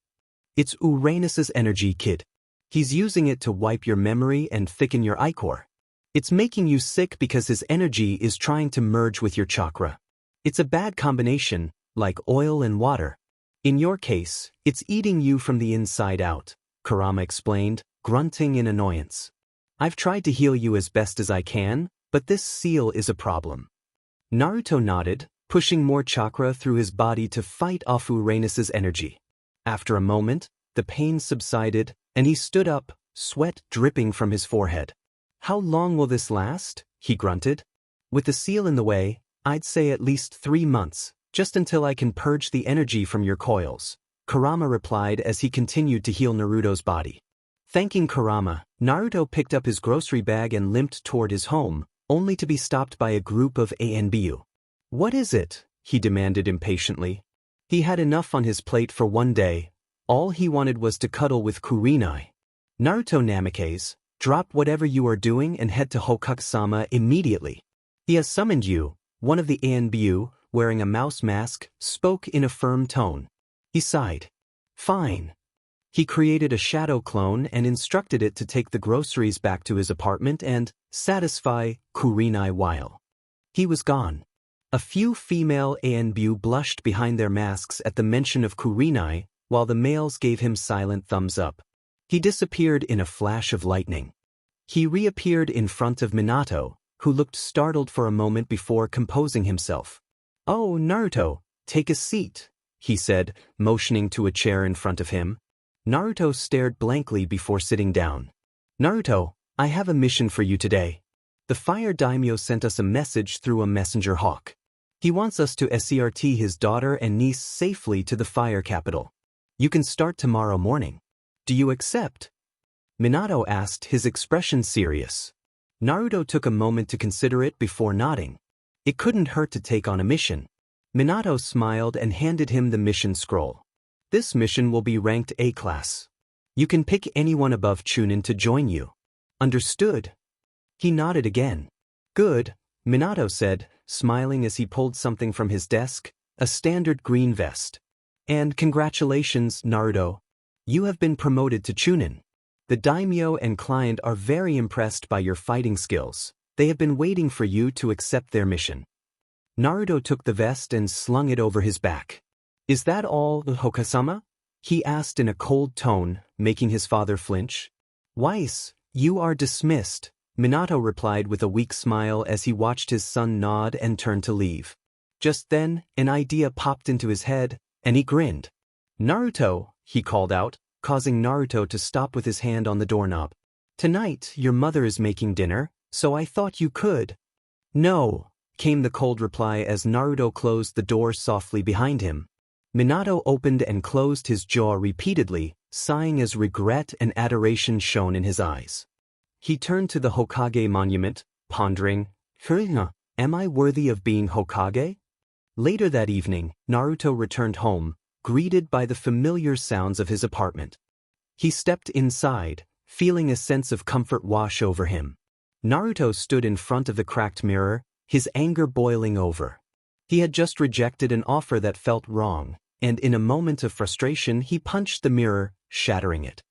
It's Uranus's energy, kid. He's using it to wipe your memory and thicken your ichor. It's making you sick because his energy is trying to merge with your chakra. It's a bad combination, like oil and water. In your case, it's eating you from the inside out, Kurama explained, grunting in annoyance. I've tried to heal you as best as I can, but this seal is a problem. Naruto nodded, pushing more chakra through his body to fight off Uranus's energy. After a moment, the pain subsided, and he stood up, sweat dripping from his forehead. How long will this last? He grunted. With the seal in the way, I'd say at least 3 months, just until I can purge the energy from your coils, Kurama replied as he continued to heal Naruto's body. Thanking Kurama, Naruto picked up his grocery bag and limped toward his home, only to be stopped by a group of ANBU. What is it? He demanded impatiently. He had enough on his plate for one day. All he wanted was to cuddle with Kurenai. Naruto Namikaze, drop whatever you are doing and head to Hokage-sama immediately. He has summoned you, one of the ANBU, wearing a mouse mask, spoke in a firm tone. He sighed. Fine. He created a shadow clone and instructed it to take the groceries back to his apartment and satisfy Kurenai while he was gone. A few female ANBU blushed behind their masks at the mention of Kurenai, while the males gave him silent thumbs up. He disappeared in a flash of lightning. He reappeared in front of Minato, who looked startled for a moment before composing himself. Oh, Naruto, take a seat, he said, motioning to a chair in front of him. Naruto stared blankly before sitting down. Naruto, I have a mission for you today. The Fire Daimyo sent us a message through a messenger hawk. He wants us to escort his daughter and niece safely to the fire capital. You can start tomorrow morning. Do you accept? Minato asked, his expression serious. Naruto took a moment to consider it before nodding. It couldn't hurt to take on a mission. Minato smiled and handed him the mission scroll. This mission will be ranked A-class. You can pick anyone above Chunin to join you. Understood? He nodded again. Good, Minato said, smiling as he pulled something from his desk, a standard green vest. And congratulations, Naruto. You have been promoted to Chunin. The daimyo and client are very impressed by your fighting skills. They have been waiting for you to accept their mission. Naruto took the vest and slung it over his back. Is that all, Hokage-sama? He asked in a cold tone, making his father flinch. Weiss, you are dismissed, Minato replied with a weak smile as he watched his son nod and turn to leave. Just then, an idea popped into his head, and he grinned. Naruto, he called out, causing Naruto to stop with his hand on the doorknob. Tonight, your mother is making dinner, so I thought you could. No, came the cold reply as Naruto closed the door softly behind him. Minato opened and closed his jaw repeatedly, sighing as regret and adoration shone in his eyes. He turned to the Hokage monument, pondering, am I worthy of being Hokage? Later that evening, Naruto returned home, greeted by the familiar sounds of his apartment. He stepped inside, feeling a sense of comfort wash over him. Naruto stood in front of the cracked mirror, his anger boiling over. He had just rejected an offer that felt wrong, and in a moment of frustration he punched the mirror, shattering it.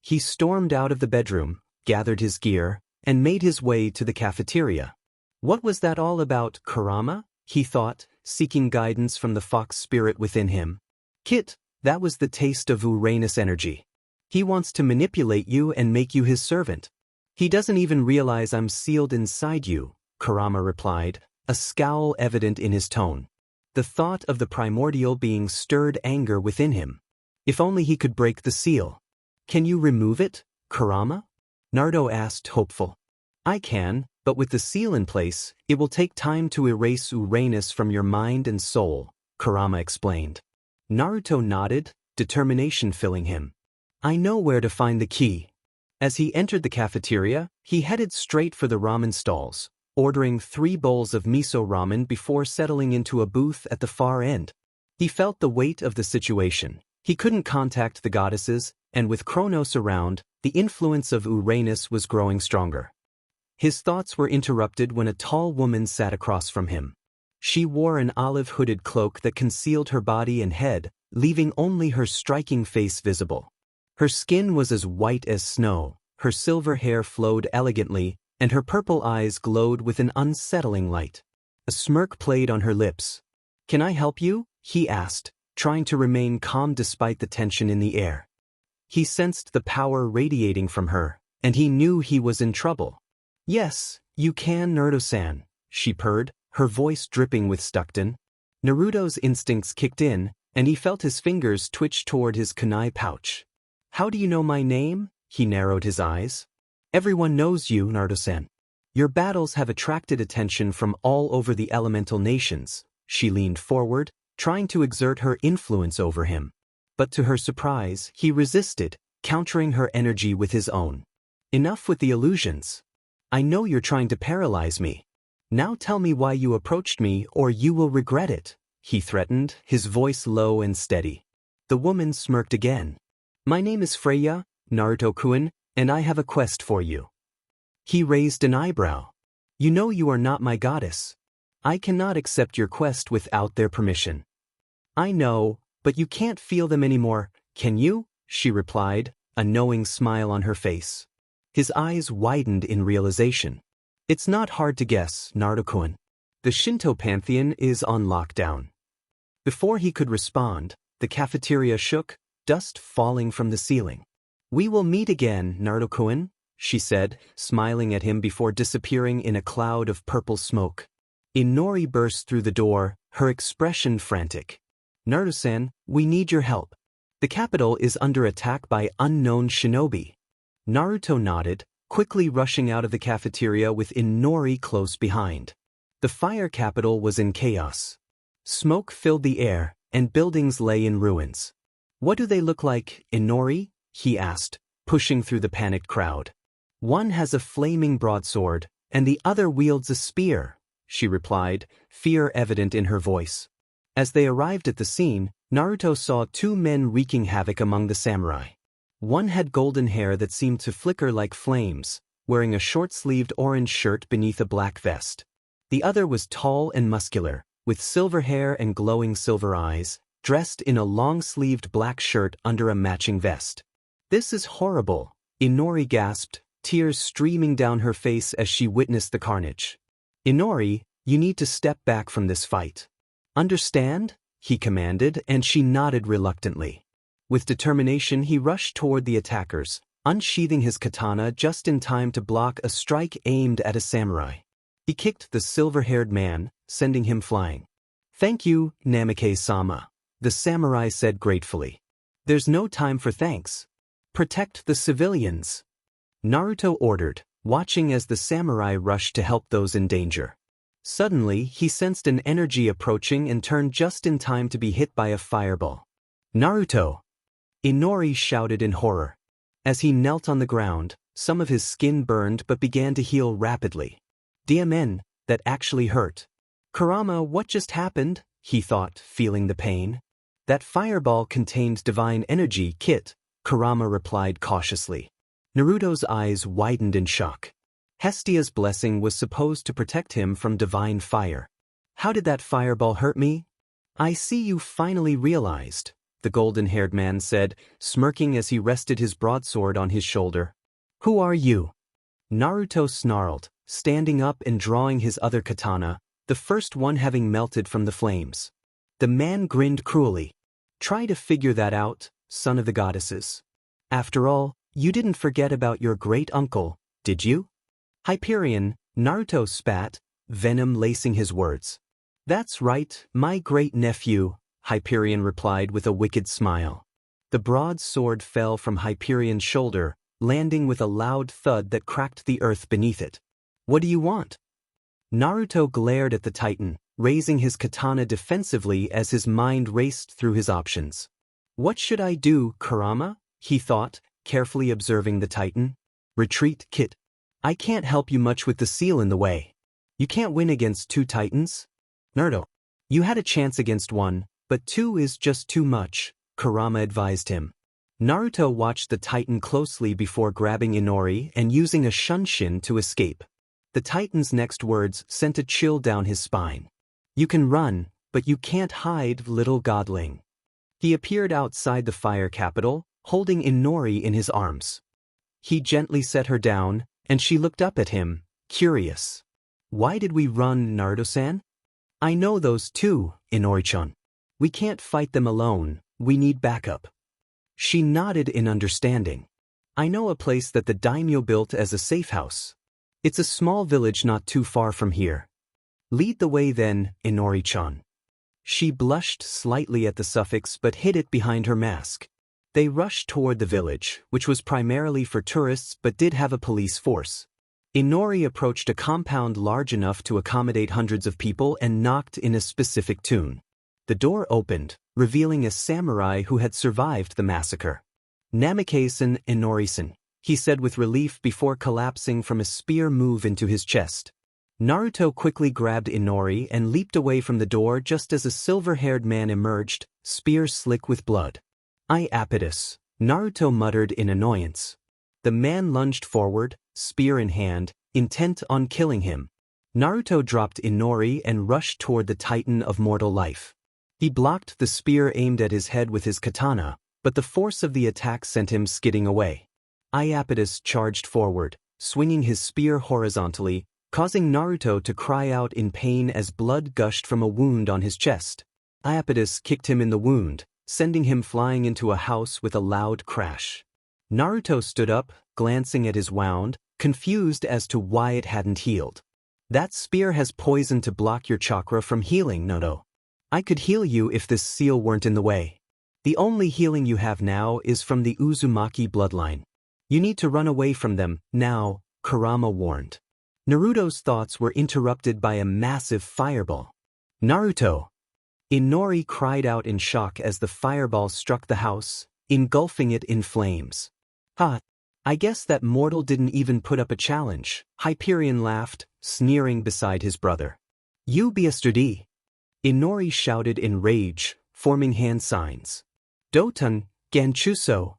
He stormed out of the bedroom, gathered his gear, and made his way to the cafeteria. What was that all about, Kurama? He thought, seeking guidance from the fox spirit within him. Kit, that was the taste of Uranus energy. He wants to manipulate you and make you his servant. He doesn't even realize I'm sealed inside you, Kurama replied, a scowl evident in his tone. The thought of the primordial being stirred anger within him. If only he could break the seal. Can you remove it, Kurama? Naruto asked, hopeful. I can, but with the seal in place, it will take time to erase Uranus from your mind and soul, Kurama explained. Naruto nodded, determination filling him. I know where to find the key. As he entered the cafeteria, he headed straight for the ramen stalls, ordering 3 bowls of miso ramen before settling into a booth at the far end. He felt the weight of the situation. He couldn't contact the goddesses, and with Kronos around, the influence of Uranus was growing stronger. His thoughts were interrupted when a tall woman sat across from him. She wore an olive-hooded cloak that concealed her body and head, leaving only her striking face visible. Her skin was as white as snow, her silver hair flowed elegantly, and her purple eyes glowed with an unsettling light. A smirk played on her lips. "Can I help you?" he asked, trying to remain calm despite the tension in the air. He sensed the power radiating from her, and he knew he was in trouble. "Yes, you can, Naruto-san," she purred, her voice dripping with Stuckton. Naruto's instincts kicked in, and he felt his fingers twitch toward his kunai pouch. "How do you know my name?" He narrowed his eyes. "Everyone knows you, Naruto-san. Your battles have attracted attention from all over the elemental nations." She leaned forward, trying to exert her influence over him. But to her surprise, he resisted, countering her energy with his own. "Enough with the illusions. I know you're trying to paralyze me. Now tell me why you approached me or you will regret it," he threatened, his voice low and steady. The woman smirked again. "My name is Freya, Naruto-kun, and I have a quest for you." He raised an eyebrow. "You know you are not my goddess. I cannot accept your quest without their permission." "I know, but you can't feel them anymore, can you?" she replied, a knowing smile on her face. His eyes widened in realization. "It's not hard to guess, Naruto-kun. The Shinto pantheon is on lockdown." Before he could respond, the cafeteria shook, dust falling from the ceiling. "We will meet again, Naruto-kun," she said, smiling at him before disappearing in a cloud of purple smoke. Inori burst through the door, her expression frantic. "Naruto-san, we need your help. The capital is under attack by unknown shinobi." Naruto nodded, quickly rushing out of the cafeteria with Inori close behind. The fire capital was in chaos. Smoke filled the air, and buildings lay in ruins. "What do they look like, Inori?" he asked, pushing through the panicked crowd. "One has a flaming broadsword, and the other wields a spear," she replied, fear evident in her voice. As they arrived at the scene, Naruto saw two men wreaking havoc among the samurai. One had golden hair that seemed to flicker like flames, wearing a short-sleeved orange shirt beneath a black vest. The other was tall and muscular, with silver hair and glowing silver eyes, dressed in a long-sleeved black shirt under a matching vest. "This is horrible," Inori gasped, tears streaming down her face as she witnessed the carnage. "Inori, you need to step back from this fight. Understand?" he commanded, and she nodded reluctantly. With determination he rushed toward the attackers, unsheathing his katana just in time to block a strike aimed at a samurai. He kicked the silver-haired man, sending him flying. "Thank you, Namikaze-sama," the samurai said gratefully. "There's no time for thanks. Protect the civilians," Naruto ordered, watching as the samurai rushed to help those in danger. Suddenly, he sensed an energy approaching and turned just in time to be hit by a fireball. "Naruto!" Inori shouted in horror. As he knelt on the ground, some of his skin burned but began to heal rapidly. "Daemon, that actually hurt." "Kurama, what just happened?" he thought, feeling the pain. "That fireball contained divine energy, Kit," Kurama replied cautiously. Naruto's eyes widened in shock. Hestia's blessing was supposed to protect him from divine fire. "How did that fireball hurt me?" "I see you finally realized," the golden-haired man said, smirking as he rested his broadsword on his shoulder. "Who are you?" Naruto snarled, standing up and drawing his other katana, the first one having melted from the flames. The man grinned cruelly. "Try to figure that out, son of the goddesses. After all, you didn't forget about your great-uncle, did you?" "Hyperion," Naruto spat, venom lacing his words. "That's right, my great-nephew," Hyperion replied with a wicked smile. The broad sword fell from Hyperion's shoulder, landing with a loud thud that cracked the earth beneath it. "What do you want?" Naruto glared at the Titan, raising his katana defensively as his mind raced through his options. "What should I do, Kurama?" he thought, carefully observing the Titan. "Retreat, Kit. I can't help you much with the seal in the way. You can't win against two Titans." "Naruto, you had a chance against one, but two is just too much," Kurama advised him. Naruto watched the Titan closely before grabbing Inori and using a shunshin to escape. The Titan's next words sent a chill down his spine. You can run, but you can't hide, little godling. He appeared outside the fire capital, holding Inori in his arms. He gently set her down, and she looked up at him, curious. Why did we run, Naruto-san? I know those two, Inori-chan. We can't fight them alone, we need backup. She nodded in understanding. I know a place that the daimyo built as a safe house. It's a small village not too far from here. Lead the way then, Inori-chan. She blushed slightly at the suffix but hid it behind her mask. They rushed toward the village, which was primarily for tourists but did have a police force. Inori approached a compound large enough to accommodate hundreds of people and knocked in a specific tune. The door opened, revealing a samurai who had survived the massacre. Namikaze Inori-san, he said with relief before collapsing from a spear move into his chest. Naruto quickly grabbed Inori and leaped away from the door just as a silver-haired man emerged, spear slick with blood. Iapetus, Naruto muttered in annoyance. The man lunged forward, spear in hand, intent on killing him. Naruto dropped Inori and rushed toward the Titan of mortal life. He blocked the spear aimed at his head with his katana, but the force of the attack sent him skidding away. Iapetus charged forward, swinging his spear horizontally, causing Naruto to cry out in pain as blood gushed from a wound on his chest. Iapetus kicked him in the wound, sending him flying into a house with a loud crash. Naruto stood up, glancing at his wound, confused as to why it hadn't healed. That spear has poison to block your chakra from healing, Noto. I could heal you if this seal weren't in the way. The only healing you have now is from the Uzumaki bloodline. You need to run away from them, now, Kurama warned. Naruto's thoughts were interrupted by a massive fireball. Naruto! Inori cried out in shock as the fireball struck the house, engulfing it in flames. Ha! I guess that mortal didn't even put up a challenge, Hyperion laughed, sneering beside his brother. You be a sturdy. Inori shouted in rage, forming hand signs. Doton, Ganchuso.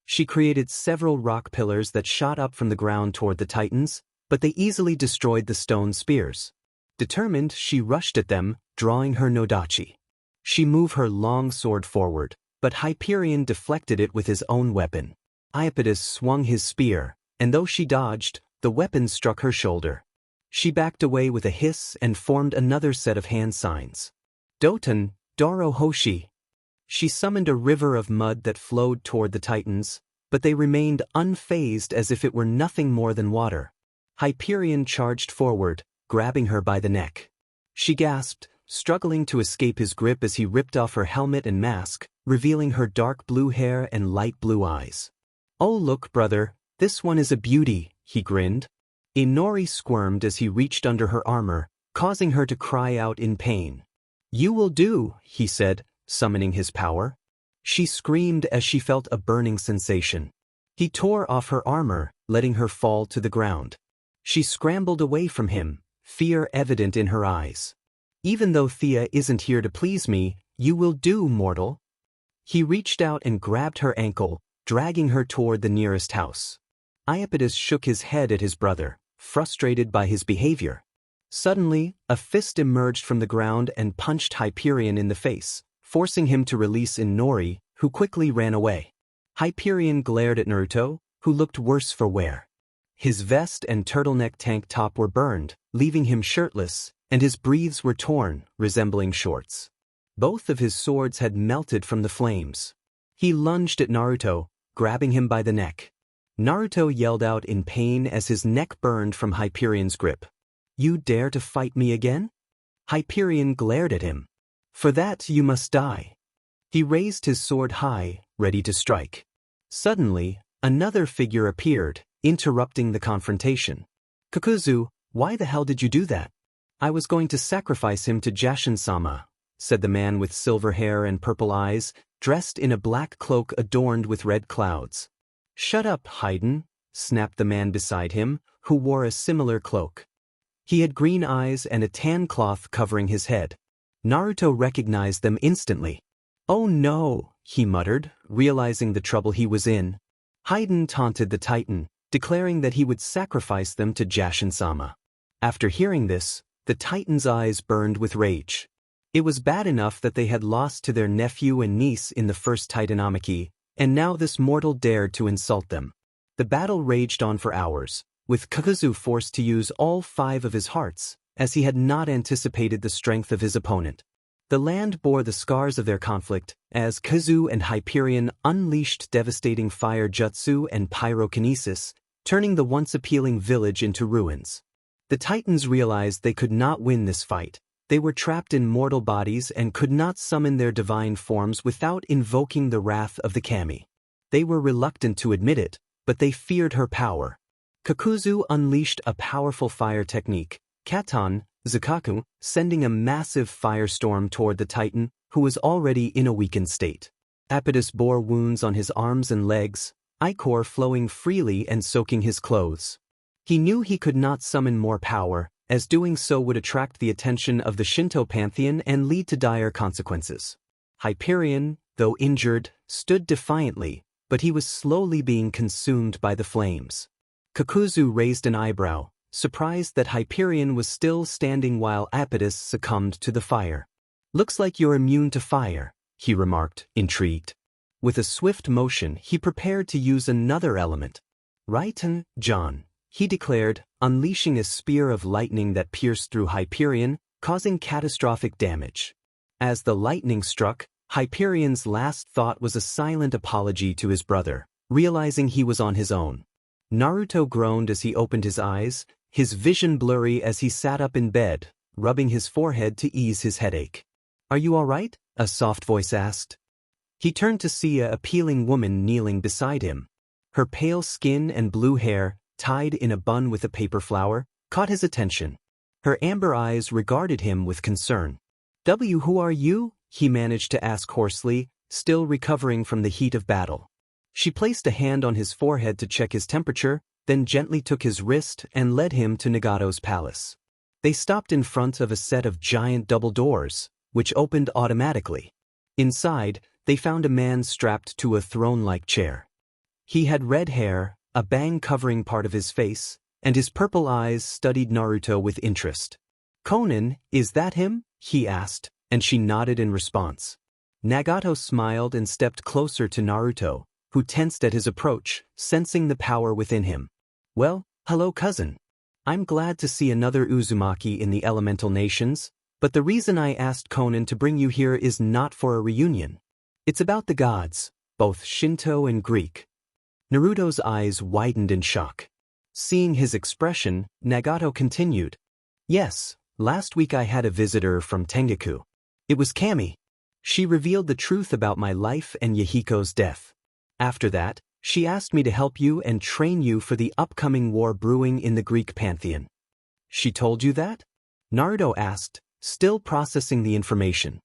She created several rock pillars that shot up from the ground toward the Titans, but they easily destroyed the stone spears. Determined, she rushed at them, drawing her Nodachi. She moved her long sword forward, but Hyperion deflected it with his own weapon. Iapetus swung his spear, and though she dodged, the weapon struck her shoulder. She backed away with a hiss and formed another set of hand signs. Doton, Doro Hoshi. She summoned a river of mud that flowed toward the Titans, but they remained unfazed as if it were nothing more than water. Hyperion charged forward, grabbing her by the neck. She gasped, struggling to escape his grip as he ripped off her helmet and mask, revealing her dark blue hair and light blue eyes. Oh look, brother, this one is a beauty, he grinned. Inori squirmed as he reached under her armor, causing her to cry out in pain. You will do, he said, summoning his power. She screamed as she felt a burning sensation. He tore off her armor, letting her fall to the ground. She scrambled away from him, fear evident in her eyes. Even though Thea isn't here to please me, you will do, mortal. He reached out and grabbed her ankle, dragging her toward the nearest house. Iapetus shook his head at his brother, frustrated by his behavior. Suddenly, a fist emerged from the ground and punched Hyperion in the face, forcing him to release Inori, who quickly ran away. Hyperion glared at Naruto, who looked worse for wear. His vest and turtleneck tank top were burned, leaving him shirtless, and his breaths were torn, resembling shorts. Both of his swords had melted from the flames. He lunged at Naruto, grabbing him by the neck. Naruto yelled out in pain as his neck burned from Hyperion's grip. You dare to fight me again? Hyperion glared at him. For that you must die. He raised his sword high, ready to strike. Suddenly, another figure appeared, interrupting the confrontation. Kakuzu, why the hell did you do that? I was going to sacrifice him to Jashin-sama, said the man with silver hair and purple eyes, dressed in a black cloak adorned with red clouds. Shut up, Haiden, snapped the man beside him, who wore a similar cloak. He had green eyes and a tan cloth covering his head. Naruto recognized them instantly. Oh no, he muttered, realizing the trouble he was in. Haiden taunted the Titan, declaring that he would sacrifice them to Jashin-sama. After hearing this, the Titans' eyes burned with rage. It was bad enough that they had lost to their nephew and niece in the first Titanomachy, and now this mortal dared to insult them. The battle raged on for hours, with Kakuzu forced to use all 5 of his hearts, as he had not anticipated the strength of his opponent. The land bore the scars of their conflict, as Kazu and Hyperion unleashed devastating fire jutsu and pyrokinesis, turning the once appealing village into ruins. The Titans realized they could not win this fight. They were trapped in mortal bodies and could not summon their divine forms without invoking the wrath of the Kami. They were reluctant to admit it, but they feared her power. Kakuzu unleashed a powerful fire technique, Katon, Zukaku, sending a massive firestorm toward the Titan, who was already in a weakened state. Apatis bore wounds on his arms and legs, ichor flowing freely and soaking his clothes. He knew he could not summon more power, as doing so would attract the attention of the Shinto pantheon and lead to dire consequences. Hyperion, though injured, stood defiantly, but he was slowly being consumed by the flames. Kakuzu raised an eyebrow, surprised that Hyperion was still standing while Apatis succumbed to the fire. "Looks like you're immune to fire," he remarked, intrigued. With a swift motion, he prepared to use another element. "Right, John," he declared, unleashing a spear of lightning that pierced through Hyperion, causing catastrophic damage. As the lightning struck, Hyperion's last thought was a silent apology to his brother, realizing he was on his own. Naruto groaned as he opened his eyes, his vision blurry as he sat up in bed, rubbing his forehead to ease his headache. "Are you all right?" a soft voice asked. He turned to see a appealing woman kneeling beside him. Her pale skin and blue hair, tied in a bun with a paper flower, caught his attention. Her amber eyes regarded him with concern. "Who are you?" he managed to ask hoarsely, still recovering from the heat of battle. She placed a hand on his forehead to check his temperature, then gently took his wrist and led him to Nagato's palace. They stopped in front of a set of giant double doors, which opened automatically. Inside, they found a man strapped to a throne-like chair. He had red hair, a bang covering part of his face, and his purple eyes studied Naruto with interest. "Conan, is that him?" he asked, and she nodded in response. Nagato smiled and stepped closer to Naruto, who tensed at his approach, sensing the power within him. "Well, hello cousin. I'm glad to see another Uzumaki in the elemental nations, but the reason I asked Conan to bring you here is not for a reunion. It's about the gods, both Shinto and Greek." Naruto's eyes widened in shock. Seeing his expression, Nagato continued. "Yes, last week I had a visitor from Tengaku. It was Kami. She revealed the truth about my life and Yahiko's death. After that, she asked me to help you and train you for the upcoming war brewing in the Greek pantheon." "She told you that?" Naruto asked, still processing the information.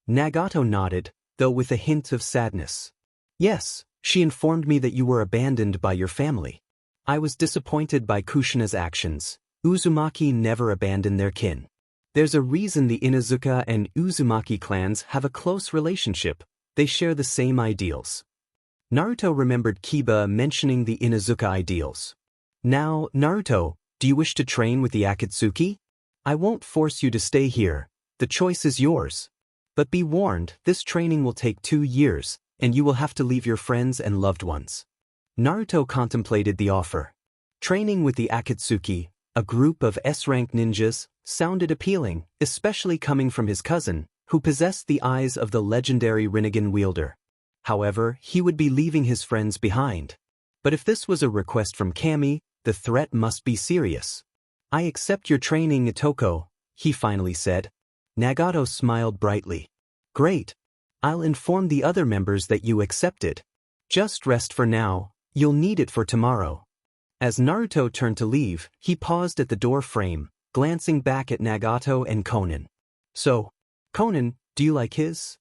Nagato nodded, though with a hint of sadness. "Yes, she informed me that you were abandoned by your family. I was disappointed by Kushina's actions. Uzumaki never abandon their kin. There's a reason the Inuzuka and Uzumaki clans have a close relationship. They share the same ideals." Naruto remembered Kiba mentioning the Inuzuka ideals. "Now, Naruto, do you wish to train with the Akatsuki? I won't force you to stay here. The choice is yours. But be warned, this training will take 2 years, and you will have to leave your friends and loved ones." Naruto contemplated the offer. Training with the Akatsuki, a group of S-rank ninjas, sounded appealing, especially coming from his cousin, who possessed the eyes of the legendary Rinnegan wielder. However, he would be leaving his friends behind. But if this was a request from Kami, the threat must be serious. "I accept your training, Itoko," he finally said. Nagato smiled brightly. "Great. I'll inform the other members that you accepted. Just rest for now, you'll need it for tomorrow." As Naruto turned to leave, he paused at the door frame, glancing back at Nagato and Conan. "So, Conan, do you like his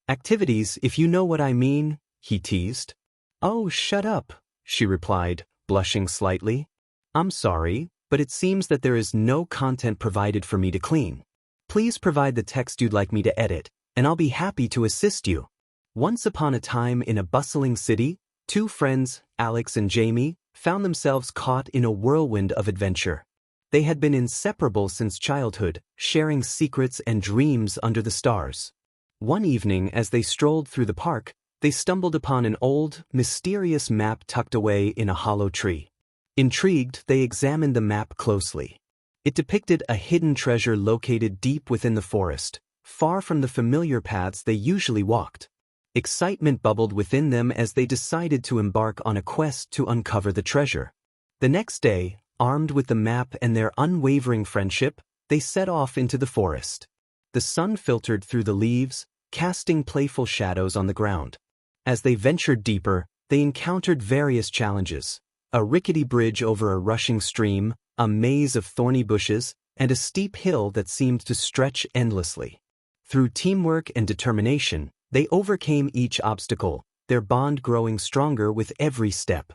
activities, if you know what I mean?" he teased. "Oh, shut up," she replied, blushing slightly. "I'm sorry, but it seems that there is no content provided for me to clean. Please provide the text you'd like me to edit, and I'll be happy to assist you." Once upon a time in a bustling city, 2 friends, Alex and Jamie, found themselves caught in a whirlwind of adventure. They had been inseparable since childhood, sharing secrets and dreams under the stars. One evening, as they strolled through the park, they stumbled upon an old, mysterious map tucked away in a hollow tree. Intrigued, they examined the map closely. It depicted a hidden treasure located deep within the forest, far from the familiar paths they usually walked. Excitement bubbled within them as they decided to embark on a quest to uncover the treasure. The next day, armed with the map and their unwavering friendship, they set off into the forest. The sun filtered through the leaves, casting playful shadows on the ground. As they ventured deeper, they encountered various challenges: a rickety bridge over a rushing stream, a maze of thorny bushes, and a steep hill that seemed to stretch endlessly. Through teamwork and determination, they overcame each obstacle, their bond growing stronger with every step.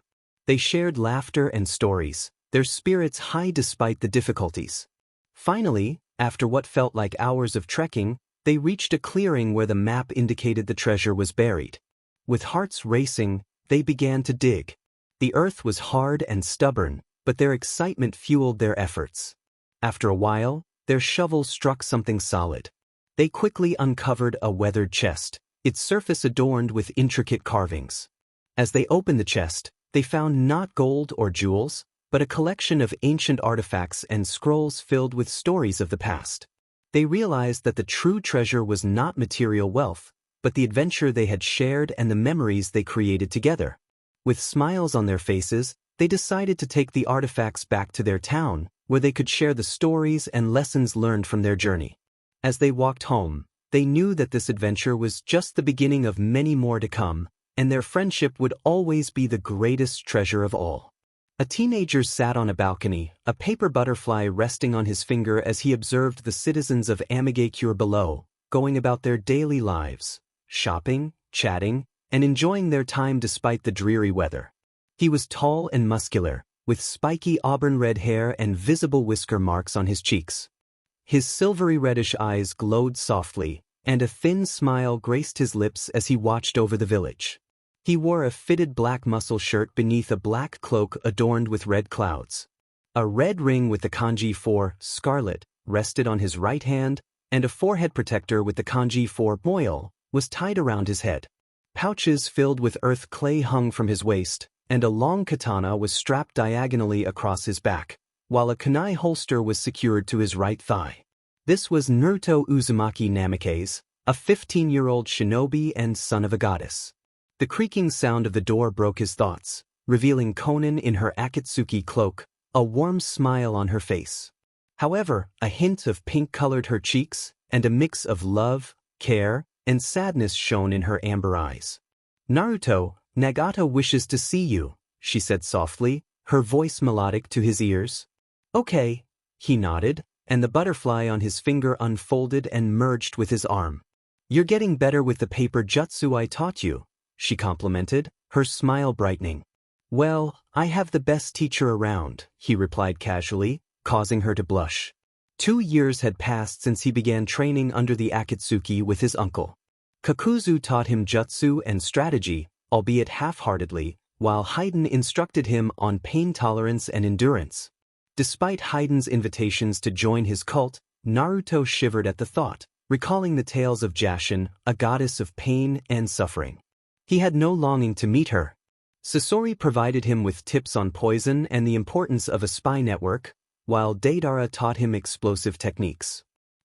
They shared laughter and stories, their spirits high despite the difficulties. Finally, after what felt like hours of trekking, they reached a clearing where the map indicated the treasure was buried. With hearts racing, they began to dig. The earth was hard and stubborn, but their excitement fueled their efforts. After a while, their shovels struck something solid. They quickly uncovered a weathered chest, its surface adorned with intricate carvings. As they opened the chest, they found not gold or jewels, but a collection of ancient artifacts and scrolls filled with stories of the past. They realized that the true treasure was not material wealth, but the adventure they had shared and the memories they created together. With smiles on their faces, they decided to take the artifacts back to their town, where they could share the stories and lessons learned from their journey. As they walked home, they knew that this adventure was just the beginning of many more to come, and their friendship would always be the greatest treasure of all. A teenager sat on a balcony, a paper butterfly resting on his finger as he observed the citizens of Namikaze below, going about their daily lives, shopping, chatting, and enjoying their time despite the dreary weather. He was tall and muscular, with spiky auburn-red hair and visible whisker marks on his cheeks. His silvery reddish eyes glowed softly, and a thin smile graced his lips as he watched over the village. He wore a fitted black muscle shirt beneath a black cloak adorned with red clouds. A red ring with the kanji for scarlet rested on his right hand, and a forehead protector with the kanji for moil was tied around his head. Pouches filled with earth clay hung from his waist, and a long katana was strapped diagonally across his back, while a kunai holster was secured to his right thigh. This was Naruto Uzumaki Namikaze, a 15-year-old shinobi and son of a goddess. The creaking sound of the door broke his thoughts, revealing Konan in her Akatsuki cloak, a warm smile on her face. However, a hint of pink colored her cheeks, and a mix of love, care, and sadness shone in her amber eyes. "Naruto, Nagato wishes to see you," she said softly, her voice melodic to his ears. "Okay," he nodded, and the butterfly on his finger unfolded and merged with his arm. "You're getting better with the paper jutsu I taught you," she complimented, her smile brightening. "Well, I have the best teacher around," he replied casually, causing her to blush. 2 years had passed since he began training under the Akatsuki with his uncle. Kakuzu taught him jutsu and strategy, albeit half-heartedly, while Haiden instructed him on pain tolerance and endurance. Despite Haiden's invitations to join his cult, Naruto shivered at the thought, recalling the tales of Jashin, a goddess of pain and suffering. He had no longing to meet her. Sasori provided him with tips on poison and the importance of a spy network, while Deidara taught him explosive techniques.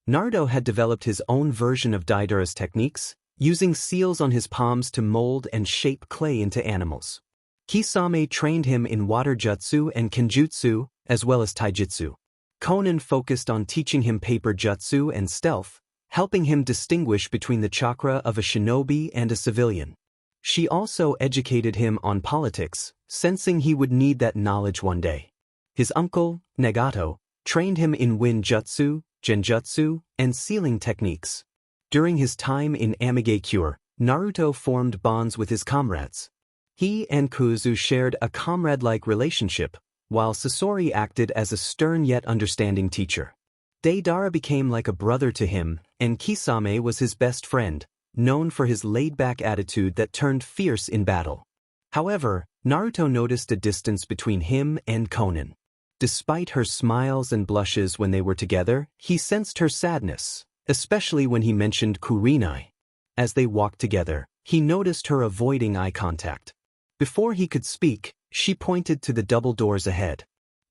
Naruto had developed his own version of Deidara's techniques, using seals on his palms to mold and shape clay into animals. Kisame trained him in water jutsu and kenjutsu, as well as taijutsu. Konan focused on teaching him paper jutsu and stealth, helping him distinguish between the chakra of a shinobi and a civilian. She also educated him on politics, sensing he would need that knowledge one day. His uncle, Nagato, trained him in wind jutsu, genjutsu, and sealing techniques. During his time in Namikaze, Naruto formed bonds with his comrades. He and Kuzu shared a comrade-like relationship, while Sasori acted as a stern yet understanding teacher. Deidara became like a brother to him, and Kisame was his best friend, known for his laid-back attitude that turned fierce in battle. However, Naruto noticed a distance between him and Konan. Despite her smiles and blushes when they were together, he sensed her sadness, especially when he mentioned Kurenai. As they walked together, he noticed her avoiding eye contact. Before he could speak, she pointed to the double doors ahead.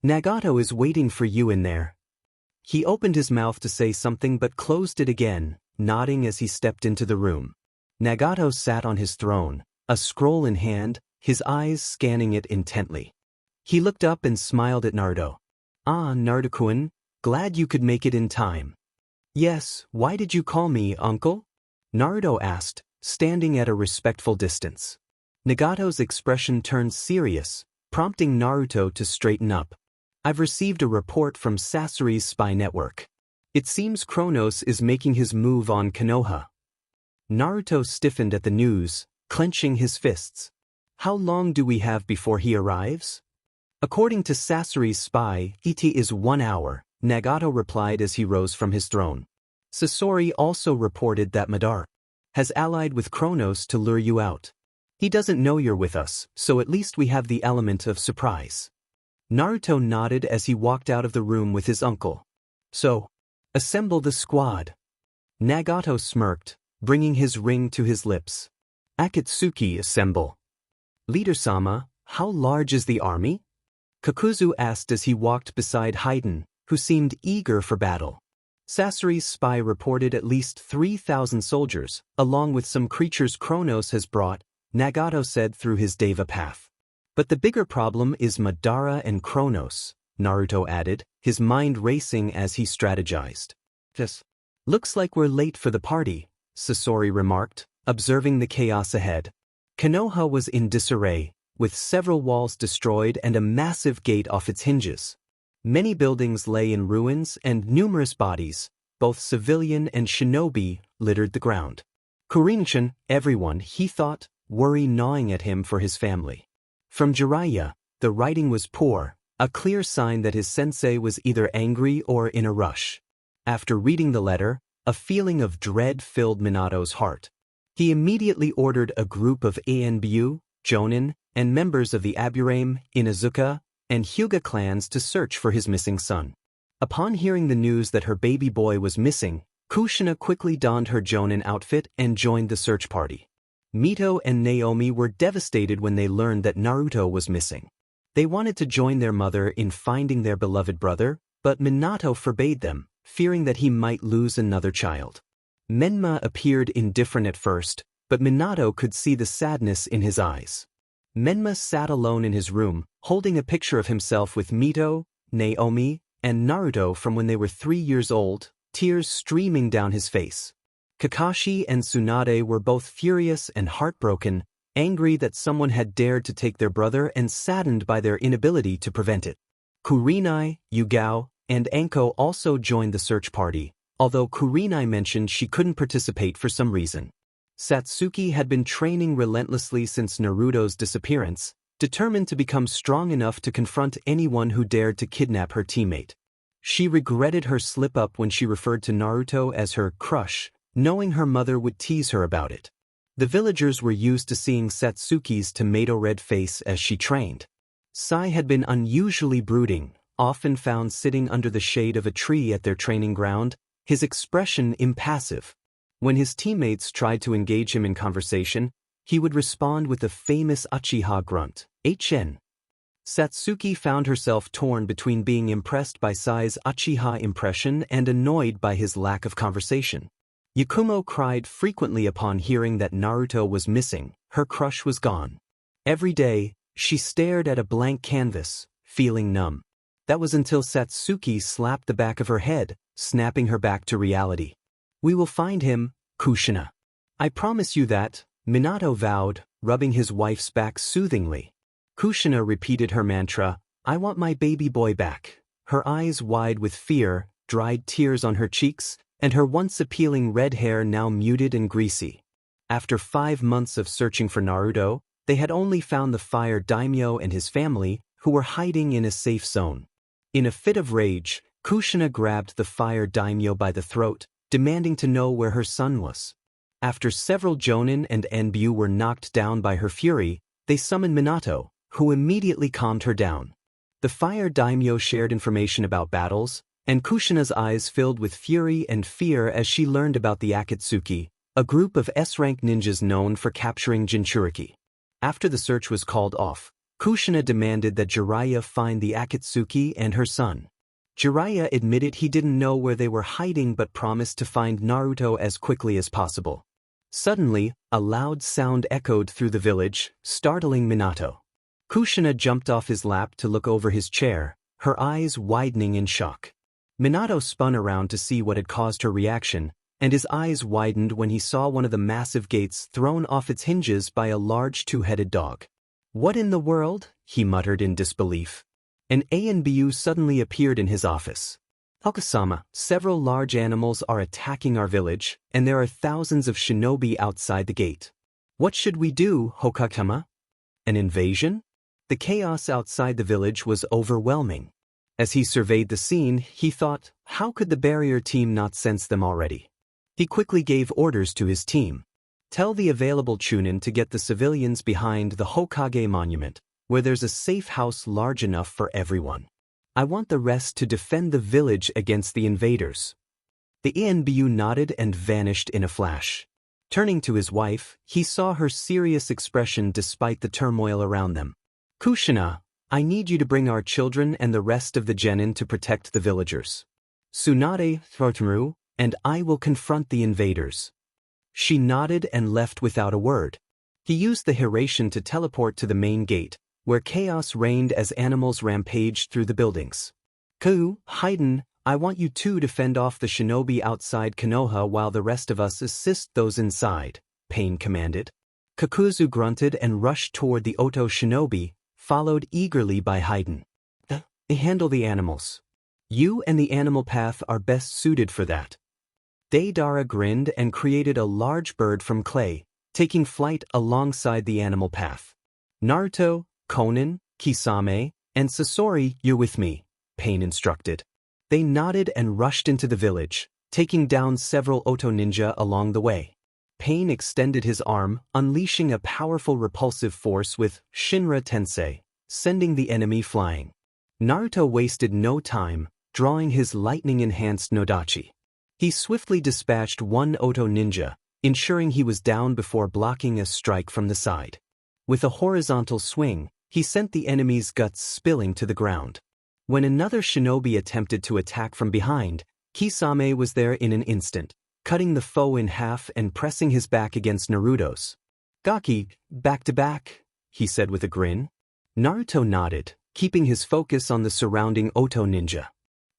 "Nagato is waiting for you in there." He opened his mouth to say something but closed it again, nodding as he stepped into the room. Nagato sat on his throne, a scroll in hand, his eyes scanning it intently. He looked up and smiled at Naruto. "Ah, Naruto-kun, glad you could make it in time." "Yes, why did you call me, uncle?" Naruto asked, standing at a respectful distance. Nagato's expression turned serious, prompting Naruto to straighten up. "I've received a report from Sasori's spy network. It seems Kronos is making his move on Konoha." Naruto stiffened at the news, clenching his fists. "How long do we have before he arrives?" "According to Sasori's spy, it is 1 hour, Nagato replied as he rose from his throne. "Sasori also reported that Madara has allied with Kronos to lure you out. He doesn't know you're with us, so at least we have the element of surprise." Naruto nodded as he walked out of the room with his uncle. "So, assemble the squad." Nagato smirked, bringing his ring to his lips. "Akatsuki, assemble." "Leader-sama, how large is the army?" Kakuzu asked as he walked beside Haiden, who seemed eager for battle. Sasori's spy reported at least 3,000 soldiers, along with some creatures Kronos has brought, Nagato said through his Deva path. "But the bigger problem is Madara and Kronos," Naruto added, his mind racing as he strategized. "This looks like we're late for the party," Sasori remarked, observing the chaos ahead. Konoha was in disarray, with several walls destroyed and a massive gate off its hinges. Many buildings lay in ruins and numerous bodies, both civilian and shinobi, littered the ground. Kurinshin, everyone, he thought, worry gnawing at him for his family. From Jiraiya, the writing was poor, a clear sign that his sensei was either angry or in a rush. After reading the letter, a feeling of dread filled Minato's heart. He immediately ordered a group of Anbu, Jonin, and members of the Aburame, Inazuka, and Hyuga clans to search for his missing son. Upon hearing the news that her baby boy was missing, Kushina quickly donned her Jonin outfit and joined the search party. Mito and Naomi were devastated when they learned that Naruto was missing. They wanted to join their mother in finding their beloved brother, but Minato forbade them, fearing that he might lose another child. Menma appeared indifferent at first, but Minato could see the sadness in his eyes. Menma sat alone in his room, holding a picture of himself with Mito, Naomi, and Naruto from when they were 3 years old, tears streaming down his face. Kakashi and Tsunade were both furious and heartbroken, angry that someone had dared to take their brother and saddened by their inability to prevent it. Kurenai, Yugao, and Anko also joined the search party, although Kurenai mentioned she couldn't participate for some reason. Satsuki had been training relentlessly since Naruto's disappearance, determined to become strong enough to confront anyone who dared to kidnap her teammate. She regretted her slip-up when she referred to Naruto as her crush, knowing her mother would tease her about it. The villagers were used to seeing Satsuki's tomato-red face as she trained. Sai had been unusually brooding, often found sitting under the shade of a tree at their training ground, his expression impassive. When his teammates tried to engage him in conversation, he would respond with the famous Uchiha grunt, HN. Satsuki found herself torn between being impressed by Sai's Uchiha impression and annoyed by his lack of conversation. Yakumo cried frequently upon hearing that Naruto was missing, her crush was gone. Every day, she stared at a blank canvas, feeling numb. That was until Satsuki slapped the back of her head, snapping her back to reality. "We will find him, Kushina. I promise you that," Minato vowed, rubbing his wife's back soothingly. Kushina repeated her mantra, "I want my baby boy back," her eyes wide with fear, dried tears on her cheeks, and her once appealing red hair now muted and greasy. After 5 months of searching for Naruto, they had only found the Fire Daimyo and his family, who were hiding in a safe zone. In a fit of rage, Kushina grabbed the Fire Daimyo by the throat, demanding to know where her son was. After several Jonin and Enbu were knocked down by her fury, they summoned Minato, who immediately calmed her down. The fire daimyo shared information about battles, and Kushina's eyes filled with fury and fear as she learned about the Akatsuki, a group of S-rank ninjas known for capturing Jinchuriki. After the search was called off, Kushina demanded that Jiraiya find the Akatsuki and her son. Jiraiya admitted he didn't know where they were hiding but promised to find Naruto as quickly as possible. Suddenly, a loud sound echoed through the village, startling Minato. Kushina jumped off his lap to look over his chair, her eyes widening in shock. Minato spun around to see what had caused her reaction, and his eyes widened when he saw one of the massive gates thrown off its hinges by a large two-headed dog. "What in the world?" he muttered in disbelief. An ANBU suddenly appeared in his office. "Hokage-sama, several large animals are attacking our village, and there are thousands of shinobi outside the gate. What should we do, Hokage-sama? An invasion?" The chaos outside the village was overwhelming. As he surveyed the scene, he thought, how could the barrier team not sense them already? He quickly gave orders to his team. "Tell the available Chunin to get the civilians behind the Hokage monument, where there's a safe house large enough for everyone. I want the rest to defend the village against the invaders." The ANBU nodded and vanished in a flash. Turning to his wife, he saw her serious expression despite the turmoil around them. "Kushina, I need you to bring our children and the rest of the genin to protect the villagers. Tsunade, Thortmaru, and I will confront the invaders." She nodded and left without a word. He used the Hiration to teleport to the main gate, where chaos reigned as animals rampaged through the buildings. "Ku, Haiden, I want you two to fend off the shinobi outside Konoha while the rest of us assist those inside," Pain commanded. Kakuzu grunted and rushed toward the Oto shinobi, followed eagerly by Haiden. Handle the animals. You and the animal path are best suited for that." Deidara grinned and created a large bird from clay, taking flight alongside the animal path. "Naruto, Konan, Kisame, and Sasori, you're with me," Pain instructed. They nodded and rushed into the village, taking down several Oto ninja along the way. Pain extended his arm, unleashing a powerful repulsive force with Shinra Tensei, sending the enemy flying. Naruto wasted no time, drawing his lightning-enhanced Nodachi. He swiftly dispatched one Oto ninja, ensuring he was down before blocking a strike from the side. With a horizontal swing, he sent the enemy's guts spilling to the ground. When another shinobi attempted to attack from behind, Kisame was there in an instant, cutting the foe in half and pressing his back against Naruto's. "Gaki, back to back," he said with a grin. Naruto nodded, keeping his focus on the surrounding Oto ninja.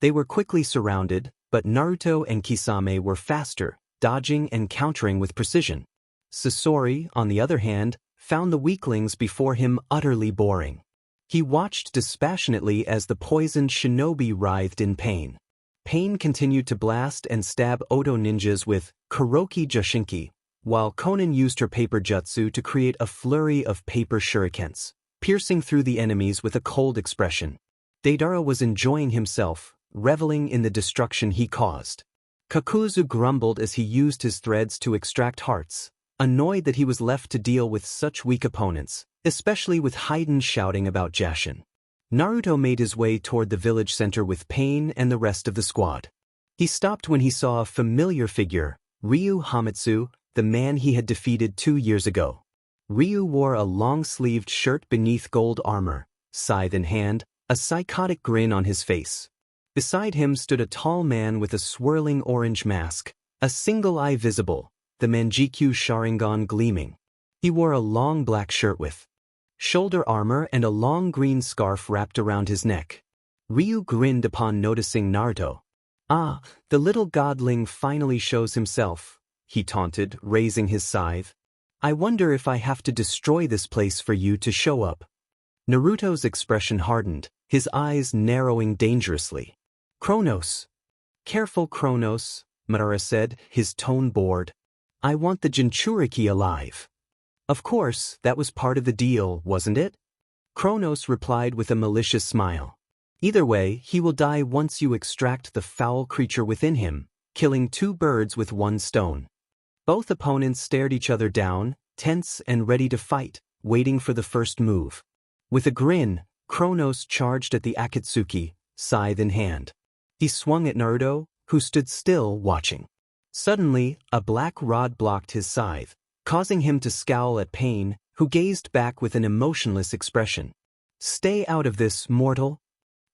They were quickly surrounded, but Naruto and Kisame were faster, dodging and countering with precision. Sasori, on the other hand, found the weaklings before him utterly boring. He watched dispassionately as the poisoned shinobi writhed in pain. Pain continued to blast and stab Oto ninjas with Kuroki Joshinki, while Konan used her paper jutsu to create a flurry of paper shurikens, piercing through the enemies with a cold expression. Deidara was enjoying himself, reveling in the destruction he caused. Kakuzu grumbled as he used his threads to extract hearts, annoyed that he was left to deal with such weak opponents, especially with Haiden shouting about Jashin. Naruto made his way toward the village center with Pain and the rest of the squad. He stopped when he saw a familiar figure, Ryu Hamatsu, the man he had defeated 2 years ago. Ryu wore a long-sleeved shirt beneath gold armor, scythe in hand, a psychotic grin on his face. Beside him stood a tall man with a swirling orange mask, a single eye visible, the Manjikyu Sharingan gleaming. He wore a long black shirt with shoulder armor and a long green scarf wrapped around his neck. Ryu grinned upon noticing Naruto. "Ah, the little godling finally shows himself," he taunted, raising his scythe. "I wonder if I have to destroy this place for you to show up." Naruto's expression hardened, his eyes narrowing dangerously. "Kronos." "Careful, Kronos," Madara said, his tone bored. "I want the Jinchuriki alive." "Of course, that was part of the deal, wasn't it?" Kronos replied with a malicious smile. "Either way, he will die once you extract the foul creature within him, killing 2 birds with 1 stone." Both opponents stared each other down, tense and ready to fight, waiting for the first move. With a grin, Kronos charged at the Akatsuki, scythe in hand. He swung at Naruto, who stood still watching. Suddenly, a black rod blocked his scythe, causing him to scowl at Pain, who gazed back with an emotionless expression. "Stay out of this, mortal."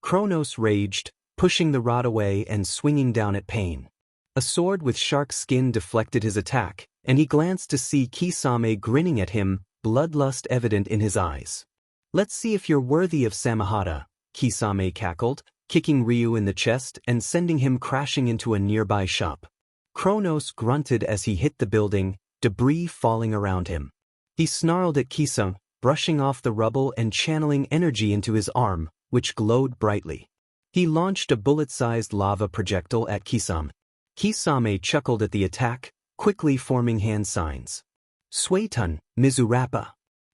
Kronos raged, pushing the rod away and swinging down at Pain. A sword with shark skin deflected his attack, and he glanced to see Kisame grinning at him, bloodlust evident in his eyes. "Let's see if you're worthy of Samehada," Kisame cackled, kicking Ryu in the chest and sending him crashing into a nearby shop. Kronos grunted as he hit the building, debris falling around him. He snarled at Kisame, brushing off the rubble and channeling energy into his arm, which glowed brightly. He launched a bullet-sized lava projectile at Kisame. Kisame chuckled at the attack, quickly forming hand signs. "Suetun, Mizurappa."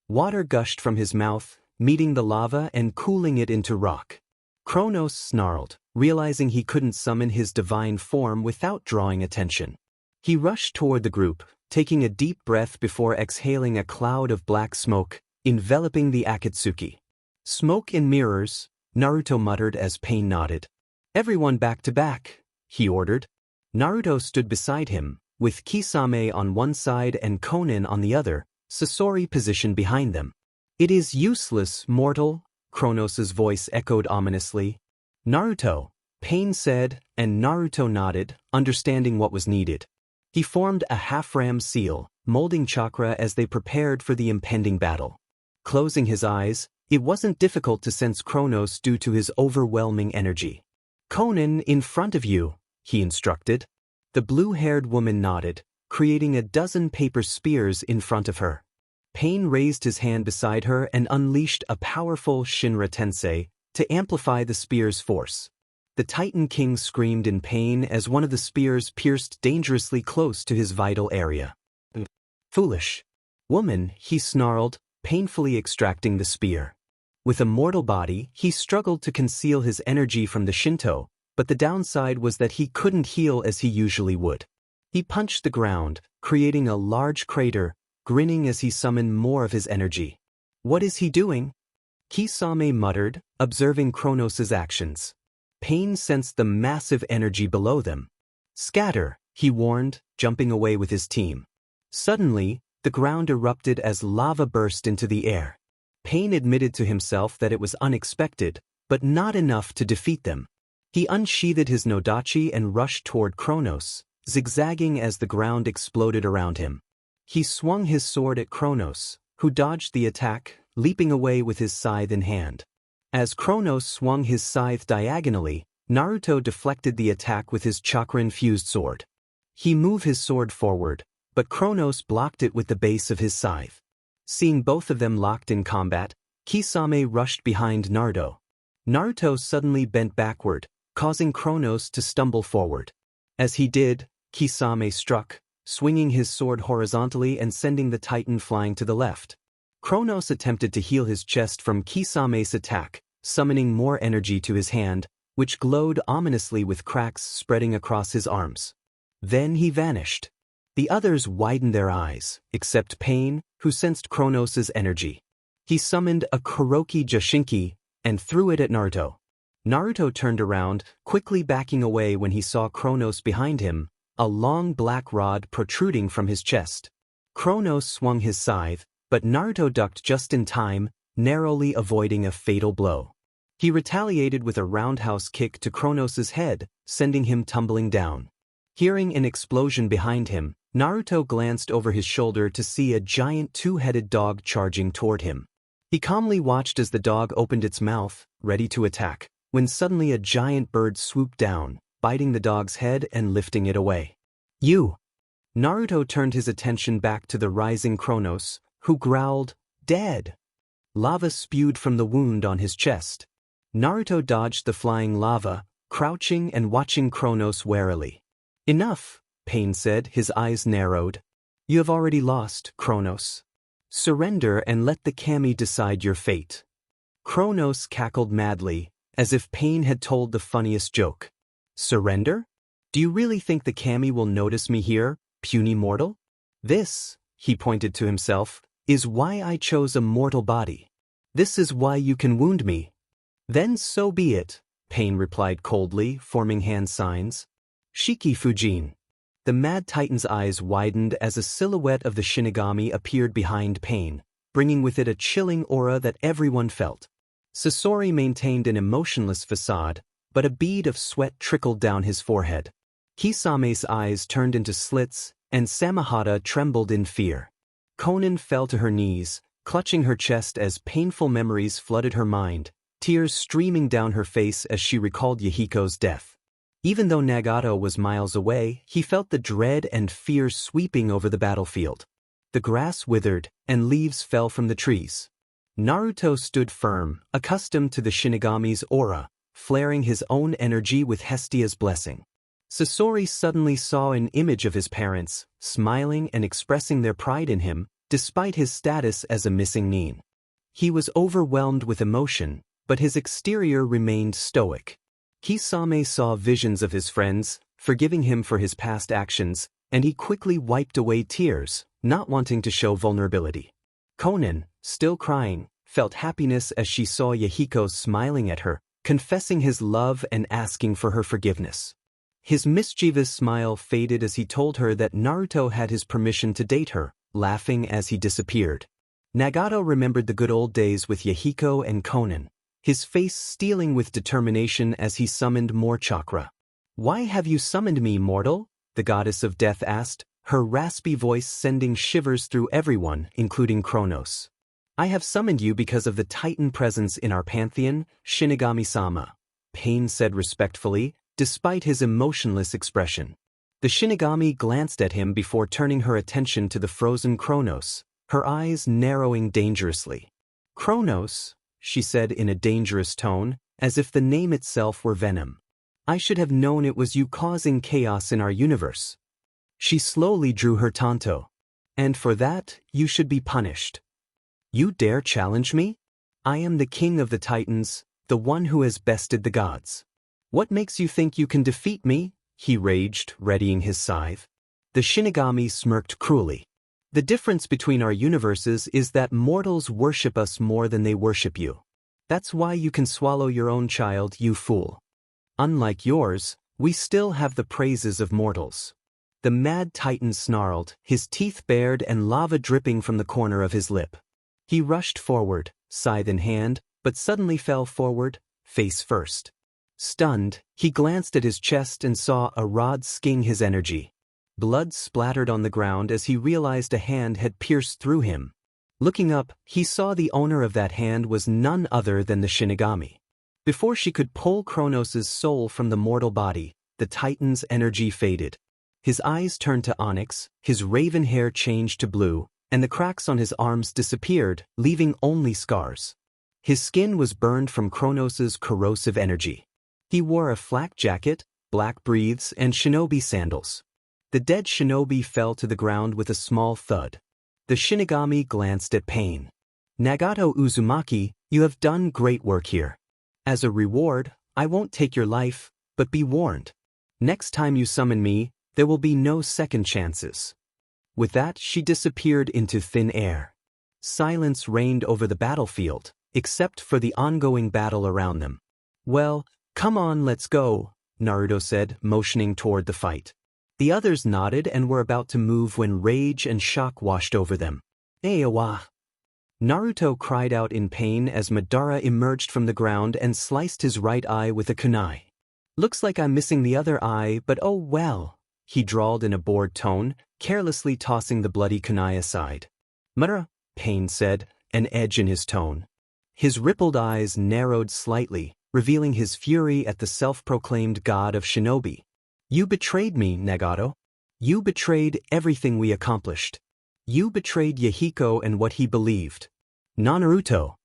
Water gushed from his mouth, meeting the lava and cooling it into rock. Kronos snarled, realizing he couldn't summon his divine form without drawing attention. He rushed toward the group, taking a deep breath before exhaling a cloud of black smoke, enveloping the Akatsuki. "Smoke and mirrors," Naruto muttered as Pain nodded. "Everyone back to back," he ordered. Naruto stood beside him, with Kisame on one side and Konin on the other, Sasori positioned behind them. "It is useless, mortal," Kronos' voice echoed ominously. "Naruto," Pain said, and Naruto nodded, understanding what was needed. He formed a half-ram seal, molding chakra as they prepared for the impending battle. Closing his eyes, it wasn't difficult to sense Kronos due to his overwhelming energy. "Konin, in front of you," he instructed. The blue-haired woman nodded, creating a dozen paper spears in front of her. Pain raised his hand beside her and unleashed a powerful Shinra Tensei to amplify the spear's force. The Titan King screamed in pain as one of the spears pierced dangerously close to his vital area. "Foolish woman," he snarled, painfully extracting the spear. With a mortal body, he struggled to conceal his energy from the Shinto, but the downside was that he couldn't heal as he usually would. He punched the ground, creating a large crater, grinning as he summoned more of his energy. "What is he doing?" Kisame muttered, observing Kronos' actions. Pain sensed the massive energy below them. "Scatter," he warned, jumping away with his team. Suddenly, the ground erupted as lava burst into the air. Pain admitted to himself that it was unexpected, but not enough to defeat them. He unsheathed his Nodachi and rushed toward Kronos, zigzagging as the ground exploded around him. He swung his sword at Kronos, who dodged the attack, leaping away with his scythe in hand. As Kronos swung his scythe diagonally, Naruto deflected the attack with his chakra-infused sword. He moved his sword forward, but Kronos blocked it with the base of his scythe. Seeing both of them locked in combat, Kisame rushed behind Naruto. Naruto suddenly bent backward, causing Kronos to stumble forward. As he did, Kisame struck, swinging his sword horizontally and sending the Titan flying to the left. Kronos attempted to heal his chest from Kisame's attack, summoning more energy to his hand, which glowed ominously with cracks spreading across his arms. Then he vanished. The others widened their eyes, except Pain, who sensed Kronos' energy. He summoned a Kuroki Jushinki and threw it at Naruto. Naruto turned around, quickly backing away when he saw Kronos behind him, a long black rod protruding from his chest. Kronos swung his scythe, but Naruto ducked just in time, narrowly avoiding a fatal blow. He retaliated with a roundhouse kick to Kronos' head, sending him tumbling down. Hearing an explosion behind him, Naruto glanced over his shoulder to see a giant two-headed dog charging toward him. He calmly watched as the dog opened its mouth, ready to attack, when suddenly a giant bird swooped down, biting the dog's head and lifting it away. "You!" Naruto turned his attention back to the rising Kronos, who growled, "Dead!" Lava spewed from the wound on his chest. Naruto dodged the flying lava, crouching and watching Kronos warily. "Enough," Pain said, his eyes narrowed. "You have already lost, Kronos. Surrender and let the kami decide your fate." Kronos cackled madly, as if Pain had told the funniest joke. "Surrender? Do you really think the kami will notice me here, puny mortal? This," he pointed to himself, "is why I chose a mortal body. This is why you can wound me, Then so be it, Pain replied coldly, forming hand signs. Shiki Fujin. The Mad Titan's eyes widened as a silhouette of the Shinigami appeared behind Pain, bringing with it a chilling aura that everyone felt. Sasori maintained an emotionless facade, but a bead of sweat trickled down his forehead. Kisame's eyes turned into slits, and Samahata trembled in fear. Konan fell to her knees, clutching her chest as painful memories flooded her mind, tears streaming down her face as she recalled Yahiko's death. Even though Nagato was miles away, he felt the dread and fear sweeping over the battlefield. The grass withered, and leaves fell from the trees. Naruto stood firm, accustomed to the Shinigami's aura, flaring his own energy with Hestia's blessing. Sasori suddenly saw an image of his parents, smiling and expressing their pride in him, despite his status as a missing nin. He was overwhelmed with emotion, but his exterior remained stoic. Kisame saw visions of his friends, forgiving him for his past actions, and he quickly wiped away tears, not wanting to show vulnerability. Konan, still crying, felt happiness as she saw Yahiko smiling at her, confessing his love and asking for her forgiveness. His mischievous smile faded as he told her that Naruto had his permission to date her, laughing as he disappeared. Nagato remembered the good old days with Yahiko and Konan, his face steeling with determination as he summoned more chakra. "Why have you summoned me, mortal?" the goddess of death asked, her raspy voice sending shivers through everyone, including Kronos. "I have summoned you because of the Titan presence in our pantheon, Shinigami-sama," Pain said respectfully, despite his emotionless expression. The Shinigami glanced at him before turning her attention to the frozen Kronos, her eyes narrowing dangerously. "Kronos," she said in a dangerous tone, as if the name itself were venom. "I should have known it was you causing chaos in our universe." She slowly drew her tanto. "And for that, you should be punished. You dare challenge me? I am the king of the Titans, the one who has bested the gods. What makes you think you can defeat me?" he raged, readying his scythe. The Shinigami smirked cruelly. "The difference between our universes is that mortals worship us more than they worship you. That's why you can swallow your own child, you fool. Unlike yours, we still have the praises of mortals." The Mad Titan snarled, his teeth bared and lava dripping from the corner of his lip. He rushed forward, scythe in hand, but suddenly fell forward, face first. Stunned, he glanced at his chest and saw a rod sking his energy. Blood splattered on the ground as he realized a hand had pierced through him. Looking up, he saw the owner of that hand was none other than the Shinigami. Before she could pull Kronos' soul from the mortal body, the Titan's energy faded. His eyes turned to onyx, his raven hair changed to blue, and the cracks on his arms disappeared, leaving only scars. His skin was burned from Kronos' corrosive energy. He wore a flak jacket, black breaths, and shinobi sandals. The dead shinobi fell to the ground with a small thud. The Shinigami glanced at Pain. "Nagato Uzumaki, you have done great work here. As a reward, I won't take your life, but be warned. Next time you summon me, there will be no second chances." With that, she disappeared into thin air. Silence reigned over the battlefield, except for the ongoing battle around them. "Well, come on, let's go," Naruto said, motioning toward the fight. The others nodded and were about to move when rage and shock washed over them. "Ewa!" Naruto cried out in pain as Madara emerged from the ground and sliced his right eye with a kunai. "Looks like I'm missing the other eye, but oh well," he drawled in a bored tone, carelessly tossing the bloody kunai aside. "Madara," Pain said, an edge in his tone. His rippled eyes narrowed slightly, revealing his fury at the self-proclaimed god of shinobi. "You betrayed me, Nagato. You betrayed everything we accomplished. You betrayed Yahiko and what he believed. Naruto."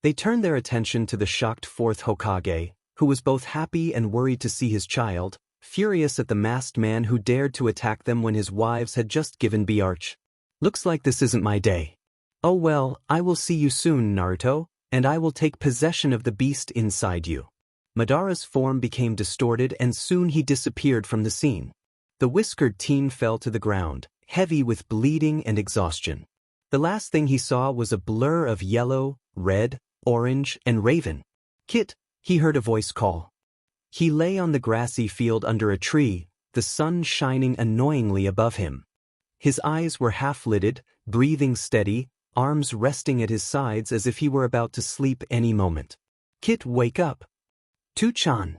They turned their attention to the shocked fourth Hokage, who was both happy and worried to see his child, furious at the masked man who dared to attack them when his wives had just given birth. "Looks like this isn't my day. Oh well, I will see you soon, Naruto, and I will take possession of the beast inside you." Madara's form became distorted and soon he disappeared from the scene. The whiskered teen fell to the ground, heavy with bleeding and exhaustion. The last thing he saw was a blur of yellow, red, orange, and raven. Kit, he heard a voice call. He lay on the grassy field under a tree, the sun shining annoyingly above him. His eyes were half-lidded, breathing steady, arms resting at his sides as if he were about to sleep any moment. Kit, wake up. Tu-chan.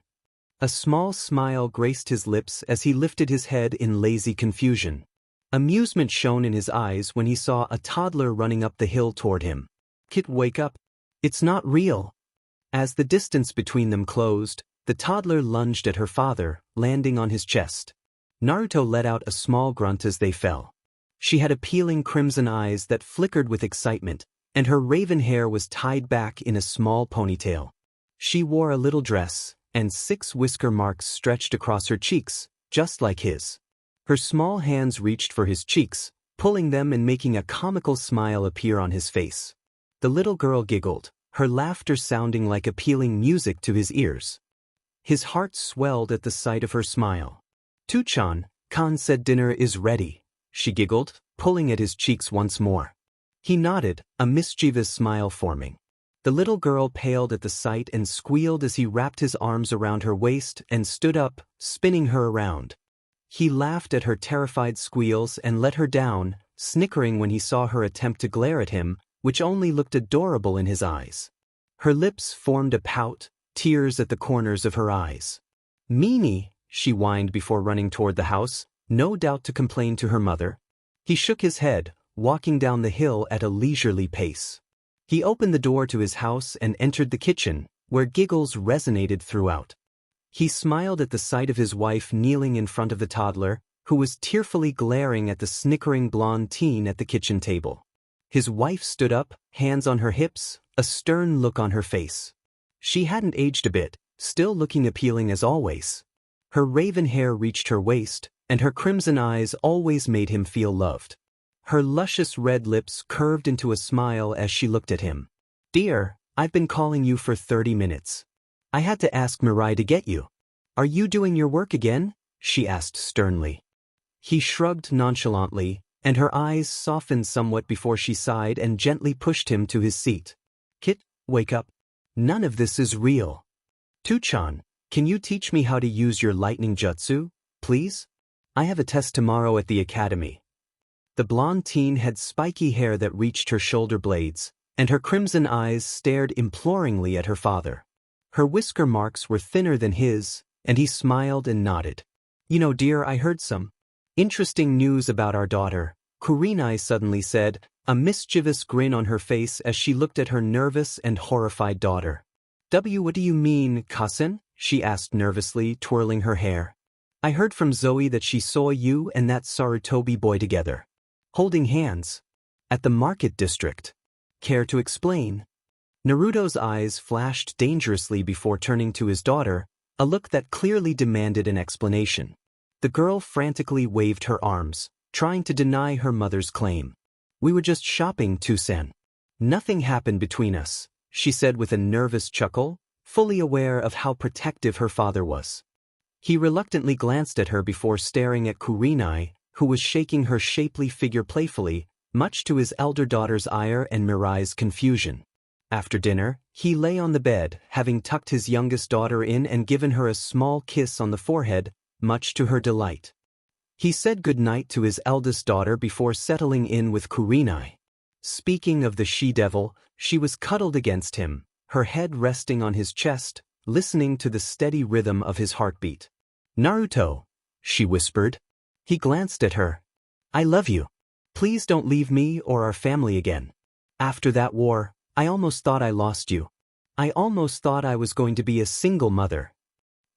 A small smile graced his lips as he lifted his head in lazy confusion. Amusement shone in his eyes when he saw a toddler running up the hill toward him. Kit, wake up. It's not real. As the distance between them closed, the toddler lunged at her father, landing on his chest. Naruto let out a small grunt as they fell. She had appealing crimson eyes that flickered with excitement, and her raven hair was tied back in a small ponytail. She wore a little dress, and 6 whisker marks stretched across her cheeks, just like his. Her small hands reached for his cheeks, pulling them and making a comical smile appear on his face. The little girl giggled, her laughter sounding like appealing music to his ears. His heart swelled at the sight of her smile. Tu-chan, Khan said dinner is ready, she giggled, pulling at his cheeks once more. He nodded, a mischievous smile forming. The little girl paled at the sight and squealed as he wrapped his arms around her waist and stood up, spinning her around. He laughed at her terrified squeals and let her down, snickering when he saw her attempt to glare at him, which only looked adorable in his eyes. Her lips formed a pout, tears at the corners of her eyes. Meanie, she whined before running toward the house, no doubt to complain to her mother. He shook his head, walking down the hill at a leisurely pace. He opened the door to his house and entered the kitchen, where giggles resonated throughout. He smiled at the sight of his wife kneeling in front of the toddler, who was tearfully glaring at the snickering blonde teen at the kitchen table. His wife stood up, hands on her hips, a stern look on her face. She hadn't aged a bit, still looking appealing as always. Her raven hair reached her waist, and her crimson eyes always made him feel loved. Her luscious red lips curved into a smile as she looked at him. Dear, I've been calling you for 30 minutes. I had to ask Mirai to get you. Are you doing your work again? She asked sternly. He shrugged nonchalantly, and her eyes softened somewhat before she sighed and gently pushed him to his seat. Kit, wake up. None of this is real. Tu-chan, can you teach me how to use your lightning jutsu, please? I have a test tomorrow at the academy. The blonde teen had spiky hair that reached her shoulder blades, and her crimson eyes stared imploringly at her father. Her whisker marks were thinner than his, and he smiled and nodded. You know, dear, I heard some interesting news about our daughter, Kurenai suddenly said, a mischievous grin on her face as she looked at her nervous and horrified daughter. What do you mean, cousin? She asked nervously, twirling her hair. I heard from Zoe that she saw you and that Sarutobi boy together, holding hands, at the market district. Care to explain? Naruto's eyes flashed dangerously before turning to his daughter, a look that clearly demanded an explanation. The girl frantically waved her arms, trying to deny her mother's claim. We were just shopping, Tu-san. Nothing happened between us, she said with a nervous chuckle, fully aware of how protective her father was. He reluctantly glanced at her before staring at Kurenai, who was shaking her shapely figure playfully, much to his elder daughter's ire and Mirai's confusion. After dinner, he lay on the bed, having tucked his youngest daughter in and given her a small kiss on the forehead, much to her delight. He said goodnight to his eldest daughter before settling in with Kurenai. Speaking of the she-devil, she was cuddled against him, her head resting on his chest, listening to the steady rhythm of his heartbeat. Naruto, she whispered. He glanced at her. I love you. Please don't leave me or our family again. After that war, I almost thought I lost you. I almost thought I was going to be a single mother.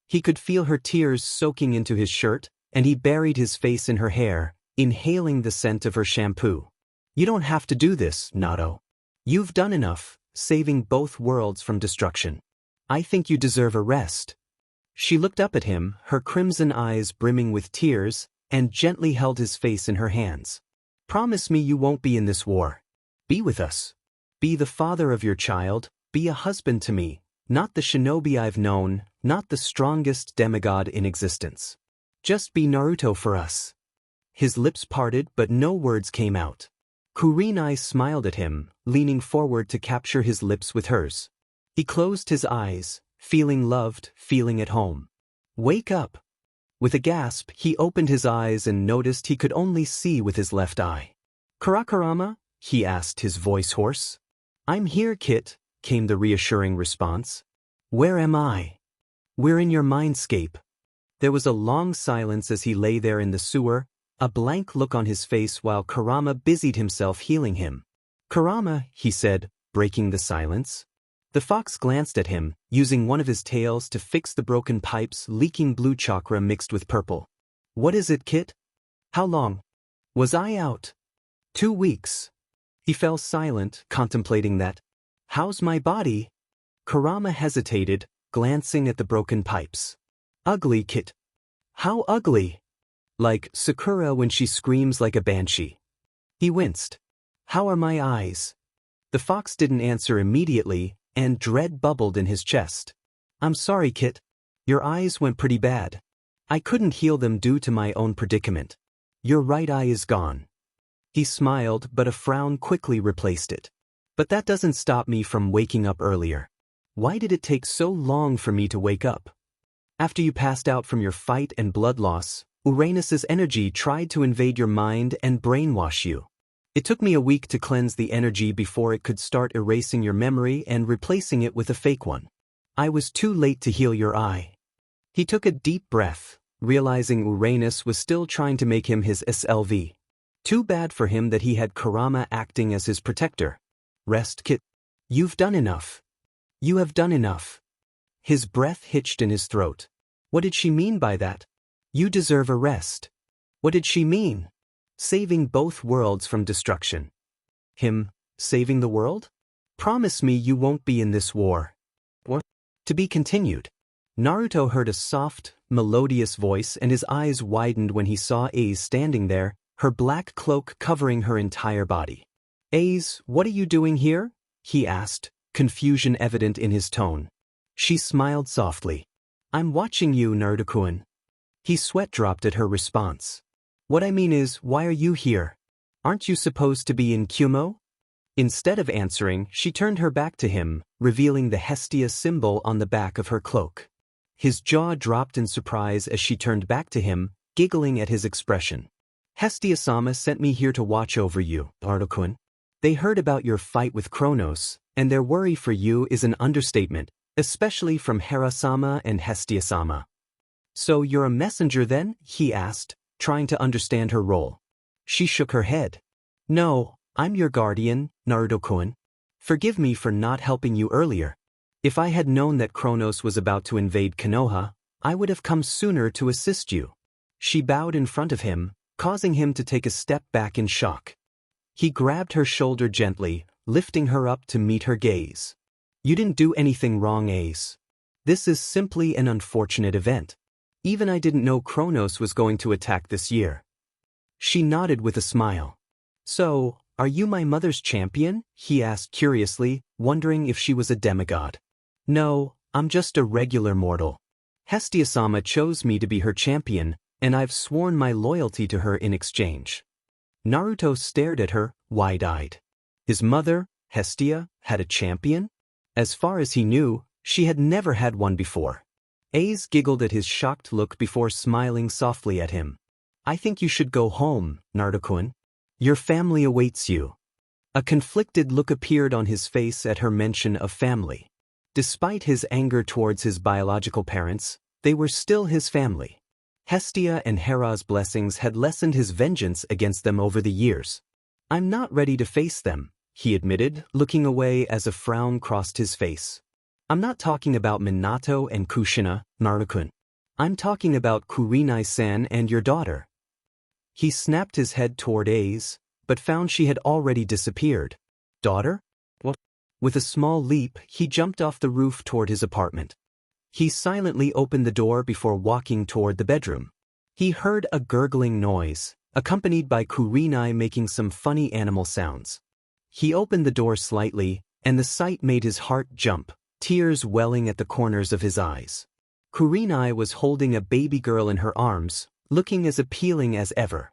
He could feel her tears soaking into his shirt, and he buried his face in her hair, inhaling the scent of her shampoo. You don't have to do this, Naruto. You've done enough, saving both worlds from destruction. I think you deserve a rest. She looked up at him, her crimson eyes brimming with tears, and gently held his face in her hands. Promise me you won't be in this war. Be with us. Be the father of your child, be a husband to me, not the shinobi I've known, not the strongest demigod in existence. Just be Naruto for us. His lips parted but no words came out. Kurenai smiled at him, leaning forward to capture his lips with hers. He closed his eyes, feeling loved, feeling at home. Wake up! With a gasp, he opened his eyes and noticed he could only see with his left eye. Kurama? He asked, his voice hoarse. I'm here, Kit, came the reassuring response. Where am I? We're in your mindscape. There was a long silence as he lay there in the sewer, a blank look on his face while Kurama busied himself healing him. Kurama, he said, breaking the silence. The fox glanced at him, using one of his tails to fix the broken pipes leaking blue chakra mixed with purple. What is it, Kit? How long? Was I out? 2 weeks. He fell silent, contemplating that. How's my body? Kurama hesitated, glancing at the broken pipes. Ugly, Kit. How ugly? Like Sakura when she screams like a banshee. He winced. How are my eyes? The fox didn't answer immediately, and dread bubbled in his chest. I'm sorry, Kit. Your eyes went pretty bad. I couldn't heal them due to my own predicament. Your right eye is gone. He smiled, but a frown quickly replaced it. But that doesn't stop me from waking up earlier. Why did it take so long for me to wake up? After you passed out from your fight and blood loss, Uranus's energy tried to invade your mind and brainwash you. It took me a week to cleanse the energy before it could start erasing your memory and replacing it with a fake one. I was too late to heal your eye. He took a deep breath, realizing Uranus was still trying to make him his SLV. Too bad for him that he had Kurama acting as his protector. Rest, Kit. You've done enough. You have done enough. His breath hitched in his throat. What did she mean by that? You deserve a rest. What did she mean? Saving both worlds from destruction. Him, saving the world? Promise me you won't be in this war. Or, to be continued. Naruto heard a soft, melodious voice and his eyes widened when he saw Aize standing there, her black cloak covering her entire body. Aize, what are you doing here? He asked, confusion evident in his tone. She smiled softly. I'm watching you, Naruto-kun. He sweat dropped at her response. What I mean is, why are you here? Aren't you supposed to be in Kumo? Instead of answering, she turned her back to him, revealing the Hestia symbol on the back of her cloak. His jaw dropped in surprise as she turned back to him, giggling at his expression. Hestia-sama sent me here to watch over you, Naruto-kun. They heard about your fight with Kronos, and their worry for you is an understatement, especially from Hera-sama and Hestia-sama. So you're a messenger then? He asked, trying to understand her role. She shook her head. No, I'm your guardian, Naruto-kun. Forgive me for not helping you earlier. If I had known that Kronos was about to invade Konoha, I would have come sooner to assist you. She bowed in front of him, causing him to take a step back in shock. He grabbed her shoulder gently, lifting her up to meet her gaze. You didn't do anything wrong, Aize. This is simply an unfortunate event. Even I didn't know Kronos was going to attack this year. She nodded with a smile. So, are you my mother's champion? He asked curiously, wondering if she was a demigod. No, I'm just a regular mortal. Hestia-sama chose me to be her champion, and I've sworn my loyalty to her in exchange. Naruto stared at her, wide-eyed. His mother, Hestia, had a champion? As far as he knew, she had never had one before. Aize giggled at his shocked look before smiling softly at him. I think you should go home, Naruto-kun. Your family awaits you. A conflicted look appeared on his face at her mention of family. Despite his anger towards his biological parents, they were still his family. Hestia and Hera's blessings had lessened his vengeance against them over the years. I'm not ready to face them, he admitted, looking away as a frown crossed his face. I'm not talking about Minato and Kushina, Naruto-kun. I'm talking about Kurenai-san and your daughter. He snapped his head toward Aize, but found she had already disappeared. Daughter? What? With a small leap, he jumped off the roof toward his apartment. He silently opened the door before walking toward the bedroom. He heard a gurgling noise, accompanied by Kurenai making some funny animal sounds. He opened the door slightly, and the sight made his heart jump, tears welling at the corners of his eyes. Kurenai was holding a baby girl in her arms, looking as appealing as ever.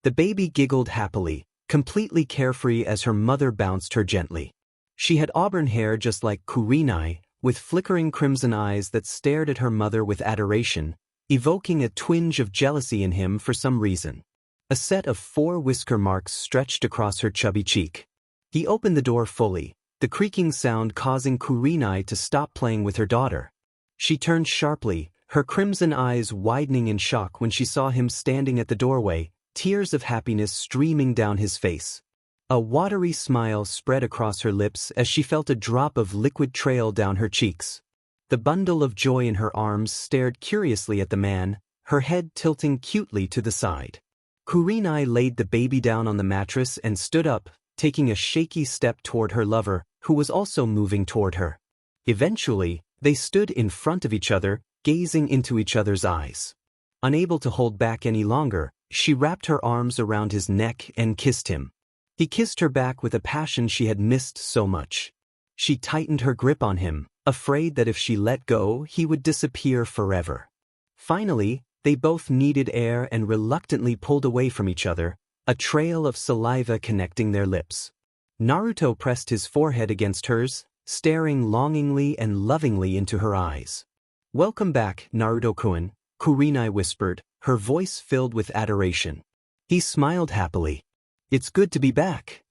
The baby giggled happily, completely carefree as her mother bounced her gently. She had auburn hair just like Kurenai, with flickering crimson eyes that stared at her mother with adoration, evoking a twinge of jealousy in him for some reason. A set of 4 whisker marks stretched across her chubby cheek. He opened the door fully, the creaking sound causing Kurenai to stop playing with her daughter. She turned sharply, her crimson eyes widening in shock when she saw him standing at the doorway, tears of happiness streaming down his face. A watery smile spread across her lips as she felt a drop of liquid trail down her cheeks. The bundle of joy in her arms stared curiously at the man, her head tilting cutely to the side. Kurenai laid the baby down on the mattress and stood up, taking a shaky step toward her lover, who was also moving toward her. Eventually, they stood in front of each other, gazing into each other's eyes. Unable to hold back any longer, she wrapped her arms around his neck and kissed him. He kissed her back with a passion she had missed so much. She tightened her grip on him, afraid that if she let go, he would disappear forever. Finally, they both needed air and reluctantly pulled away from each other, a trail of saliva connecting their lips. Naruto pressed his forehead against hers, staring longingly and lovingly into her eyes. "Welcome back, Naruto-kun," Kurenai whispered, her voice filled with adoration. He smiled happily. "It's good to be back."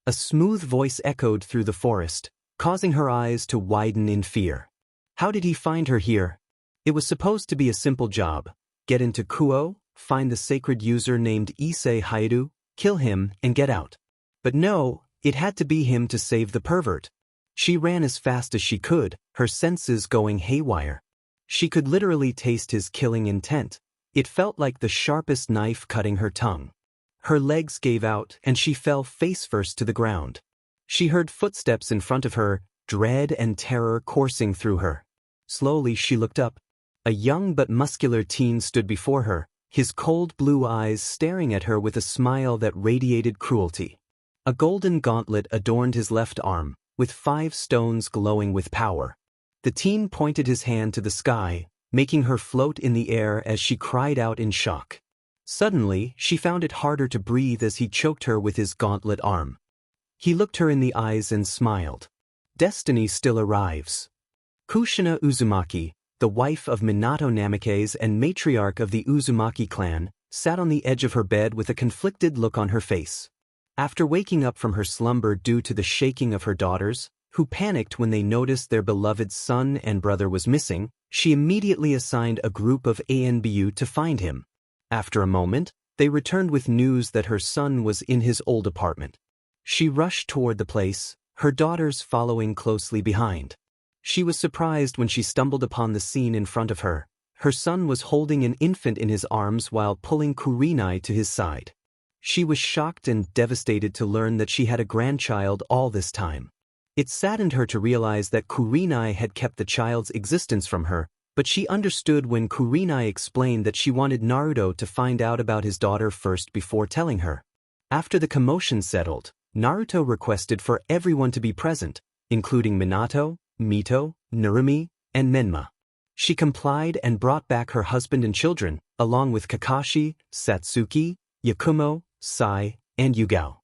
A smooth voice echoed through the forest, causing her eyes to widen in fear. How did he find her here? It was supposed to be a simple job. Get into Kuo, find the sacred user named Issei Haidu, kill him, and get out. But no, it had to be him to save the pervert. She ran as fast as she could, her senses going haywire. She could literally taste his killing intent. It felt like the sharpest knife cutting her tongue. Her legs gave out and she fell face-first to the ground. She heard footsteps in front of her, dread and terror coursing through her. Slowly she looked up. A young but muscular teen stood before her, his cold blue eyes staring at her with a smile that radiated cruelty. A golden gauntlet adorned his left arm, with 5 stones glowing with power. The teen pointed his hand to the sky, making her float in the air as she cried out in shock. Suddenly, she found it harder to breathe as he choked her with his gauntlet arm. He looked her in the eyes and smiled. Destiny still arrives. Kushina Uzumaki, the wife of Minato Namikaze and matriarch of the Uzumaki clan, sat on the edge of her bed with a conflicted look on her face. After waking up from her slumber due to the shaking of her daughters, who panicked when they noticed their beloved son and brother was missing, she immediately assigned a group of ANBU to find him. After a moment, they returned with news that her son was in his old apartment. She rushed toward the place, her daughters following closely behind. She was surprised when she stumbled upon the scene in front of her. Her son was holding an infant in his arms while pulling Kurenai to his side. She was shocked and devastated to learn that she had a grandchild all this time. It saddened her to realize that Kurenai had kept the child's existence from her, but she understood when Kurenai explained that she wanted Naruto to find out about his daughter first before telling her. After the commotion settled, Naruto requested for everyone to be present, including Minato, Mito, Narumi, and Menma. She complied and brought back her husband and children, along with Kakashi, Satsuki, Yakumo, Sai, and Yugao.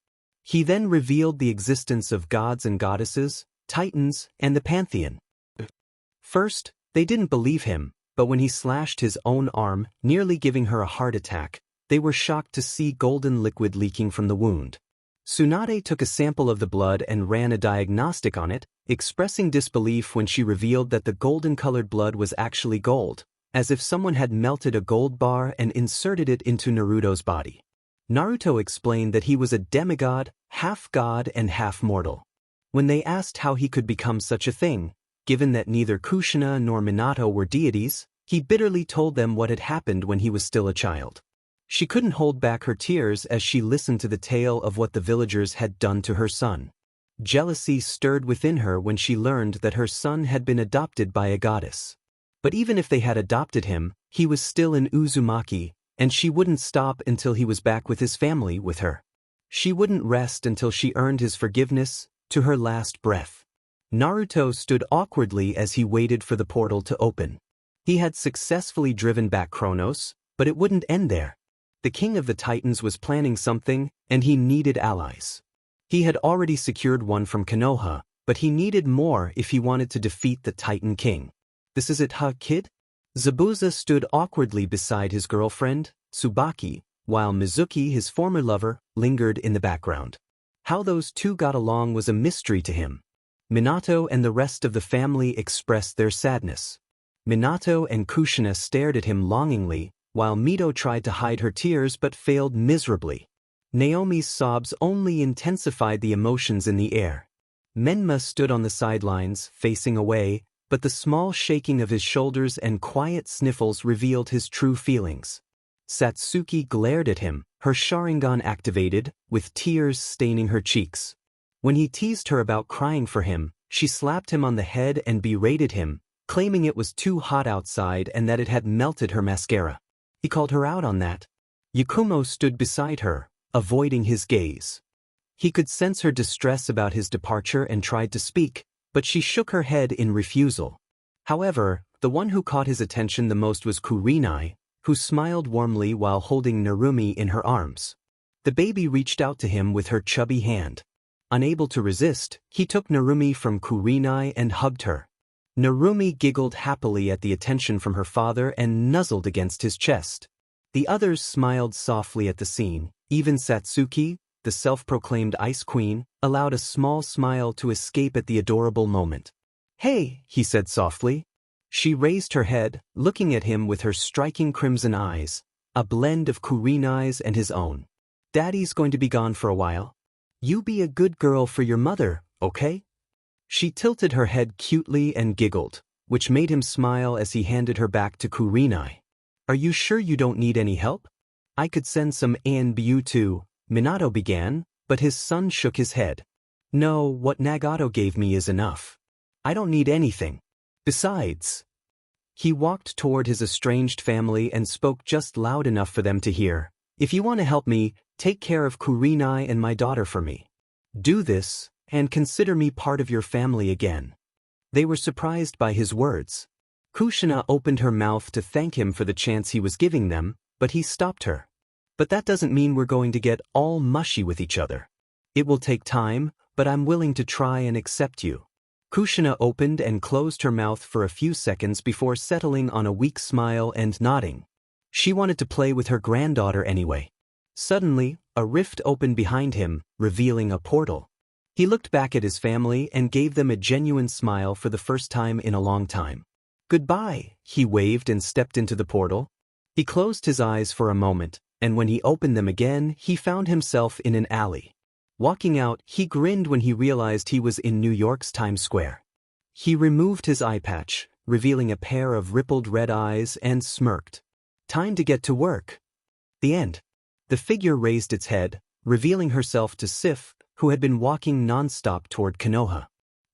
He then revealed the existence of gods and goddesses, titans, and the pantheon. First, they didn't believe him, but when he slashed his own arm, nearly giving her a heart attack, they were shocked to see golden liquid leaking from the wound. Tsunade took a sample of the blood and ran a diagnostic on it, expressing disbelief when she revealed that the golden-colored blood was actually gold, as if someone had melted a gold bar and inserted it into Naruto's body. Naruto explained that he was a demigod, half god and half mortal. When they asked how he could become such a thing, given that neither Kushina nor Minato were deities, he bitterly told them what had happened when he was still a child. She couldn't hold back her tears as she listened to the tale of what the villagers had done to her son. Jealousy stirred within her when she learned that her son had been adopted by a goddess. But even if they had adopted him, he was still an Uzumaki, and she wouldn't stop until he was back with his family with her. She wouldn't rest until she earned his forgiveness, to her last breath. Naruto stood awkwardly as he waited for the portal to open. He had successfully driven back Kronos, but it wouldn't end there. The king of the Titans was planning something, and he needed allies. He had already secured one from Konoha, but he needed more if he wanted to defeat the Titan King. This is it, huh, kid? Zabuza stood awkwardly beside his girlfriend, Tsubaki, while Mizuki, his former lover, lingered in the background. How those two got along was a mystery to him. Minato and the rest of the family expressed their sadness. Minato and Kushina stared at him longingly, while Mito tried to hide her tears but failed miserably. Naomi's sobs only intensified the emotions in the air. Menma stood on the sidelines, facing away, but the small shaking of his shoulders and quiet sniffles revealed his true feelings. Satsuki glared at him, her Sharingan activated, with tears staining her cheeks. When he teased her about crying for him, she slapped him on the head and berated him, claiming it was too hot outside and that it had melted her mascara. He called her out on that. Yakumo stood beside her, avoiding his gaze. He could sense her distress about his departure and tried to speak, but she shook her head in refusal. However, the one who caught his attention the most was Kurenai, who smiled warmly while holding Narumi in her arms. The baby reached out to him with her chubby hand. Unable to resist, he took Narumi from Kurenai and hugged her. Narumi giggled happily at the attention from her father and nuzzled against his chest. The others smiled softly at the scene. Even Satsuki, the self-proclaimed Ice Queen, allowed a small smile to escape at the adorable moment. "Hey," he said softly. She raised her head, looking at him with her striking crimson eyes, a blend of Kurenai's and his own. "Daddy's going to be gone for a while. You be a good girl for your mother, okay?" She tilted her head cutely and giggled, which made him smile as he handed her back to Kurenai. "Are you sure you don't need any help? I could send some ANBU too," Minato began, but his son shook his head. "No, what Nagato gave me is enough. I don't need anything. Besides..." He walked toward his estranged family and spoke just loud enough for them to hear. "If you want to help me, take care of Kurenai and my daughter for me. Do this, and consider me part of your family again." They were surprised by his words. Kushina opened her mouth to thank him for the chance he was giving them, but he stopped her. "But that doesn't mean we're going to get all mushy with each other. It will take time, but I'm willing to try and accept you." Kushina opened and closed her mouth for a few seconds before settling on a weak smile and nodding. She wanted to play with her granddaughter anyway. Suddenly, a rift opened behind him, revealing a portal. He looked back at his family and gave them a genuine smile for the first time in a long time. "Goodbye," he waved and stepped into the portal. He closed his eyes for a moment, and when he opened them again, he found himself in an alley. Walking out, he grinned when he realized he was in New York's Times Square. He removed his eye patch, revealing a pair of rippled red eyes, and smirked. "Time to get to work." The end. The figure raised its head, revealing herself to Sif, who had been walking non-stop toward Konoha.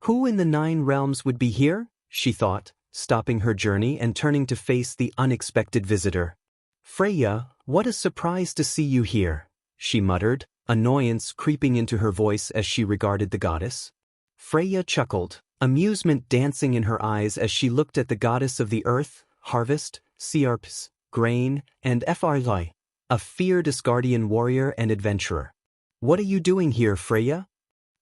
Who in the 9 realms would be here? She thought, stopping her journey and turning to face the unexpected visitor. "Freya, what a surprise to see you here," she muttered, annoyance creeping into her voice as she regarded the goddess. Freya chuckled, amusement dancing in her eyes as she looked at the goddess of the earth, harvest, surpasses, grain, and Frli, a feared Asgardian warrior and adventurer. "What are you doing here, Freya?"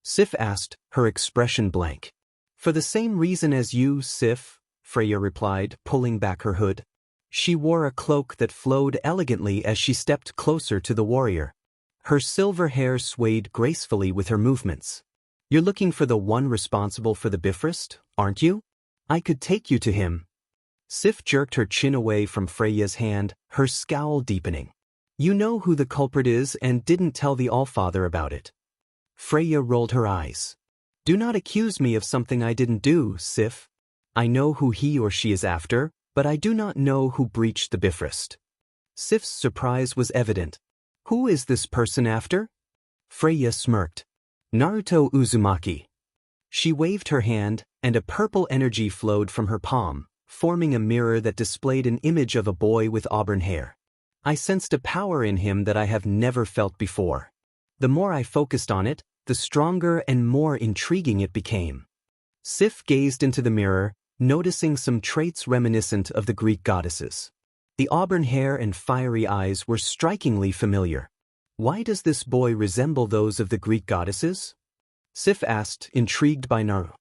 Sif asked, her expression blank. "For the same reason as you, Sif," Freya replied, pulling back her hood. She wore a cloak that flowed elegantly as she stepped closer to the warrior. Her silver hair swayed gracefully with her movements. "You're looking for the one responsible for the Bifrost, aren't you? I could take you to him." Sif jerked her chin away from Freya's hand, her scowl deepening. "You know who the culprit is and didn't tell the Allfather about it." Freya rolled her eyes. "Do not accuse me of something I didn't do, Sif. I know who he or she is after, but I do not know who breached the Bifrost." Sif's surprise was evident. "Who is this person after?" Freya smirked. "Naruto Uzumaki." She waved her hand, and a purple energy flowed from her palm, forming a mirror that displayed an image of a boy with auburn hair. I sensed a power in him that I have never felt before. The more I focused on it, the stronger and more intriguing it became. Sif gazed into the mirror, noticing some traits reminiscent of the Greek goddesses. The auburn hair and fiery eyes were strikingly familiar. Why does this boy resemble those of the Greek goddesses? Sif asked, intrigued by Naruto.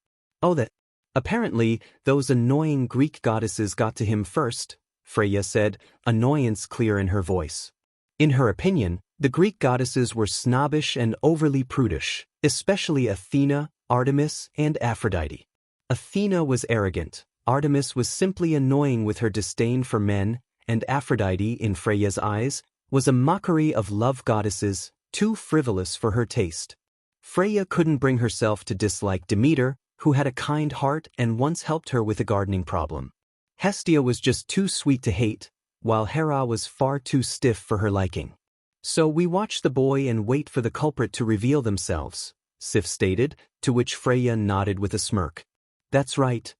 Oh, that. Apparently, those annoying Greek goddesses got to him first, Freya said, annoyance clear in her voice. In her opinion, the Greek goddesses were snobbish and overly prudish, especially Athena, Artemis, and Aphrodite. Athena was arrogant, Artemis was simply annoying with her disdain for men, and Aphrodite, in Freya's eyes, was a mockery of love goddesses, too frivolous for her taste. Freya couldn't bring herself to dislike Demeter, who had a kind heart and once helped her with a gardening problem. Hestia was just too sweet to hate, while Hera was far too stiff for her liking. So we watch the boy and wait for the culprit to reveal themselves, Sif stated, to which Freya nodded with a smirk. That's right,